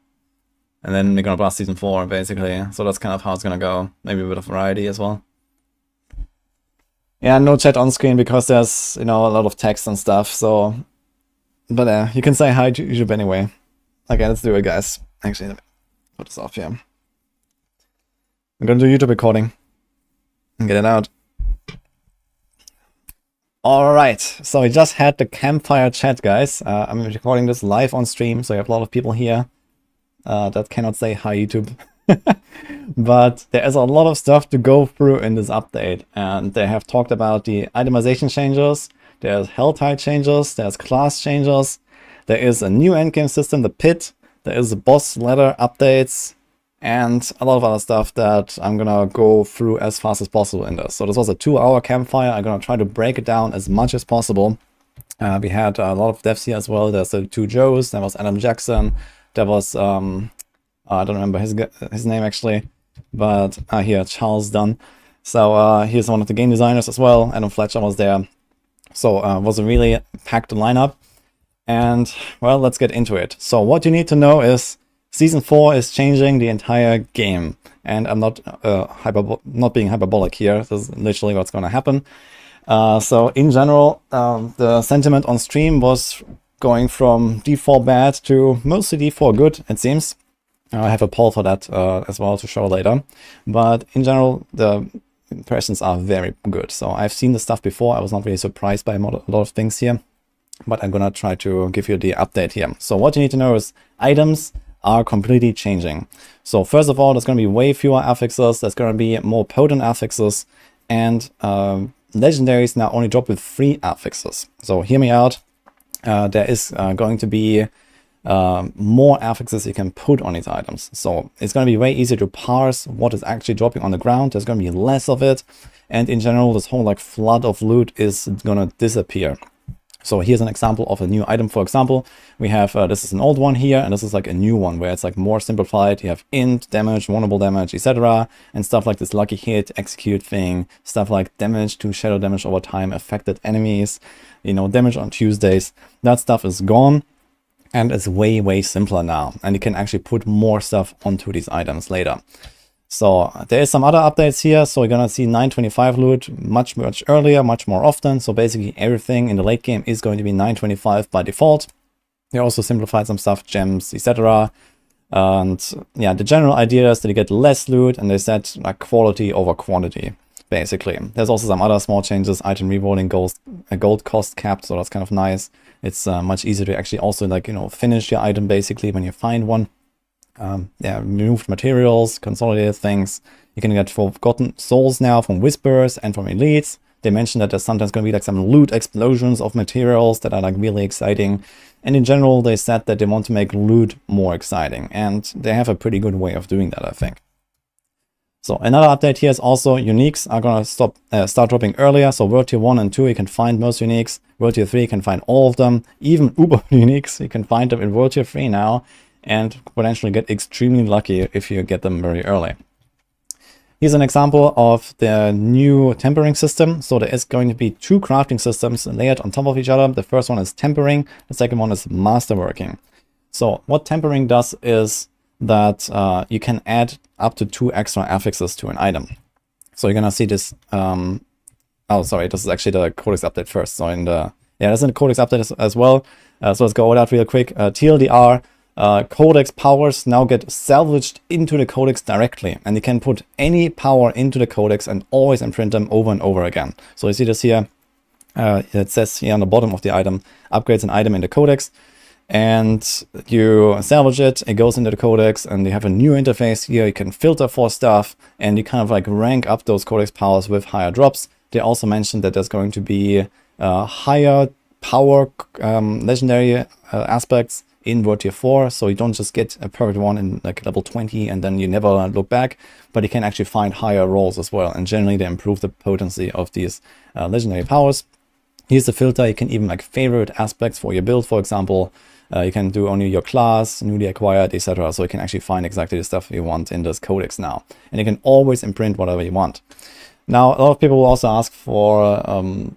and then we're gonna blast Season 4, basically. So that's kind of how it's gonna go. Maybe a bit of variety as well. Yeah, no chat on screen because there's, you know, a lot of text and stuff, so... But you can say hi to YouTube anyway. Okay, let's do it, guys. Actually, let me put this off here. I'm gonna do YouTube recording and get it out. Alright, so we just had the Campfire chat, guys. I'm recording this live on stream, so you have a lot of people here that cannot say hi, YouTube. But there is a lot of stuff to go through in this update, and they have talked about the itemization changes, there's Helltide changes, there's class changes, there is a new endgame system, the pit, there is a boss ladder updates, and a lot of other stuff that I'm gonna go through as fast as possible in this. So this was a 2-hour campfire. I'm gonna try to break it down as much as possible. We had a lot of devs here as well. There's the 2 Joes, there was Adam Jackson, there was, I don't remember his name actually. but here, Charles Dunn. So he's one of the game designers as well. Adam Fletcher was there. So it was a really packed lineup. And, well, let's get into it. So what you need to know is Season 4 is changing the entire game. And I'm not being hyperbolic here. This is literally what's going to happen. So in general, the sentiment on stream was going from D4 bad to mostly D4 good, it seems. I have a poll for that as well to show later. But in general, the impressions are very good. So I've seen the stuff before. I was not really surprised by a lot of things here. But I'm gonna try to give you the update here. So what you need to know is items are completely changing. So first of all, there's gonna be way fewer affixes. There's gonna be more potent affixes. And legendaries now only drop with 3 affixes. So hear me out. There is going to be more affixes you can put on these items. So it's going to be way easier to parse what is actually dropping on the ground. There's going to be less of it. And in general, this whole like flood of loot is going to disappear. So here's an example of a new item. For example, we have, this is an old one here, and this is like a new one where it's like more simplified. You have int, damage, vulnerable damage, etc. And stuff like this lucky hit, execute thing, stuff like damage to shadow damage over time, affected enemies, you know, damage on Tuesdays. That stuff is gone. And it's way, way simpler now. And you can actually put more stuff onto these items later. So there is some other updates here. So you're going to see 925 loot much earlier, much more often. So basically everything in the late game is going to be 925 by default. They also simplified some stuff, gems, etc. And yeah, the general idea is that you get less loot and they set like quality over quantity, basically. There's also some other small changes, item rewarding gold cost capped. So that's kind of nice. It's much easier to actually also like, you know, finish your item basically when you find one. Yeah, removed materials, consolidated things. You can get forgotten souls now from whispers and from elites. They mentioned that there's sometimes going to be like some loot explosions of materials that are like really exciting. And in general, they said that they want to make loot more exciting. And they have a pretty good way of doing that, I think. So another update here is also uniques are going to start dropping earlier. So World Tier 1 and 2, you can find most uniques. World Tier 3, you can find all of them. Even Uber uniques, you can find them in World Tier 3 now. And potentially get extremely lucky if you get them very early. Here's an example of the new tempering system. So there is going to be 2 crafting systems layered on top of each other. The first one is tempering. The second one is masterworking. So what tempering does is that you can add up to 2 extra affixes to an item. So you're going to see this. Oh, sorry, this is actually the Codex update first. So in the, yeah, that's in the Codex update as well. So let's go over that real quick. TLDR. Codex powers now get salvaged into the Codex directly, and you can put any power into the Codex and always imprint them over and over again. So you see this here, it says here on the bottom of the item, upgrades an item in the Codex, and you salvage it, it goes into the Codex, and you have a new interface here. You can filter for stuff, and you kind of like rank up those Codex powers with higher drops. They also mentioned that there's going to be higher power legendary aspects in World Tier 4, so you don't just get a perfect one in like level 20 and then you never look back, but you can actually find higher rolls as well, and generally they improve the potency of these legendary powers. Here's the filter. You can even like favorite aspects for your build, for example. You can do only your class, newly acquired, etc. So you can actually find exactly the stuff you want in this Codex now, and you can always imprint whatever you want. Now, a lot of people will also ask for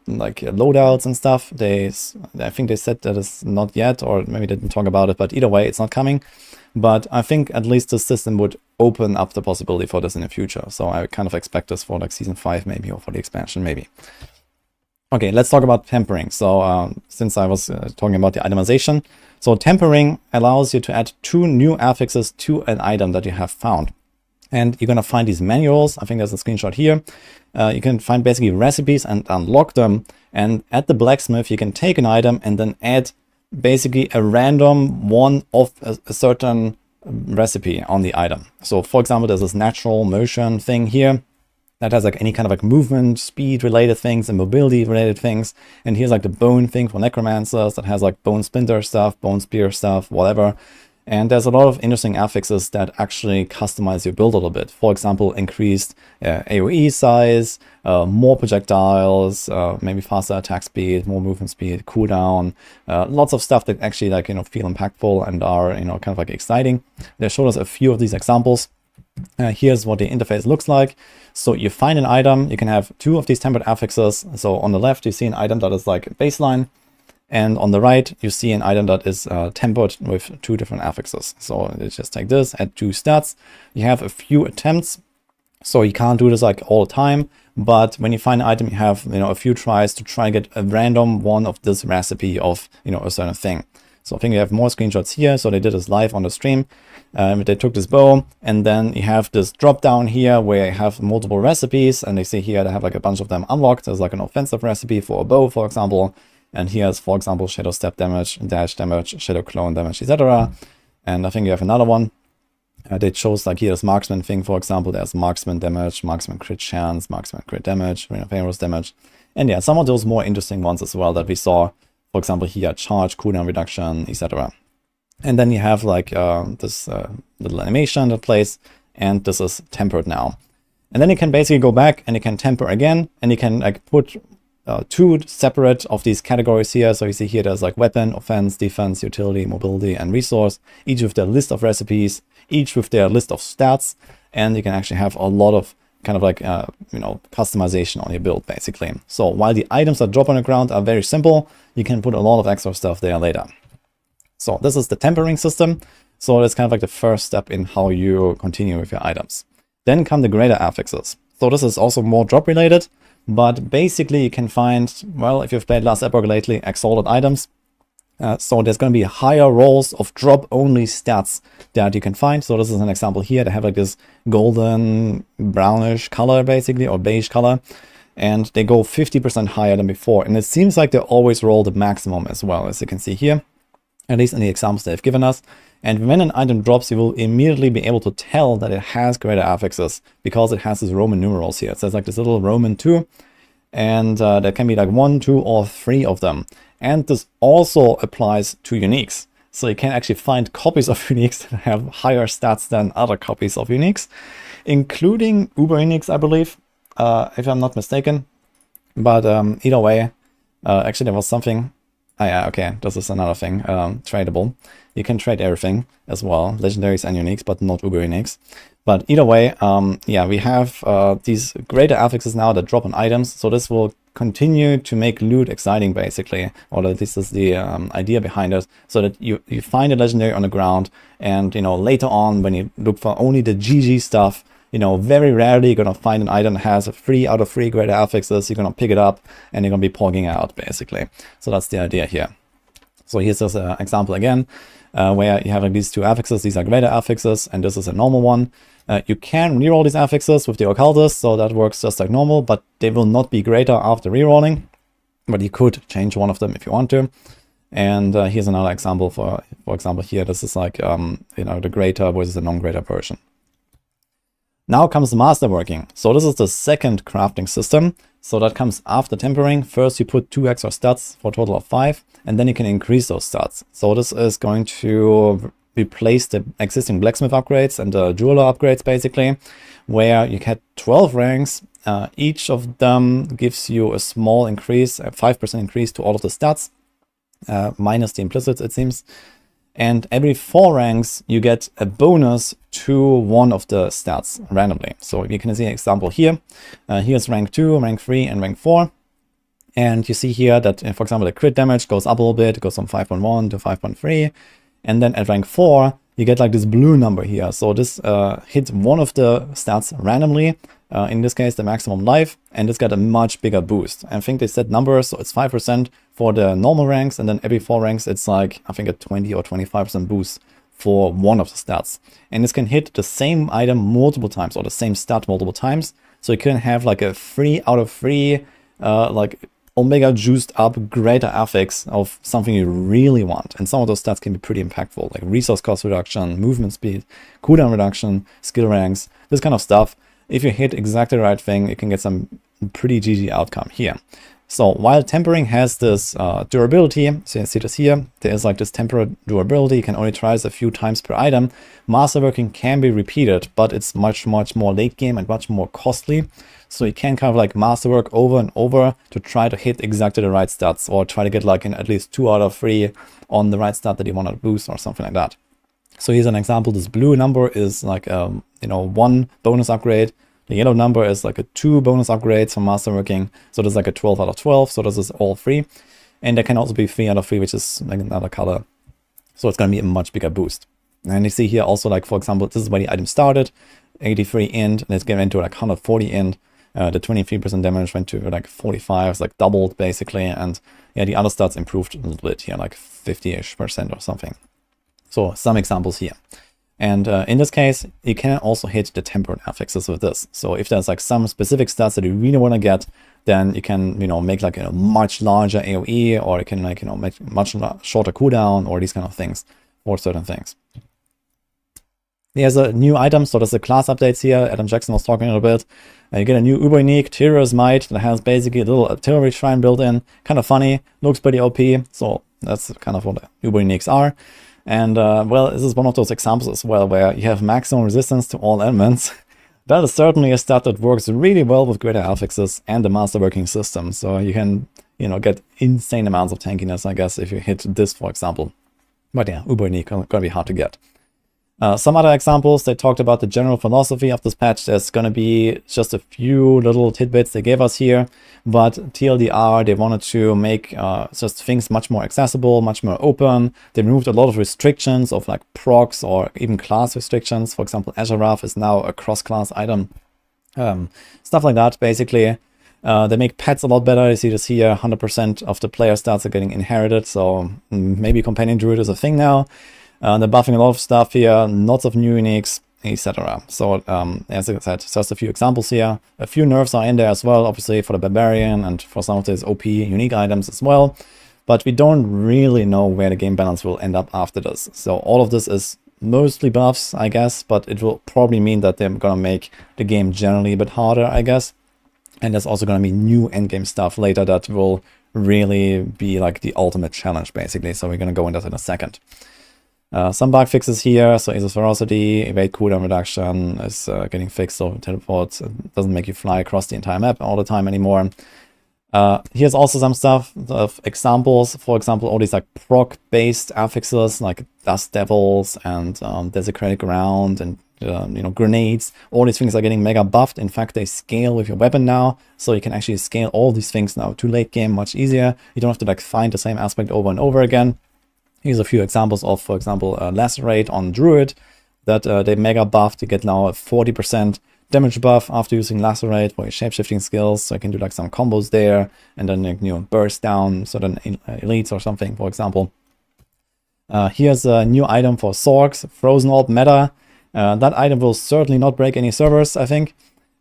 like loadouts and stuff. I think they said that it's not yet, or maybe they didn't talk about it, but either way, it's not coming. But I think at least the system would open up the possibility for this in the future. So I kind of expect this for like Season 5 maybe, or for the expansion maybe. Okay, let's talk about tempering. So since I was talking about the itemization. So tempering allows you to add 2 new affixes to an item that you have found. And you're going to find these manuals. I think there's a screenshot here. You can find basically recipes and unlock them. And at the blacksmith, you can take an item and then add basically a random one of a certain recipe on the item. So for example, there's this natural motion thing here that has like any kind of like movement, speed related things and mobility related things. And here's like the bone thing for necromancers that has like bone splinter stuff, bone spear stuff, whatever. And there's a lot of interesting affixes that actually customize your build a little bit. For example, increased AoE size, more projectiles, maybe faster attack speed, more movement speed, cooldown, lots of stuff that actually like, you know, feel impactful and are, you know, kind of like exciting. They showed us a few of these examples. Here's what the interface looks like. So you find an item, you can have 2 of these tempered affixes. So on the left, you see an item that is like baseline, and on the right, you see an item that is tempered with 2 different affixes. So you just take this, add 2 stats. You have a few attempts, so you can't do this like all the time. But when you find an item, you have a few tries to try and get a random one of this recipe of a certain thing. So I think we have more screenshots here. So they did this live on the stream. They took this bow, and then you have this drop down here where you have multiple recipes, and they see here they have like a bunch of them unlocked. There's like an offensive recipe for a bow, for example. And here's, for example, shadow step damage, dash damage, shadow clone damage, etc. And I think you have another one. They chose like here's marksman thing, for example. There's marksman damage, marksman crit chance, marksman crit damage, famous damage. And yeah, some of those more interesting ones as well that we saw. For example, here, charge, cooldown reduction, etc. And then you have like this little animation that plays, and this is tempered now. And then you can basically go back and you can temper again, and you can like put 2 separate of these categories here. So you see here there's like weapon, offense, defense, utility, mobility, and resource, each with their list of recipes, each with their list of stats, and you can actually have a lot of kind of like customization on your build basically. So while the items that drop on the ground are very simple, you can put a lot of extra stuff there later. So this is the tempering system. So that's kind of like the first step in how you continue with your items. Then come the greater affixes. So this is also more drop related, but basically you can find, well, if you've played Last Epoch lately, exalted items. So there's going to be higher rolls of drop only stats that you can find. So this is an example here. They have like this golden brownish color basically, or beige color, and they go 50% higher than before. And it seems like they always roll the maximum as well, as you can see here, at least in the examples they've given us. And when an item drops, you will immediately be able to tell that it has greater affixes because it has these Roman numerals here. It says like this little Roman 2, and there can be like 1, 2, or 3 of them. And this also applies to uniques. So you can actually find copies of uniques that have higher stats than other copies of uniques, including Uber uniques, I believe, if I'm not mistaken. But either way, actually there was something. Oh yeah, okay, this is another thing, tradable. You can trade everything as well, legendaries and uniques, but not Uber uniques. But either way, yeah, we have these greater affixes now that drop on items. So this will continue to make loot exciting, basically, or this is the idea behind it, so that you find a legendary on the ground, and later on when you look for only the GG stuff, very rarely you're gonna find an item that has a 3 out of 3 greater affixes. You're gonna pick it up and you're gonna be pogging out, basically. So that's the idea here. So here's just an example again, where you have like these 2 affixes. These are greater affixes, and this is a normal one. You can reroll these affixes with the occultist, so that works just like normal, but they will not be greater after rerolling. But you could change one of them if you want to. And here's another example. For example, here this is like the greater versus the non-greater version. Now comes Masterworking. So this is the second crafting system. So that comes after tempering. First you put 2 extra stats for a total of 5, and then you can increase those stats. So this is going to replace the existing blacksmith upgrades and the jeweler upgrades, basically, where you get 12 ranks. Each of them gives you a small increase, a 5% increase to all of the stats, minus the implicits, it seems. And every 4 ranks, you get a bonus to one of the stats randomly. So you can see an example here. Here's rank 2, rank 3, and rank 4. And you see here that, for example, the crit damage goes up a little bit. It goes from 5.1 to 5.3. And then at rank 4, you get like this blue number here. So this hits one of the stats randomly. In this case, the maximum life, and it's got a much bigger boost. I think they set numbers, so it's 5% for the normal ranks, and then every 4 ranks, it's like, I think a 20 or 25% boost for one of the stats. And this can hit the same item multiple times, or the same stat multiple times. So you can have like a 3 out of 3, like Omega juiced up greater affix of something you really want. And some of those stats can be pretty impactful, like resource cost reduction, movement speed, cooldown reduction, skill ranks, this kind of stuff. If you hit exactly the right thing, you can get some pretty GG outcome here. So while tempering has this durability, so you see this here, there is like this temporary durability. You can only try this a few times per item. Masterworking can be repeated, but it's much more late game and much more costly. So you can kind of like masterwork over and over to try to hit exactly the right stats, or try to get like at least 2 out of 3 on the right stat that you want to boost or something like that. So here's an example. This blue number is like, 1 bonus upgrade. The yellow number is like a 2 bonus upgrades from Masterworking. So there's like a 12 out of 12. So this is all free. And there can also be 3 out of 3, which is like another color. So it's going to be a much bigger boost. And you see here also, like, for example, this is where the item started, 83 int, and it's getting into like 140 int. The 23% damage went to like 45, it's like doubled basically. And yeah, the other stats improved a little bit here, like 50-ish% or something. So some examples here. And in this case, you can also hit the temporary affixes with this. So if there's like some specific stats that you really want to get, then you can, make like a much larger AoE, or you can like, make much shorter cooldown, or these kind of things for certain things. There's a new item, so there's the class updates here. Adam Jackson was talking a little bit. You get a new uber unique Tyrio's Might that has basically a little artillery shrine built in. Kind of funny, looks pretty OP. So that's kind of what the uber uniques are. And well, this is one of those examples as well where you have maximum resistance to all elements. That is certainly a stat that works really well with greater affixes and the Masterworking system. So you can, get insane amounts of tankiness, I guess, if you hit this, for example. But yeah, uber unique, gonna be hard to get. Some other examples, they talked about the general philosophy of this patch. There's going to be just a few little tidbits they gave us here, but TLDR, they wanted to make just things much more accessible, much more open. They removed a lot of restrictions of like procs or even class restrictions. For example, Azure is now a cross-class item. Stuff like that, basically. They make pets a lot better. You see this here, 100% of the player stats are getting inherited, so maybe Companion Druid is a thing now. They're buffing a lot of stuff here, lots of new uniques, etc. So, as I said, just a few examples here. A few nerfs are in there as well, obviously, for the Barbarian and for some of these OP unique items as well. But we don't really know where the game balance will end up after this. So all of this is mostly buffs, I guess, but it will probably mean that they're going to make the game generally a bit harder, I guess. And there's also going to be new endgame stuff later that will really be like the ultimate challenge, basically. So we're going to go into that in a second. Some bug fixes here, so Asus Ferocity, evade cooldown reduction is getting fixed, so teleports doesn't make you fly across the entire map all the time anymore. Here's also some stuff of examples, for example, all these like proc-based affixes like Dust Devils and Desecrated Ground and grenades. All these things are getting mega buffed. In fact, they scale with your weapon now, so you can actually scale all these things now to late game much easier. You don't have to like find the same aspect over and over again. Here's a few examples of, for example, Lacerate on Druid that they mega buffed. You get now a 40% damage buff after using Lacerate for your shapeshifting skills. So you can do like some combos there and then burst down certain elites or something, for example. Here's a new item for Sorcs, Frozen Orb Meta. That item will certainly not break any servers, I think.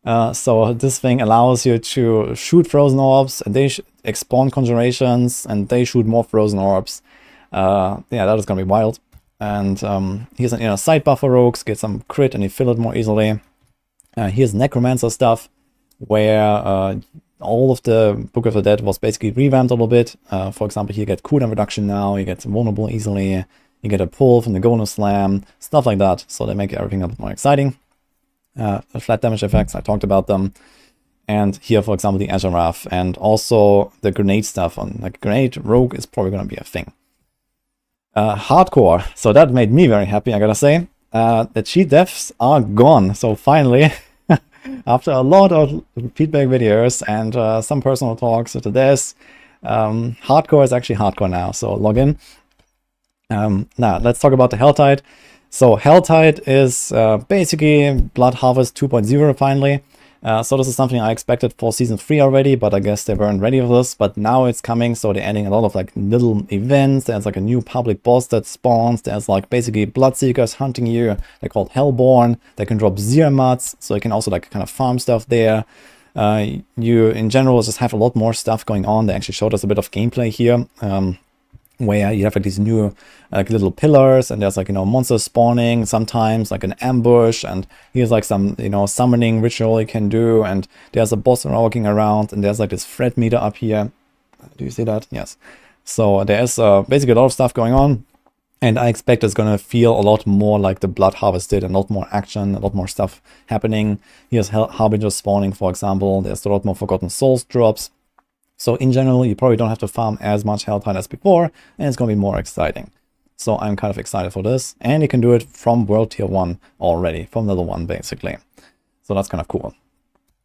So this thing allows you to shoot Frozen Orbs, and they spawn conjurations, and they shoot more Frozen Orbs. Yeah, that is going to be wild. And here's an inner sight buff for rogues, get some crit and you fill it more easily. Here's Necromancer stuff, where all of the Book of the Dead was basically revamped a little bit. For example, you get cooldown reduction now, you get vulnerable easily, you get a pull from the Golden Slam, stuff like that. So they make everything a bit more exciting. The flat damage effects, I talked about them. And here, for example, the Azure and also the grenade stuff on like grenade rogue is probably going to be a thing. Hardcore, so that made me very happy, I gotta say. The cheat deaths are gone, so finally, after a lot of feedback videos and some personal talks to this, hardcore is actually hardcore now, so log in. Now, let's talk about the Helltide. So Helltide is basically Blood Harvest 2.0 finally. So this is something I expected for Season 3 already, but I guess they weren't ready for this. But now it's coming, so they're adding a lot of like little events. There's like a new public boss that spawns. There's like basically Bloodseekers hunting you. They're called Hellborn. They can drop Zermats, so you can also like kind of farm stuff there. You, in general, just have a lot more stuff going on. They actually showed us a bit of gameplay here. Where you have like these new like little pillars, and there's like monsters spawning sometimes, like an ambush, and here's like some summoning ritual you can do, and there's a boss walking around, and there's like this threat meter up here. Do you see that? Yes. So there's basically a lot of stuff going on, and I expect it's gonna feel a lot more like the Blood Harvest did, and a lot more action, a lot more stuff happening. Here's Harbingers spawning, for example. There's a lot more Forgotten Souls drops. So in general, you probably don't have to farm as much Helltide as before, and it's going to be more exciting. So I'm kind of excited for this. And you can do it from World Tier 1 already, from level 1 basically. So that's kind of cool.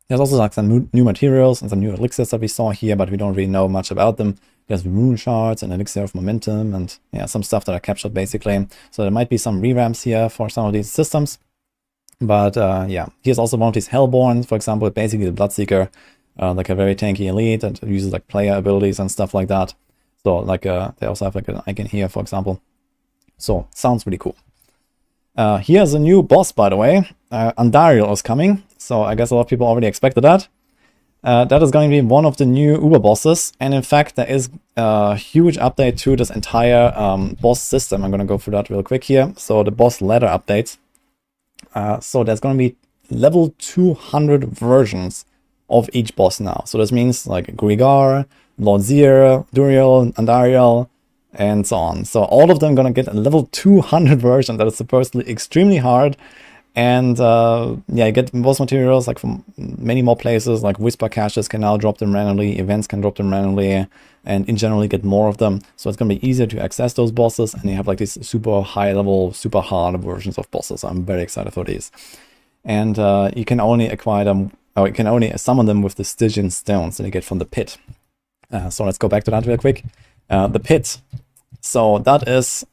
There's also like some new materials and some new elixirs that we saw here, but we don't really know much about them. There's rune shards and elixir of momentum and yeah, some stuff that I captured basically. So there might be some revamps here for some of these systems. But yeah, here's also one of these Hellborns, for example, basically the Bloodseeker, like a very tanky elite that uses like player abilities and stuff like that. So like they also have like an icon here, for example. So sounds really cool. Here's a new boss, by the way. Andariel is coming. So I guess a lot of people already expected that. That is going to be one of the new Uber bosses. And in fact, there is a huge update to this entire boss system. I'm going to go through that real quick here. So the boss ladder updates. So there's going to be level 200 versions of each boss now. So this means like Grigar, Lord Zir, Duriel, Andariel, and so on. So all of them going to get a level 200 version that is supposedly extremely hard. And yeah, you get boss materials like from many more places, like Whisper caches can now drop them randomly, events can drop them randomly, and in general you get more of them. So it's going to be easier to access those bosses, and you have like these super high level, super hard versions of bosses. I'm very excited for these. And you can only acquire them, or you can only summon them with the Stygian stones that you get from the pit. So let's go back to that real quick. The pit. So that is,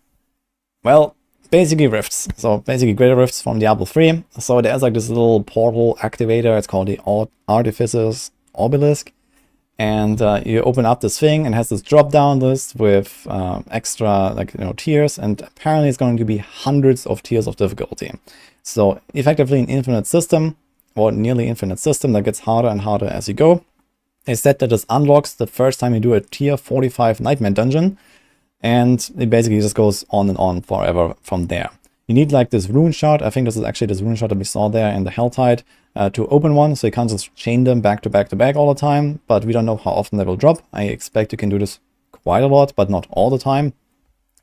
well, basically rifts. So basically greater rifts from Diablo 3. So there's like this little portal activator. It's called the Artificer's Obelisk. And you open up this thing and it has this drop down list with extra like tiers. And apparently it's going to be hundreds of tiers of difficulty. So effectively an infinite system, or nearly infinite system that gets harder and harder as you go. They said that this unlocks the first time you do a tier 45 Nightmare dungeon. And it basically just goes on and on forever from there. You need like this rune shard. I think this is actually this rune shard that we saw there in the Helltide to open one. So you can't just chain them back to back to back all the time. But we don't know how often they will drop. I expect you can do this quite a lot, but not all the time.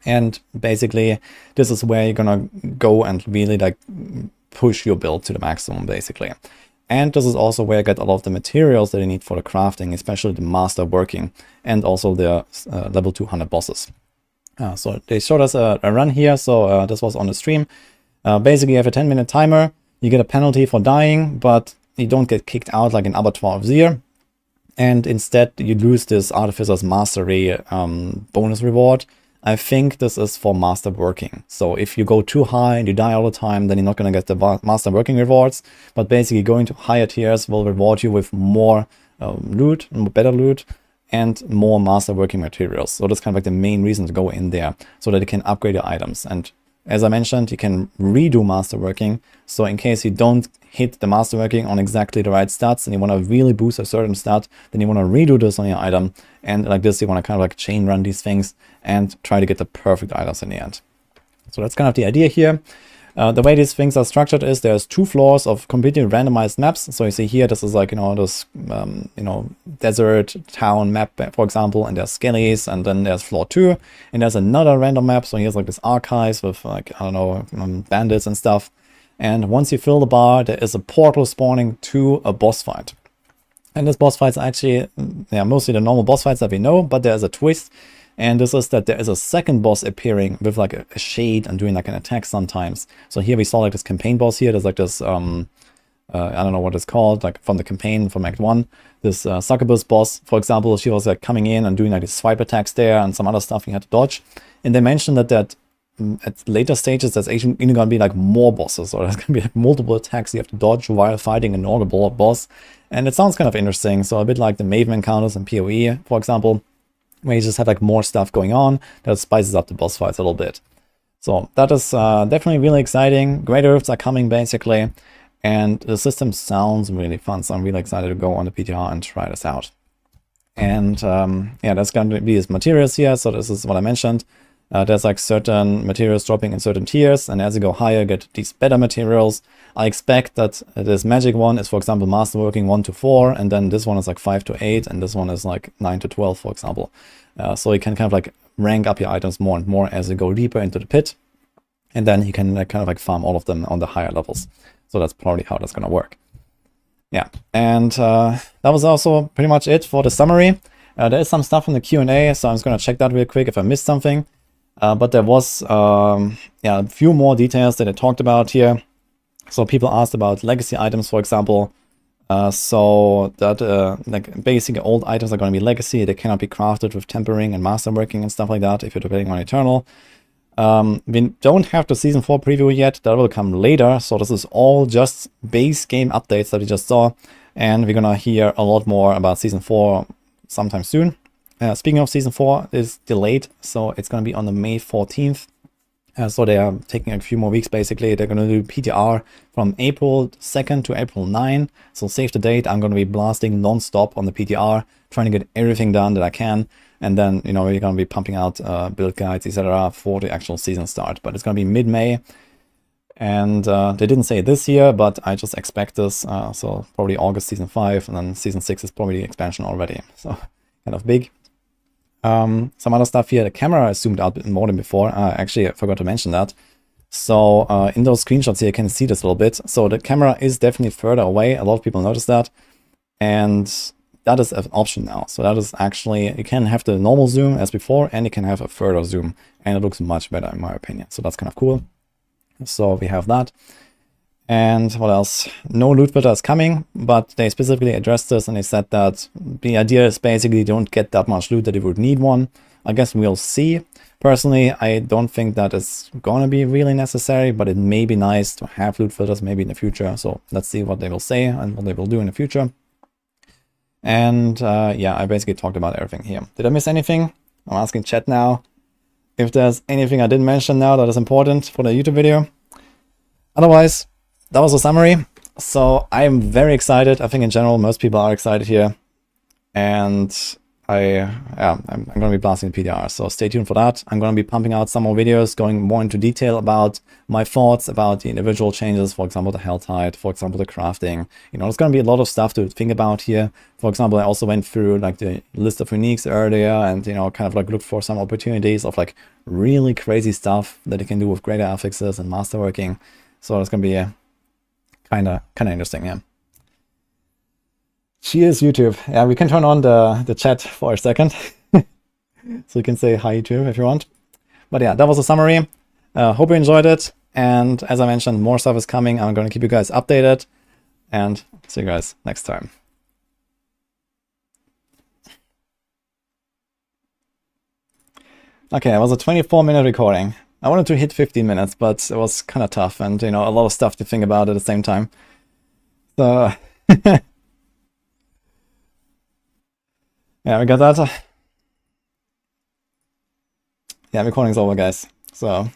And basically, this is where you're gonna go and really like push your build to the maximum, basically. And this is also where you get a lot of the materials that you need for the crafting, especially the Masterworking, and also the level 200 bosses. So they showed us a run here, so this was on the stream. Basically, you have a 10-minute timer. You get a penalty for dying, but you don't get kicked out like in Abattoir of Zir. And instead, you lose this Artificer's Mastery bonus reward. I think this is for Masterworking. So if you go too high and you die all the time, then you're not going to get the Masterworking rewards. But basically, going to higher tiers will reward you with more loot, better loot, and more Masterworking materials. So that's kind of like the main reason to go in there, so that you can upgrade your items. And as I mentioned, you can redo Masterworking. So in case you don't hit the Masterworking on exactly the right stats and you want to really boost a certain stat, then you want to redo this on your item. And like this, you want to kind of like chain run these things and try to get the perfect items in the end. So that's kind of the idea here. The way these things are structured is there's 2 floors of completely randomized maps. So you see here, this is like, this, desert town map, for example, and there's skellies, and then there's floor 2, and there's another random map. So here's like this archives with like, I don't know, bandits and stuff. And once you fill the bar, there is a portal spawning to a boss fight. And this boss fights are actually, mostly the normal boss fights that we know, but there's a twist. And this is that there is a second boss appearing with like a shade and doing like an attack sometimes. So here we saw like this campaign boss here. There's like this, I don't know what it's called, like from the campaign from Act 1. This succubus boss, for example, she was like coming in and doing like these swipe attacks there and some other stuff you had to dodge. And they mentioned that at later stages, there's actually going to be like more bosses, or there's going to be like multiple attacks you have to dodge while fighting a normal boss. And it sounds kind of interesting. So a bit like the Maven encounters in PoE, for example, where you just have like more stuff going on that spices up the boss fights a little bit. So that is definitely really exciting. Great Earths are coming basically, and the system sounds really fun. So I'm really excited to go on the PTR and try this out. And yeah, there's going to be these materials here. So this is what I mentioned. There's like certain materials dropping in certain tiers, and as you go higher, you get these better materials. I expect that this magic one is, for example, Masterworking 1 to 4, and then this one is like 5 to 8, and this one is like 9 to 12, for example. So you can kind of like rank up your items more and more as you go deeper into the pit, and then you can kind of like farm all of them on the higher levels. So that's probably how that's going to work. Yeah, and that was also pretty much it for the summary. There is some stuff in the Q&A, so I'm just going to check that real quick if I missed something. But there was yeah, a few more details that I talked about here. So people asked about legacy items, for example. So that like basically old items are going to be legacy. They cannot be crafted with tempering and masterworking and stuff like that if you're depending on Eternal. We don't have the Season 4 preview yet. That will come later. So this is all just base game updates that we just saw. And we're going to hear a lot more about Season 4 sometime soon. Speaking of Season 4, it's delayed. So it's going to be on the May 14th. So they are taking a few more weeks, basically. They're going to do PTR from April 2nd to April 9. So save the date. I'm going to be blasting non-stop on the PTR, trying to get everything done that I can. And then, you know, we're going to be pumping out build guides, etc. for the actual season start. But it's going to be mid-May. And they didn't say it this year, but I just expect this. So probably August Season 5, and then Season 6 is probably the expansion already. So kind of big. Some other stuff here. The camera is zoomed out more than before. Actually, I forgot to mention that. So in those screenshots here, you can see this a little bit. So the camera is definitely further away. A lot of people notice that. And that is an option now. So that is actually, you can have the normal zoom as before, and you can have a further zoom. And it looks much better in my opinion. So that's kind of cool. So we have that. And what else? No loot filter is coming, but they specifically addressed this and they said that the idea is basically you don't get that much loot that you would need one. I guess we'll see. Personally, I don't think that is gonna be really necessary, but it may be nice to have loot filters maybe in the future. So let's see what they will say and what they will do in the future. And yeah, I basically talked about everything here. Did I miss anything? I'm asking chat now if there's anything I didn't mention now that is important for the YouTube video. Otherwise, that was a summary. So I'm very excited. I think in general, most people are excited here. And I'm going to be blasting the PDR. So stay tuned for that. I'm going to be pumping out some more videos going more into detail about my thoughts about the individual changes. For example, the health height, for example, the crafting. You know, there's going to be a lot of stuff to think about here. For example, I also went through like the list of uniques earlier and, you know, kind of like looked for some opportunities of like really crazy stuff that you can do with greater affixes and masterworking. So it's going to be kind of interesting, yeah. Cheers, YouTube. Yeah, we can turn on the chat for a second. So you can say hi, YouTube, if you want. But yeah, that was a summary. Hope you enjoyed it. And as I mentioned, more stuff is coming. I'm going to keep you guys updated. And see you guys next time. Okay, it was a 24-minute recording. I wanted to hit 15 minutes, but it was kind of tough. And, you know, a lot of stuff to think about at the same time. So... yeah, we got that. Yeah, recording's over, guys. So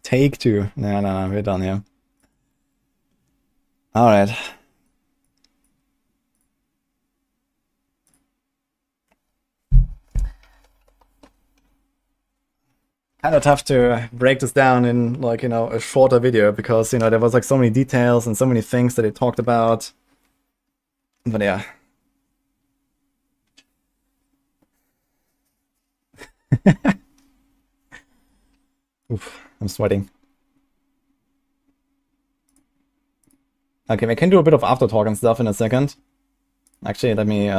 take two. No, we're done here. All right. Kind of tough to break this down in like, you know, a shorter video because, you know, there was like so many details and so many things that they talked about. But yeah. Oof, I'm sweating. Okay, we can do a bit of aftertalk and stuff in a second. Actually, let me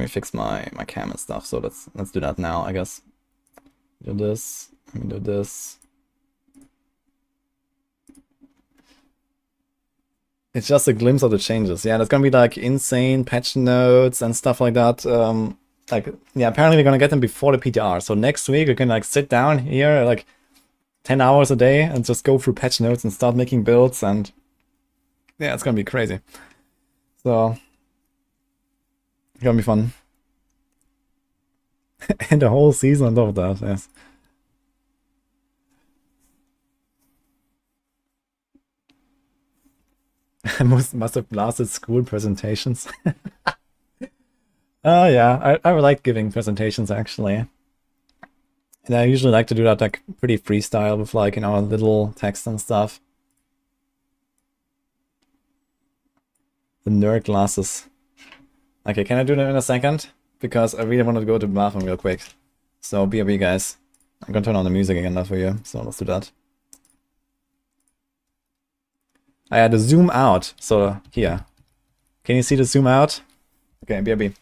fix my cam and stuff. So let's do that now, I guess. Do this, let me do this. It's just a glimpse of the changes. Yeah, there's gonna be like insane patch notes and stuff like that. Like, yeah, apparently we're gonna get them before the PTR. So next week we can like sit down here like 10 hours a day and just go through patch notes and start making builds, and yeah, it's gonna be crazy. So it's gonna be fun. And the whole season on top of that, yes. I must have blasted school presentations. Oh yeah, I like giving presentations actually. And I usually like to do that like pretty freestyle with like, you know, little text and stuff. The nerd glasses. Okay, can I do that in a second? Because I really want to go to the bathroom real quick. So BRB guys. I'm gonna turn on the music again now for you, so let's do that. I had to zoom out, so here. Can you see the zoom out? Okay, BRB.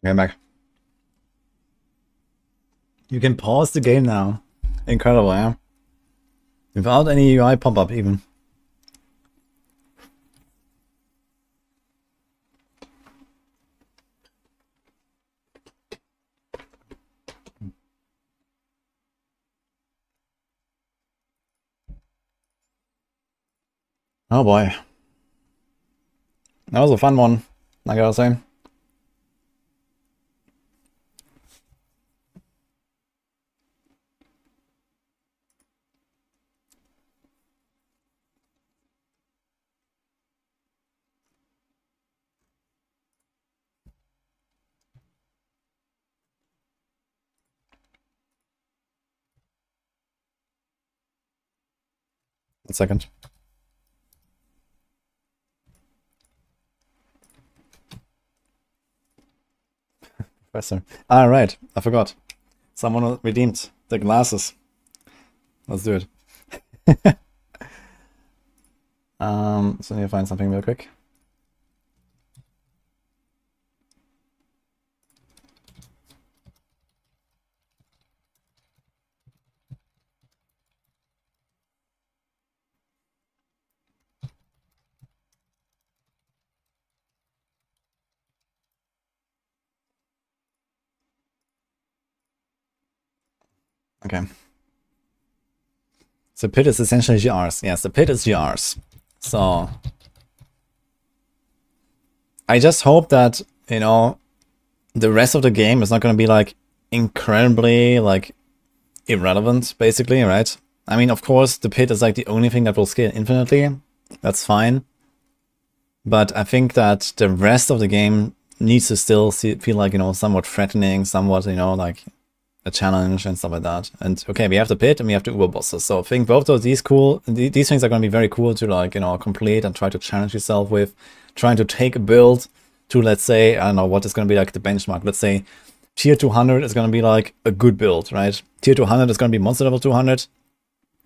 Okay, back. You can pause the game now. Incredible, yeah? Without any UI pop-up even. Oh boy. That was a fun one, I gotta say. A second. Professor. Ah, right. I forgot. Someone redeemed the glasses. Let's do it. So I need to find something real quick. Okay. So pit is essentially GRs. Yes, the pit is GRs. So I just hope that, you know, the rest of the game is not going to be like incredibly like irrelevant, basically, right? I mean, of course, the pit is like the only thing that will scale infinitely. That's fine. But I think that the rest of the game needs to still feel like, you know, somewhat threatening, somewhat, you know, like a challenge and stuff like that. And okay, we have the pit and we have the Uber bosses. So I think both of these these things are going to be very cool to like, you know, complete and try to challenge yourself with, trying to take a build to, let's say, I don't know, what is going to be like the benchmark. Let's say tier 200 is going to be like a good build, right? Tier 200 is going to be monster level 200.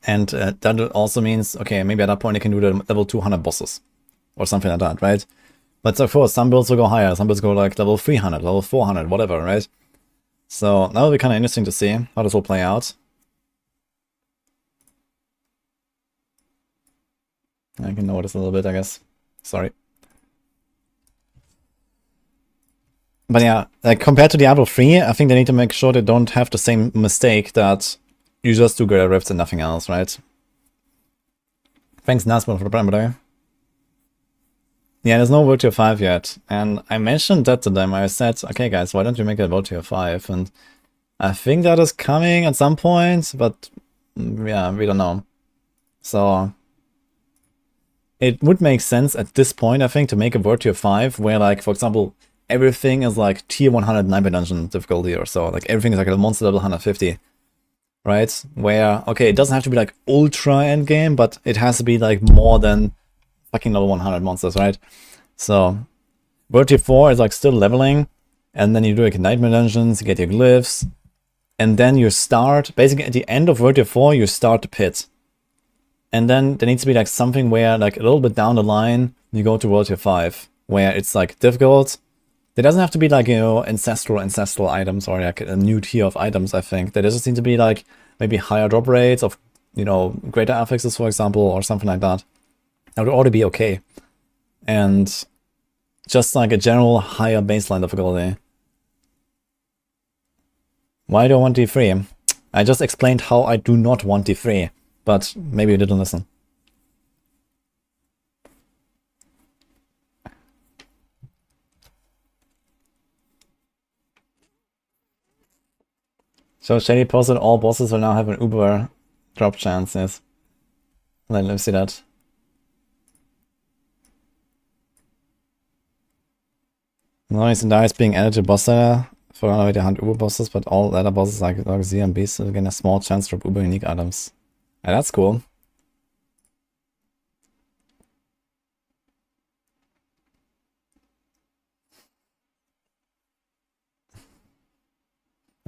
And that also means, okay, maybe at that point I can do the level 200 bosses or something like that, right? But of course, some builds will go higher. Some builds go like level 300, level 400, whatever, right? So that will be kind of interesting to see how this will play out. I can notice a little bit, I guess. Sorry. But yeah, like compared to Diablo 3, I think they need to make sure they don't have the same mistake that you just do greater rifts and nothing else, right? Thanks, Nasman, for the prime, brother. Yeah, there's no World Tier 5 yet. And I mentioned that to them. I said, okay, guys, why don't you make a World Tier 5? And I think that is coming at some point, but yeah, we don't know. So it would make sense at this point, I think, to make a World Tier 5 where, like, for example, everything is like tier 100 Nightmare Dungeon difficulty or so. Like everything is like a monster level 150. Right? Where, okay, it doesn't have to be like ultra endgame, but it has to be like more than fucking level 100 monsters, right? So, World Tier 4 is like still leveling, and then you do like Nightmare Dungeons, you get your glyphs, and then you start, basically at the end of World Tier 4, you start the pit. And then there needs to be like something where like a little bit down the line, you go to World Tier 5, where it's like difficult. There doesn't have to be like, you know, ancestral items or like a new tier of items, I think. There just need to be like maybe higher drop rates of, you know, greater affixes, for example, or something like that. That would already be okay. And just like a general higher baseline difficulty. Why do I want D3? I just explained how I do not want D3, but maybe you didn't listen. So Shady posted all bosses will now have an Uber drop chance, yes. Let me see that. Noise and Dice being added to boss ladder for another way to hunt Uber bosses, but all ladder bosses like Z and Beast will gain a small chance to drop Uber unique items. Yeah, that's cool.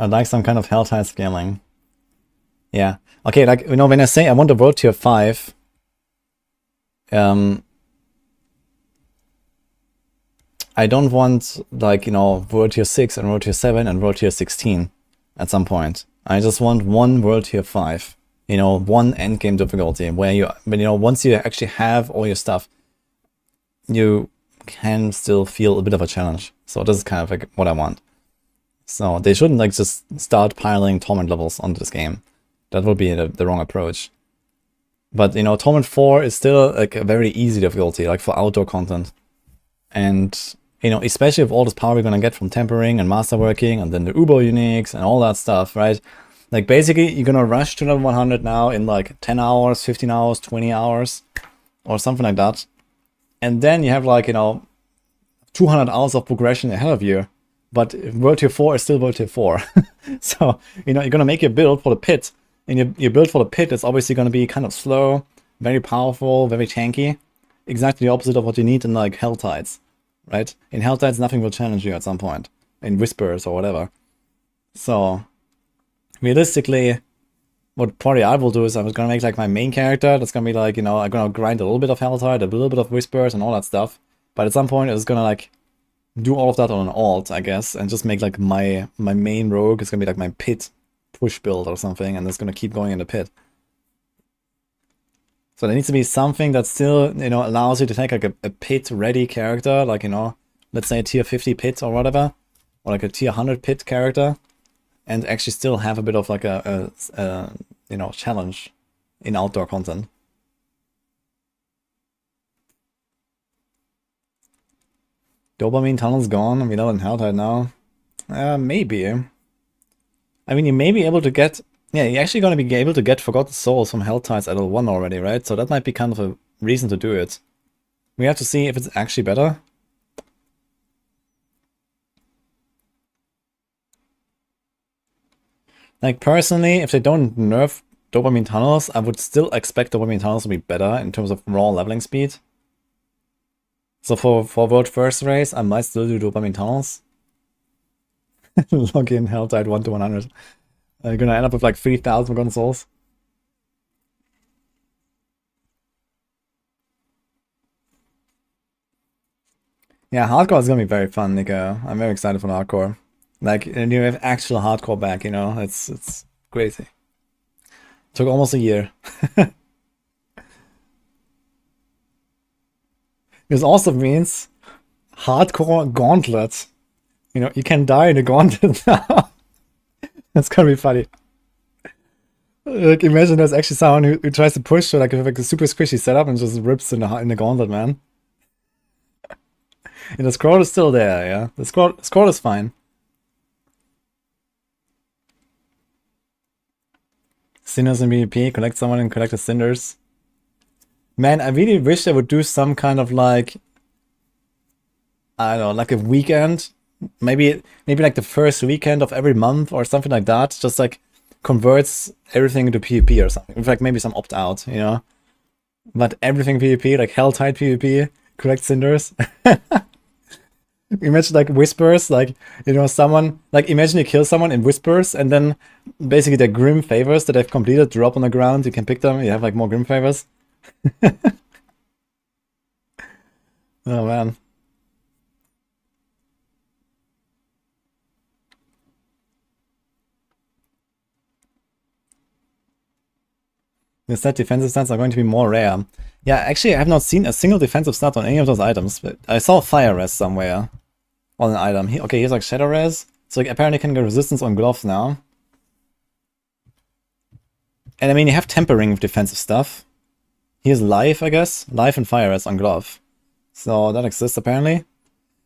I'd like some kind of hell-tie scaling. Yeah. Okay, like, you know, when I say I want a World Tier 5, I don't want, like, you know, World Tier 6 and World Tier 7 and World Tier 16 at some point. I just want one World Tier 5. You know, one endgame difficulty where you know, once you actually have all your stuff, you can still feel a bit of a challenge. So this is kind of like what I want. So they shouldn't like just start piling torment levels onto this game. That would be the wrong approach. But you know, torment 4 is still like a very easy difficulty, like for outdoor content. And you know, especially with all this power we're gonna get from tempering and masterworking and then the Ubo uniques and all that stuff, right? Like basically you're gonna rush to level 100 now in like 10 hours, 15 hours, 20 hours or something like that. And then you have like, you know, 200 hours of progression ahead of you. But World Tier 4 is still World Tier 4. So, you know, you're gonna make your build for the pit. And your build for the pit is obviously gonna be kind of slow, very powerful, very tanky. Exactly the opposite of what you need in like Hell Tides, right? In Hell Tides nothing will challenge you at some point. In Whispers or whatever. So realistically, what probably I will do is I'm gonna make like my main character that's gonna be like, you know, I'm gonna grind a little bit of Helltide, a little bit of Whispers and all that stuff. But at some point it's gonna like do all of that on an alt, I guess, and just make like my main rogue is gonna be like my pit push build or something, and it's gonna keep going in the pit. So there needs to be something that still, you know, allows you to take like a pit ready character, like, you know, let's say a tier 50 pit or whatever, or like a tier 100 pit character. And actually still have a bit of like a you know, challenge in outdoor content. Dopamine tunnel's gone. We're not in Helltide now. Maybe. I mean, you may be able to get... Yeah, you're actually going to be able to get Forgotten Souls from Helltides at L1 already, right? So that might be kind of a reason to do it. We have to see if it's actually better. Like, personally, if they don't nerf dopamine tunnels, I would still expect dopamine tunnels to be better in terms of raw leveling speed. So for World First Race, I might still do dopamine tunnels. Log in Helltide 1 to 100. You're gonna end up with like 3,000 Forgotten Souls. Yeah, hardcore is gonna be very fun, Nico. I'm very excited for the hardcore. Like, and you have actual hardcore back, you know? It's crazy. Took almost a year. This also means hardcore Gauntlet. You know, you can die in a Gauntlet now. That's gonna be funny. Like, imagine there's actually someone who tries to push like a super squishy setup and just rips in the Gauntlet, man. And the scroll is still there, yeah? The scroll is fine. Cinders in PvP, collect someone and collect the cinders. Man, I really wish they would do some kind of like, I don't know, like a weekend. Maybe like the first weekend of every month or something like that. Just like converts everything into PvP or something. In fact, maybe some opt-out, you know? But everything PvP, like Helltide PvP, collect cinders. Imagine like Whispers, like, you know, someone, like imagine you kill someone in Whispers and then basically their Grim favors that they've completed drop on the ground, you can pick them, you have like more Grim favors. Oh man. The set defensive stats are going to be more rare. Yeah, actually I have not seen a single defensive stat on any of those items, but I saw Fire Res somewhere on an item. Okay, here's like Shadow Res. So like apparently can get resistance on gloves now. And I mean, you have tempering with defensive stuff. Here's Life, I guess. Life and Fire Res on glove. So that exists apparently.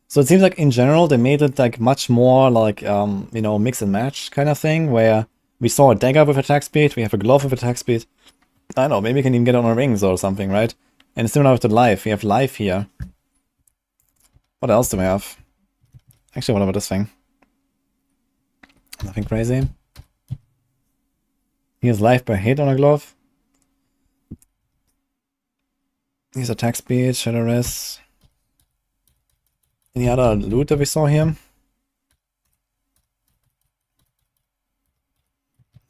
So it seems like in general they made it like much more like, you know, mix and match kind of thing, where we saw a dagger with attack speed, we have a glove with attack speed. I don't know, maybe we can even get on our rings or something, right? And similar with the life, we have life here. What else do we have? Actually, what about this thing? Nothing crazy. Here's life per hit on a glove. Here's attack speed, shadow res. Any other loot that we saw here?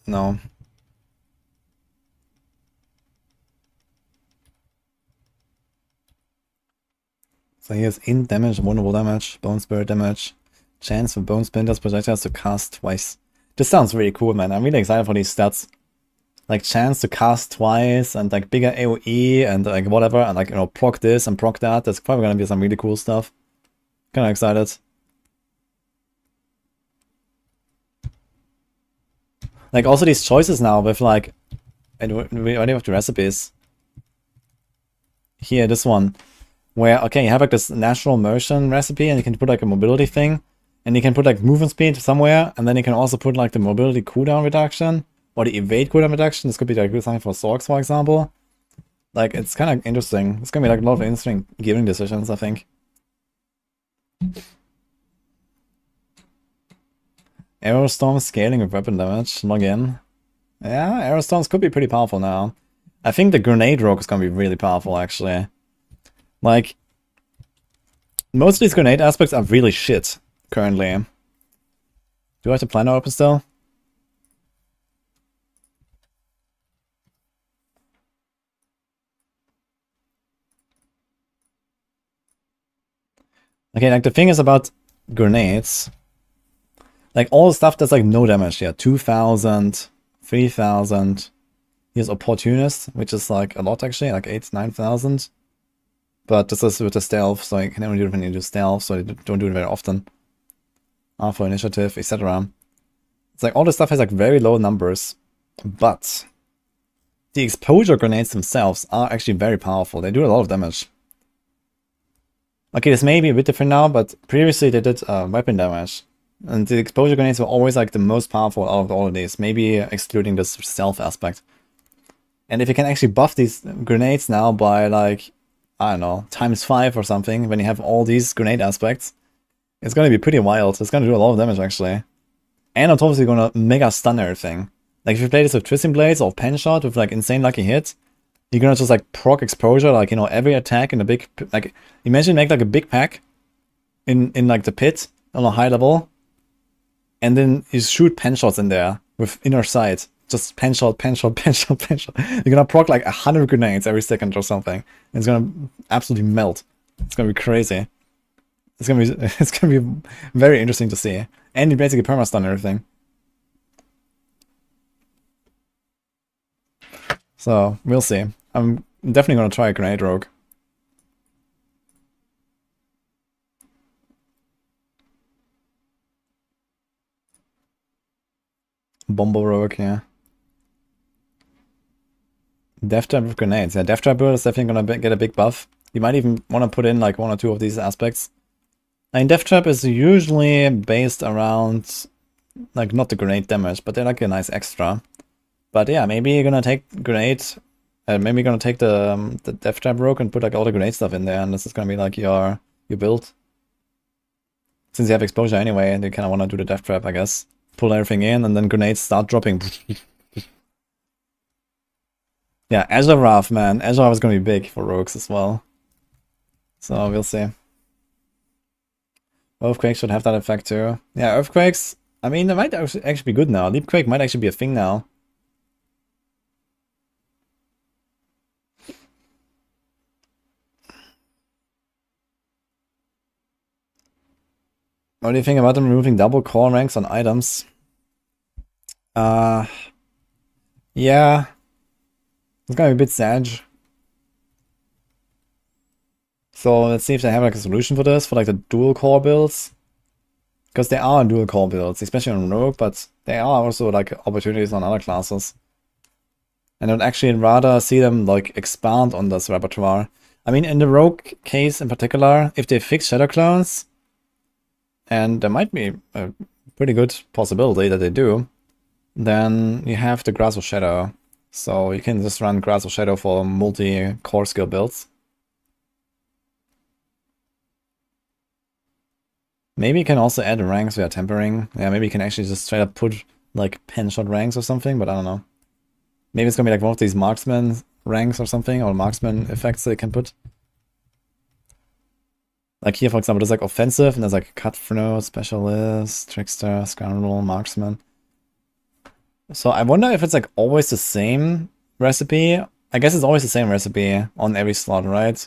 No. So here's int damage, vulnerable damage, bone spirit damage, chance for bone splinters projectiles to cast twice. This sounds really cool, man. I'm really excited for these stats. Like chance to cast twice and like bigger AoE and like whatever, and like, you know, proc this and proc that. That's probably gonna be some really cool stuff. Kinda excited. Like also these choices now with like, we already have the recipes. Here, this one, where, okay, you have like this natural motion recipe and you can put like a mobility thing, and you can put like movement speed somewhere, and then you can also put like the mobility cooldown reduction, or the evade cooldown reduction. This could be like something for Sorcs, for example. Like, it's kind of interesting. It's gonna be like a lot of interesting gearing decisions, I think. Arrow Storm scaling with weapon damage. Log in. Yeah, Arrow Storms could be pretty powerful now. I think the Grenade Rogue is gonna be really powerful, actually. Like, most of these grenade aspects are really shit, currently. Do I have the planner open still? Okay, like the thing is about grenades, like all the stuff that's like no damage here, 2,000, 3,000. Here's Opportunist, which is like a lot actually, like 8,000, 9,000. But this is with the stealth, so you can only do it when you do stealth, so you don't do it very often. For initiative, etc. It's like all this stuff has like very low numbers, but the exposure grenades themselves are actually very powerful. They do a lot of damage. Okay, this may be a bit different now, but previously they did weapon damage. And the exposure grenades were always like the most powerful out of all of these, maybe excluding this stealth aspect. And if you can actually buff these grenades now by like, I don't know, ×5 or something, when you have all these grenade aspects, it's gonna be pretty wild. It's gonna do a lot of damage actually. And on top of it, you're gonna mega stun everything. Like if you play this with Twisting Blades or Pen Shot with like insane lucky hit, you're gonna just like proc exposure, like, you know, every attack in a big, like, imagine make like a big pack in like the pit on a high level, and then you shoot pen shots in there with inner sight. Just pen shot, pen shot, pen shot, pen shot. You're gonna proc like 100 grenades every second or something. And it's gonna absolutely melt. It's gonna be crazy. It's gonna be very interesting to see. And you basically perma-stun everything. So, we'll see. I'm definitely gonna try a Grenade Rogue. Bombo Rogue, yeah. Death Trap with grenades. Yeah, Death Trap build is definitely gonna get a big buff. You might even want to put in like 1 or 2 of these aspects. I mean, Death Trap is usually based around, like, not the grenade damage, but they're like a nice extra. But yeah, maybe you're gonna take grenade, maybe you're gonna take the Death Trap Rogue and put like all the grenade stuff in there, and this is gonna be like your build. Since you have exposure anyway, and you kind of want to do the Death Trap, I guess. Pull everything in, and then grenades start dropping. Yeah, Azure Wrath, man. Azure Wrath is gonna be big for rogues as well. So we'll see. Earthquake should have that effect too. Yeah, Earthquakes, I mean, they might actually be good now. Leapquake might actually be a thing now. What do you think about them removing double core ranks on items? Yeah. It's gonna be a bit sad. So let's see if they have like a solution for this, for like the dual core builds. Because they are dual core builds, especially on Rogue, but there are also like opportunities on other classes. And I'd actually rather see them like expand on this repertoire. I mean, in the Rogue case in particular, if they fix Shadow Clones, and there might be a pretty good possibility that they do, then you have the Grasp of Shadow. So you can just run Grasp of Shadow for multi-core skill builds. Maybe you can also add ranks via tempering. Yeah, maybe you can actually just straight up put like pen shot ranks or something, but I don't know. Maybe it's gonna be like one of these marksman ranks or something, or marksman effects that you can put. Like here, for example, there's like offensive, and there's like cutthroat, specialist, trickster, scoundrel, marksman. So I wonder if it's like always the same recipe. I guess it's always the same recipe on every slot, right?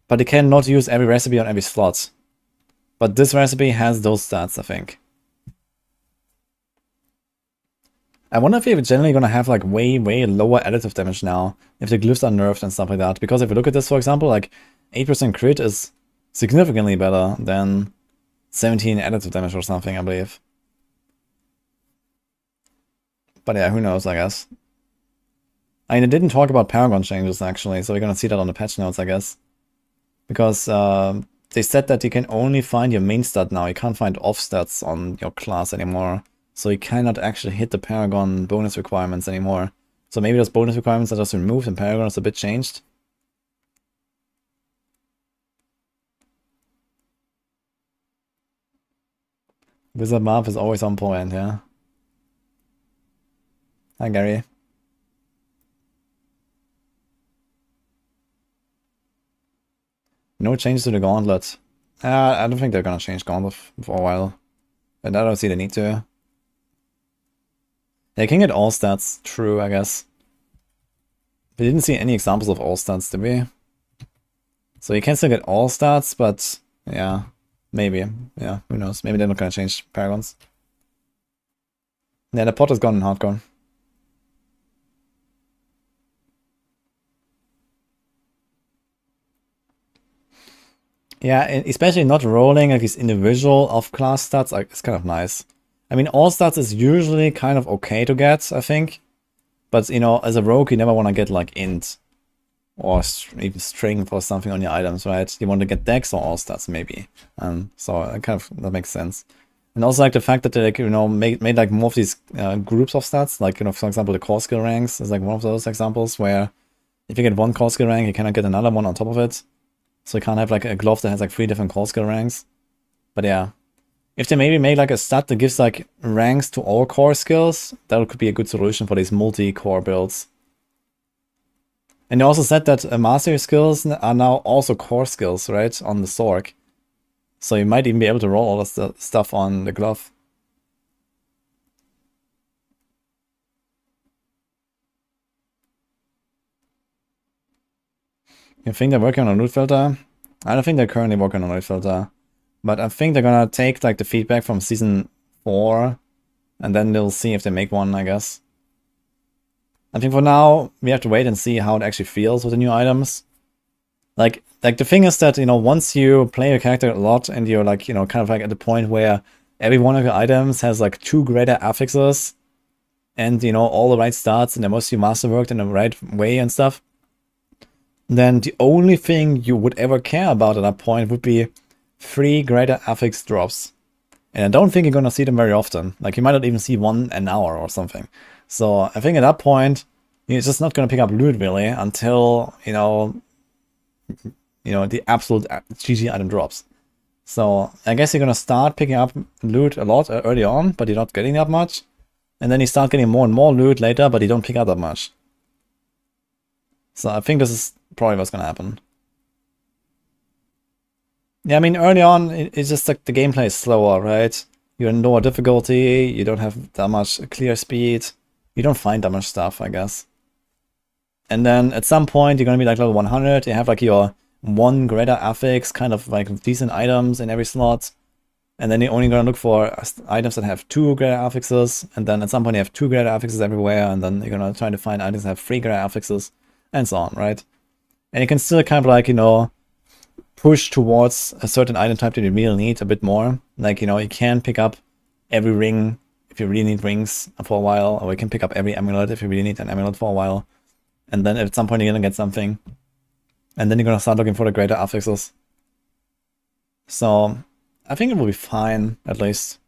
but it cannot use every recipe on every slot. But this recipe has those stats, I think. I wonder if we're generally gonna have like way lower additive damage now if the glyphs are nerfed and stuff like that. Because if you look at this, for example, like 8% crit is significantly better than 17 additive damage or something, I believe. But yeah, who knows, I guess. I mean, it didn't talk about Paragon changes actually, so we're gonna see that on the patch notes, I guess. Because they said that you can only find your main stat now. You can't find off stats on your class anymore. So you cannot actually hit the Paragon bonus requirements anymore. So maybe those bonus requirements are just removed and Paragon is a bit changed. Wizard Marv is always on point, yeah. Hi, Gary. No changes to the Gauntlet. I don't think they're gonna change Gauntlet for a while. And I don't see the need to. They can get all stats, true, I guess. We didn't see any examples of all stats, did we? So you can still get all stats, but yeah, maybe. Yeah, who knows? Maybe they're not gonna change Paragons. Yeah, the pot is gone in hardcore. Yeah, especially not rolling like these individual off-class stats, like, it's kind of nice. I mean, all stats is usually kind of okay to get, I think. But, you know, as a rogue, you never want to get, like, int. Or even string for something on your items, right? You want to get dex or all stats, maybe. So, that makes sense. And also, like, the fact that they, like, you know, made like, more of these groups of stats. Like, you know, for example, the core skill ranks is, like, one of those examples where if you get one core skill rank, you cannot get another one on top of it. So you can't have, like, a glove that has, like, 3 different core skill ranks. But, yeah. If they maybe make like a stat that gives like ranks to all core skills, that could be a good solution for these multi-core builds. And they also said that mastery skills are now also core skills, right, on the Sorc. So you might even be able to roll all the stuff on the glove. You think they're working on a loot filter? I don't think they're currently working on a loot filter. But I think they're gonna take like the feedback from season 4 and then they'll see if they make one, I guess. I think for now we have to wait and see how it actually feels with the new items. Like the thing is that, you know, once you play your character a lot and you're like, you know, kind of like at the point where every one of your items has like 2 greater affixes and, you know, all the right stats and they're mostly masterworked in the right way and stuff, then the only thing you would ever care about at that point would be 3 greater affix drops. And I don't think you're gonna see them very often. Like, you might not even see one an hour or something. So I think at that point, you're just not gonna pick up loot really until, you know, the absolute GG item drops. So I guess you're gonna start picking up loot a lot early on, but you're not getting that much. And then you start getting more and more loot later, but you don't pick up that much. So I think this is probably what's gonna happen. Yeah, I mean, early on, it's just like the gameplay is slower, right? You're in lower difficulty, you don't have that much clear speed, you don't find that much stuff, I guess. And then at some point, you're gonna be like level 100, you have like your 1 greater affix, kind of like decent items in every slot. And then you're only gonna look for items that have 2 greater affixes, and then at some point you have 2 greater affixes everywhere, and then you're gonna try to find items that have 3 greater affixes, and so on, right? And you can still kind of like, you know, push towards a certain item type that you really need a bit more. Like, you know, you can pick up every ring if you really need rings for a while, or you can pick up every amulet if you really need an amulet for a while. And then at some point you're gonna get something. And then you're gonna start looking for the greater affixes. So I think it will be fine, at least.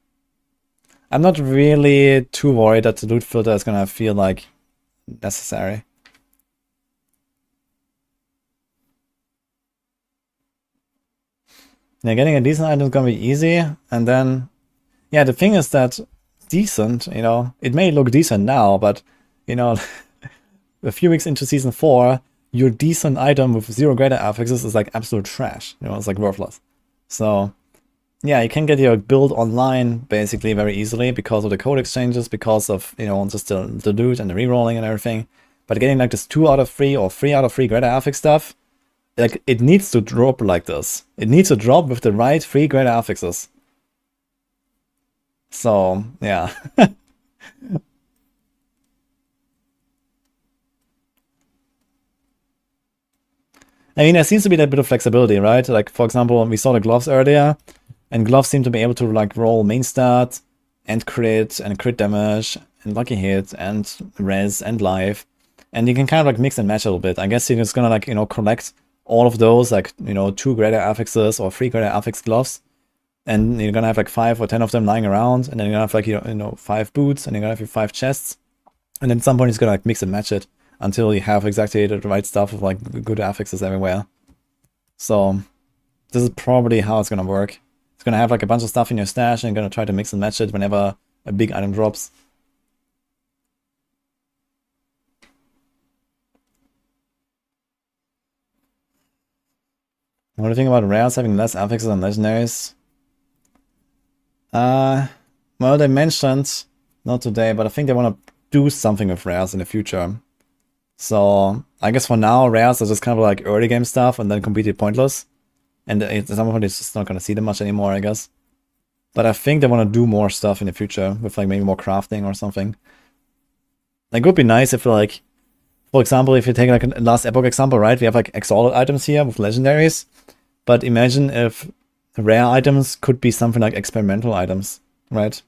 I'm not really too worried that the loot filter is gonna feel like necessary. Yeah, getting a decent item is gonna be easy, and then, yeah, the thing is that decent, you know, it may look decent now, but, you know, a few weeks into season 4, your decent item with 0 greater affixes is like absolute trash, you know, it's like worthless. So, yeah, you can get your build online basically very easily because of the codex changes, because of, you know, just the loot and the rerolling and everything. But getting like this 2 out of 3 or 3 out of 3 greater affix stuff, like, it needs to drop like this. It needs to drop with the right 3 greater affixes. So, yeah. I mean, there seems to be that bit of flexibility, right? Like, for example, we saw the gloves earlier, and gloves seem to be able to, like, roll main stat, and crit damage, and lucky hit, and res, and life. And you can kind of, like, mix and match a little bit. I guess you're just gonna, like, you know, collect all of those, like, you know, 2 greater affixes or 3 greater affix gloves. And you're gonna have, like, 5 or 10 of them lying around, and then you're gonna have, like, you know, 5 boots, and you're gonna have your 5 chests. And then at some point, it's gonna, like, mix and match it until you have exactly the right stuff with, like, good affixes everywhere. So this is probably how it's gonna work. It's gonna have, like, a bunch of stuff in your stash, and you're gonna try to mix and match it whenever a big item drops. What do you think about rares having less affixes than legendaries? Well, they mentioned, not today, but I think they want to do something with rares in the future. So I guess for now, rares are just kind of like early game stuff and then completely pointless. And at some point, it's just not going to see them much anymore, I guess. But I think they want to do more stuff in the future with, like, maybe more crafting or something. Like, it would be nice if, like, for example, if you take, like, a last Epoch example, right? We have, like, exalted items here with legendaries. But imagine if rare items could be something like experimental items, right?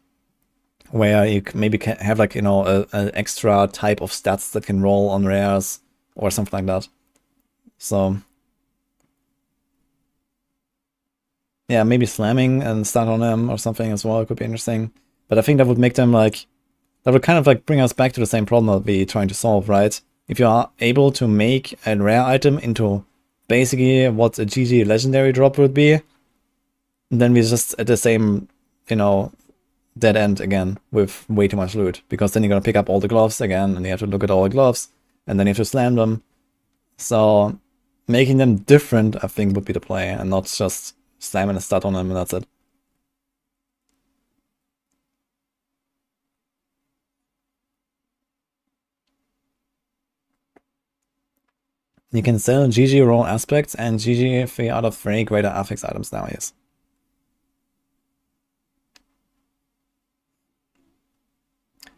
Where you maybe can have, like, you know, an extra type of stats that can roll on rares or something like that. So yeah, maybe slamming and start on them or something as well could be interesting. But I think that would make them, like, that would kind of, like, bring us back to the same problem that we're trying to solve, right? If you are able to make a rare item into basically what a GG legendary drop would be, then we're just at the same, you know, dead end again with way too much loot. Because then you're gonna pick up all the gloves again, and you have to look at all the gloves, and then you have to slam them. So making them different, I think, would be the play, and not just slamming a stat on them and that's it. You can sell GG roll aspects and GG 3 out of 3 greater affix items now, yes.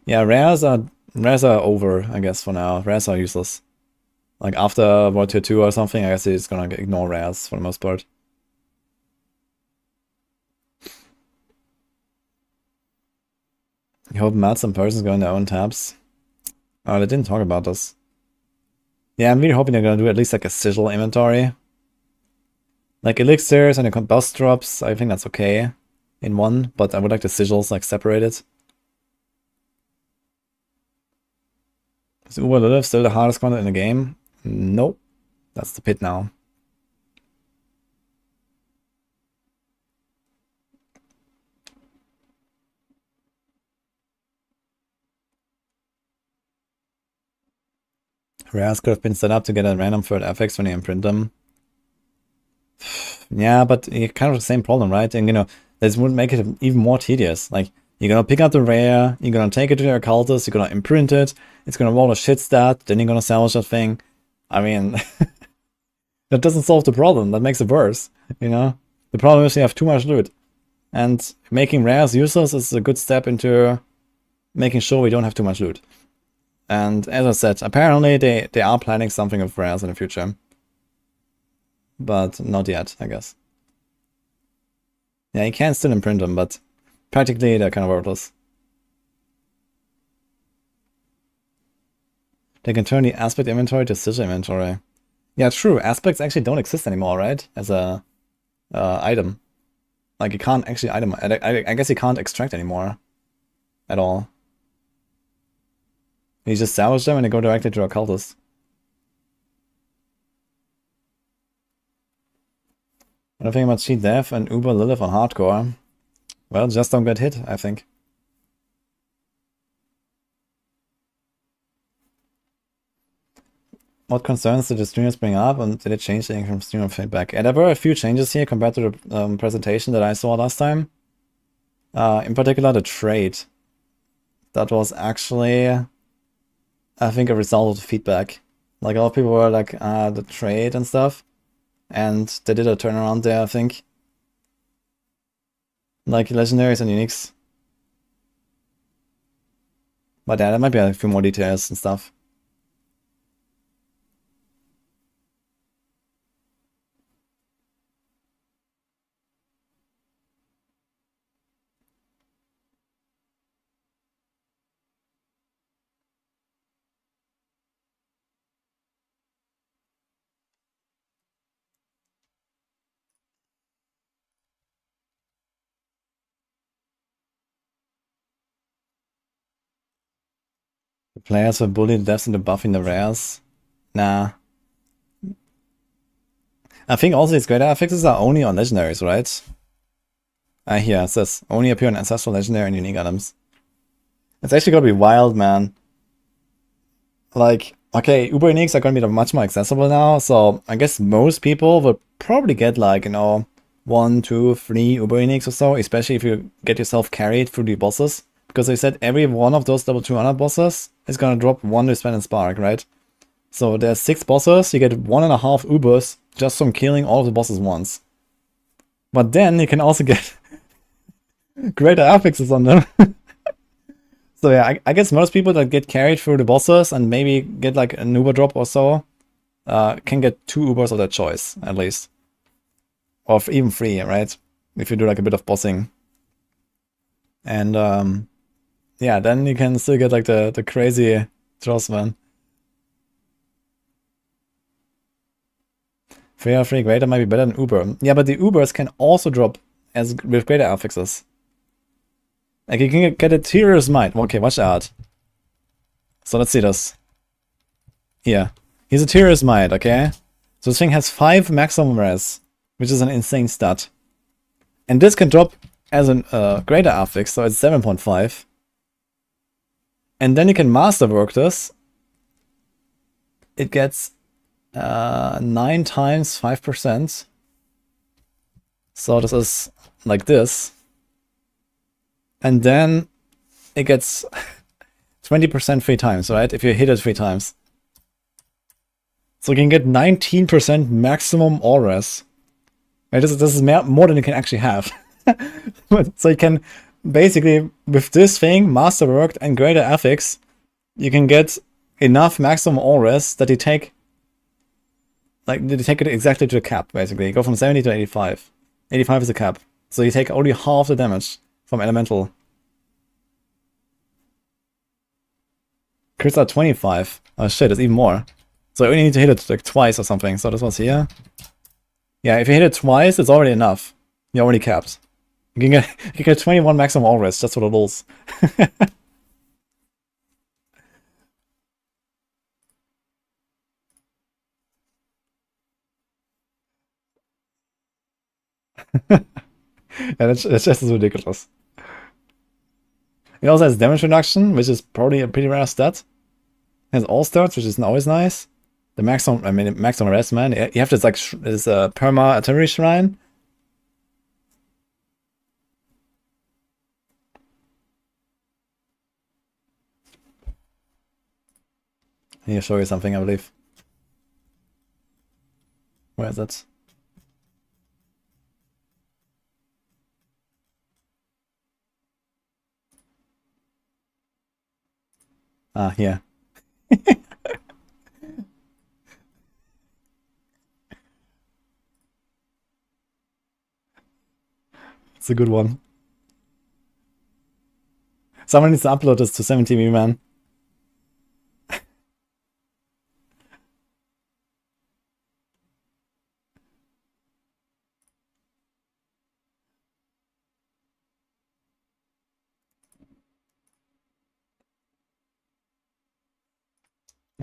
Yeah, rares are over, I guess, for now. Rares are useless. Like, after World Tier 2 or something, I guess it's gonna ignore rares for the most part. You hope mats and persons go in their own tabs. Oh, they didn't talk about this. Yeah, I'm really hoping they're gonna do at least, like, a sigil inventory. Like, elixirs and the boss drops, I think that's okay in one, but I would like the sigils, like, separated. Is Uber Lilith still the hardest content in the game? Nope. That's the pit now. Rares could have been set up to get a random third affix when you imprint them. Yeah, but you kind of the same problem, right? And, you know, this would make it even more tedious. Like, you're gonna pick up the rare, you're gonna take it to your occultist, you're gonna imprint it, it's gonna roll a shit stat, then you're gonna salvage that thing. I mean, that doesn't solve the problem, that makes it worse, you know? The problem is you have too much loot. And making rares useless is a good step into making sure we don't have too much loot. And as I said, apparently they are planning something with rares in the future. But not yet, I guess. Yeah, you can still imprint them, but practically they're kind of worthless. They can turn the aspect inventory to sigil inventory. Yeah, true. Aspects actually don't exist anymore, right? As a item. Like, you can't actually item. I guess you can't extract anymore. At all. You just salvage them and they go directly to a cultist. What do you think about Cheat Death and Uber Lilith on hardcore? Well, just don't get hit, I think. What concerns did the streamers bring up, and did it change anything from streamer feedback? Yeah, there were a few changes here compared to the presentation that I saw last time. In particular, the trade. That was actually, I think, a result of the feedback. Like, a lot of people were like, the trade and stuff. and they did a turnaround there, I think. Like legendaries and uniques. But yeah, there might be a few more details and stuff. The players were bullied deaths into buffing the rares. Nah. I think also these greater affixes are only on legendaries, right? Here it says only appear on ancestral, legendary, and unique items. It's actually gonna be wild, man. Like, okay, Uber uniques are gonna be much more accessible now, so I guess most people will probably get like, you know, 1, 2, 3 Uber uniques or so, especially if you get yourself carried through the bosses. Because they said every one of those level 200 bosses is gonna drop 1 Respect and Spark, right? So there's 6 bosses, you get 1.5 Ubers just from killing all of the bosses once. But then you can also get greater affixes on them. So yeah, I guess most people that get carried through the bosses and maybe get like an Uber drop or so, can get 2 Ubers of their choice, at least. Or even 3, right? If you do like a bit of bossing. And yeah, then you can still get like the crazy draws, man. 3 or 3 greater might be better than Uber. Yeah, but the Ubers can also drop as with greater affixes. Like you can get a Tyr's Might. Okay, watch out. So let's see this. Here. He's a Tyr's Might, okay? So this thing has 5 maximum res, which is an insane stat. And this can drop as a greater affix, so it's 7.5. And then you can masterwork this. It gets 9 times 5%. So this is like this. And then it gets 20% 3 times, right? If you hit it 3 times. So you can get 19% maximum all res. Right? This is more than you can actually have. So you can basically, with this thing, masterworked and greater affix, you can get enough maximum all res that you take, like, you take it exactly to the cap, basically. You go from 70 to 85. 85 is the cap. So you take only half the damage from elemental. Crits are 25. Oh shit, it's even more. So you only need to hit it like twice or something. So this one's here. Yeah, if you hit it twice, it's already enough. You're already capped. You can get 21 maximum all rest, just for the lulz. Yeah, that's just as ridiculous. It also has damage reduction, which is probably a pretty rare stat. It has all stats, which is always nice. The maximum, maximum rest, man. You have this like this perma artillery shrine. I need to show you something, I believe. Where is it? Ah, here. It's a good one. Someone needs to upload this to 17 man.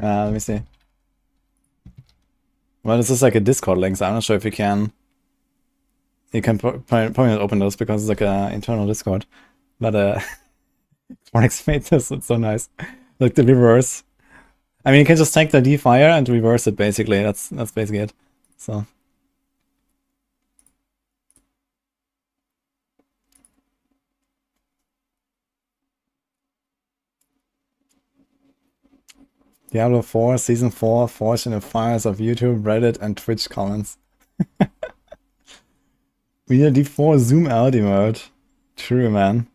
Let me see. Well, this is like a Discord link, so I'm not sure if you can. You can probably not open those because it's like an internal Discord. But Sparks made this, it's so nice. Like the reverse. I mean, you can just take the D-Fire and reverse it, basically. That's basically it. So. Diablo 4, Season 4, Forged in the fires of YouTube, Reddit, and Twitch comments. We need a D4 zoom out emote. True, man.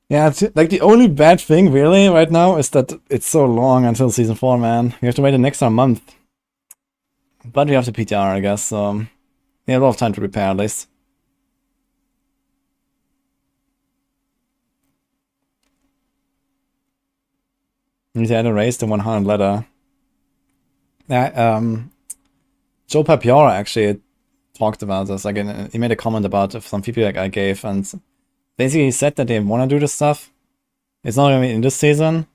Yeah, it's, like the only bad thing really right now is that it's so long until season 4, man. We have to wait an extra month. But we have the PTR, I guess, so we have a lot of time to prepare at least. We need to add a raise to 100 letter. Yeah, Joe Papiora actually talked about this. Like, he made a comment about some feedback I gave, and basically he said that they want to do this stuff. It's not going to be in this season,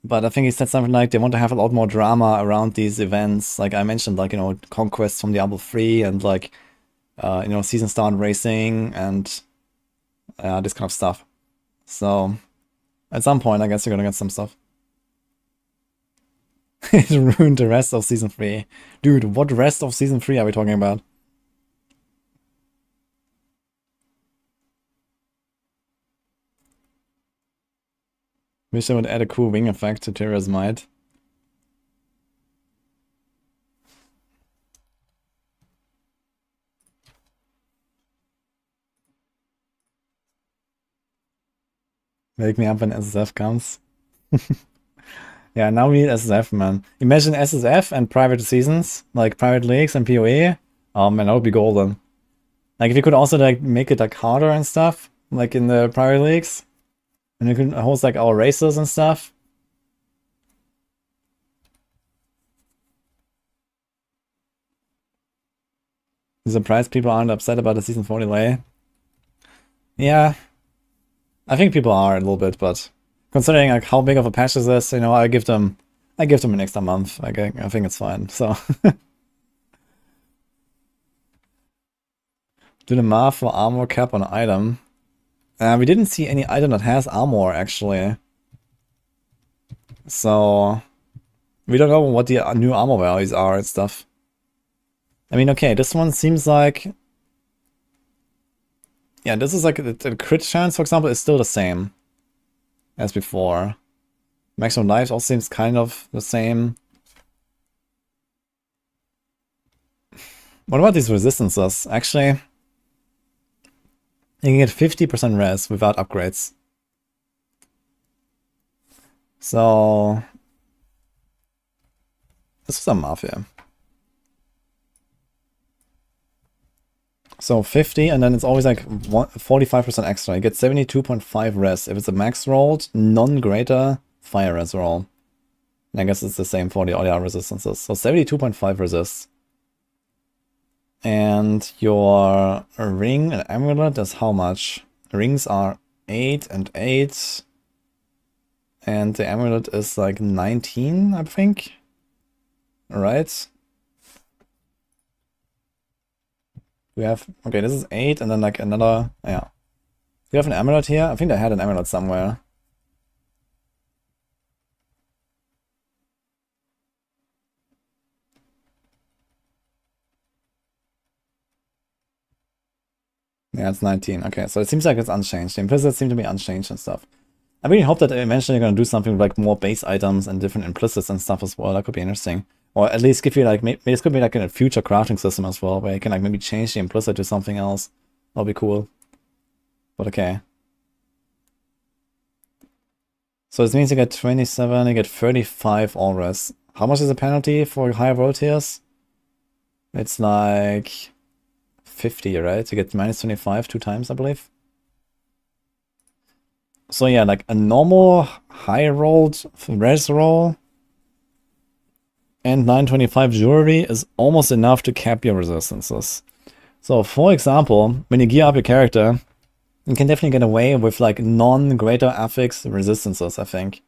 but I think he said something like they want to have a lot more drama around these events. Like I mentioned, like, you know, conquests from Diablo 3 and like, you know, season start racing and this kind of stuff. So at some point, I guess you're going to get some stuff. It ruined the rest of season 3. Dude, what rest of season 3 are we talking about? Wish I would add a cool wing effect to Terra's Might. Wake me up when SSF comes. Yeah, now we need SSF, man. Imagine SSF and private seasons, like private leagues and PoE. Oh man, that would be golden. Like if you could also like make it like harder and stuff, like in the private leagues. And you could host like our races and stuff. I'm surprised people aren't upset about the season 4 delay. Yeah. I think people are a little bit, but considering like how big of a patch this is, you know, I give them an extra month. Like I think it's fine. So do the math for armor cap on item. We didn't see any item that has armor actually. So we don't know what the new armor values are and stuff. I mean, okay, this one seems like, yeah, this is like the crit chance, for example, is still the same as before. Maximum life also seems kind of the same. What about these resistances? Actually, you can get 50% res without upgrades. So this is a mafia. So 50, and then it's always like 45% extra. You get 72.5 res if it's a max rolled, non-greater fire res roll. And I guess it's the same for all the other resistances. So 72.5 resists. And your ring and amulet is how much? Rings are 8 and 8. And the amulet is like 19, I think. Alright. We have, okay, this is 8 and then like another, yeah. We have an amulet here. I think I had an amulet somewhere. Yeah, it's 19. Okay, so it seems like it's unchanged. The implicits seem to be unchanged and stuff. I really hope that eventually you're going to do something with like more base items and different implicits and stuff as well. That could be interesting. Or at least give you like, maybe this could be like in a future crafting system as well, where you can like maybe change the implicit to something else. That'll be cool. But okay. So this means you get 27, you get 35 all res. How much is the penalty for higher roll tiers? It's like 50, right? You get minus 25 2 times, I believe. So yeah, like a normal high rolled res roll and 925 jewelry is almost enough to cap your resistances. So for example, when you gear up your character, you can definitely get away with like non-greater affix resistances, I think.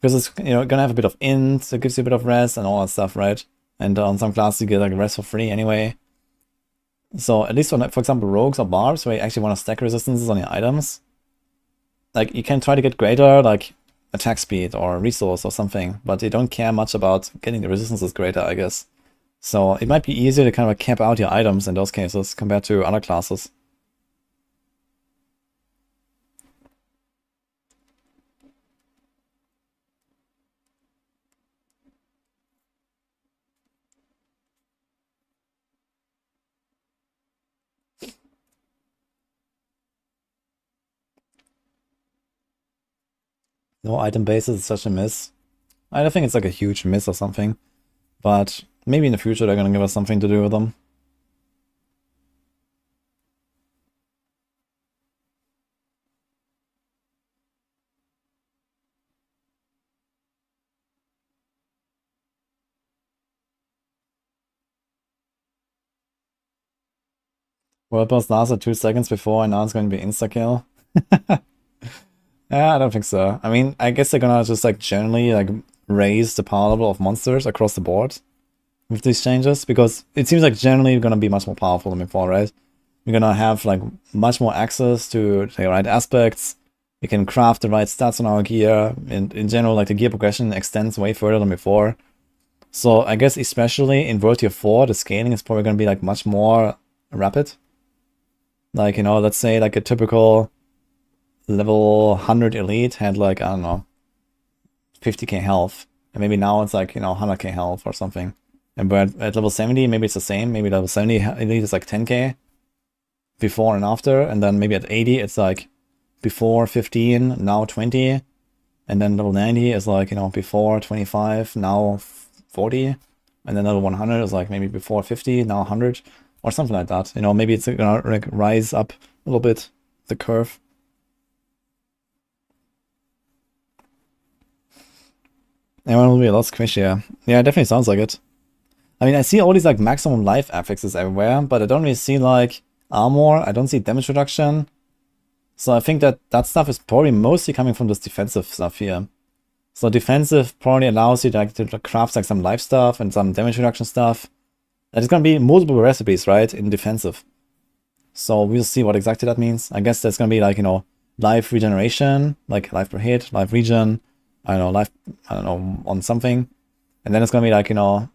Because it's, you know, gonna have a bit of int, it gives you a bit of res and all that stuff, right? And on some classes you get like res for free anyway. So at least on, for example, rogues or barbs, where you actually want to stack resistances on your items, like you can try to get greater like attack speed or resource or something, but you don't care much about getting the resistances greater, I guess. So it might be easier to kind of cap out your items in those cases compared to other classes. No item bases is such a miss. I don't think it's like a huge miss or something. But maybe in the future they're gonna give us something to do with them. World boss lasted 2 seconds before and now it's going to be insta-kill. Yeah, I don't think so. I mean, I guess they're gonna just like generally like raise the power level of monsters across the board with these changes, because it seems like generally gonna be much more powerful than before, right? We're gonna have like much more access to the right aspects. We can craft the right stats on our gear, and in general, like the gear progression extends way further than before. So I guess especially in World Tier 4, the scaling is probably gonna be like much more rapid. Like, you know, let's say like a typical level 100 elite had like, I don't know, 50k health. And maybe now it's like, you know, 100k health or something. And but at level 70, maybe it's the same. Maybe level 70 elite is like 10k before and after. And then maybe at 80, it's like before 15, now 20. And then level 90 is like, you know, before 25, now 40. And then level 100 is like maybe before 50, now 100. Or something like that. You know, maybe it's gonna like rise up a little bit, the curve. Everyone will be a lot squishier. Yeah, it definitely sounds like it. I mean, I see all these like maximum life affixes everywhere, but I don't really see like armor. I don't see damage reduction. So I think that that stuff is probably mostly coming from this defensive stuff here. So defensive probably allows you to craft like some life stuff and some damage reduction stuff. There's gonna be multiple recipes, right, in defensive. So we'll see what exactly that means. I guess there's gonna be like, you know, life regeneration, like life per hit, life regen, I don't know, life, I don't know, on something. And then it's gonna be like, you know,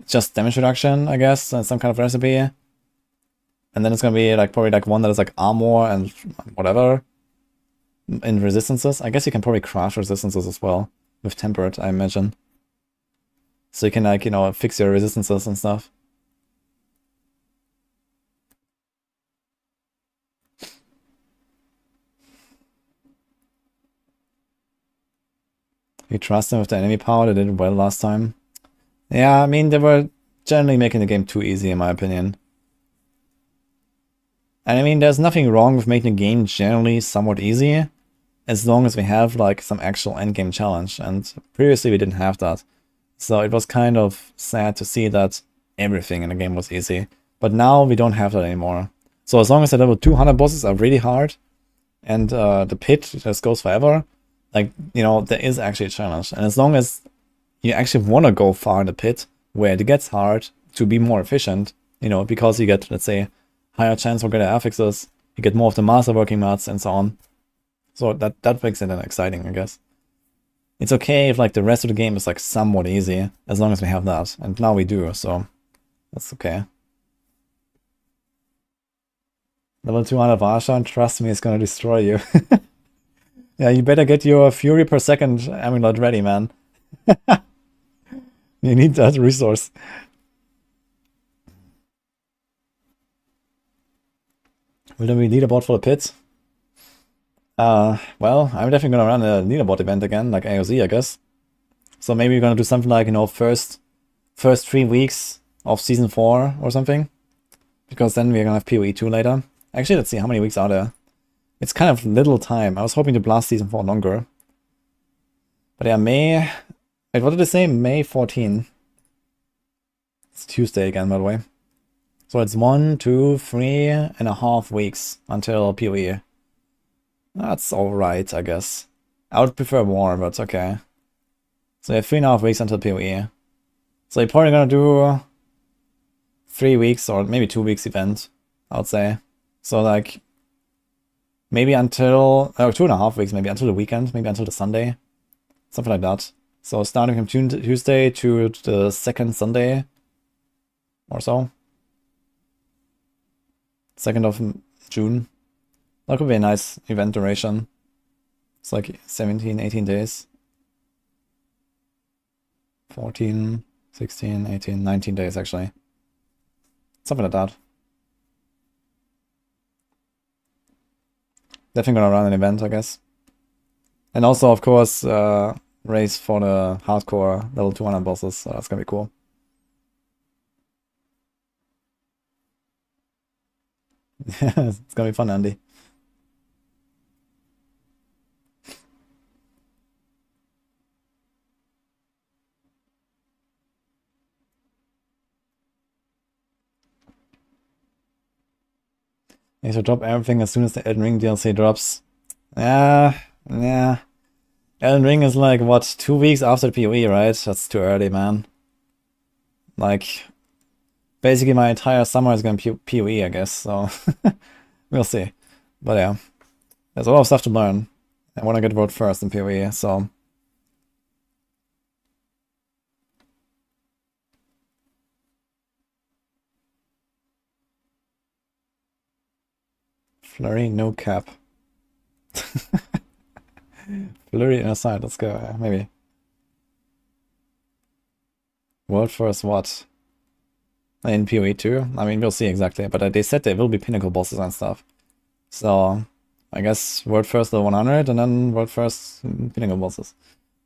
just damage reduction, I guess, and some kind of recipe. And then it's gonna be like probably like one that is like armor and whatever in resistances. I guess you can probably craft resistances as well with tempered, I imagine. So you can like, you know, fix your resistances and stuff. You trust them with the enemy power, they did well last time. Yeah, I mean, they were generally making the game too easy, in my opinion. And I mean, there's nothing wrong with making the game generally somewhat easy, as long as we have like some actual endgame challenge, and previously we didn't have that. So it was kind of sad to see that everything in the game was easy. But now we don't have that anymore. So as long as the level 200 bosses are really hard, and the pit just goes forever, like, you know, there is actually a challenge. And as long as you actually want to go far in the pit, where it gets hard, to be more efficient, you know, because you get, let's say, higher chance for greater affixes, you get more of the Masterworking mats and so on. So that makes it exciting, I guess. It's okay if like the rest of the game is like somewhat easy, as long as we have that. And now we do, so that's okay. Level 200 Varshan, trust me, it's gonna destroy you. Yeah, you better get your Fury per second amulet ready, man. You need that resource. Will there be leaderboard for the pit? Well, I'm definitely gonna run a leaderboard event again, like AOZ, I guess. So maybe we're gonna do something like, you know, first 3 weeks of Season 4 or something. Because then we're gonna have PoE 2 later. Actually, let's see, how many weeks are there? It's kind of little time. I was hoping to blast Season 4 longer. But yeah, May... Wait, what did they say? May 14. It's Tuesday again, by the way. So it's 1, 2, 3.5 weeks until PoE. That's alright, I guess. I would prefer more, but it's okay. So you have 3.5 weeks until PoE. So you're probably gonna do 3 weeks or maybe 2 weeks event, I would say. So like maybe until 2.5 weeks, maybe until the weekend, maybe until the Sunday, something like that. So starting from Tuesday to the second Sunday or so, 2nd of June. That could be a nice event duration. It's like 17, 18 days. 14, 16, 18, 19 days actually. Something like that. Definitely gonna run an event, I guess. And also, of course, race for the hardcore level 200 bosses, so that's gonna be cool. It's gonna be fun, Andy. You should drop everything as soon as the Elden Ring DLC drops. Yeah. Elden Ring is like, what, 2 weeks after the PoE, right? That's too early, man. Like, basically my entire summer is gonna be PoE, I guess, so we'll see. But yeah, there's a lot of stuff to learn. I want to get world first in PoE, so... Flurry, no cap. Flurry inside, let's go, maybe. World first what? In PoE 2? I mean, we'll see exactly, but they said there will be pinnacle bosses and stuff. So, I guess world first level 100 and then world first pinnacle bosses.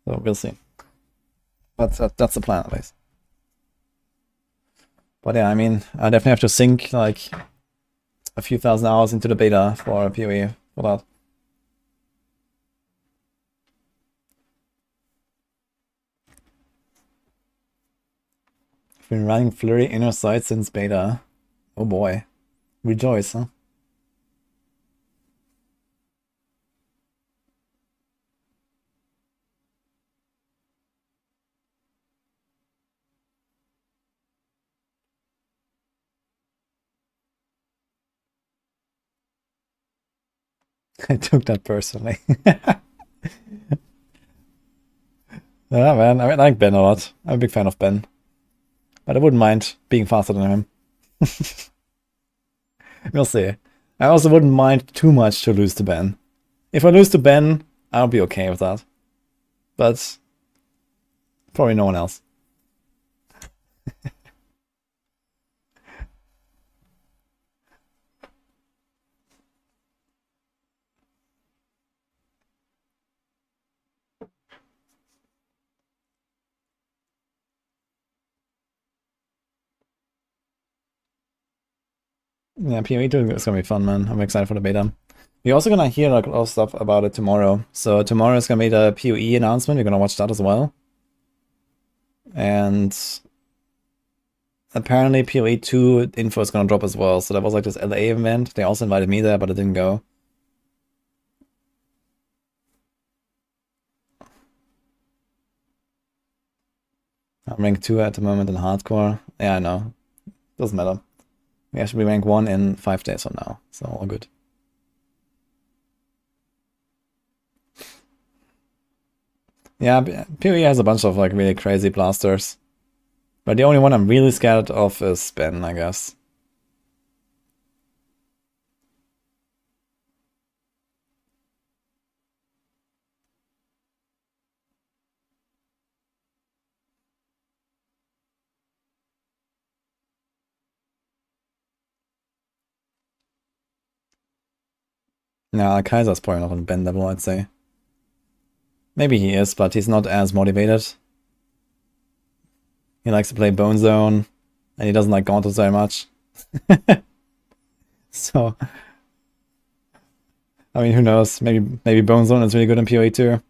So, we'll see. But that's the plan, at least. But yeah, I mean, I definitely have to sink, like, a few thousand hours into the beta for PoE for that. I've been running Flurry inner sight since beta. Oh boy. Rejoice, huh? I took that personally. Yeah, man, I like Ben a lot. I'm a big fan of Ben. But I wouldn't mind being faster than him. We'll see. I also wouldn't mind too much to lose to Ben. If I lose to Ben, I'll be okay with that. But probably no one else. Yeah, PoE 2 is gonna be fun, man. I'm excited for the beta. We're also gonna hear like a lot of stuff about it tomorrow. So tomorrow is gonna be the PoE announcement. We're gonna watch that as well. And apparently PoE 2 info is gonna drop as well. So that was like this LA event. They also invited me there, but I didn't go. I'm rank 2 at the moment in hardcore. Yeah, I know. Doesn't matter. We actually rank 1 in 5 days from now, so all good. Yeah, PoE has a bunch of like really crazy blasters. But the only one I'm really scared of is Ben, I guess. Yeah, Kaiser's probably not on Ben level, I'd say. Maybe he is, but he's not as motivated. He likes to play Bone Zone, and he doesn't like Gauntlet very much. So, I mean, who knows? Maybe Bone Zone is really good in PoE too.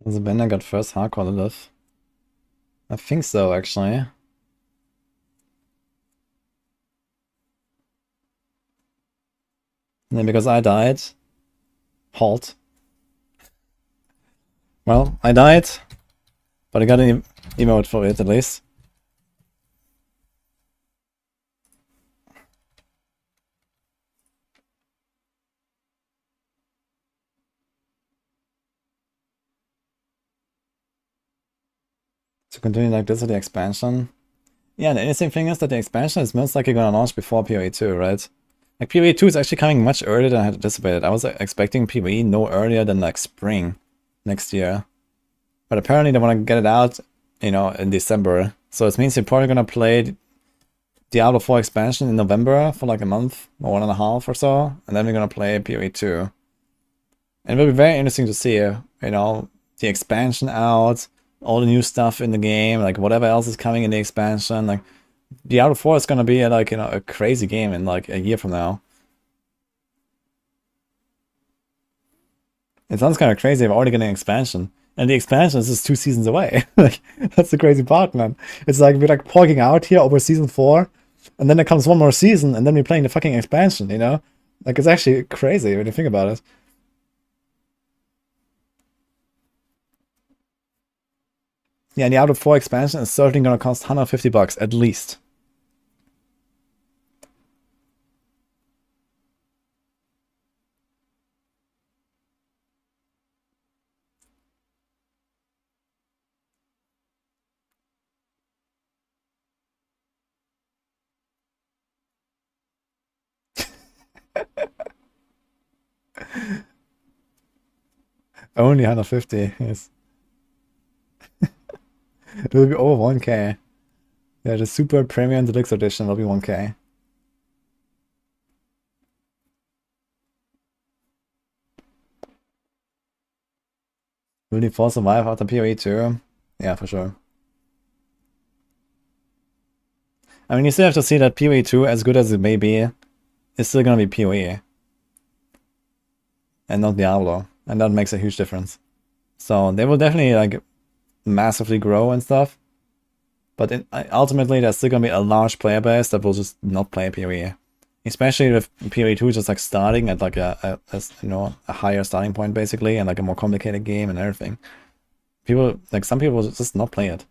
Was Ben that got first hardcore live? I think so, actually. And then because I died. Halt. Well, I died. But I got an emote for it, at least. To continue like this with the expansion. Yeah, and the interesting thing is that the expansion is most likely going to launch before PoE 2, right? Like PoE 2 is actually coming much earlier than I had anticipated. I was expecting PoE no earlier than like spring next year. But apparently they want to get it out, you know, in December. So it means you're probably going to play Diablo 4 expansion in November for like a month or 1.5 or so. And then we're going to play PoE 2. And it will be very interesting to see, you know, the expansion out, all the new stuff in the game, like whatever else is coming in the expansion. Like Diablo 4 is going to be like, you know, a crazy game in like a year from now. It sounds kind of crazy. I've already getting an expansion. And the expansion is just 2 seasons away. Like, that's the crazy part, man. It's like we're like porking out here over season 4, and then there comes one more season, and then we're playing the fucking expansion, you know? Like, it's actually crazy when you think about it. Yeah, the Diablo 4 expansion is certainly gonna cost $150 at least. Only 150, yes. It will be over 1k. Yeah, the Super Premium Deluxe Edition will be 1k. Will the 4 survive after PoE 2? Yeah, for sure. I mean, you still have to see that PoE 2, as good as it may be, is still gonna be PoE. And not Diablo. And that makes a huge difference. So they will definitely like massively grow and stuff. But ultimately, there's still gonna be a large player base that will just not play PoE. Especially with PoE 2 just like starting at like a you know, a higher starting point basically, and like a more complicated game and everything. People, like some people will just not play it.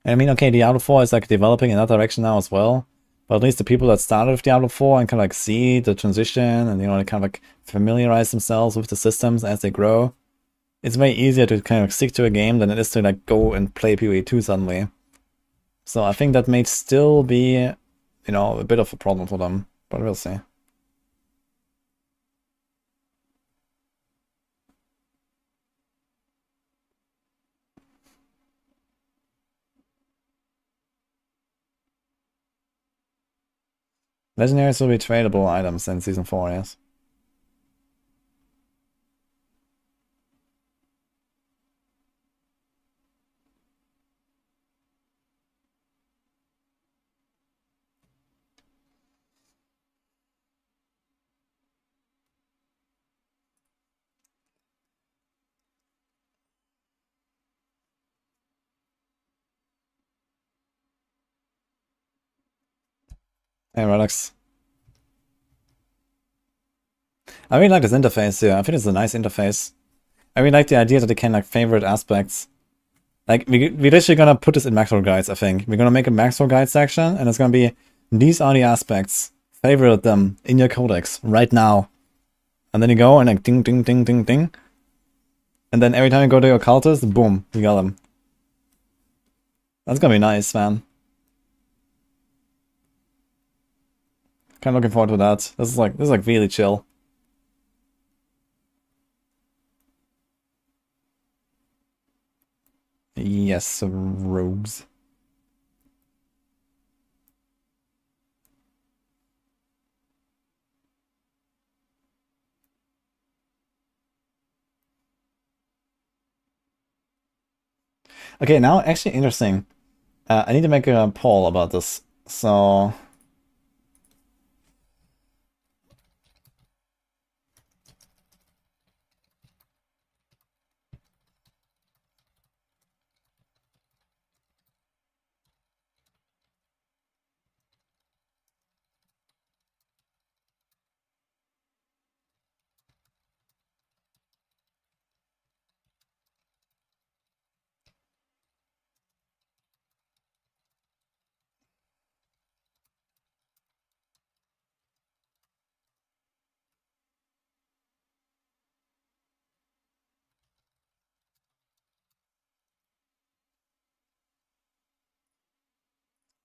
And I mean, okay, Diablo 4 is like developing in that direction now as well. But at least the people that started with Diablo 4 and kind of like see the transition and, you know, they kind of like familiarize themselves with the systems as they grow. It's way easier to kind of stick to a game than it is to like go and play PoE 2 suddenly. So I think that may still be, you know, a bit of a problem for them, but we'll see. Legendaries will be tradable items in Season 4, yes. Hey, Relax. I really like this interface here. I think it's a nice interface. I really like the idea that they can like favorite aspects. Like, we're literally gonna put this in Maxwell Guides, I think. We're gonna make a Maxwell Guide section, and it's gonna be, these are the aspects. Favorite them in your codex right now. And then you go and like ding, ding, ding, ding, ding. And then every time you go to your cultist, boom, you got them. That's gonna be nice, man. Kinda looking forward to that. This is like really chill. Yes, rogues. Okay, now actually interesting. I need to make a poll about this. So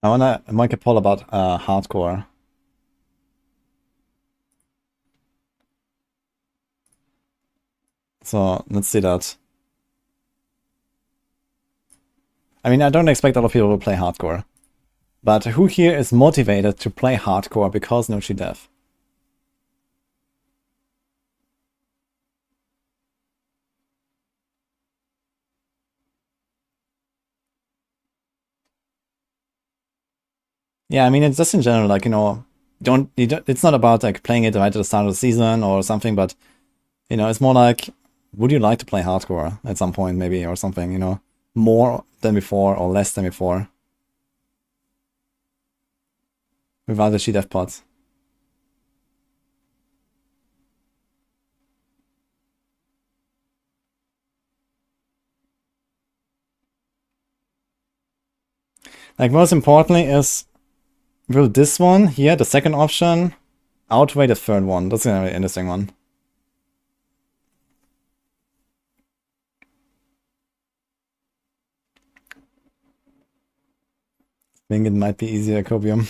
I wanna make a poll about hardcore. So let's see that. I mean, I don't expect a lot of people to play hardcore. But who here is motivated to play hardcore because no cheat death? Yeah, I mean, it's just in general, like, you know, it's not about like playing it right at the start of the season or something, but, you know, it's more like, would you like to play hardcore at some point maybe or something, you know, more than before or less than before? Without the cheat death pods. Like, most importantly is, will this one here, the second option, outweigh the third one? That's gonna be an interesting one. I think it might be easier, Copium.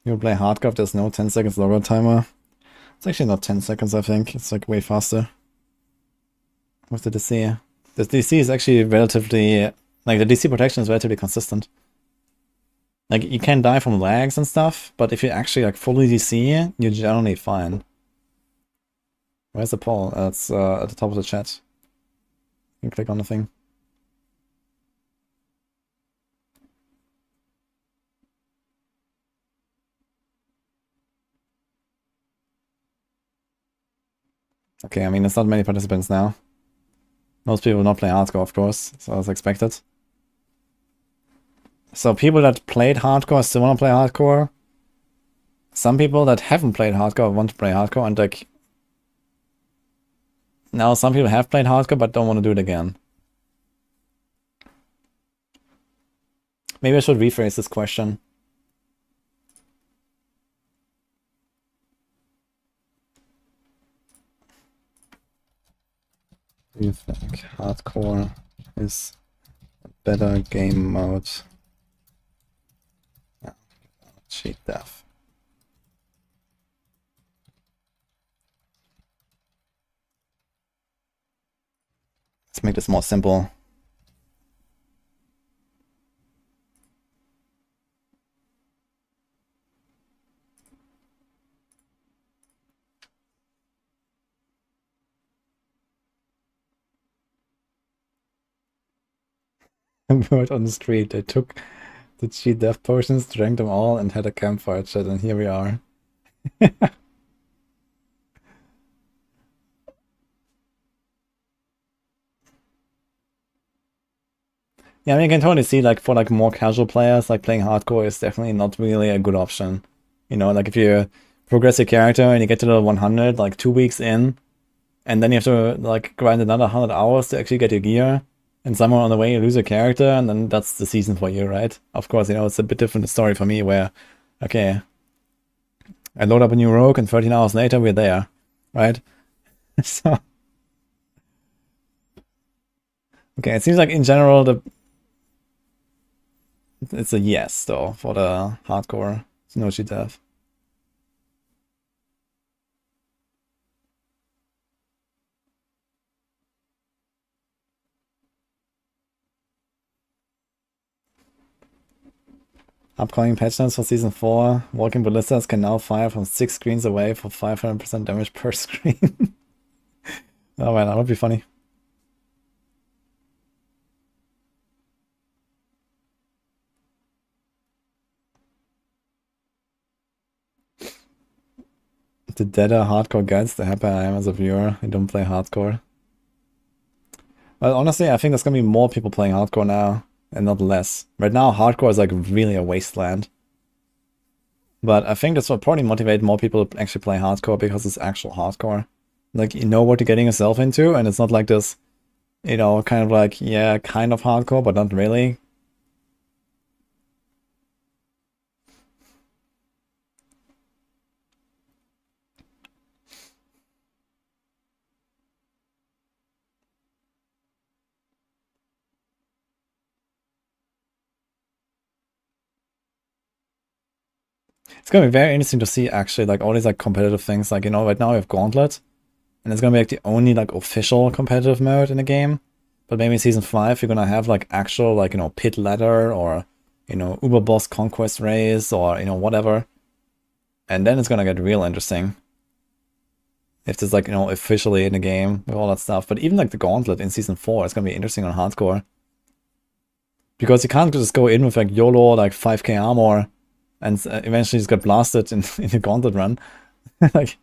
You'll play hardcore if there's no 10 seconds logo timer. It's actually not 10 seconds, I think. It's like way faster. With the DC. The DC is actually relatively... Like, the DC protection is relatively consistent. Like, you can die from lags and stuff, but if you actually, like, fully DC, you're generally fine. Where's the poll? It's at the top of the chat. You can click on the thing. Okay, I mean, there's not many participants now. Most people will not play hardcore, of course, so as expected. So people that played hardcore still want to play hardcore. Some people that haven't played hardcore want to play hardcore, and like... Now some people have played hardcore but don't want to do it again. Maybe I should rephrase this question. Do you think hardcore is a better game mode? Yeah, cheat death. Let's make this more simple. Word on the street. They took the cheat death potions, drank them all, and had a campfire chat, and here we are. Yeah, I mean, you can totally see, like, for like more casual players, like playing hardcore is definitely not really a good option. You know, like if you progress your character and you get to level 100, like 2 weeks in, and then you have to like grind another 100 hours to actually get your gear, and somewhere on the way you lose your character, and then that's the season for you, right? Of course, you know, it's a bit different story for me where, okay, I load up a new rogue and 13 hours later we're there, right? So, okay, it seems like in general it's a yes though for the hardcore no cheat death. Upcoming patch notes for Season 4. Walking ballistas can now fire from 6 screens away for 500% damage per screen. Oh man, that would be funny. The deader hardcore guides, the happier I am as a viewer. I don't play hardcore. Well, honestly, I think there's gonna be more people playing hardcore now. And not less. Right now, hardcore is like really a wasteland. But I think this will probably motivate more people to actually play hardcore because it's actual hardcore. Like, you know what you're getting yourself into, and it's not like this, you know, kind of like, yeah, kind of hardcore, but not really. It's gonna be very interesting to see actually like all these like competitive things. Like, you know, right now we have Gauntlet, and it's gonna be like the only like official competitive mode in the game. But maybe in season 5 you're gonna have like actual like, you know, pit ladder or, you know, Uber boss conquest race or, you know, whatever. And then it's gonna get real interesting. If it's like, you know, officially in the game with all that stuff. But even like the Gauntlet in season 4, it's gonna be interesting on hardcore. Because you can't just go in with like YOLO, like 5k armor, and eventually just get blasted in the Gauntlet run. Like,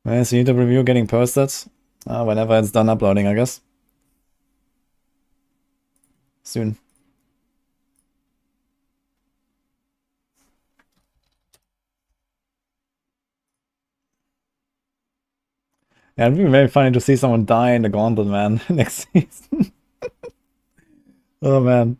well, so YouTube review getting posted whenever it's done uploading, I guess. Soon. Yeah, it'd be very funny to see someone die in the Gauntlet, man, next season. Oh, man.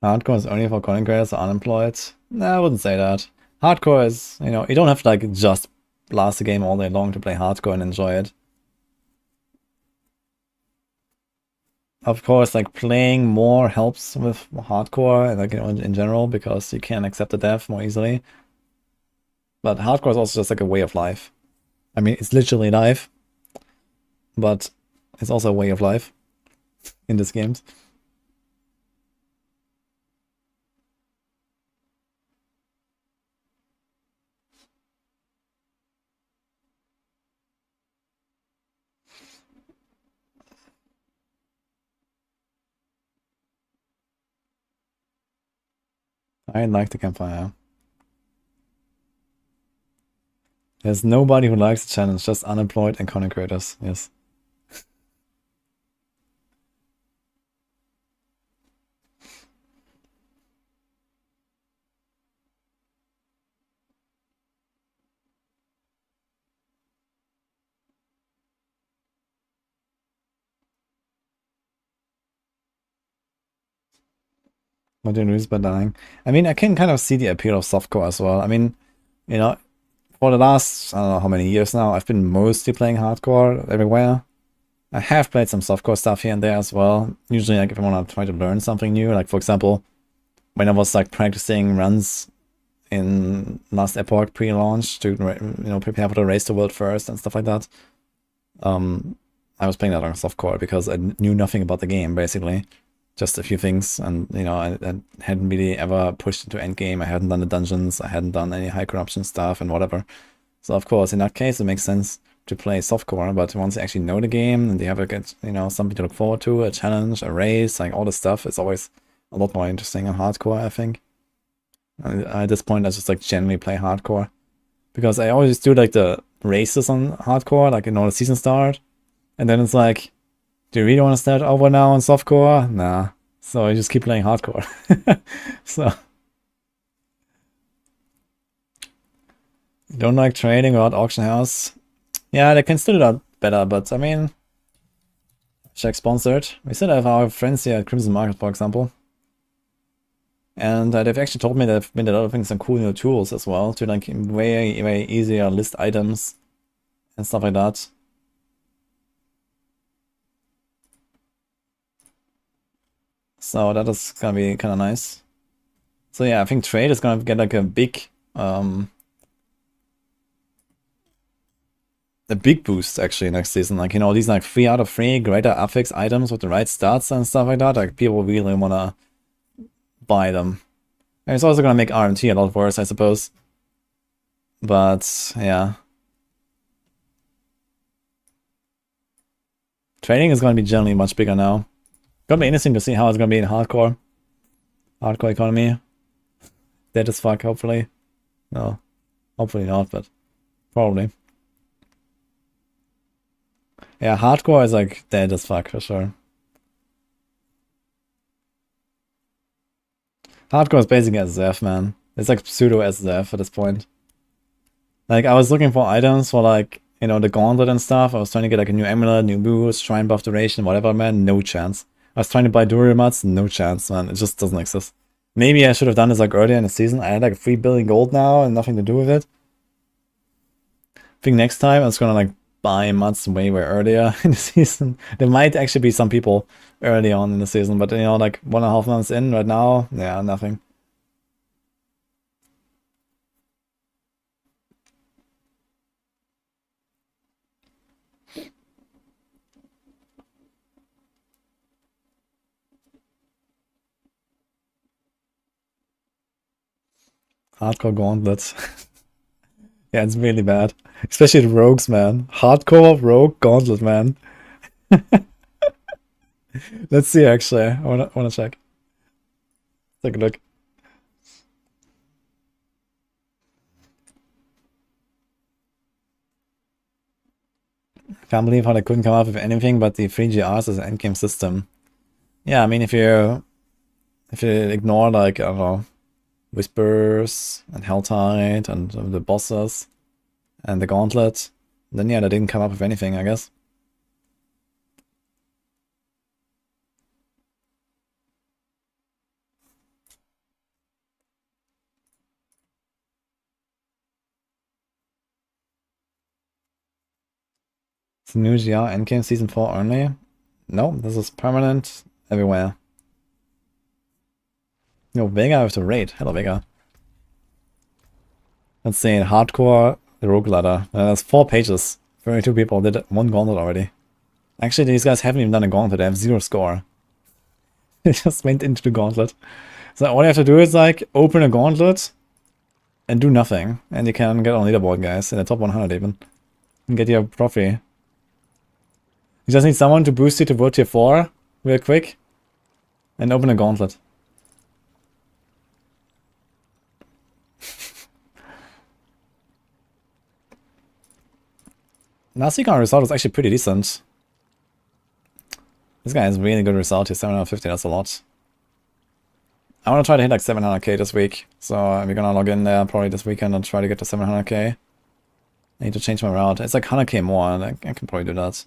Hardcore is only for content creators or unemployed? Nah, I wouldn't say that. Hardcore is, you know, you don't have to like just blast the game all day long to play hardcore and enjoy it. Of course, like playing more helps with hardcore, like, you know, in general, because you can accept the death more easily. But hardcore is also just like a way of life. I mean, it's literally life, but it's also a way of life in these games. I like the Campfire. There's nobody who likes the challenge, just unemployed and content creators, yes. What do you lose by dying? I mean, I can kind of see the appeal of softcore as well. I mean, you know, for the last, I don't know how many years now, I've been mostly playing hardcore everywhere. I have played some softcore stuff here and there as well. Usually, like, if I want to try to learn something new, like, for example, when I was, like, practicing runs in last Epoch pre-launch to, you know, prepare for the race to world first and stuff like that, I was playing that on softcore because I knew nothing about the game, basically. Just a few things, and, you know, I hadn't really ever pushed into endgame. I hadn't done the dungeons, I hadn't done any high corruption stuff and whatever. So of course, in that case, it makes sense to play softcore. But once you actually know the game and you have you know, something to look forward to, a challenge, a race, like all this stuff, it's always a lot more interesting on hardcore, I think. At this point, I just like generally play hardcore because I always do like the races on hardcore, like, you know, the season start, and then it's like, do you really want to start over now on softcore? Nah. So I just keep playing hardcore. So. Don't like trading without auction house? Yeah, they can still do that better, but I mean, check sponsored. We still have our friends here at Crimson Market, for example. And they've actually told me they've been developing some cool new tools as well to like way, way easier list items and stuff like that. So that is gonna be kind of nice. So yeah, I think trade is gonna get like a big boost actually next season. Like, you know, these like 3 out of 3 greater affix items with the right stats and stuff like that. Like, people really wanna buy them. And it's also gonna make RMT a lot worse, I suppose. But yeah. Trading is gonna be generally much bigger now. Gonna be interesting to see how it's gonna be in hardcore. Hardcore economy. Dead as fuck, hopefully. No. Hopefully not, but probably. Yeah, hardcore is like dead as fuck for sure. Hardcore is basically SSF, man. It's like pseudo SSF at this point. Like, I was looking for items for like, you know, the Gauntlet and stuff. I was trying to get like a new amulet, new boost, shrine buff duration, whatever, man. No chance. I was trying to buy Druid mats, no chance, man. It just doesn't exist. Maybe I should have done this like earlier in the season. I had like 3 billion gold now and nothing to do with it. I think next time I was gonna like buy mods way earlier in the season. There might actually be some people early on in the season, but you know, like 1.5 months in right now, yeah, nothing. Hardcore gauntlets. Yeah, it's really bad. Especially the rogues, man. Hardcore rogue gauntlet, man. Let's see, actually. I wanna check. Take a look. Can't believe how they couldn't come up with anything but the 3GRs as an endgame system. Yeah, I mean, if you ignore, like, I don't know, Whispers and Helltide and the bosses and the Gauntlet, then yeah, they didn't come up with anything, I guess. It's a new GR endgame season 4 only? No, this is permanent everywhere. Yo, Vega with the raid. Hello, Vega. Let's see, hardcore, the rogue ladder. There's 4 pages. 32 people did 1 gauntlet already. Actually, these guys haven't even done a gauntlet. They have 0 score. They just went into the gauntlet. So all you have to do is like open a gauntlet and do nothing. And you can get on leaderboard, guys, in the top 100 even. And get your trophy. You just need someone to boost you to world tier 4 real quick. And open a gauntlet. Last week our result was actually pretty decent. This guy has really good result here, 750, that's a lot. I want to try to hit like 700k this week. So we're gonna log in there probably this weekend and try to get to 700k. I need to change my route. It's like 100k more, and I can probably do that.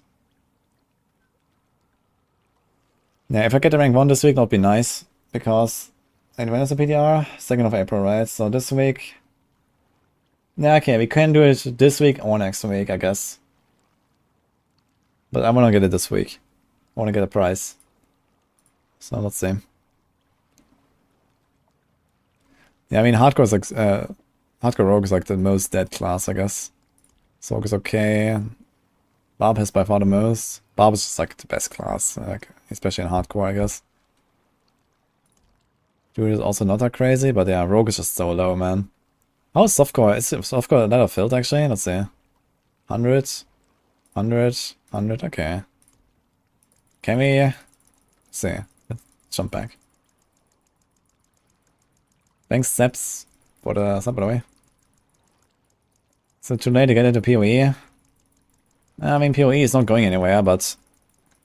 Yeah, if I get the rank 1 this week, that would be nice. Because, and when is the PDR? 2nd of April, right? So this week... Yeah, okay, we can do it this week or next week, I guess. But I want to get it this week. I want to get a prize. So let's see. Yeah, I mean, hardcore is like... hardcore rogue is like the most dead class, I guess. Sorc is okay. Barb has by far the most. Barb is just like the best class, like, especially in hardcore, I guess. Druid is also not that crazy, but yeah, rogue is just so low, man. How is softcore? Is softcore a letter filled actually? Let's see. 100, 100, 100, okay. Can we see? Let's jump back. Thanks, Steps, for the sub, by the way. Is it too late to get into PoE? I mean, PoE is not going anywhere, but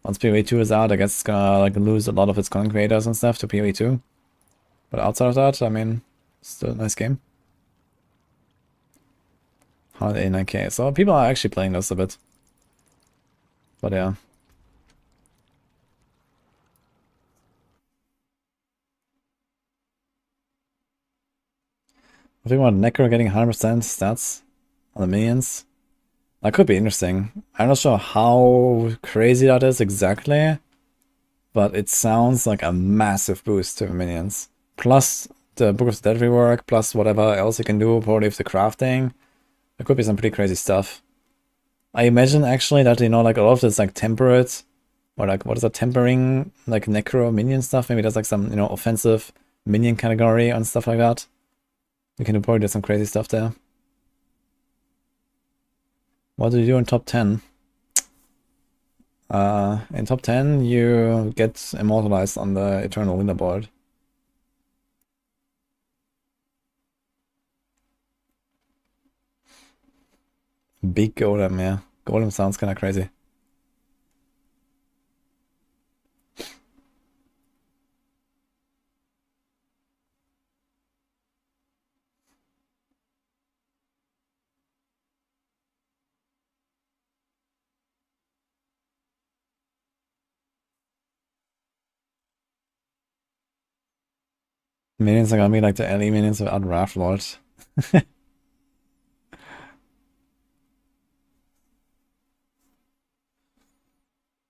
once PoE 2 is out, I guess it's gonna like lose a lot of its content creators and stuff to PoE 2. But outside of that, I mean, still a nice game. 189k. So people are actually playing this a bit. But yeah. I think about Necro getting 100% stats on the minions. That could be interesting. I'm not sure how crazy that is exactly, but it sounds like a massive boost to the minions. Plus the Book of the Dead rework, plus whatever else you can do, probably with the crafting. There could be some pretty crazy stuff. I imagine actually that, you know, like a lot of this like temperate, or like, what is that, tempering, like necro minion stuff. Maybe there's like some, you know, offensive minion category and stuff like that. You can probably do some crazy stuff there. What do you do in top 10? In top 10, you get immortalized on the eternal leaderboard. Big golem, yeah. Golem sounds kind of crazy. Minions are gonna be like the LE minions without Wrath Lord.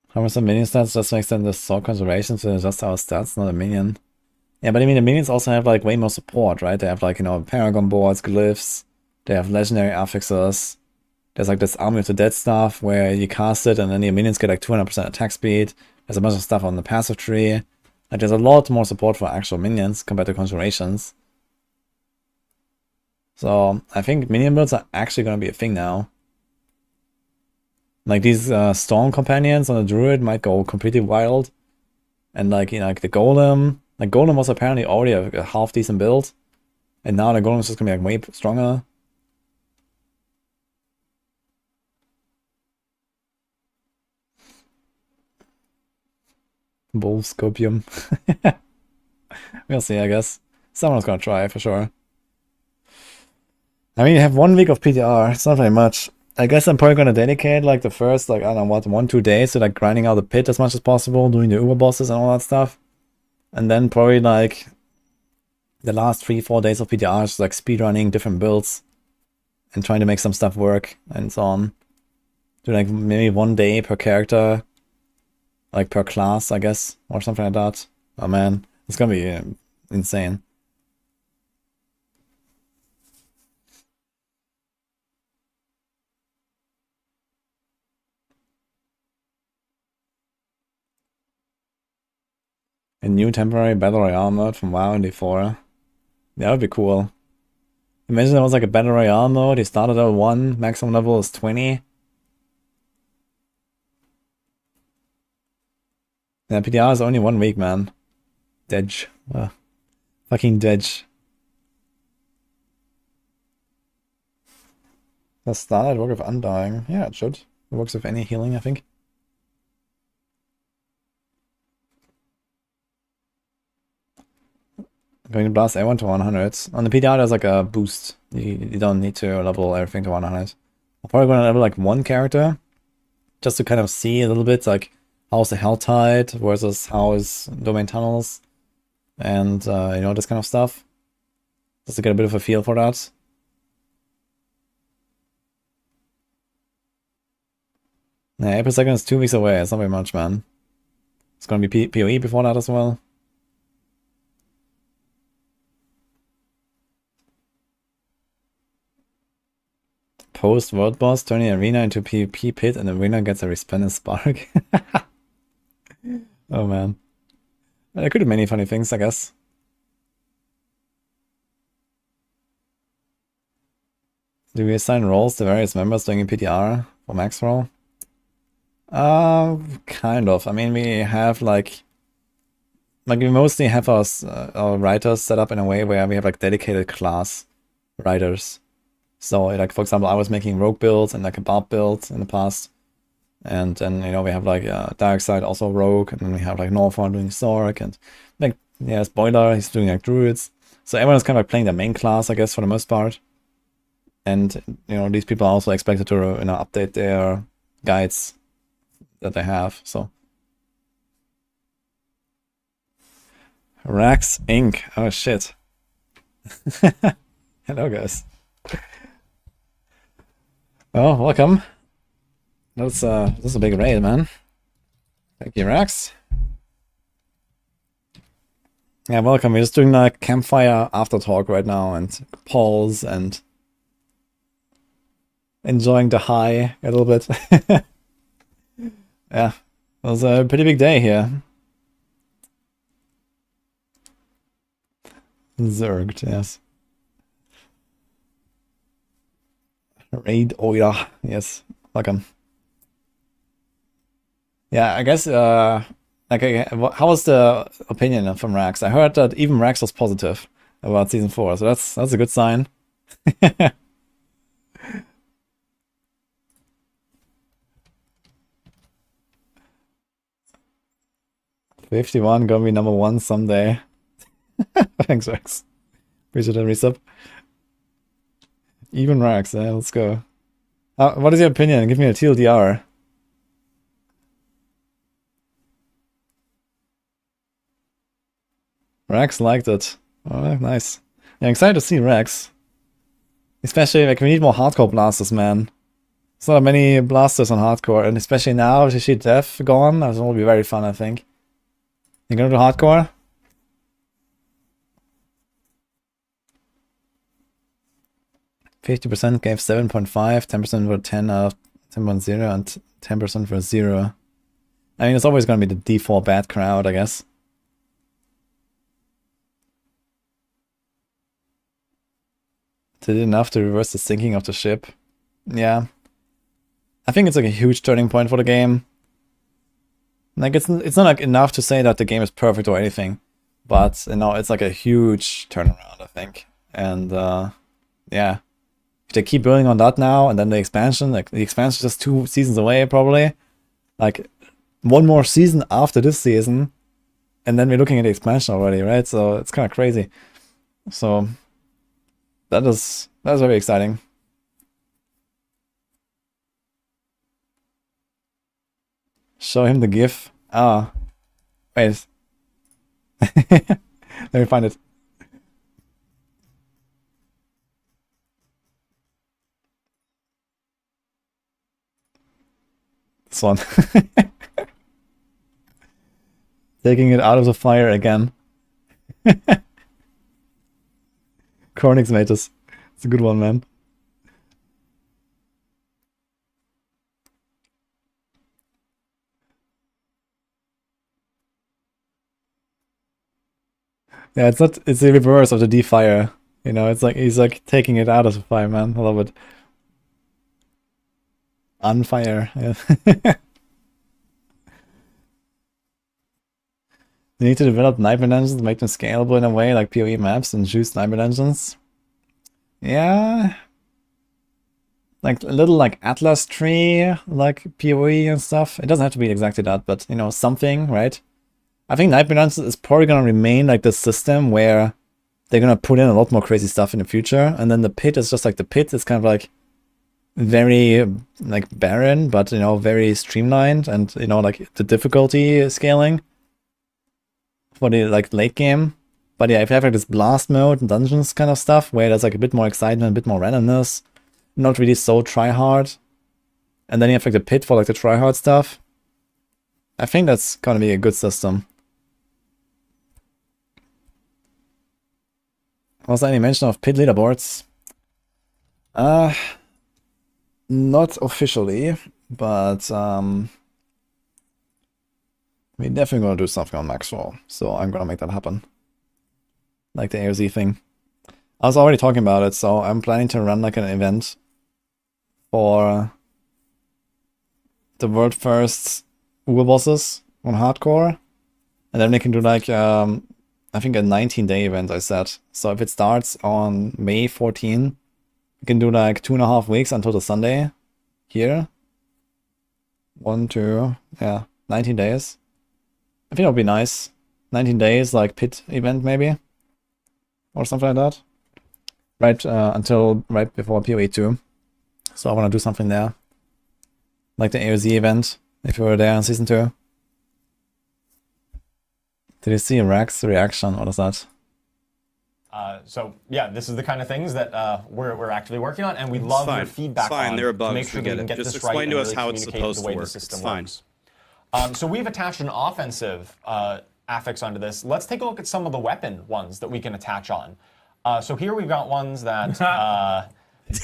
How much the minion stats just makes them the Sorc conservation to adjust our stats, not a minion. Yeah, but I mean the minions also have like way more support, right? They have like, you know, Paragon boards, glyphs, they have legendary affixes. There's like this Army of the Dead stuff where you cast it and then your minions get like 200% attack speed. There's a bunch of stuff on the passive tree. Like there's a lot more support for actual minions compared to conjurations. So I think minion builds are actually going to be a thing now. Like these Storm Companions on the Druid might go completely wild. And like, you know, like the Golem. Like Golem was apparently already a half decent build. And now the Golem is just going to be like way stronger. Wolf Scopium. We'll see, I guess. Someone's gonna try for sure. I mean, you have 1 week of PTR. It's not very much. I guess I'm probably gonna dedicate like the first, like, I don't know what, 1-2 days to like grinding out the pit as much as possible, doing the Uber bosses and all that stuff. And then probably like the last 3-4 days of PTR is like speedrunning different builds and trying to make some stuff work and so on. Do like maybe 1 day per character. Like per class, I guess, or something like that. Oh man, it's gonna be insane. A new temporary Battle Royale mode from WoW in D4. That would be cool. Imagine there was like a Battle Royale mode, you started at 1, maximum level is 20. Yeah, PTR is only 1 week, man. Dedge. Fucking Dedge. Does Starlight work with Undying? Yeah, it should. It works with any healing, I think. Going to blast everyone to 100. On the PTR, there's like a boost. You don't need to level everything to 100. I'm probably going to level like 1 character. Just to kind of see a little bit, like, how's the Helltide versus how is Domain Tunnels and, you know, this kind of stuff. Just to get a bit of a feel for that. Yeah, April 2nd is 2 weeks away. It's not very much, man. It's gonna be PoE before that as well. Post World Boss, turning Arena into PvP pit and the winner gets a resplendent spark. Oh man. There could be many funny things, I guess. Do we assign roles to various members during a PTR for max roll? Kind of. I mean, we have like we mostly have our writers set up in a way where we have like dedicated class writers. So like, for example, I was making rogue builds and like a barb build in the past. And then, you know, we have like Dark Side also rogue, and then we have like Northorn doing Sorc, and like, yeah, Spoiler, he's doing like Druids. So everyone's kind of like playing their main class, I guess, for the most part. And, you know, these people are also expected to, you know, update their guides that they have, so. Rax Inc. Oh shit. Hello guys. Oh, welcome. That's a big raid, man. Thank you, Rax. Yeah, welcome. We're just doing like Campfire after talk right now and polls and enjoying the high a little bit. Yeah, it was a pretty big day here. Zerged, yes. Raid Oira, yes, welcome. Yeah, I guess, like, how was the opinion from Rax? I heard that even Rax was positive about Season 4, so that's a good sign. 51 gonna be number 1 someday. Thanks, Rax. Appreciate the resub. Even Rax, yeah, let's go. What is your opinion? Give me a TLDR. Rax liked it. Oh, nice. Yeah, I'm excited to see Rex. Especially, like, we need more hardcore blasters, man. There's not many blasters on hardcore, and especially now, with the Death gone, that will be very fun, I think. You gonna do hardcore? %, gave 7.5, 10% for 10 10.0, and 10% for 0. I mean, it's always gonna be the default bad crowd, I guess. Did enough to reverse the sinking of the ship. Yeah. I think it's like a huge turning point for the game. Like, it's not like enough to say that the game is perfect or anything. But, you know, it's like a huge turnaround, I think. And, yeah. If they keep building on that now, and then the expansion, like, the expansion is just 2 seasons away, probably. Like, 1 more season after this season, and then we're looking at the expansion already, right? So, it's kind of crazy. So, that's very exciting. Show him the GIF. Ah. Wait. Let me find it. This one. Taking it out of the fire again. Cornix Matus. It's a good one, man. Yeah, it's the reverse of the defire. You know, it's like he's like taking it out of the fire, man. I love it. On fire. Yeah. You need to develop nightmare dungeons, make them scalable in a way like PoE maps and juice nightmare dungeons. Yeah. Like a little like Atlas tree, like PoE and stuff. It doesn't have to be exactly that, but you know, something, right? I think Nightmare Dungeons is probably gonna remain like the system where they're gonna put in a lot more crazy stuff in the future, and then the pit is just like the pit. It's kind of like very like barren, but you know, very streamlined, and you know, like the difficulty scaling for the like late game. But yeah, if you have like this blast mode and dungeons kind of stuff, where there's like a bit more excitement, a bit more randomness, not really so try hard, and then you have like the pit for like the try hard stuff. I think that's gonna be a good system. Was there any mention of pit leaderboards? Not officially, but we're definitely gonna do something on Maxwell, so I'm gonna make that happen. Like the AOZ thing. I was already talking about it, so I'm planning to run like an event for the world first Uber bosses on hardcore, and then we can do like I think a 19-day event, I said. So if it starts on May 14, we can do like 2.5 weeks until the Sunday here. 1, 2, yeah, 19 days. I think that would be nice. 19 days, like pit event maybe, or something like that. Right until right before PoE 2. So I want to do something there, like the AOZ event. If you were there in season 2. Did you see Rax's reaction? What is that? So yeah, this is the kind of things that we're actively working on, and we love your feedback on There are bugs. to make sure that we can get Just this right explain and to us really how it's communicate supposed the to way work. the system It's fine. works. So we've attached an offensive affix onto this. Let's take a look at some of the weapon ones that we can attach on. So here we've got ones that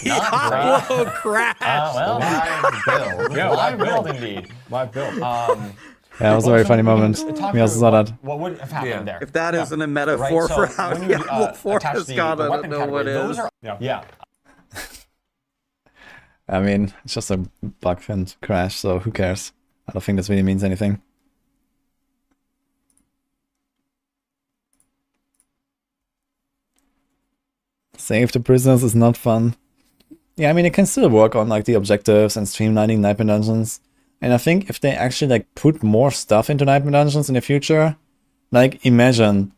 Diablo crash! well, live build. Yeah, live build indeed. Live build. Yeah, it was a very funny moment. We also saw that. What would have happened there? If that isn't a metaphor Right, for so how when you, Diablo 4 attach has the gone, I don't weapon know category, what those is. are, yeah. I mean, it's just a bug and crash, so who cares? I don't think this really means anything. Save the prisoners is not fun. Yeah, I mean, it can still work on like the objectives and streamlining Nightmare Dungeons. And I think if they actually like put more stuff into Nightmare Dungeons in the future, like imagine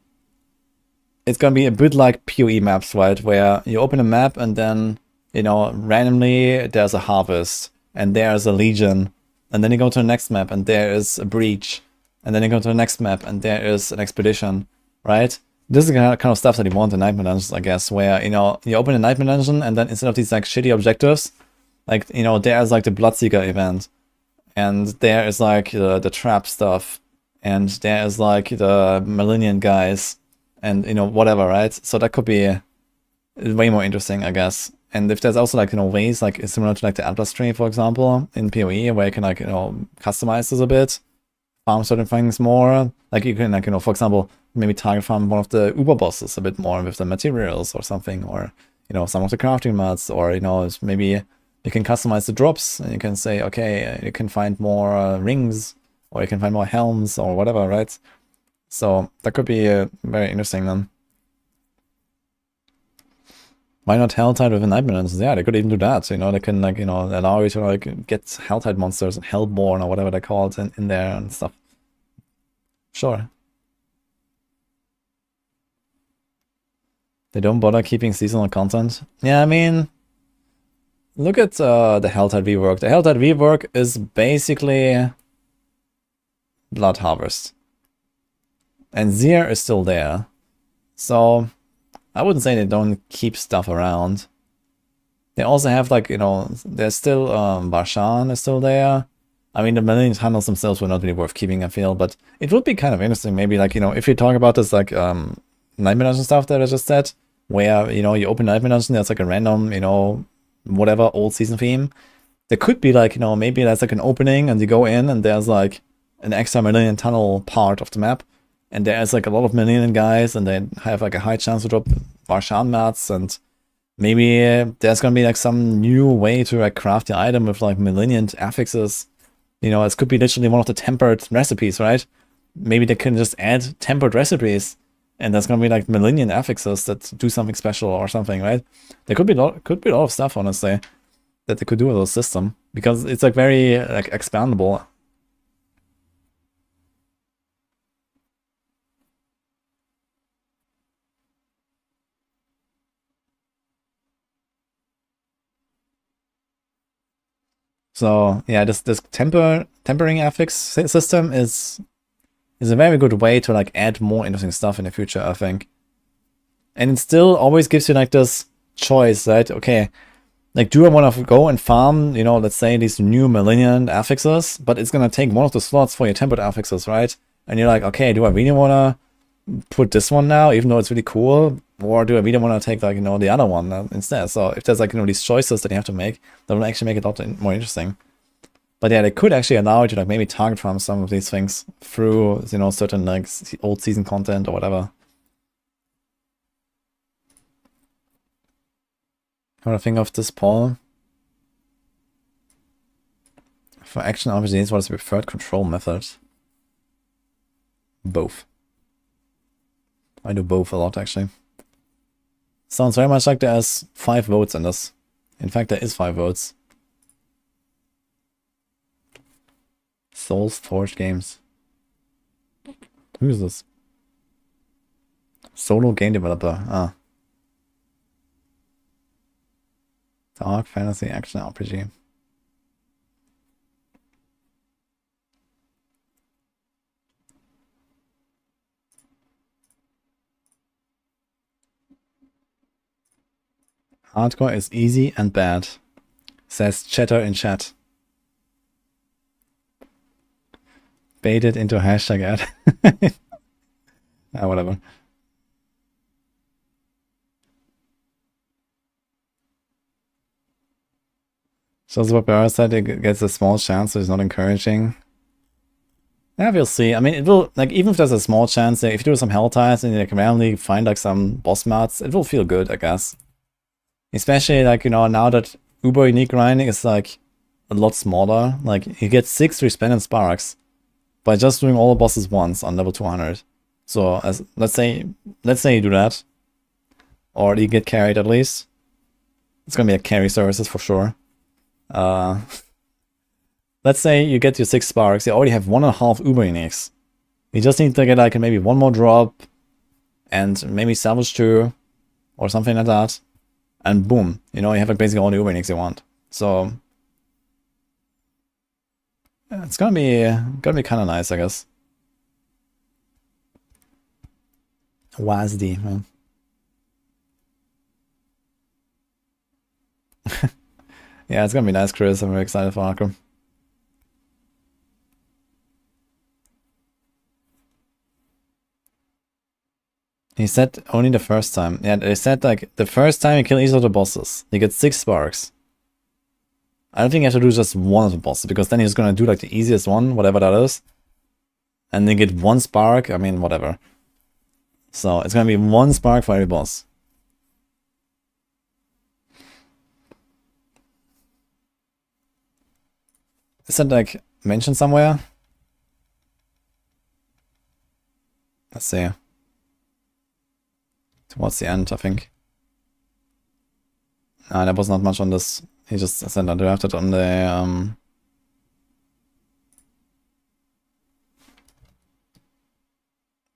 it's gonna be a bit like PoE maps, right? Where you open a map and then, you know, randomly there's a harvest and there's a legion, and then you go to the next map and there is a breach, and then you go to the next map and there is an expedition, right? This is the kind of stuff that you want in Nightmare Dungeons, I guess, where, you know, you open a Nightmare Dungeon and then instead of these like shitty objectives, like, you know, there's like the Bloodseeker event, and there is like the trap stuff, and there is like the Minion guys, and, you know, whatever, right? So that could be way more interesting, I guess. And if there's also like, you know, ways like similar to like the Atlas tree, for example, in PoE, where you can like, you know, customize this a bit, farm certain things more. Like you can like, you know, for example, maybe target farm one of the Uber bosses a bit more with the materials or something, or, you know, some of the crafting mods, or, you know, maybe you can customize the drops and you can say, okay, you can find more rings, or you can find more helms or whatever, right? So that could be very interesting then. Why not Helltide with a Nightmare Dungeons? Yeah, they could even do that. You know, they can like, you know, allow you to like get Helltide monsters and Hellborn or whatever they're called in there and stuff. Sure. They don't bother keeping seasonal content. Yeah, I mean, look at the Helltide rework. The Helltide rework is basically Blood Harvest. And Zir is still there. So I wouldn't say they don't keep stuff around. They also have like, you know, there's still Barshan is still there. I mean, the Minion tunnels themselves were not really worth keeping, I feel, but it would be kind of interesting, maybe like, you know, if you talk about this like Nightmare Dungeon stuff that I just said, where, you know, you open Nightmare Dungeon, there's like a random, you know, whatever old season theme. There could be like, you know, maybe there's like an opening and you go in and there's like an extra Minion tunnel part of the map. And there's like a lot of Minion guys, and they have like a high chance to drop Barshan mats, and maybe there's gonna be like some new way to like craft the item with like Minion affixes. You know, it could be literally one of the tempered recipes, right? Maybe they can just add tempered recipes, and there's gonna be like Minion affixes that do something special or something, right? There could be a lot of stuff, honestly, that they could do with the system, because it's like very like expandable. So yeah, this tempering affix system is a very good way to like add more interesting stuff in the future, I think. And it still always gives you like this choice, right? Okay, like do I want to go and farm, you know, let's say these new Malignant affixes, but it's gonna take one of the slots for your tempered affixes, right? And you're like, okay, do I really wanna put this one now, even though it's really cool, or do I really want to take like, you know, the other one instead? So if there's like, you know, these choices that you have to make, that will actually make it a lot more interesting. But yeah, they could actually allow you to like maybe target farm some of these things through, you know, certain like old season content or whatever. What do I think of this poll? For action RPGs, what is the preferred control method? Both. I do both a lot, actually. Sounds very much like there's 5 votes in this. In fact, there is 5 votes. Souls Forge Games. Who is this? Solo game developer. Ah. Dark fantasy action RPG. Hardcore is easy and bad, says Chatter in chat. Baited into hashtag ad. Whatever. Shows what Barra said, it gets a small chance, so it's not encouraging. Yeah, we'll see. I mean, it will, like, even if there's a small chance, if you do some hell ties and you can randomly find like some boss mats, it will feel good, I guess. Especially, like, you know, now that Uber unique grinding is, like, a lot smaller. Like, you get 6 resplendent sparks by just doing all the bosses once on level 200. So, as let's say you do that. Or you get carried, at least. It's gonna be a carry services for sure. Let's say you get your 6 sparks, you already have 1.5 Uber uniques. You just need to get, like, maybe 1 more drop, and maybe salvage 2, or something like that. And boom, you know, you have like basically all the Uber uniques you want. So yeah, it's gonna be kind of nice, I guess. WASD, man. Yeah, it's gonna be nice, Chris. I'm very excited for Arkham. He said only the first time. Yeah, they said like the first time you kill each of the bosses, you get 6 sparks. I don't think you have to do just one of the bosses, because then he's gonna do like the easiest one, whatever that is. And then get 1 spark, I mean, whatever. So it's gonna be 1 spark for every boss. Is that like mentioned somewhere? Let's see. Towards the end, I think. Nah, there was not much on this. He just said I drafted on the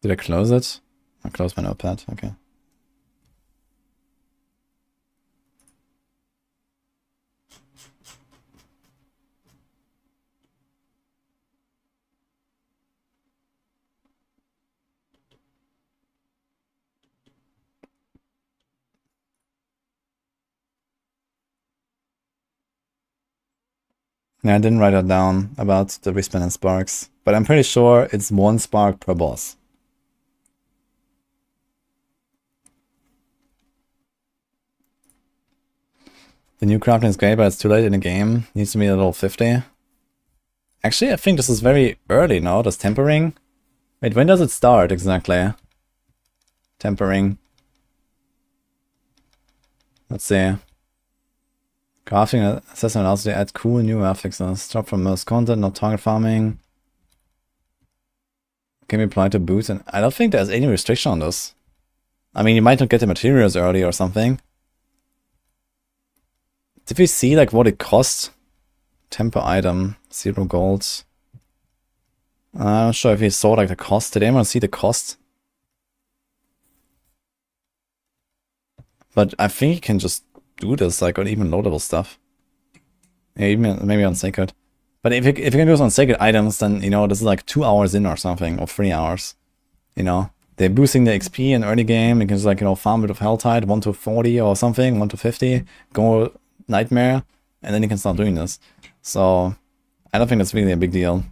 Did I close it? I closed my notepad, okay. Yeah, I didn't write it down about the respin and sparks, but I'm pretty sure it's 1 spark per boss. The new crafting is great, but it's too late in the game. Needs to be a level 50. Actually, I think this is very early now, this tempering. Wait, when does it start exactly? Tempering. Let's see. Crafting assessment allows you to add cool new affixes. Stop from most content, not target farming. Can be applied to boots, and I don't think there's any restriction on this. I mean, you might not get the materials early or something. Did we see like what it costs? Temper item, 0 gold. I'm not sure if we saw like the cost. Did anyone see the cost? But I think you can just do this like on even loadable stuff. Yeah, even maybe on sacred. But if you can do this on sacred items, then you know this is like 2 hours in or something, or 3 hours. You know, they're boosting the XP in early game. You can just like, you know, farm a bit of Helltide, 1 to 40 or something, 1 to 50, go Nightmare, and then you can start doing this. So I don't think that's really a big deal.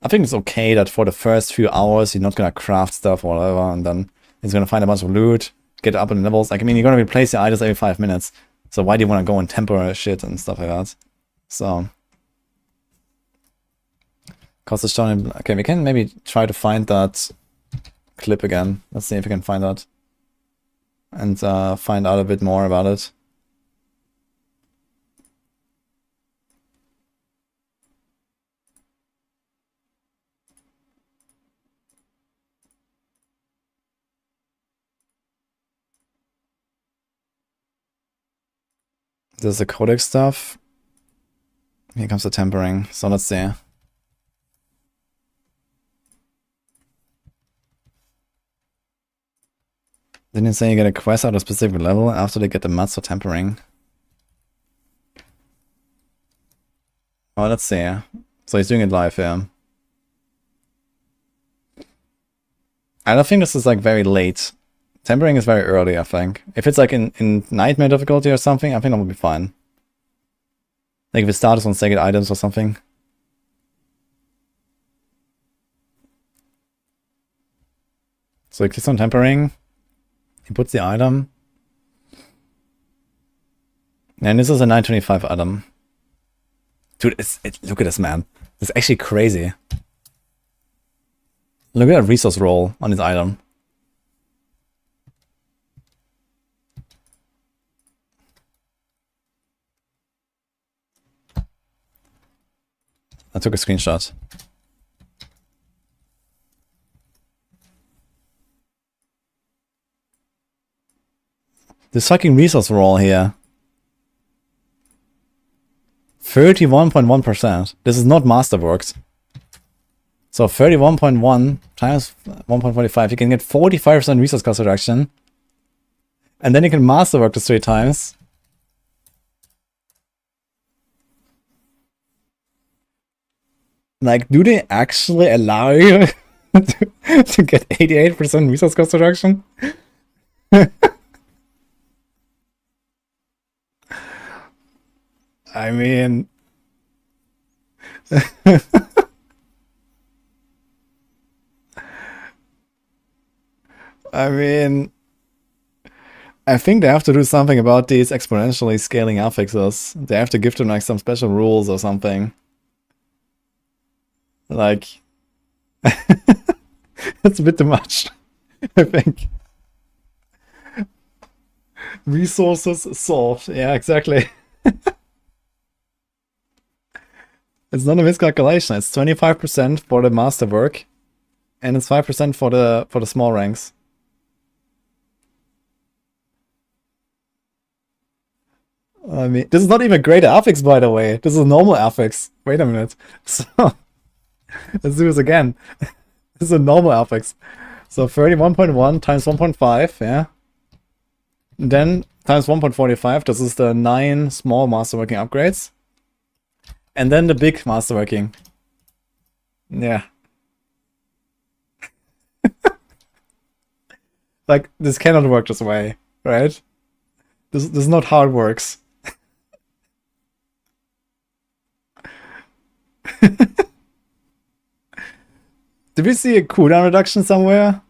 I think it's okay that for the first few hours you're not gonna craft stuff or whatever, and then it's gonna find a bunch of loot, get up in levels. Like, I mean, you're gonna replace your items every 5 minutes. So why do you want to go and temper shit and stuff like that? So cost is shown. Okay, we can maybe try to find that clip again. Let's see if we can find that and find out a bit more about it. There's the codex stuff. Here comes the tempering. So let's see. Didn't it say you get a quest at a specific level after they get the mats for tempering? Oh, let's see. So he's doing it live here. I don't think this is like very late. Tempering is very early, I think. If it's like in Nightmare difficulty or something, I think that would be fine. Like if it starts on sacred items or something. So he clicks on tempering. He puts the item. And this is a 925 item. Dude, look at this, man. It's actually crazy. Look at that resource roll on his item. I took a screenshot. This fucking resource roll here. 31.1%. This is not Masterworks. So 31.1 times 1.45. You can get 45% resource cost reduction. And then you can Masterwork this 3 times. Like, do they actually allow you to get 88% resource cost reduction? I mean... I mean... I think they have to do something about these exponentially scaling affixes. They have to give them like some special rules or something. Like... That's a bit too much, I think. Resources solved. Yeah, exactly. It's not a miscalculation. It's 25% for the masterwork, and it's 5% for the small ranks. I mean, this is not even greater affix, by the way. This is normal affix. Wait a minute. So let's do this again. This is a normal affix. So 31.1 times 1.5, yeah. Then times 1.45. This is the 9 small masterworking upgrades. And then the big masterworking. Yeah. Like, this cannot work this way, right? This is not how it works. Did we see a cooldown reduction somewhere?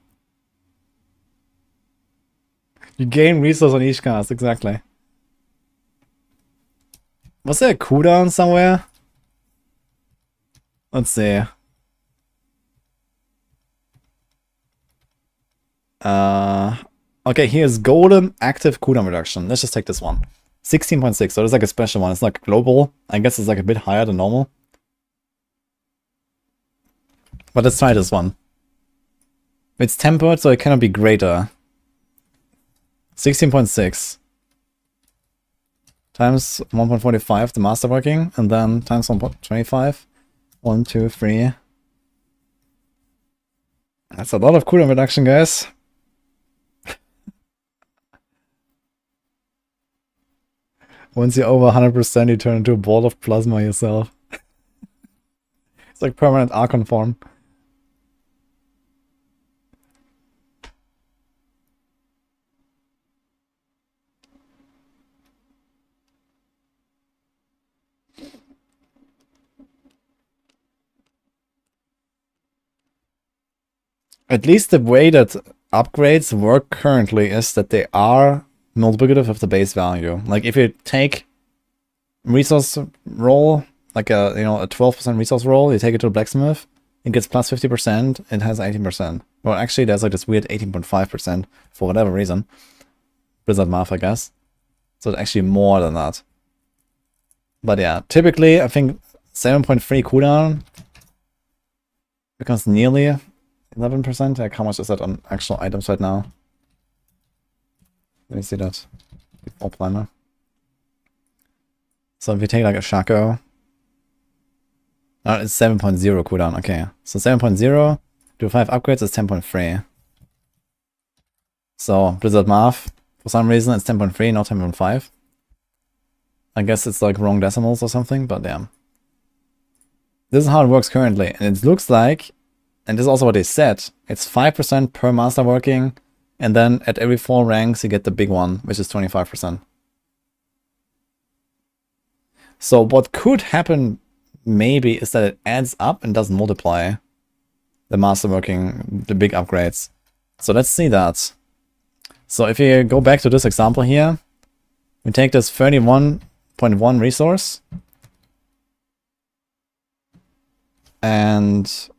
You gain resource on each cast, exactly. Was there a cooldown somewhere? Let's see. Okay, here's golden active cooldown reduction. Let's just take this one. 16.6, so it's like a special one. It's like global. I guess it's like a bit higher than normal. But let's try this one. It's tempered, so it cannot be greater. 16.6 times 1.45, the masterworking, and then times 1.25. 1, 2, 3. That's a lot of cooldown reduction, guys. Once you're over 100%, you turn into a ball of plasma yourself. It's like permanent Archon form. At least the way that upgrades work currently is that they are multiplicative of the base value. Like if you take resource roll, like a 12% resource roll, you take it to a blacksmith, it gets plus 50%, it has 18%. Well, actually there's like this weird 18.5% for whatever reason. Blizzard math, I guess. So it's actually more than that. But yeah, typically I think 7.3 cooldown becomes nearly 11%. Like how much is that on actual items right now? Let me see that. All planner. So if you take like a Shaco, it's 7.0 cooldown. Okay, so 7.0 to 5 upgrades is 10.3. So Blizzard math, for some reason it's 10.3, not 10.5. I guess it's like wrong decimals or something, but yeah. This is how it works currently, and it looks like, and this is also what they said, it's 5% per masterworking, and then at every 4 ranks you get the big one, which is 25%. So what could happen maybe is that it adds up and doesn't multiply the masterworking, the big upgrades. So let's see that. So if you go back to this example here, we take this 31.1 resource, and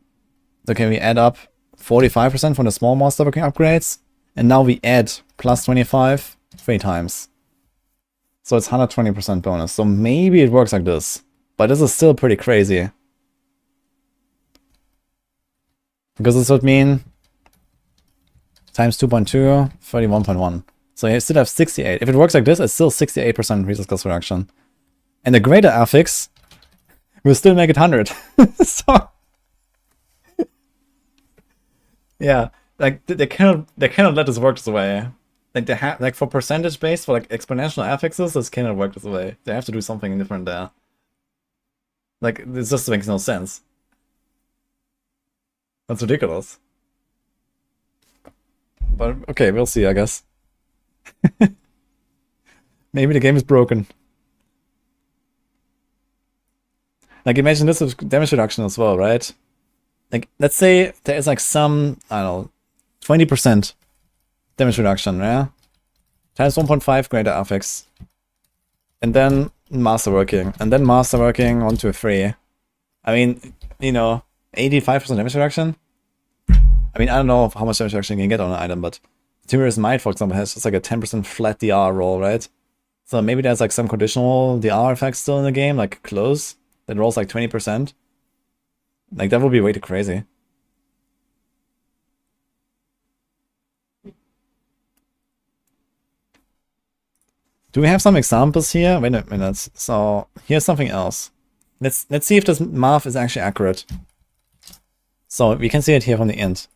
okay, we add up 45% from the small masterworking upgrades, and now we add plus 25 3 times. So it's 120% bonus. So maybe it works like this, but this is still pretty crazy. Because this would mean times 2.2, 31.1. So you still have 68. If it works like this, it's still 68% resource cost reduction. And the greater affix will still make it 100. So yeah, like they cannot let this work this way. Like they have, like for percentage based, for like exponential affixes, this cannot work this way. They have to do something different there. Like this just makes no sense. That's ridiculous. But okay, we'll see, I guess. Maybe the game is broken. Like, imagine this with damage reduction as well, right? Like, let's say there is like some, I don't know, 20% damage reduction, yeah? Times 1.5 greater affix. And then Masterworking. And then Masterworking 1 to 3. I mean, you know, 85% damage reduction? I mean, I don't know how much damage reduction you can get on an item, but Timorous Might, for example, has just like a 10% flat DR roll, right? So maybe there's like some conditional DR effects still in the game, like close, that rolls like 20%. Like, that would be way too crazy. Do we have some examples here? Wait a minute. So here's something else. Let's see if this math is actually accurate. So we can see it here from the end.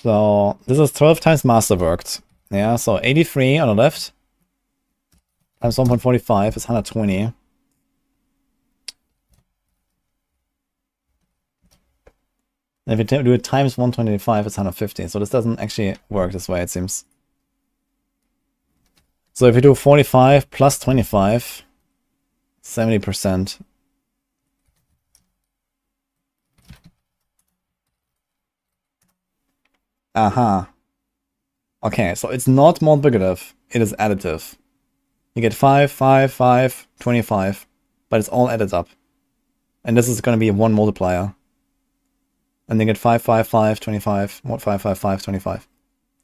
So this is 12 times Masterworked. Yeah, so 83 on the left times 1.45 is 120. And if you do it times 125, it's 150. So this doesn't actually work this way, it seems. So if you do 45 plus 25, 70%. Aha. Okay, so it's not multiplicative, it is additive. You get 5, 5, 5, 25, but it's all added up. And this is going to be one multiplier. And then get 5, 5, 5, 25, 5, 5, 5, 25.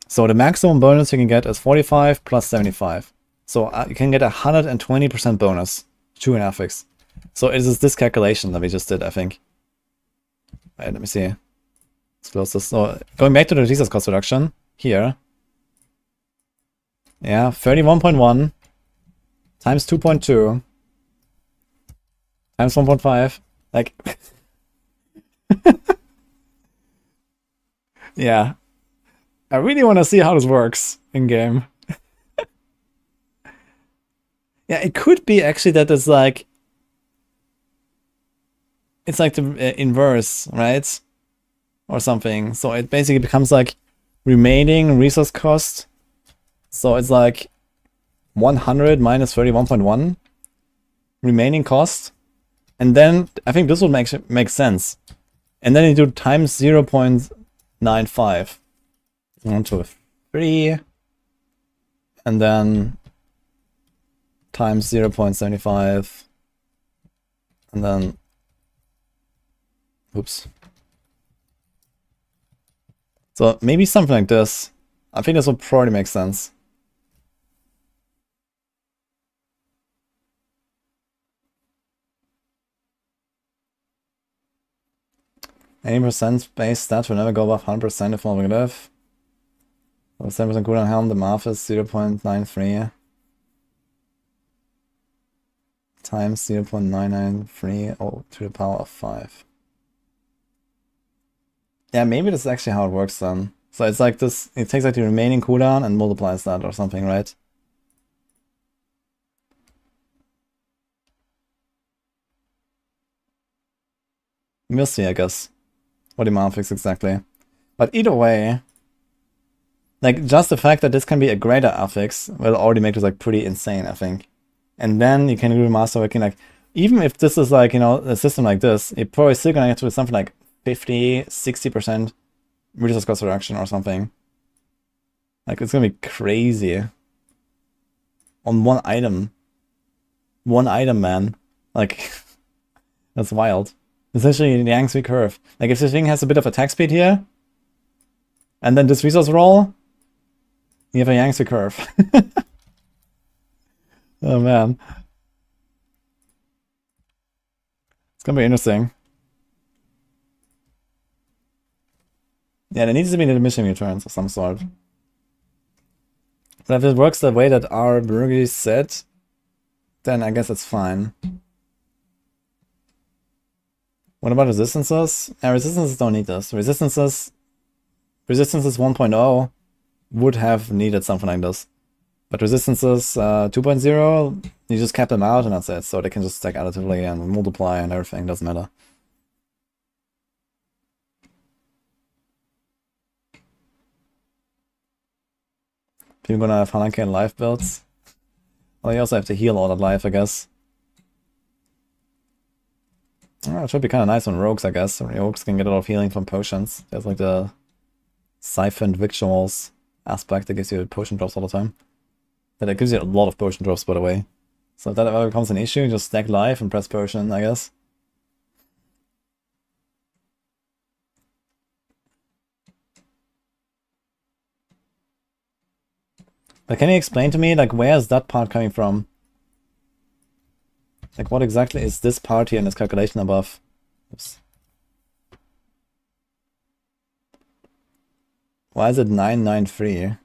So the maximum bonus you can get is 45 plus 75. So you can get 120% bonus to an affix. So it is this calculation that we just did, I think. Wait, let me see. Let's close this. So going back to the resource cost reduction here. Yeah, 31.1 times 2.2 times 1.5. Like, yeah. I really want to see how this works in game. Yeah, it could be actually that it's like the inverse, right? Or something. So it basically becomes like remaining resource cost. So it's like 100 minus 31.1 remaining cost. And then I think this would make sense. And then you do times 0.95. 1 to 3. And then times 0.75. And then, oops. So maybe something like this. I think this would probably make sense. Any percent base stat will never go above 100% if multiplicative. 7% cooldown helm, the math is 0.93 times 0.993 to the power of 5. Yeah, maybe this is actually how it works then. So it's like this, it takes like the remaining cooldown and multiplies that or something, right? We'll see, I guess, what the math is exactly. But either way, like, just the fact that this can be a greater affix will already make this like pretty insane, I think. And then you can do Masterworking, like, even if this is like, you know, a system like this, you're probably still gonna get to something like 50, 60% resource cost reduction or something. Like, it's gonna be crazy. On one item. One item, man. Like, that's wild. Essentially, the Yang-Sui curve. Like, if this thing has a bit of attack speed here, and then this resource roll, you have a Yang-Sui curve. Oh, man. It's gonna be interesting. Yeah, there needs to be an admission returns of some sort. But if it works the way that our Burgi said, then I guess it's fine. What about resistances? Resistances don't need this. Resistances 1.0 would have needed something like this. But resistances 2.0, you just cap them out and that's it. So they can just stack additively and multiply and everything, doesn't matter. People gonna have 100k life builds. Well, you also have to heal all that life, I guess. Oh, it should be kind of nice on rogues, I guess. Rogues can get a lot of healing from potions. There's like the siphoned victuals aspect that gives you potion drops all the time. That gives you a lot of potion drops, by the way. So if that ever becomes an issue, just stack life and press potion, I guess. But can you explain to me, like, where is that part coming from? Like, what exactly is this part here in this calculation above? Oops. Why is it 993?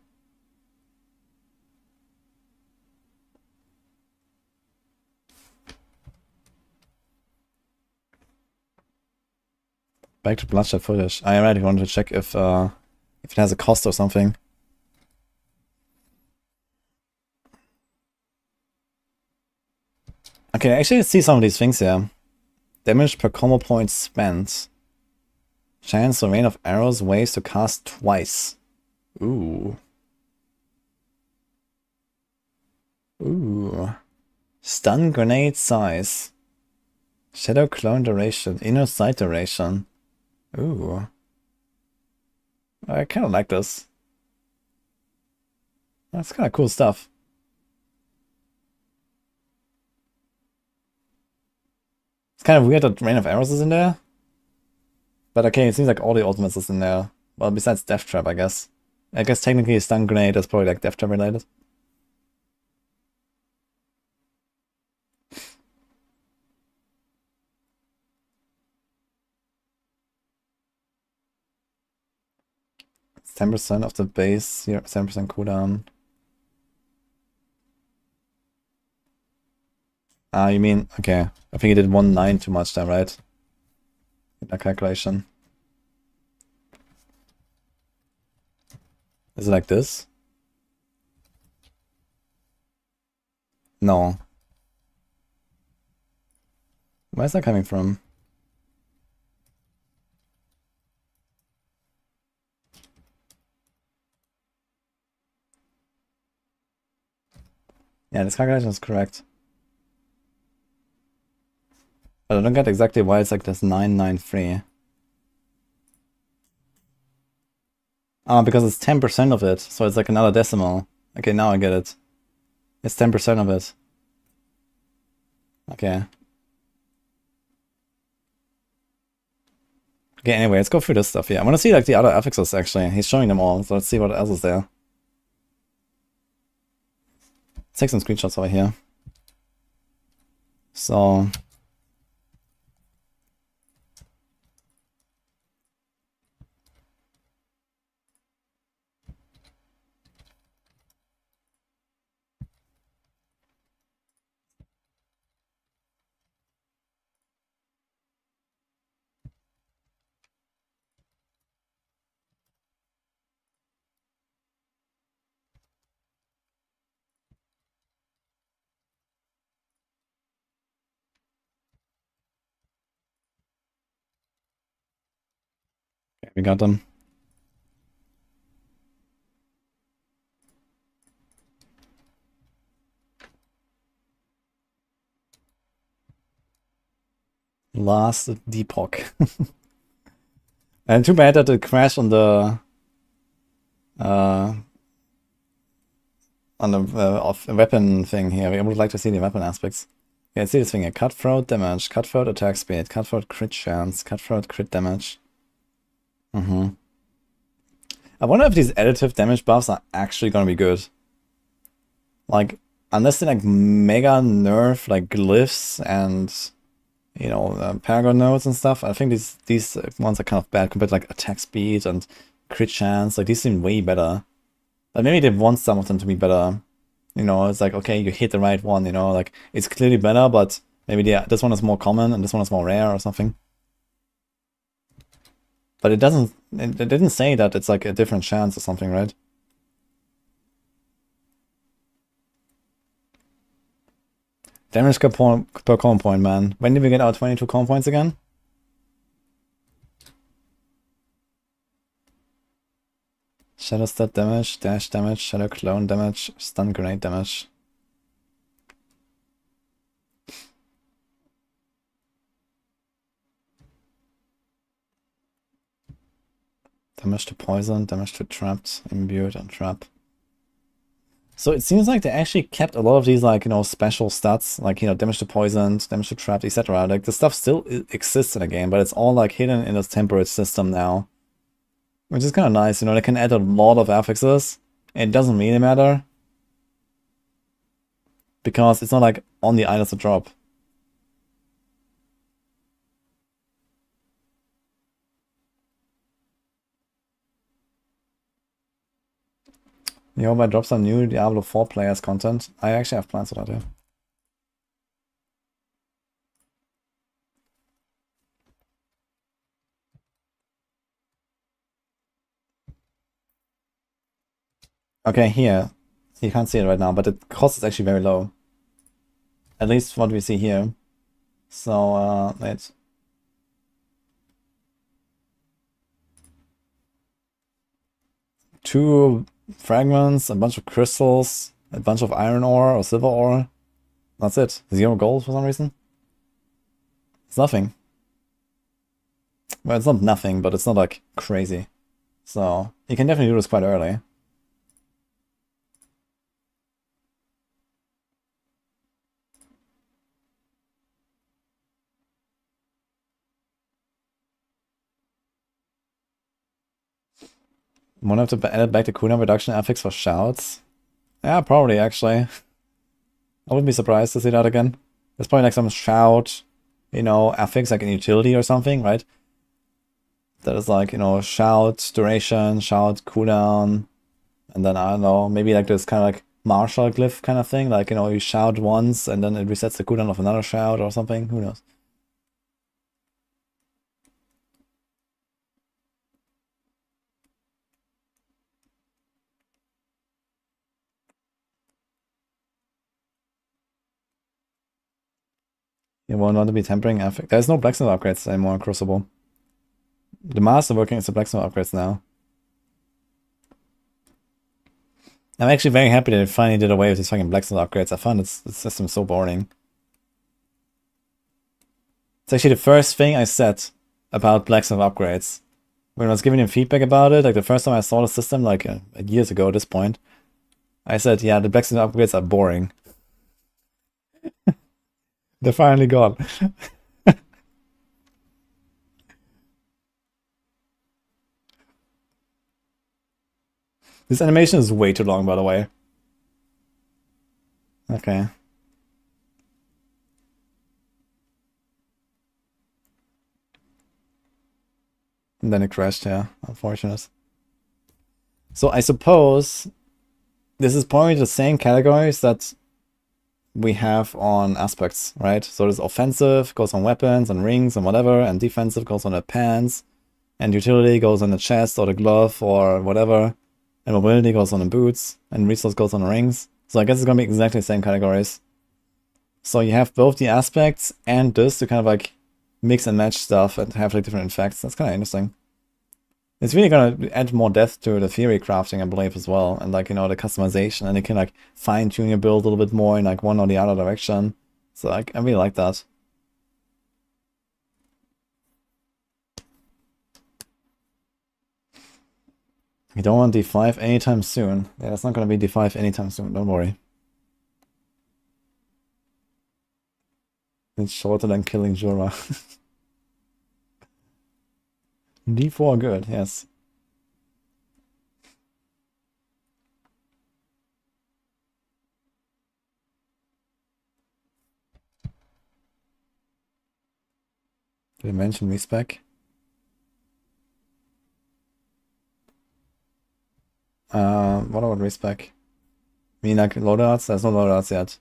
Back to bloodshed footage. I already wanted to check if it has a cost or something. Okay, actually let's see some of these things here. Damage per combo point spent. Chance or rain of arrows ways to cast twice. Ooh. Ooh. Stun grenade size. Shadow clone duration. Inner sight duration. Ooh. I kind of like this. That's kind of cool stuff. It's kind of weird that Rain of Arrows is in there. But okay, it seems like all the ultimates is in there. Well, besides Death Trap, I guess. I guess technically a Stun Grenade is probably like Death Trap related. It's 10% of the base, 7% cooldown. Ah, you mean, okay. I think you did 1-9 too much there, right? In that calculation. Is it like this? No. Where is that coming from? Yeah, this calculation is correct. But I don't get exactly why it's like this 993. Ah, because it's 10% of it, so it's like another decimal. Okay, now I get it. It's 10% of it. Okay. Okay, anyway, let's go through this stuff here. I want to see like the other affixes actually. He's showing them all, so let's see what else is there. Let's take some screenshots over here. So... okay, we got them. Last Epoch. And too bad that it crashed on the weapon thing here. I would like to see the weapon aspects. Yeah, see this thing here. Cutthroat damage, cutthroat attack speed, cutthroat crit chance, cutthroat crit damage. I wonder if these additive damage buffs are actually gonna be good. Like, unless they like mega nerf like glyphs and you know Paragon nodes and stuff, I think these ones are kind of bad compared to like attack speed and crit chance. Like these seem way better. But maybe they want some of them to be better. You know, it's like, okay, you hit the right one, you know, like it's clearly better, but maybe this one is more common and this one is more rare or something. But it didn't say that it's like a different chance or something, right? Damage per combo point, man. When did we get our 22 combo points again? Shadow step damage, dash damage, shadow clone damage, stun grenade damage. Damage to poison, damage to trapped, imbued, and trap. So it seems like they actually kept a lot of these, like, you know, special stats, like, you know, damage to poison, damage to trapped, etc. Like, the stuff still exists in the game, but it's all, like, hidden in this temperate system now. Which is kind of nice, you know, they can add a lot of affixes. It doesn't really matter. Because it's not, like, on the items to drop. You hope I drop some new Diablo 4 players content. I actually have plans for that, yeah. Okay, here. You can't see it right now, but the cost is actually very low. At least what we see here. So, wait. Two fragments, a bunch of crystals, a bunch of iron ore or silver ore. That's it. 0 gold for some reason. It's nothing. Well, it's not nothing, but it's not like crazy. So you can definitely do this quite early. Wonder if to add back the cooldown reduction affix for shouts. Yeah, probably actually. I wouldn't be surprised to see that again. There's probably like some shout, you know, affix like an utility or something, right? That is like, you know, shout duration, shout cooldown, and then I don't know, maybe like this kind of like martial glyph kind of thing, like, you know, you shout once and then it resets the cooldown of another shout or something. Who knows? You won't want to be tempering affix. There's no blacksmith upgrades anymore in Crucible. The Masterworking is the blacksmith upgrades now. I'm actually very happy that they finally did away with these fucking blacksmith upgrades. I found the system so boring. It's actually the first thing I said about blacksmith upgrades. When I was giving him feedback about it, like the first time I saw the system, like years ago at this point, I said, yeah, the blacksmith upgrades are boring. They're finally gone. This animation is way too long, by the way. Okay. And then it crashed, yeah. Unfortunate. So I suppose this is probably the same categories that we have on aspects, right? So there's offensive, goes on weapons and rings and whatever, and defensive goes on the pants, and utility goes on the chest or the glove or whatever, and mobility goes on the boots, and resource goes on the rings. So I guess it's gonna be exactly the same categories. So you have both the aspects and this to kind of like mix and match stuff and have like different effects. That's kind of interesting. It's really gonna add more depth to the theory crafting, I believe, as well, and like, you know, the customization, and you can like fine-tune your build a little bit more in like one or the other direction. So like, I really like that. You don't want D5 anytime soon. Yeah, it's not gonna be D5 anytime soon, don't worry. It's shorter than killing Jura. D4 good, yes. Did I mention respec? What about respec? I mean like loadouts? There's no loadouts yet.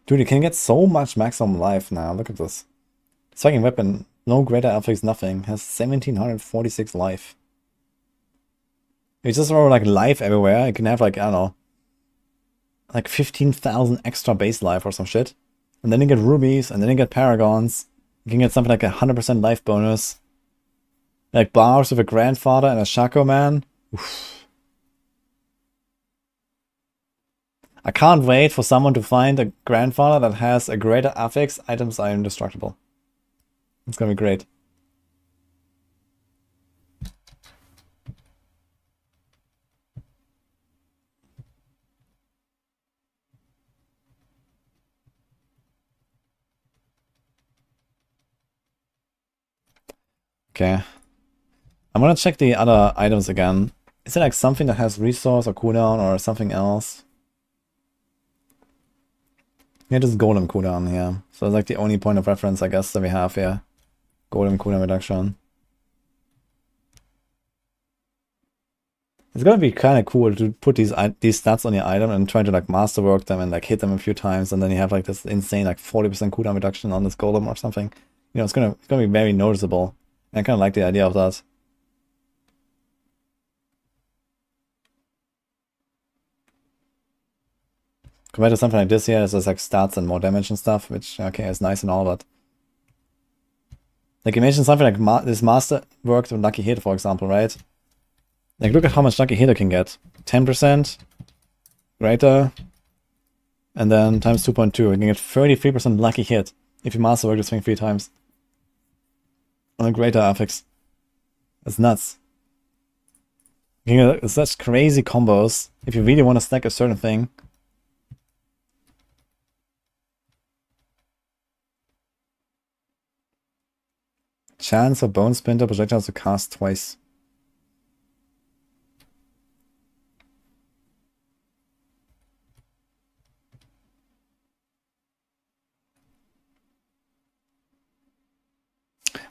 Dude, you can get so much maximum life now. Look at this. Second weapon, no greater affix, nothing. Has 1746 life. You just throw like life everywhere. You can have like, I don't know, like 15,000 extra base life or some shit. And then you get rubies, and then you get paragons. You can get something like 100% life bonus. Like bars with a grandfather and a Shaco man. Oof. I can't wait for someone to find a grandfather that has a greater affix. Items are indestructible. It's gonna be great. Okay. I'm gonna check the other items again. Is it like something that has resource or cooldown or something else? Yeah, just golem cooldown here. So it's like the only point of reference, I guess, that we have here. Golem cooldown reduction. It's gonna be kind of cool to put these stats on your item and try to like masterwork them and like hit them a few times, and then you have like this insane like 40% cooldown reduction on this golem or something. You know, it's gonna be very noticeable. And I kind of like the idea of that. Compared to something like this here, it's just like stats and more damage and stuff, which, okay, is nice and all, but... Like, imagine something like this master worked with Lucky Hit, for example, right? Like, look at how much Lucky Hit you can get. 10%, greater, and then times 2.2. You can get 33% Lucky Hit if you master work this thing 3 times. On a greater affix. That's nuts. You can get such crazy combos if you really want to stack a certain thing. Chance of Bone Splinter projectiles to cast twice.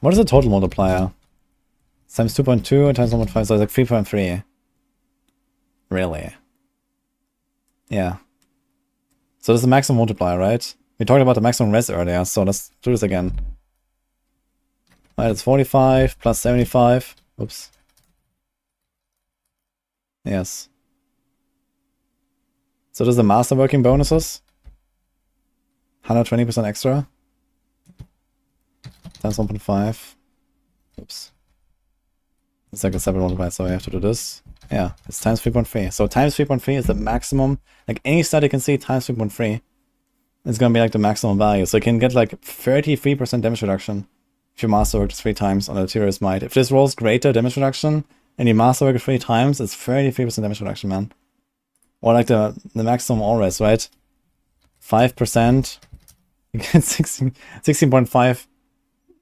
What is the total multiplier? Times 2.2 times 1.5, so it's like 3.3. Really? Yeah. So this is the maximum multiplier, right? We talked about the maximum res earlier, so let's do this again. Alright, it's 45 plus 75. Oops. Yes. So this is the masterworking bonuses. 120% extra. Times 1.5. Oops. It's like a separate multiplier, so I have to do this. Yeah, it's times 3.3. So times 3.3 is the maximum. Like any stat you can see, times 3.3 is gonna be like the maximum value. So you can get like 33% damage reduction if you masterwork 3 times on a Tyrius Might. If this rolls greater damage reduction and you masterwork it 3 times, it's 33% damage reduction, man. Or like the maximum always, right? 5%. You get 16.5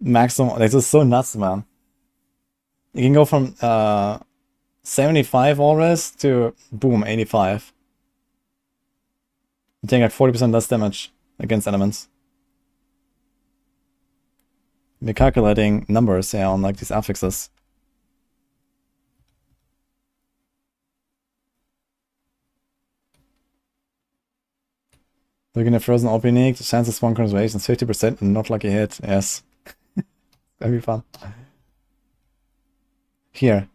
maximum. This is so nuts, man. You can go from 75 always to boom, 85. You take like 40% less damage against elements. We're calculating numbers here on like these affixes. Looking at Frozen OP unique, the chance of spawn conservation is 50% and not lucky hit. Yes. That'd be fun. Here.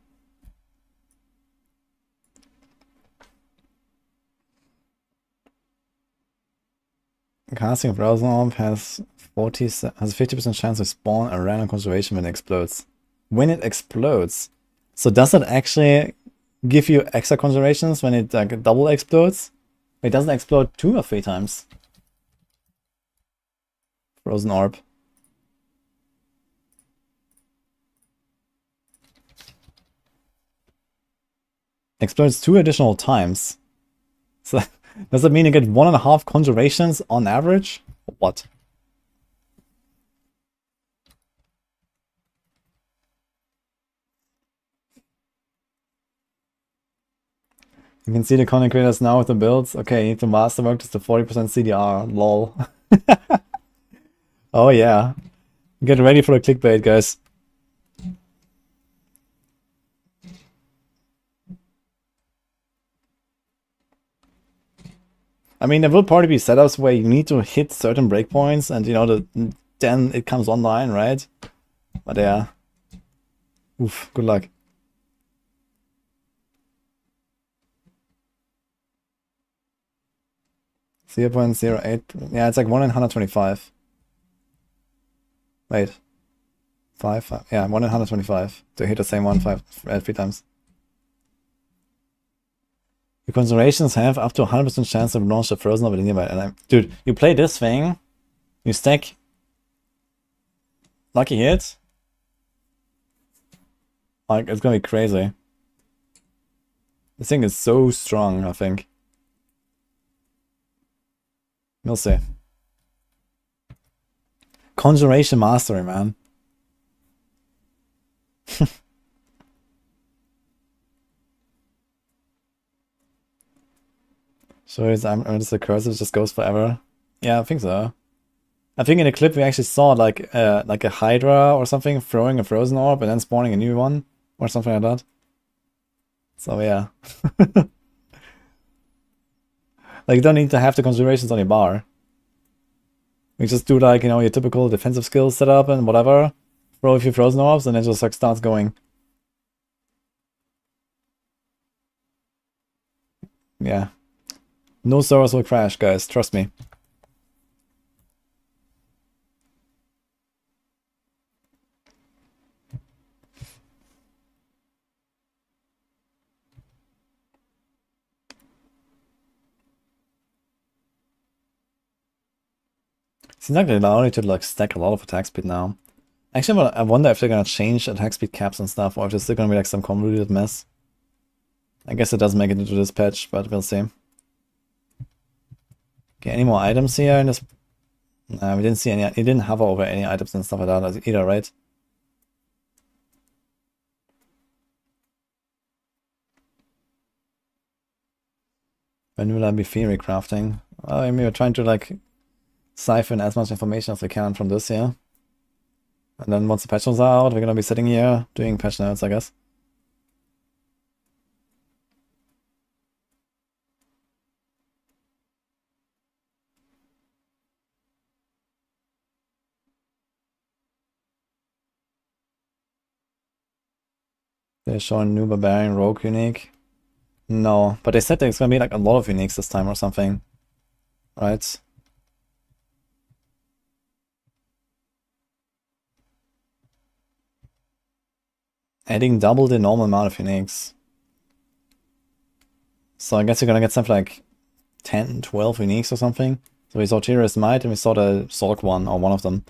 Casting of Frozen Orb has a 50% chance to spawn a random conservation when it explodes. When it explodes. So does it actually give you extra conservations when it like double explodes? It doesn't explode 2 or 3 times. Frozen Orb. Explodes 2 additional times. So does that mean you get 1.5 conservations on average? Or what? You can see the content creators now with the builds. Okay, you need to masterwork just the 40% CDR. Lol. Oh yeah. Get ready for the clickbait, guys. I mean, there will probably be setups where you need to hit certain breakpoints and, you know, then it comes online, right? But yeah. Oof, good luck. 0.08. Yeah, it's like 1 in 125. Wait. 5. Yeah, 1 in 125 to hit the same one 3 times. Your concentrations have up to 100% chance of launch a frozen orb nearby. And dude, you play this thing, you stack lucky hit. Like, it's gonna be crazy. This thing is so strong, I think. We'll see. Conjuration Mastery, man. So it's the curse just goes forever. Yeah, I think so. I think in the clip we actually saw like a Hydra or something throwing a frozen orb and then spawning a new one or something like that. So yeah. Like, you don't need to have the considerations on your bar. You just do like, you know, your typical defensive skills setup and whatever. Throw a few frozen orbs and then just like starts going. Yeah. No servers will crash, guys. Trust me. Seems like they allow you to like stack a lot of attack speed now. Actually, I wonder if they're gonna change attack speed caps and stuff, or if it's still gonna be like some convoluted mess. I guess it does make it into this patch, but we'll see. Okay, any more items here in this? Nah, we didn't see any. He didn't hover over any items and stuff like that either, right? When will I be theory crafting? Well, I mean, we're trying to like siphon as much information as we can from this here. And then once the patch notes are out, we're gonna be sitting here doing patch notes, I guess. They're showing new Barbarian Rogue unique. No, but they said there's gonna be like a lot of uniques this time or something. Right? Adding double the normal amount of uniques. So I guess you're gonna get something like 10, 12 uniques or something. So we saw Tyrus Might and we saw the Sorc one, or one of them.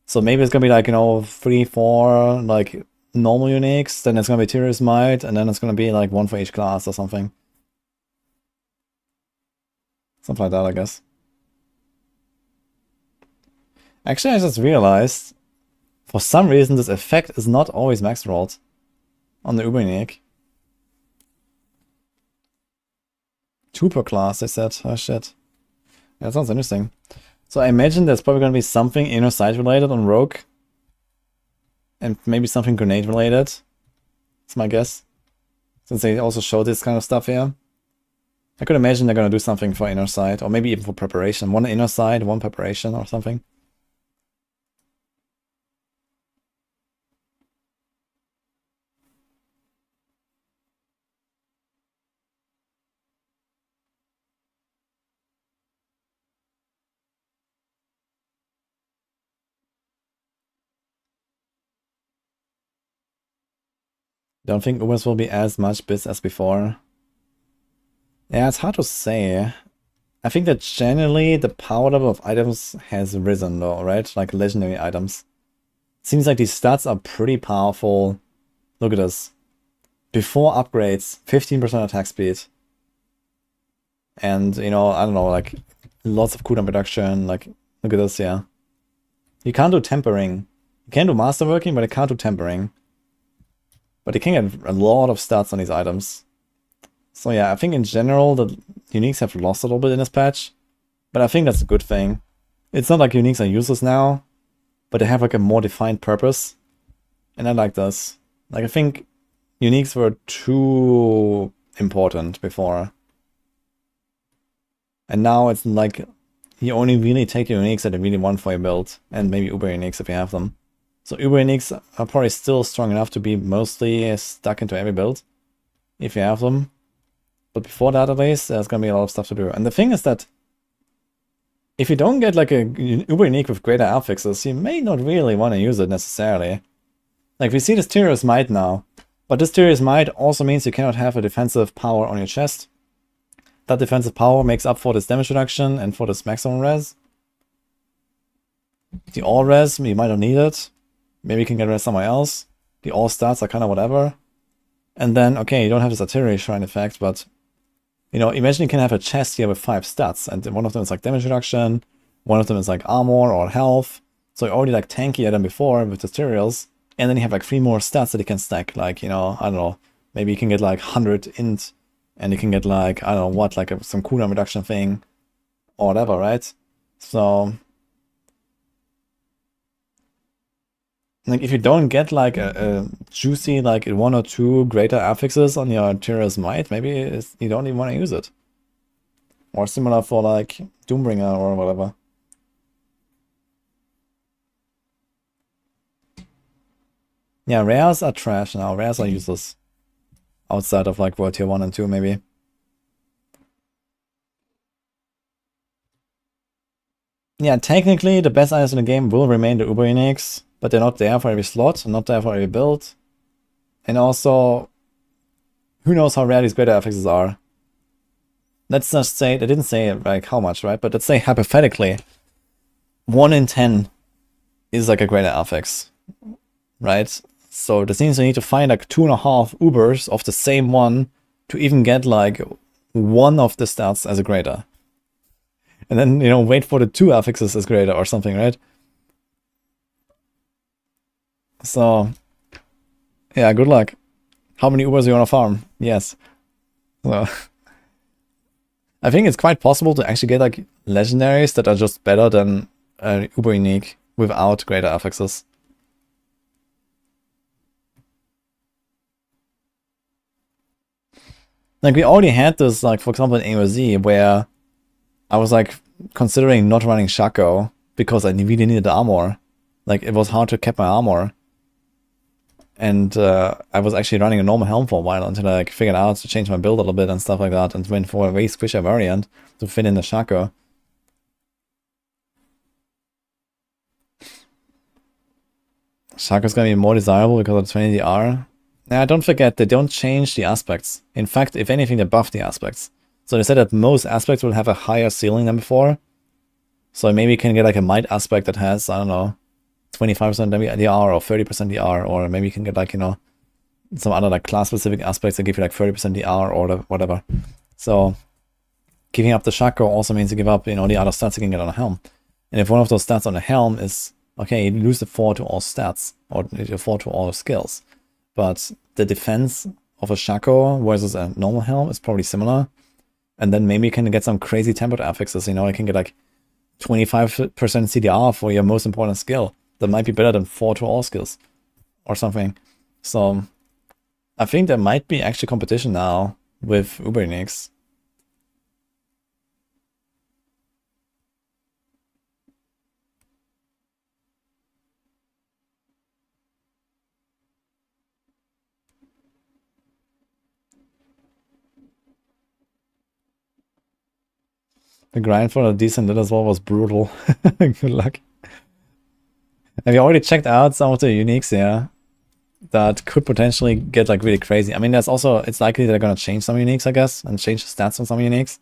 So maybe it's gonna be like, you know, 3, 4 like normal uniques, then it's gonna be Tyrus Might, and then it's gonna be like 1 for each class or something. Something like that, I guess. Actually, I just realized, for some reason, this effect is not always max rolled on the Uber unique. 2 per class, they said. Oh shit. Yeah, that sounds interesting. So I imagine there's probably gonna be something inner sight related on Rogue. And maybe something grenade related. That's my guess. Since they also show this kind of stuff here. I could imagine they're gonna do something for inner sight, or maybe even for preparation. 1 inner sight, 1 preparation or something. Don't think Ubers will be as much bits as before. Yeah, it's hard to say. I think that generally the power level of items has risen though, right? Like legendary items. Seems like these stats are pretty powerful. Look at this. Before upgrades, 15% attack speed. And, you know, I don't know, like lots of cooldown reduction. Like, look at this, yeah. You can't do tempering. You can do masterworking, but you can't do tempering. But you can get a lot of stats on these items. So yeah, I think in general the uniques have lost a little bit in this patch. But I think that's a good thing. It's not like uniques are useless now, but they have like a more defined purpose. And I like this. Like, I think uniques were too important before. And now it's like you only really take your uniques that you really want for your build. And maybe Uber uniques if you have them. So Uber uniques are probably still strong enough to be mostly stuck into every build, if you have them. But before that, at least, there's going to be a lot of stuff to do. And the thing is that if you don't get like a uber unique with greater affixes, you may not really want to use it necessarily. Like we see this Tyrio's Might now, but this Tyrio's Might also means you cannot have a defensive power on your chest. That defensive power makes up for this damage reduction and for this maximum res. The all res, you might not need it. Maybe you can get res somewhere else. The all stats are kind of whatever. And then, okay, you don't have this artillery shrine effect, but you know, imagine you can have a chest here with 5 stats, and one of them is like damage reduction, one of them is like armor or health. So you're already like tankier than before with the materials, and then you have like 3 more stats that you can stack, like, you know, I don't know, maybe you can get like 100 int, and you can get like, I don't know what, like some cooldown reduction thing, or whatever, right? So, like, if you don't get like a juicy like 1 or 2 greater affixes on your Tyrio's Might, maybe you don't even want to use it. Or similar for like Doombringer or whatever. Yeah, rares are trash now. Rares are useless. Outside of like World Tier 1 and 2 maybe. Yeah, technically the best items in the game will remain the Uber Uniques, but they're not there for every slot, not there for every build. And also, who knows how rare these greater affixes are. Let's just say, they didn't say like how much, right? But let's say hypothetically, 1 in 10 is like a greater affix, right? So this means you need to find like 2.5 Ubers of the same one to even get like one of the stats as a greater. And then, you know, wait for the 2 affixes as greater or something, right? So, yeah, good luck. How many Ubers do you want to farm? Yes. So, I think it's quite possible to actually get like legendaries that are just better than Uber Unique without greater affixes. Like, we already had this, like, for example, in AOZ, where I was, like, considering not running Shaco because I really needed the armor. Like, it was hard to cap my armor. And I was actually running a normal helm for a while until I, like, figured out to change my build a little bit and stuff like that, and went for a way squishier variant to fit in the Shaco. Shaco's gonna be more desirable because of 20 DR. Now, don't forget, they don't change the aspects. In fact, if anything, they buff the aspects. So they said that most aspects will have a higher ceiling than before. So maybe you can get like a might aspect that has, I don't know, 25% DR or 30% DR, or maybe you can get like, you know, some other like class-specific aspects that give you like 30% DR or whatever. So giving up the Shaco also means you give up, you know, the other stats you can get on a helm. And if one of those stats on a helm is, okay, you lose the 4 to all stats, or the 4 to all skills. But the defense of a Shaco versus a normal helm is probably similar. And then maybe you can get some crazy tempered affixes, you know, you can get like 25% CDR for your most important skill. That might be better than 4 to all skills or something. So I think there might be actually competition now with Uber Uniques. The grind for a decent lit as well was brutal. Good luck. Have you already checked out some of the uniques here that could potentially get like really crazy? I mean, there's also, it's likely they're gonna change some uniques, I guess, and change the stats on some uniques.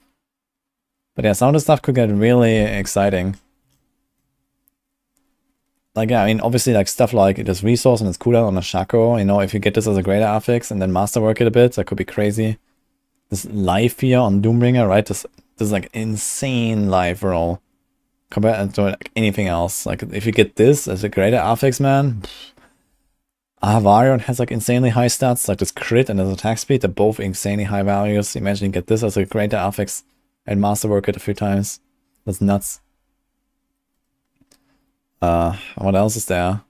But yeah, some of the stuff could get really exciting. Like, yeah, I mean, obviously, like stuff like this resource and its cooldown on a Shaco, you know, if you get this as a greater affix and then masterwork it a bit, that could be crazy. This life here on Doombringer, right? This is like insane life roll compared to like anything else. Like if you get this as a greater affix, man, Varian has like insanely high stats, like this crit and this attack speed, they're both insanely high values. Imagine you get this as a greater affix and masterwork it a few times. That's nuts. What else is there?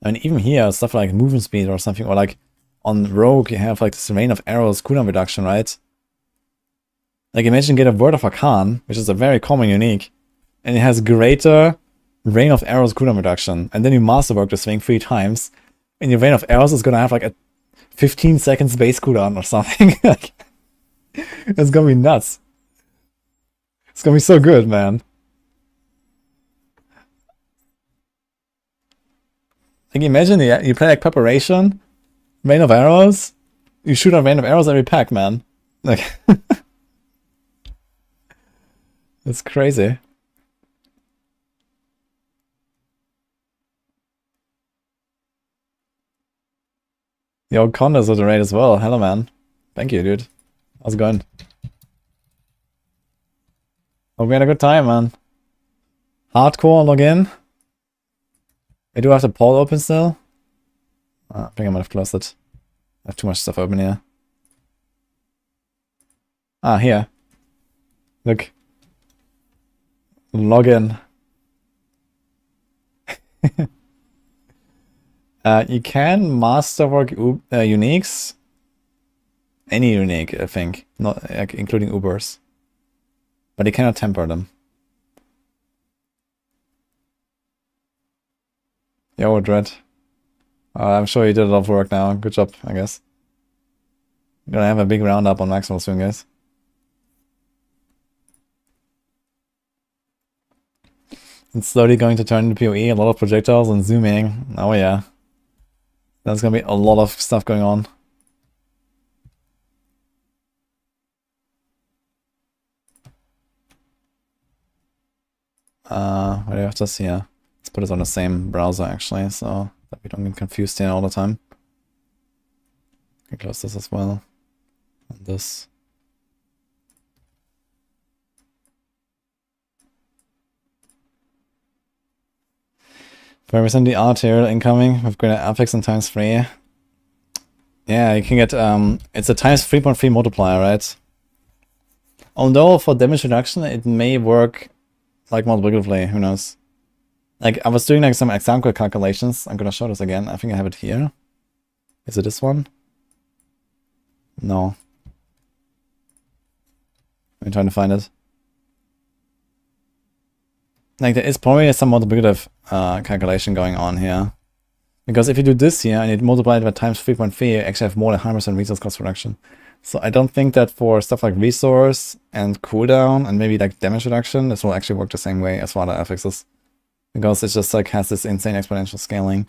I mean, even here, stuff like movement speed or something, or like on Rogue, you have like this rain of arrows cooldown reduction, right? Like imagine you get a Word of Arcan, which is a very common unique, and it has greater Rain of Arrows cooldown reduction, and then you masterwork this thing 3 times, and your Rain of Arrows is gonna have like a 15 seconds base cooldown or something. Like, it's gonna be nuts. It's gonna be so good, man. Like imagine you play like Preparation, Rain of Arrows, you shoot a Rain of Arrows every pack, man. Like it's crazy. Yo, Connor's with the raid as well. Hello, man. Thank you, dude. How's it going? Hope we had a good time, man. Hardcore login. I do have the poll open still. I think I might have closed it. I have too much stuff open here. Ah, here. Look. Login. You can masterwork uniques. Any unique, I think. Not like, including Ubers. But you cannot temper them. Yo, Dread. I'm sure you did a lot of work now. Good job, I guess. We're gonna have a big roundup on Maximal soon, guys. It's slowly going to turn into PoE, a lot of projectiles and zooming. Oh yeah. There's gonna be a lot of stuff going on. What do you have to see here? Let's put it on the same browser actually, so that we don't get confused here all the time. You can close this as well. And this. Very the arterial incoming with greater affix and ×3. Yeah, you can get it's a ×3.3 multiplier, right? Although for damage reduction it may work like multiplicatively, who knows? Like I was doing like some example calculations. I'm gonna show this again. I think I have it here. Is it this one? No. I'm trying to find it. Like there is probably some multiplicative calculation going on here. Because if you do this here and you multiply it by ×3.3, you actually have more than 100% resource cost reduction. So I don't think that for stuff like resource and cooldown and maybe like damage reduction, this will actually work the same way as for other affixes. Because it just like has this insane exponential scaling.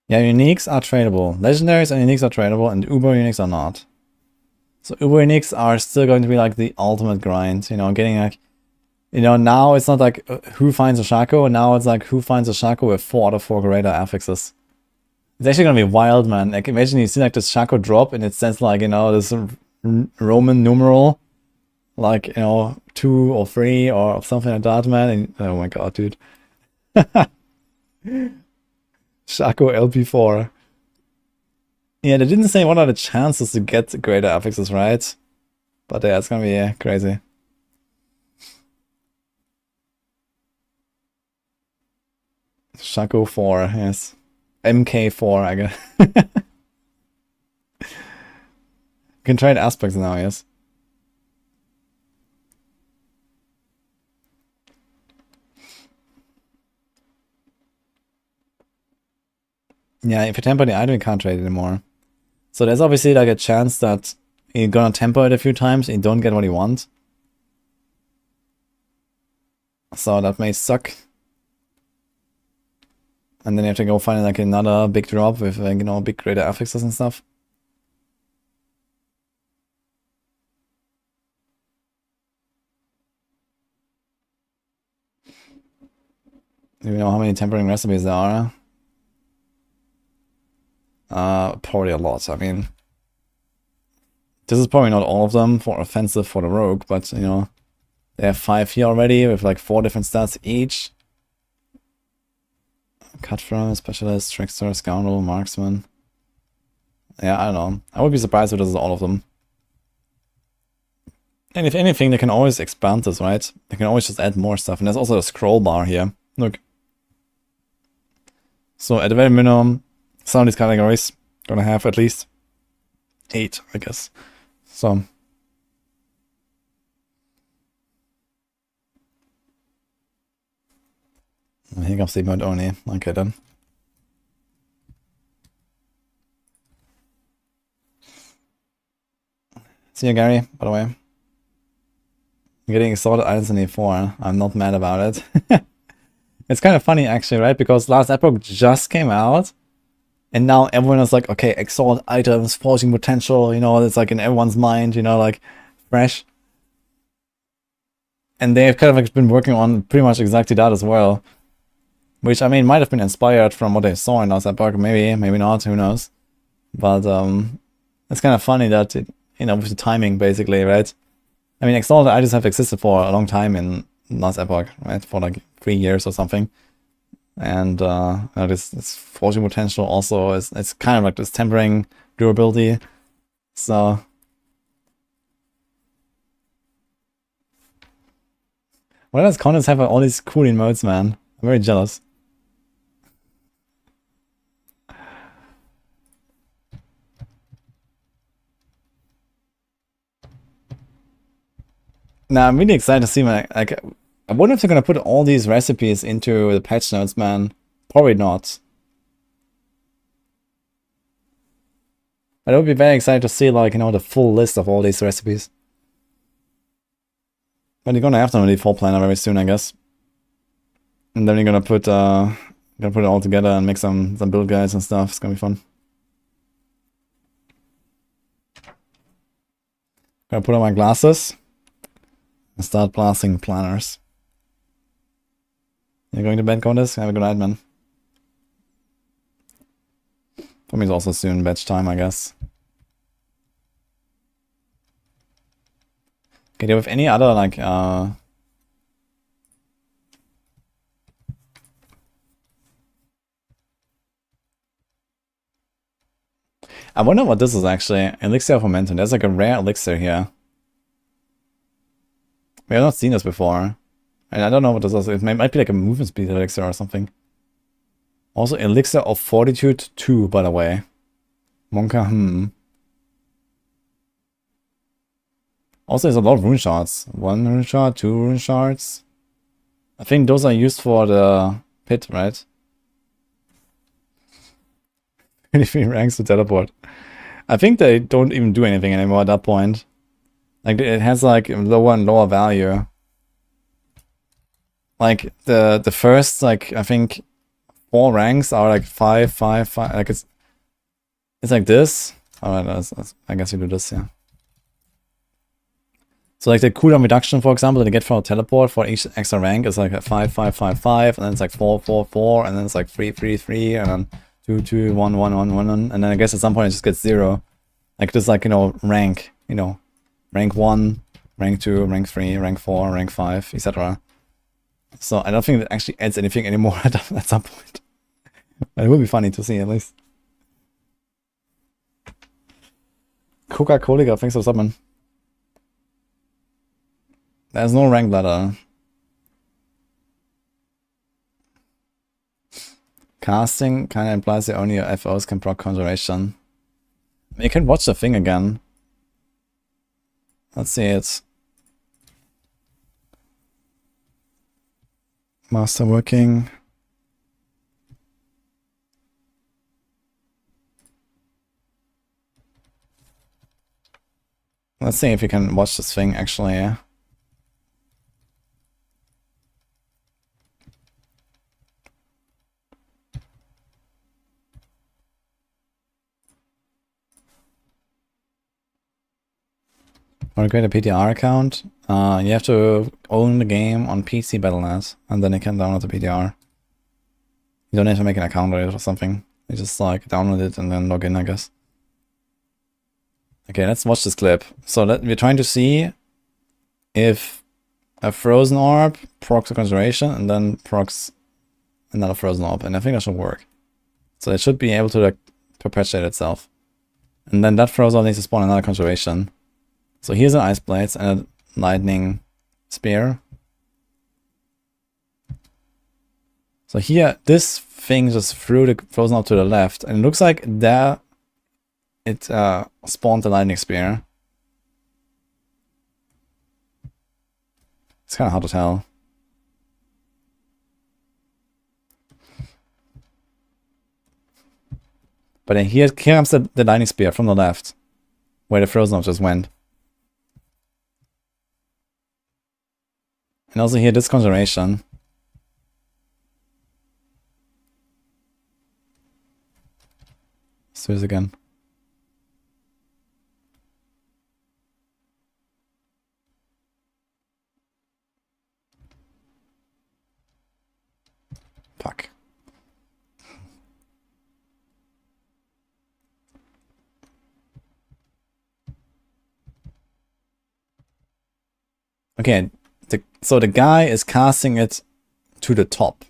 Yeah, uniques are tradable. Legendaries and uniques are tradable, and Uber uniques are not. So Uber uniques are still going to be like the ultimate grind, you know, getting like, you know, now it's not like who finds a Shaco, now it's like who finds a Shaco with 4 out of 4 greater affixes. It's actually gonna be wild, man. Like imagine you see like this Shaco drop and it says like, you know, this Roman numeral, like, you know, 2 or 3 or something like that, man. And, oh my god, dude. Shaco LP4. Yeah, they didn't say what are the chances to get greater affixes, right? But yeah, it's gonna be crazy. Shaco 4, yes. MK4, I guess. You can trade aspects now, yes. Yeah, if you temper the item, you can't trade it anymore. So there's obviously like a chance that you're gonna temper it a few times and you don't get what you want. So that may suck. And then you have to go find like another big drop with like, you know, big greater affixes and stuff. Do you know how many tempering recipes there are? Probably a lot. I mean, this is probably not all of them for offensive for the rogue, but you know, they have 5 here already with like 4 different stats each. Cutthroat, Specialist, Trickster, Scoundrel, Marksman. Yeah, I don't know. I would be surprised if this is all of them. And if anything, they can always expand this, right? They can always just add more stuff. And there's also a scroll bar here. Look. So at the very minimum, some of these categories gonna have at least 8, I guess. So here comes the emote only. Okay then. See you, Gary, by the way. I'm getting exalted items in E4. I'm not mad about it. It's kind of funny, actually, right? Because last Epoch just came out. And now everyone is like, okay, exalt items, forcing potential, you know, it's like in everyone's mind, you know, like fresh. And they've kind of like been working on pretty much exactly that as well. Which, I mean, might have been inspired from what they saw in last Epoch, maybe, maybe not, who knows. But it's kind of funny that, it, you know, with the timing, basically, right? I mean, exalted items have existed for a long time in last Epoch, right? For like 3 years or something. And this forging potential also is, it's kind of like this tempering durability. So why does Contest have all these cool emotes, man? I'm very jealous. Now I'm really excited to see my like. I wonder if they're gonna put all these recipes into the patch notes, man. Probably not. But I would be very excited to see, like, you know, the full list of all these recipes. But you're gonna have them in the default planner very soon, I guess. And then you're gonna put it all together and make some build guides and stuff. It's gonna be fun. Gonna put on my glasses and start blasting planners. You're going to bed, Contest? Have a good night, man. For me, it's also soon bed time, I guess. Okay, do you have any other, like, I wonder what this is actually. Elixir of Momentum. There's like a rare elixir here. We have not seen this before. And I don't know what this is. It might be like a movement speed elixir or something. Also, Elixir of Fortitude 2, by the way. Monka, Also, there's a lot of rune shards. 1 rune shard, 2 rune shards. I think those are used for the pit, right? 23 ranks to teleport. I think they don't even do anything anymore at that point. Like, it has like lower and lower value. Like the first, like, I think 4 ranks are like 5, 5, 5. Like it's like this. Alright, I guess you do this, yeah. So like the cooldown reduction, for example, that you get for a teleport for each extra rank is like a 5, 5, 5, 5, and then it's like 4, 4, 4, and then it's like 3, 3, 3, and then 2, 2, 1, 1, 1, 1, and then I guess at some point it just gets 0. Like this, like, you know, rank, you know, rank 1, rank 2, rank 3, rank 4, rank 5, etc. So I don't think it actually adds anything anymore at some point. But it would be funny to see, at least. Coca-Cola, thanks for subbing. There's no rank ladder. Casting kind of implies that only your FOs can proc Conjuration. You can watch the thing again. Let's see it. Masterworking. Let's see if you can watch this thing actually. Yeah. Want to create a PTR account? You have to own the game on PC Battle.net, and then you can download the PTR. You don't have to make an account with it or something. You just like download it and then log in, I guess. Okay, let's watch this clip. So we're trying to see if a frozen orb procs a conjuration and then procs another frozen orb, and I think that should work. So it should be able to like perpetuate itself. And then that frozen orb needs to spawn another conjuration. So here's an Ice Blades and a Lightning Spear. So here, this thing just threw the frozen orb to the left, and it looks like there it spawned the Lightning Spear. It's kind of hard to tell. But then here comes the Lightning Spear from the left, where the frozen orb just went. And also here, this conjuration. Let's do this again. Fuck. Okay, so the guy is casting it to the top.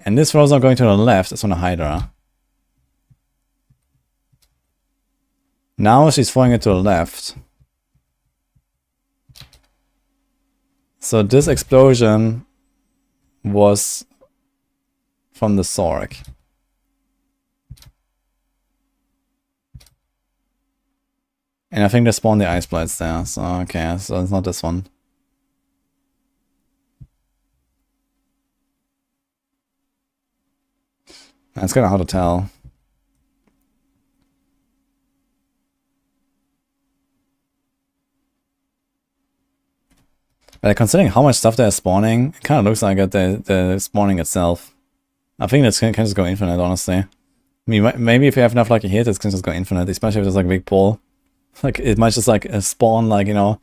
And this rose are going to the left, it's on a Hydra. Now she's throwing it to the left. So this explosion was from the Sorc. And I think they spawned the ice blades there, so okay, so it's not this one. It's kind of hard to tell. But considering how much stuff they're spawning, it kind of looks like they're spawning itself. I think this can just go infinite, honestly. I mean, maybe if you have enough lucky hits, it can just go infinite, especially if there's like a big pool. Like, it might just like spawn like, you know,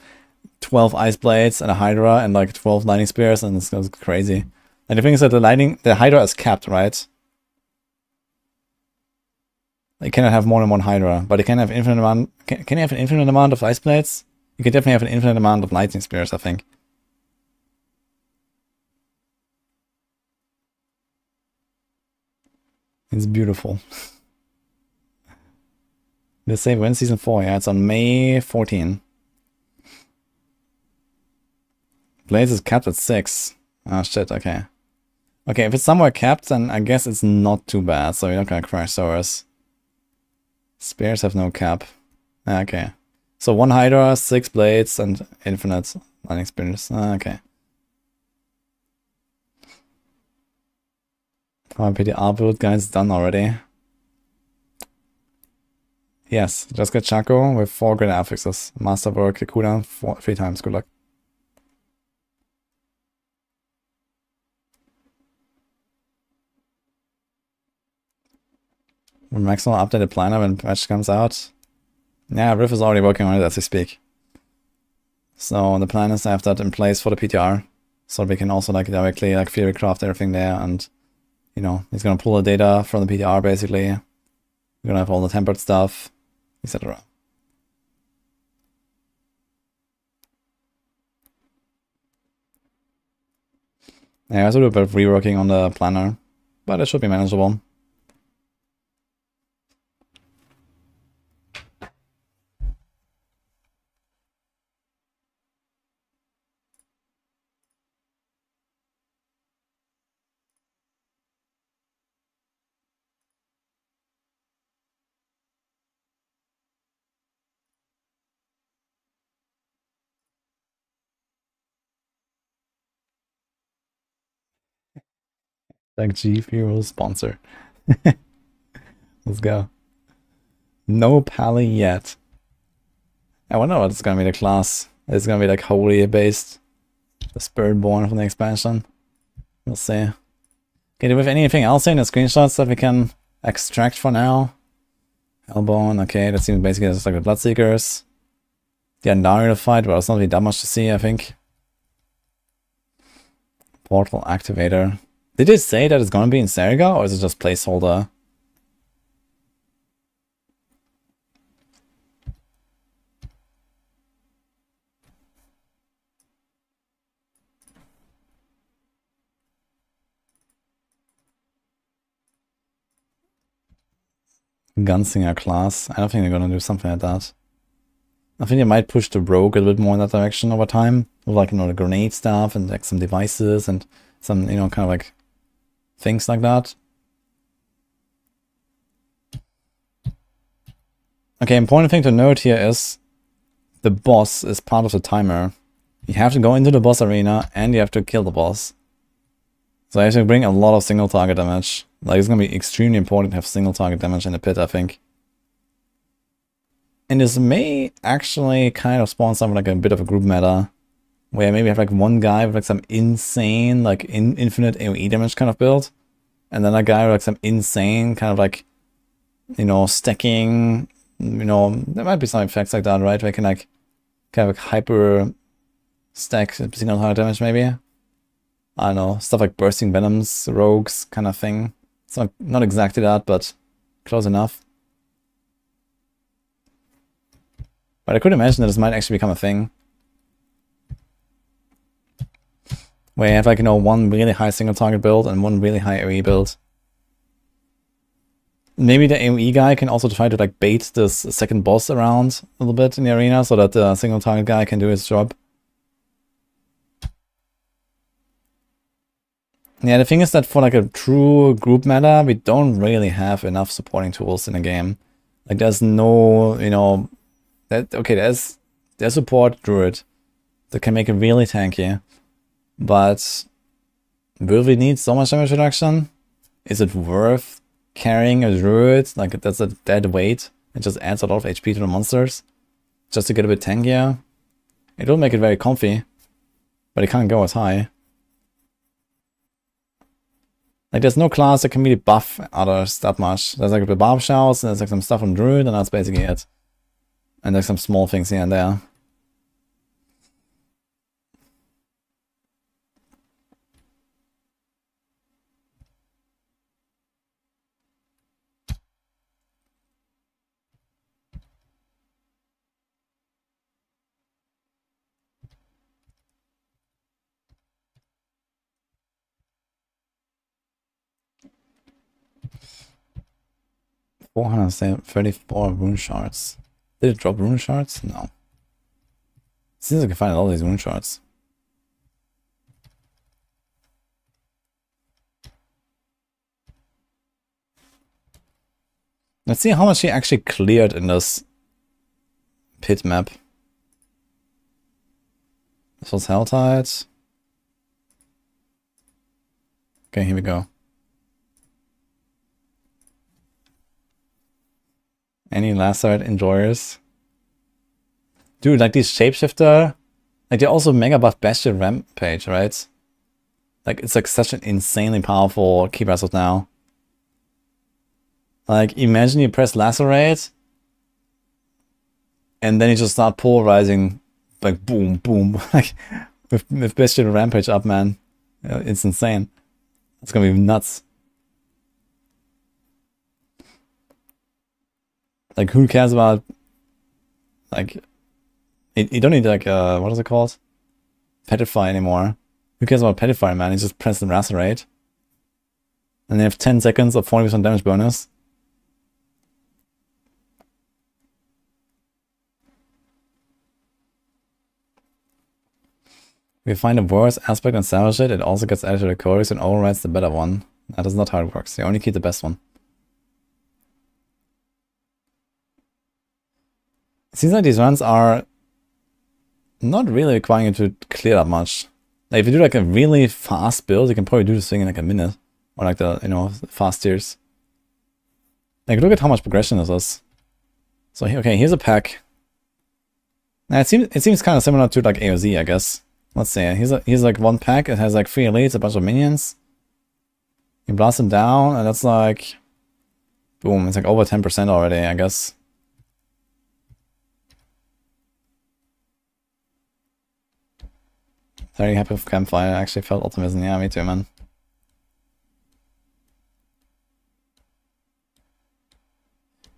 12 ice blades and a Hydra and like 12 lightning spears, and it's goes crazy. And the thing is that the Hydra is capped, right? You cannot have more than one Hydra, but you can have infinite amount. Can you have an infinite amount of ice blades? You can definitely have an infinite amount of lightning spears, I think. It's beautiful. They say when season 4, yeah, it's on May 14. Blaze is capped at 6. Ah, shit, okay. Okay, if it's somewhere capped, then I guess it's not too bad, so you're not gonna crash Soras. Spears have no cap. Ah, okay. So 1 Hydra, 6 blades, and infinite lightning spears. Ah, okay. Oh, PTR build guys done already. Yes, just get Chaco with 4 great affixes. Masterwork, cooldown 3 times. Good luck. When Max will update the planner when patch comes out. Yeah, Riff is already working on it as we speak. So the plan is to have that in place for the PTR. So we can also like directly like theory craft everything there, and you know, he's gonna pull the data from the PTR basically. We're gonna have all the tempered stuff, etc. Yeah, I have to do a bit of reworking on the planner, but it should be manageable. Like G Fuel sponsor. Let's go. No Pally yet. I wonder what it's gonna be the class. It's gonna be like holy based. The Spiritborn from the expansion. We'll see. Okay, do we have anything else in the screenshots that we can extract for now? Hellbone, okay, that seems basically just like the Bloodseekers. The Andariel fight, well, it's not really that much to see, I think. Portal Activator. Did it say that it's gonna be in Seriga, or is it just placeholder? Gunslinger class. I don't think they're gonna do something like that. I think they might push the rogue a little bit more in that direction over time. With like, you know, the grenade stuff and like some devices and some, you know, kind of like things like that. Okay, important thing to note here is the boss is part of the timer. You have to go into the boss arena and you have to kill the boss. So I have to bring a lot of single target damage. Like, it's gonna be extremely important to have single target damage in the pit, I think. And this may actually kind of spawn something like a bit of a group meta. where maybe have like one guy with like some insane, like infinite AoE damage kind of build, and then a guy with like some insane kind of like, you know, stacking, you know, there might be some effects like that, right? Where you can like kind of like hyper stack single target damage maybe. I don't know, stuff like bursting venoms, rogues kind of thing. It's not exactly that, but close enough. But I could imagine that this might actually become a thing. Where you have like, you know, one really high single target build and one really high AoE build. Maybe the AoE guy can also try to like bait this second boss around a little bit in the arena so that the single target guy can do his job. Yeah, the thing is that for like a true group meta, we don't really have enough supporting tools in the game. Like there's no, you know, there's support Druid that can make it really tanky. But will we need so much damage reduction? Is it worth carrying a Druid? Like that's a dead weight. It just adds a lot of HP to the monsters. Just to get a bit tankier. It will make it very comfy. But it can't go as high. Like there's no class that can really buff others that much. There's like the barb shouts, and there's like some stuff on Druid, and that's basically it. And there's some small things here and there. $434 rune shards. Did it drop rune shards? No. Seems like I can find all these rune shards. Let's see how much he actually cleared in this pit map. This was Helltide. Okay, here we go. Any Lacerate enjoyers? Dude, like these Shapeshifter, like they also mega buff Bastion Rampage, right? Like it's like such an insanely powerful keeper as of now. Like imagine you press Lacerate and then you just start polarizing like boom, boom, like with Bastion Rampage up, man. It's insane. It's gonna be nuts. Like, who cares about, like, you don't need, like, what is it called? Petrify anymore. Who cares about Petrify, man? You just press the Lacerate. And you have 10 seconds of 40% damage bonus. If you find a worse aspect and salvage it, it also gets added to the codex and overrides the better one. That is not how it works. You only keep the best one. It seems like these runs are not really requiring you to clear that much. Like if you do like a really fast build, you can probably do this thing in like a minute. Or like the, you know, fast tiers. Like look at how much progression this is. So okay, here's a pack. Now it seems kind of similar to like AOZ, I guess. Let's see, here's like one pack, it has like 3 elites, a bunch of minions. You blast them down, and that's like boom, it's like over 10% already, I guess. Very happy with Campfire. I actually felt optimism. Yeah, me too, man.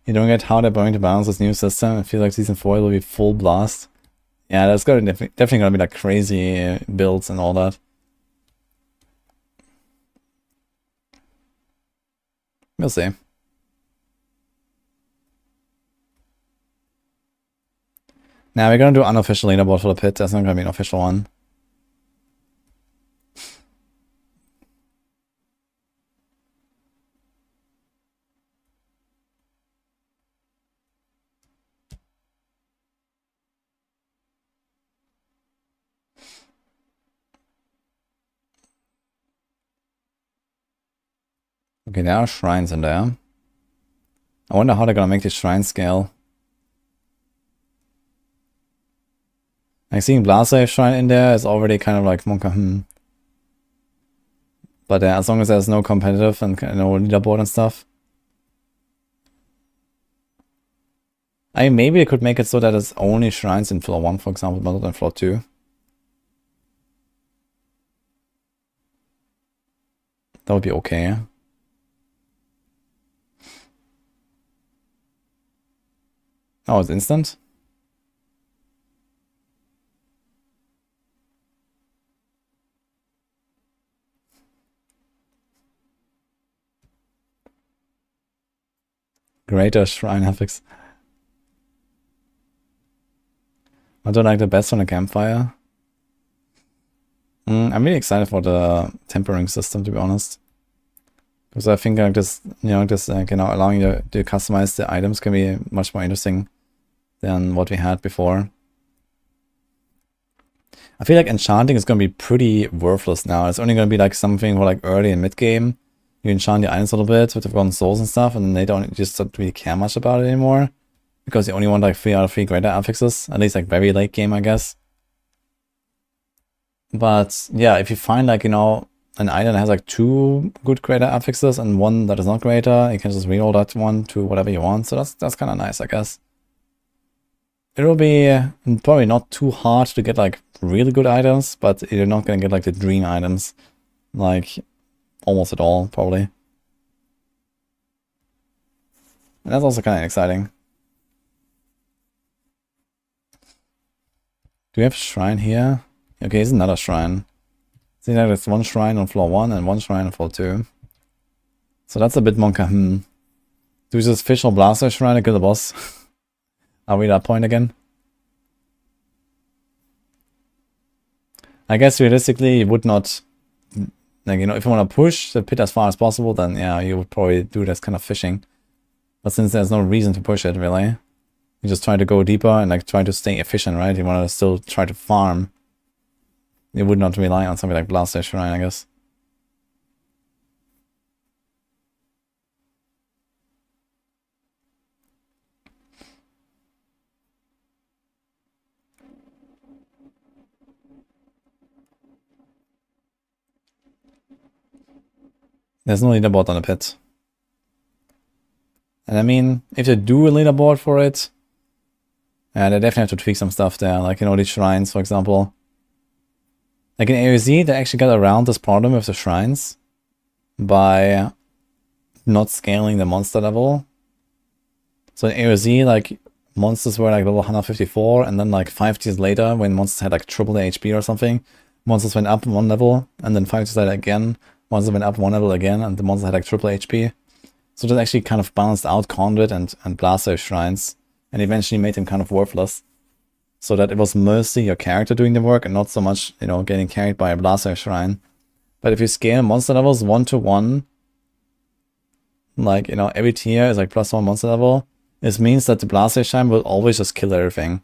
You don't get how they're going to balance this new system. I feel like Season 4 will be full blast. Yeah, there's definitely gonna be like crazy builds and all that. We'll see. Now we're gonna do unofficial leaderboard for the pit. That's not gonna be an official one. Okay, there are shrines in there. I wonder how they're gonna make this shrine scale. Like seeing Blastwave Shrine in there is already kind of like monka, But as long as there's no competitive and no leaderboard and stuff. Maybe they could make it so that it's only shrines in floor 1, for example, but not in floor 2. That would be okay. Oh, it's instant? Greater shrine affix. I don't like the best on the Campfire. I'm really excited for the tempering system, to be honest. Because I think like this, allowing you to customize the items can be much more interesting than what we had before. I feel like enchanting is going to be pretty worthless now. It's only going to be like something for like early and mid game. You enchant the items a little bit with the Forgotten Souls and stuff, and then they don't really care much about it anymore. Because you only want like 3 out of 3 greater affixes, at least like very late game, I guess. But yeah, if you find like, an item that has like 2 good greater affixes and 1 that is not greater, you can just reroll that one to whatever you want. So that's kind of nice, I guess. It will be probably not too hard to get like really good items, but you're not gonna get like the dream items, like almost at all, probably. And that's also kind of exciting. Do we have a shrine here? Okay, it's another shrine. See, there's 1 shrine on floor 1 and 1 shrine on floor 2. So that's a bit monka. Do we just fish or blaster shrine and kill the boss? Are we at that point again? I guess realistically, you would not, like, if you want to push the pit as far as possible, then yeah, you would probably do this kind of fishing. But since there's no reason to push it, really, you just try to go deeper and like try to stay efficient, right? You want to still try to farm. You would not rely on something like Blaster Shrine, I guess. There's no leaderboard on the pit. And I mean, if they do a leaderboard for it, they definitely have to tweak some stuff there. Like, these shrines, for example. Like in AOZ, they actually got around this problem with the shrines by not scaling the monster level. So in AOZ, like, monsters were like level 154, and then like 5 tiers later, when monsters had like triple the HP or something, monsters went up 1 level, and then 5 tiers later again, monsters went up 1 level again, and the monster had like triple HP. So that actually kind of balanced out Conduit and Blaster shrines, and eventually made them kind of worthless. So that it was mostly your character doing the work and not so much, getting carried by a Blaster shrine. But if you scale monster levels 1 to 1, like, every tier is like +1 monster level, this means that the Blaster shrine will always just kill everything.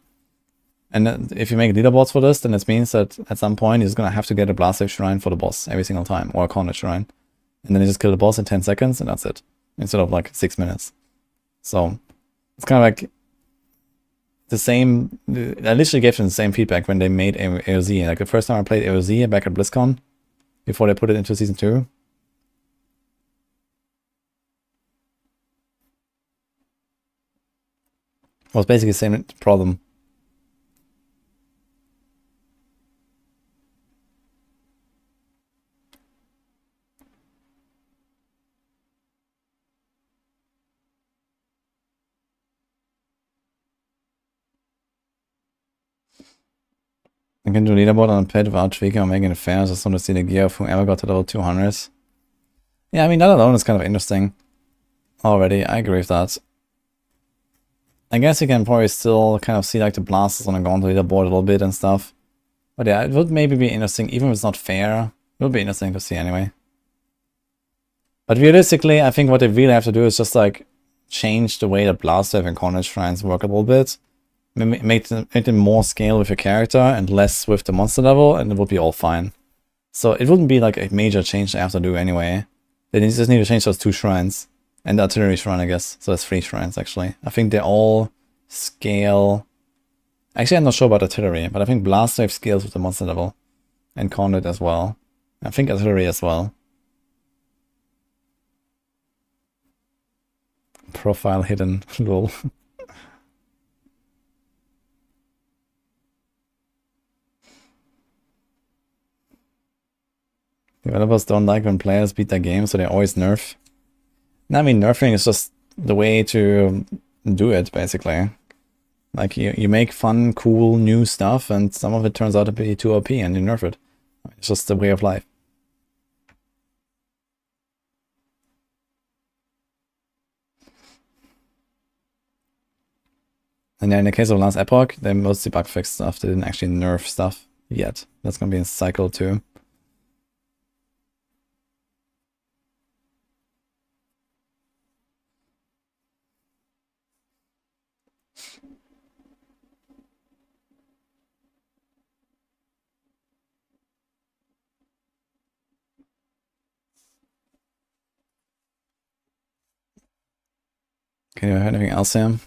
And if you make leaderboards for this, then it means that at some point you're just gonna have to get a Blaster shrine for the boss every single time, or a Conduit shrine. And then you just kill the boss in 10 seconds and that's it. Instead of like 6 minutes. So it's kind of like the same. I literally gave them the same feedback when they made AOZ. Like the first time I played AOZ back at BlizzCon, before they put it into season 2. It was basically the same problem. I can do leaderboard on a pit without tweaking or making it fair. I just want to see the gear of whoever got to level 200. Yeah, I mean, that alone is kind of interesting. Already, I agree with that. I guess you can probably still kind of see like the blasters on the Gauntlet leaderboard a little bit and stuff. But yeah, it would maybe be interesting, even if it's not fair. It would be interesting to see anyway. But realistically, I think what they really have to do is just like change the way that Blaster and Conduit shrines work a little bit. Make them more scale with your character and less with the monster level, and it would be all fine. So it wouldn't be like a major change they have to do anyway. They just need to change those 2 shrines. And the artillery shrine, I guess. So that's 3 shrines, actually. I think they all scale Actually, I'm not sure about artillery, but I think blast wave scales with the monster level. And Gauntlet as well. I think artillery as well. Profile hidden. Lol. Developers don't like when players beat their game, so they always nerf. I mean, nerfing is just the way to do it, basically. Like, you make fun, cool, new stuff, and some of it turns out to be too OP, and you nerf it. It's just the way of life. And yeah, in the case of last Epoch, they mostly bug fixed stuff. They didn't actually nerf stuff yet. That's gonna be a cycle too. Can you hear anything else, Sam?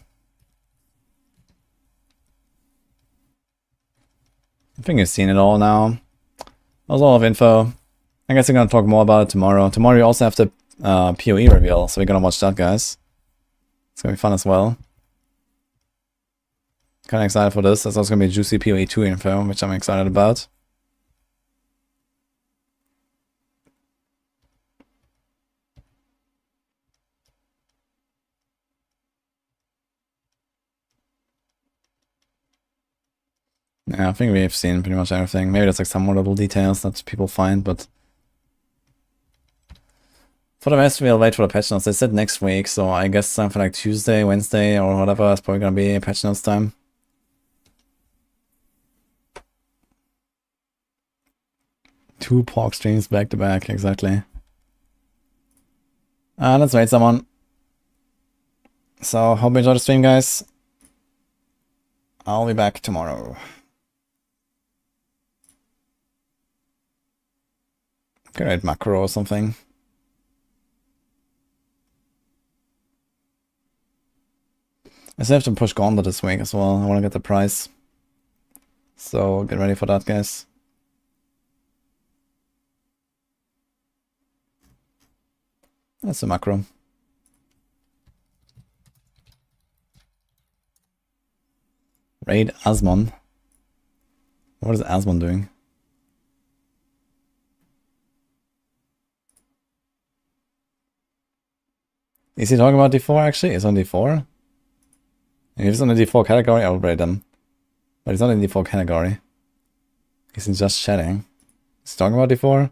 I think you've seen it all now. That was a lot of info. I guess we're gonna talk more about it tomorrow. Tomorrow we also have the PoE reveal, so we're gonna watch that, guys. It's gonna be fun as well. Kinda excited for this. There's also gonna be juicy PoE 2 info, which I'm excited about. Yeah, I think we've seen pretty much everything. Maybe there's like some more little details that people find, but for the rest, we'll wait for the patch notes. They said next week, so I guess something like Tuesday, Wednesday, or whatever is probably gonna be patch notes time. Two pork streams back to back, exactly. Let's wait someone. So, hope you enjoyed the stream, guys. I'll be back tomorrow. Create macro or something. I still have to push Gauntlet this week as well. I want to get the prize. So get ready for that, guys. That's a macro. Raid Asmon. What is Asmon doing? Is he talking about D4 actually? He's on D4? If he's on the D4 category, I will raid him. But he's not in the D4 category. He's in just chatting. He's talking about D4?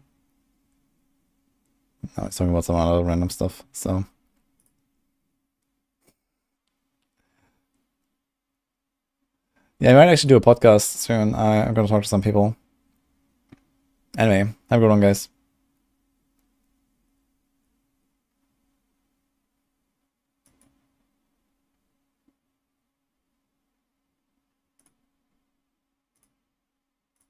No, he's talking about some other random stuff, so. Yeah, I might actually do a podcast soon. I'm gonna talk to some people. Anyway, have a good one, guys.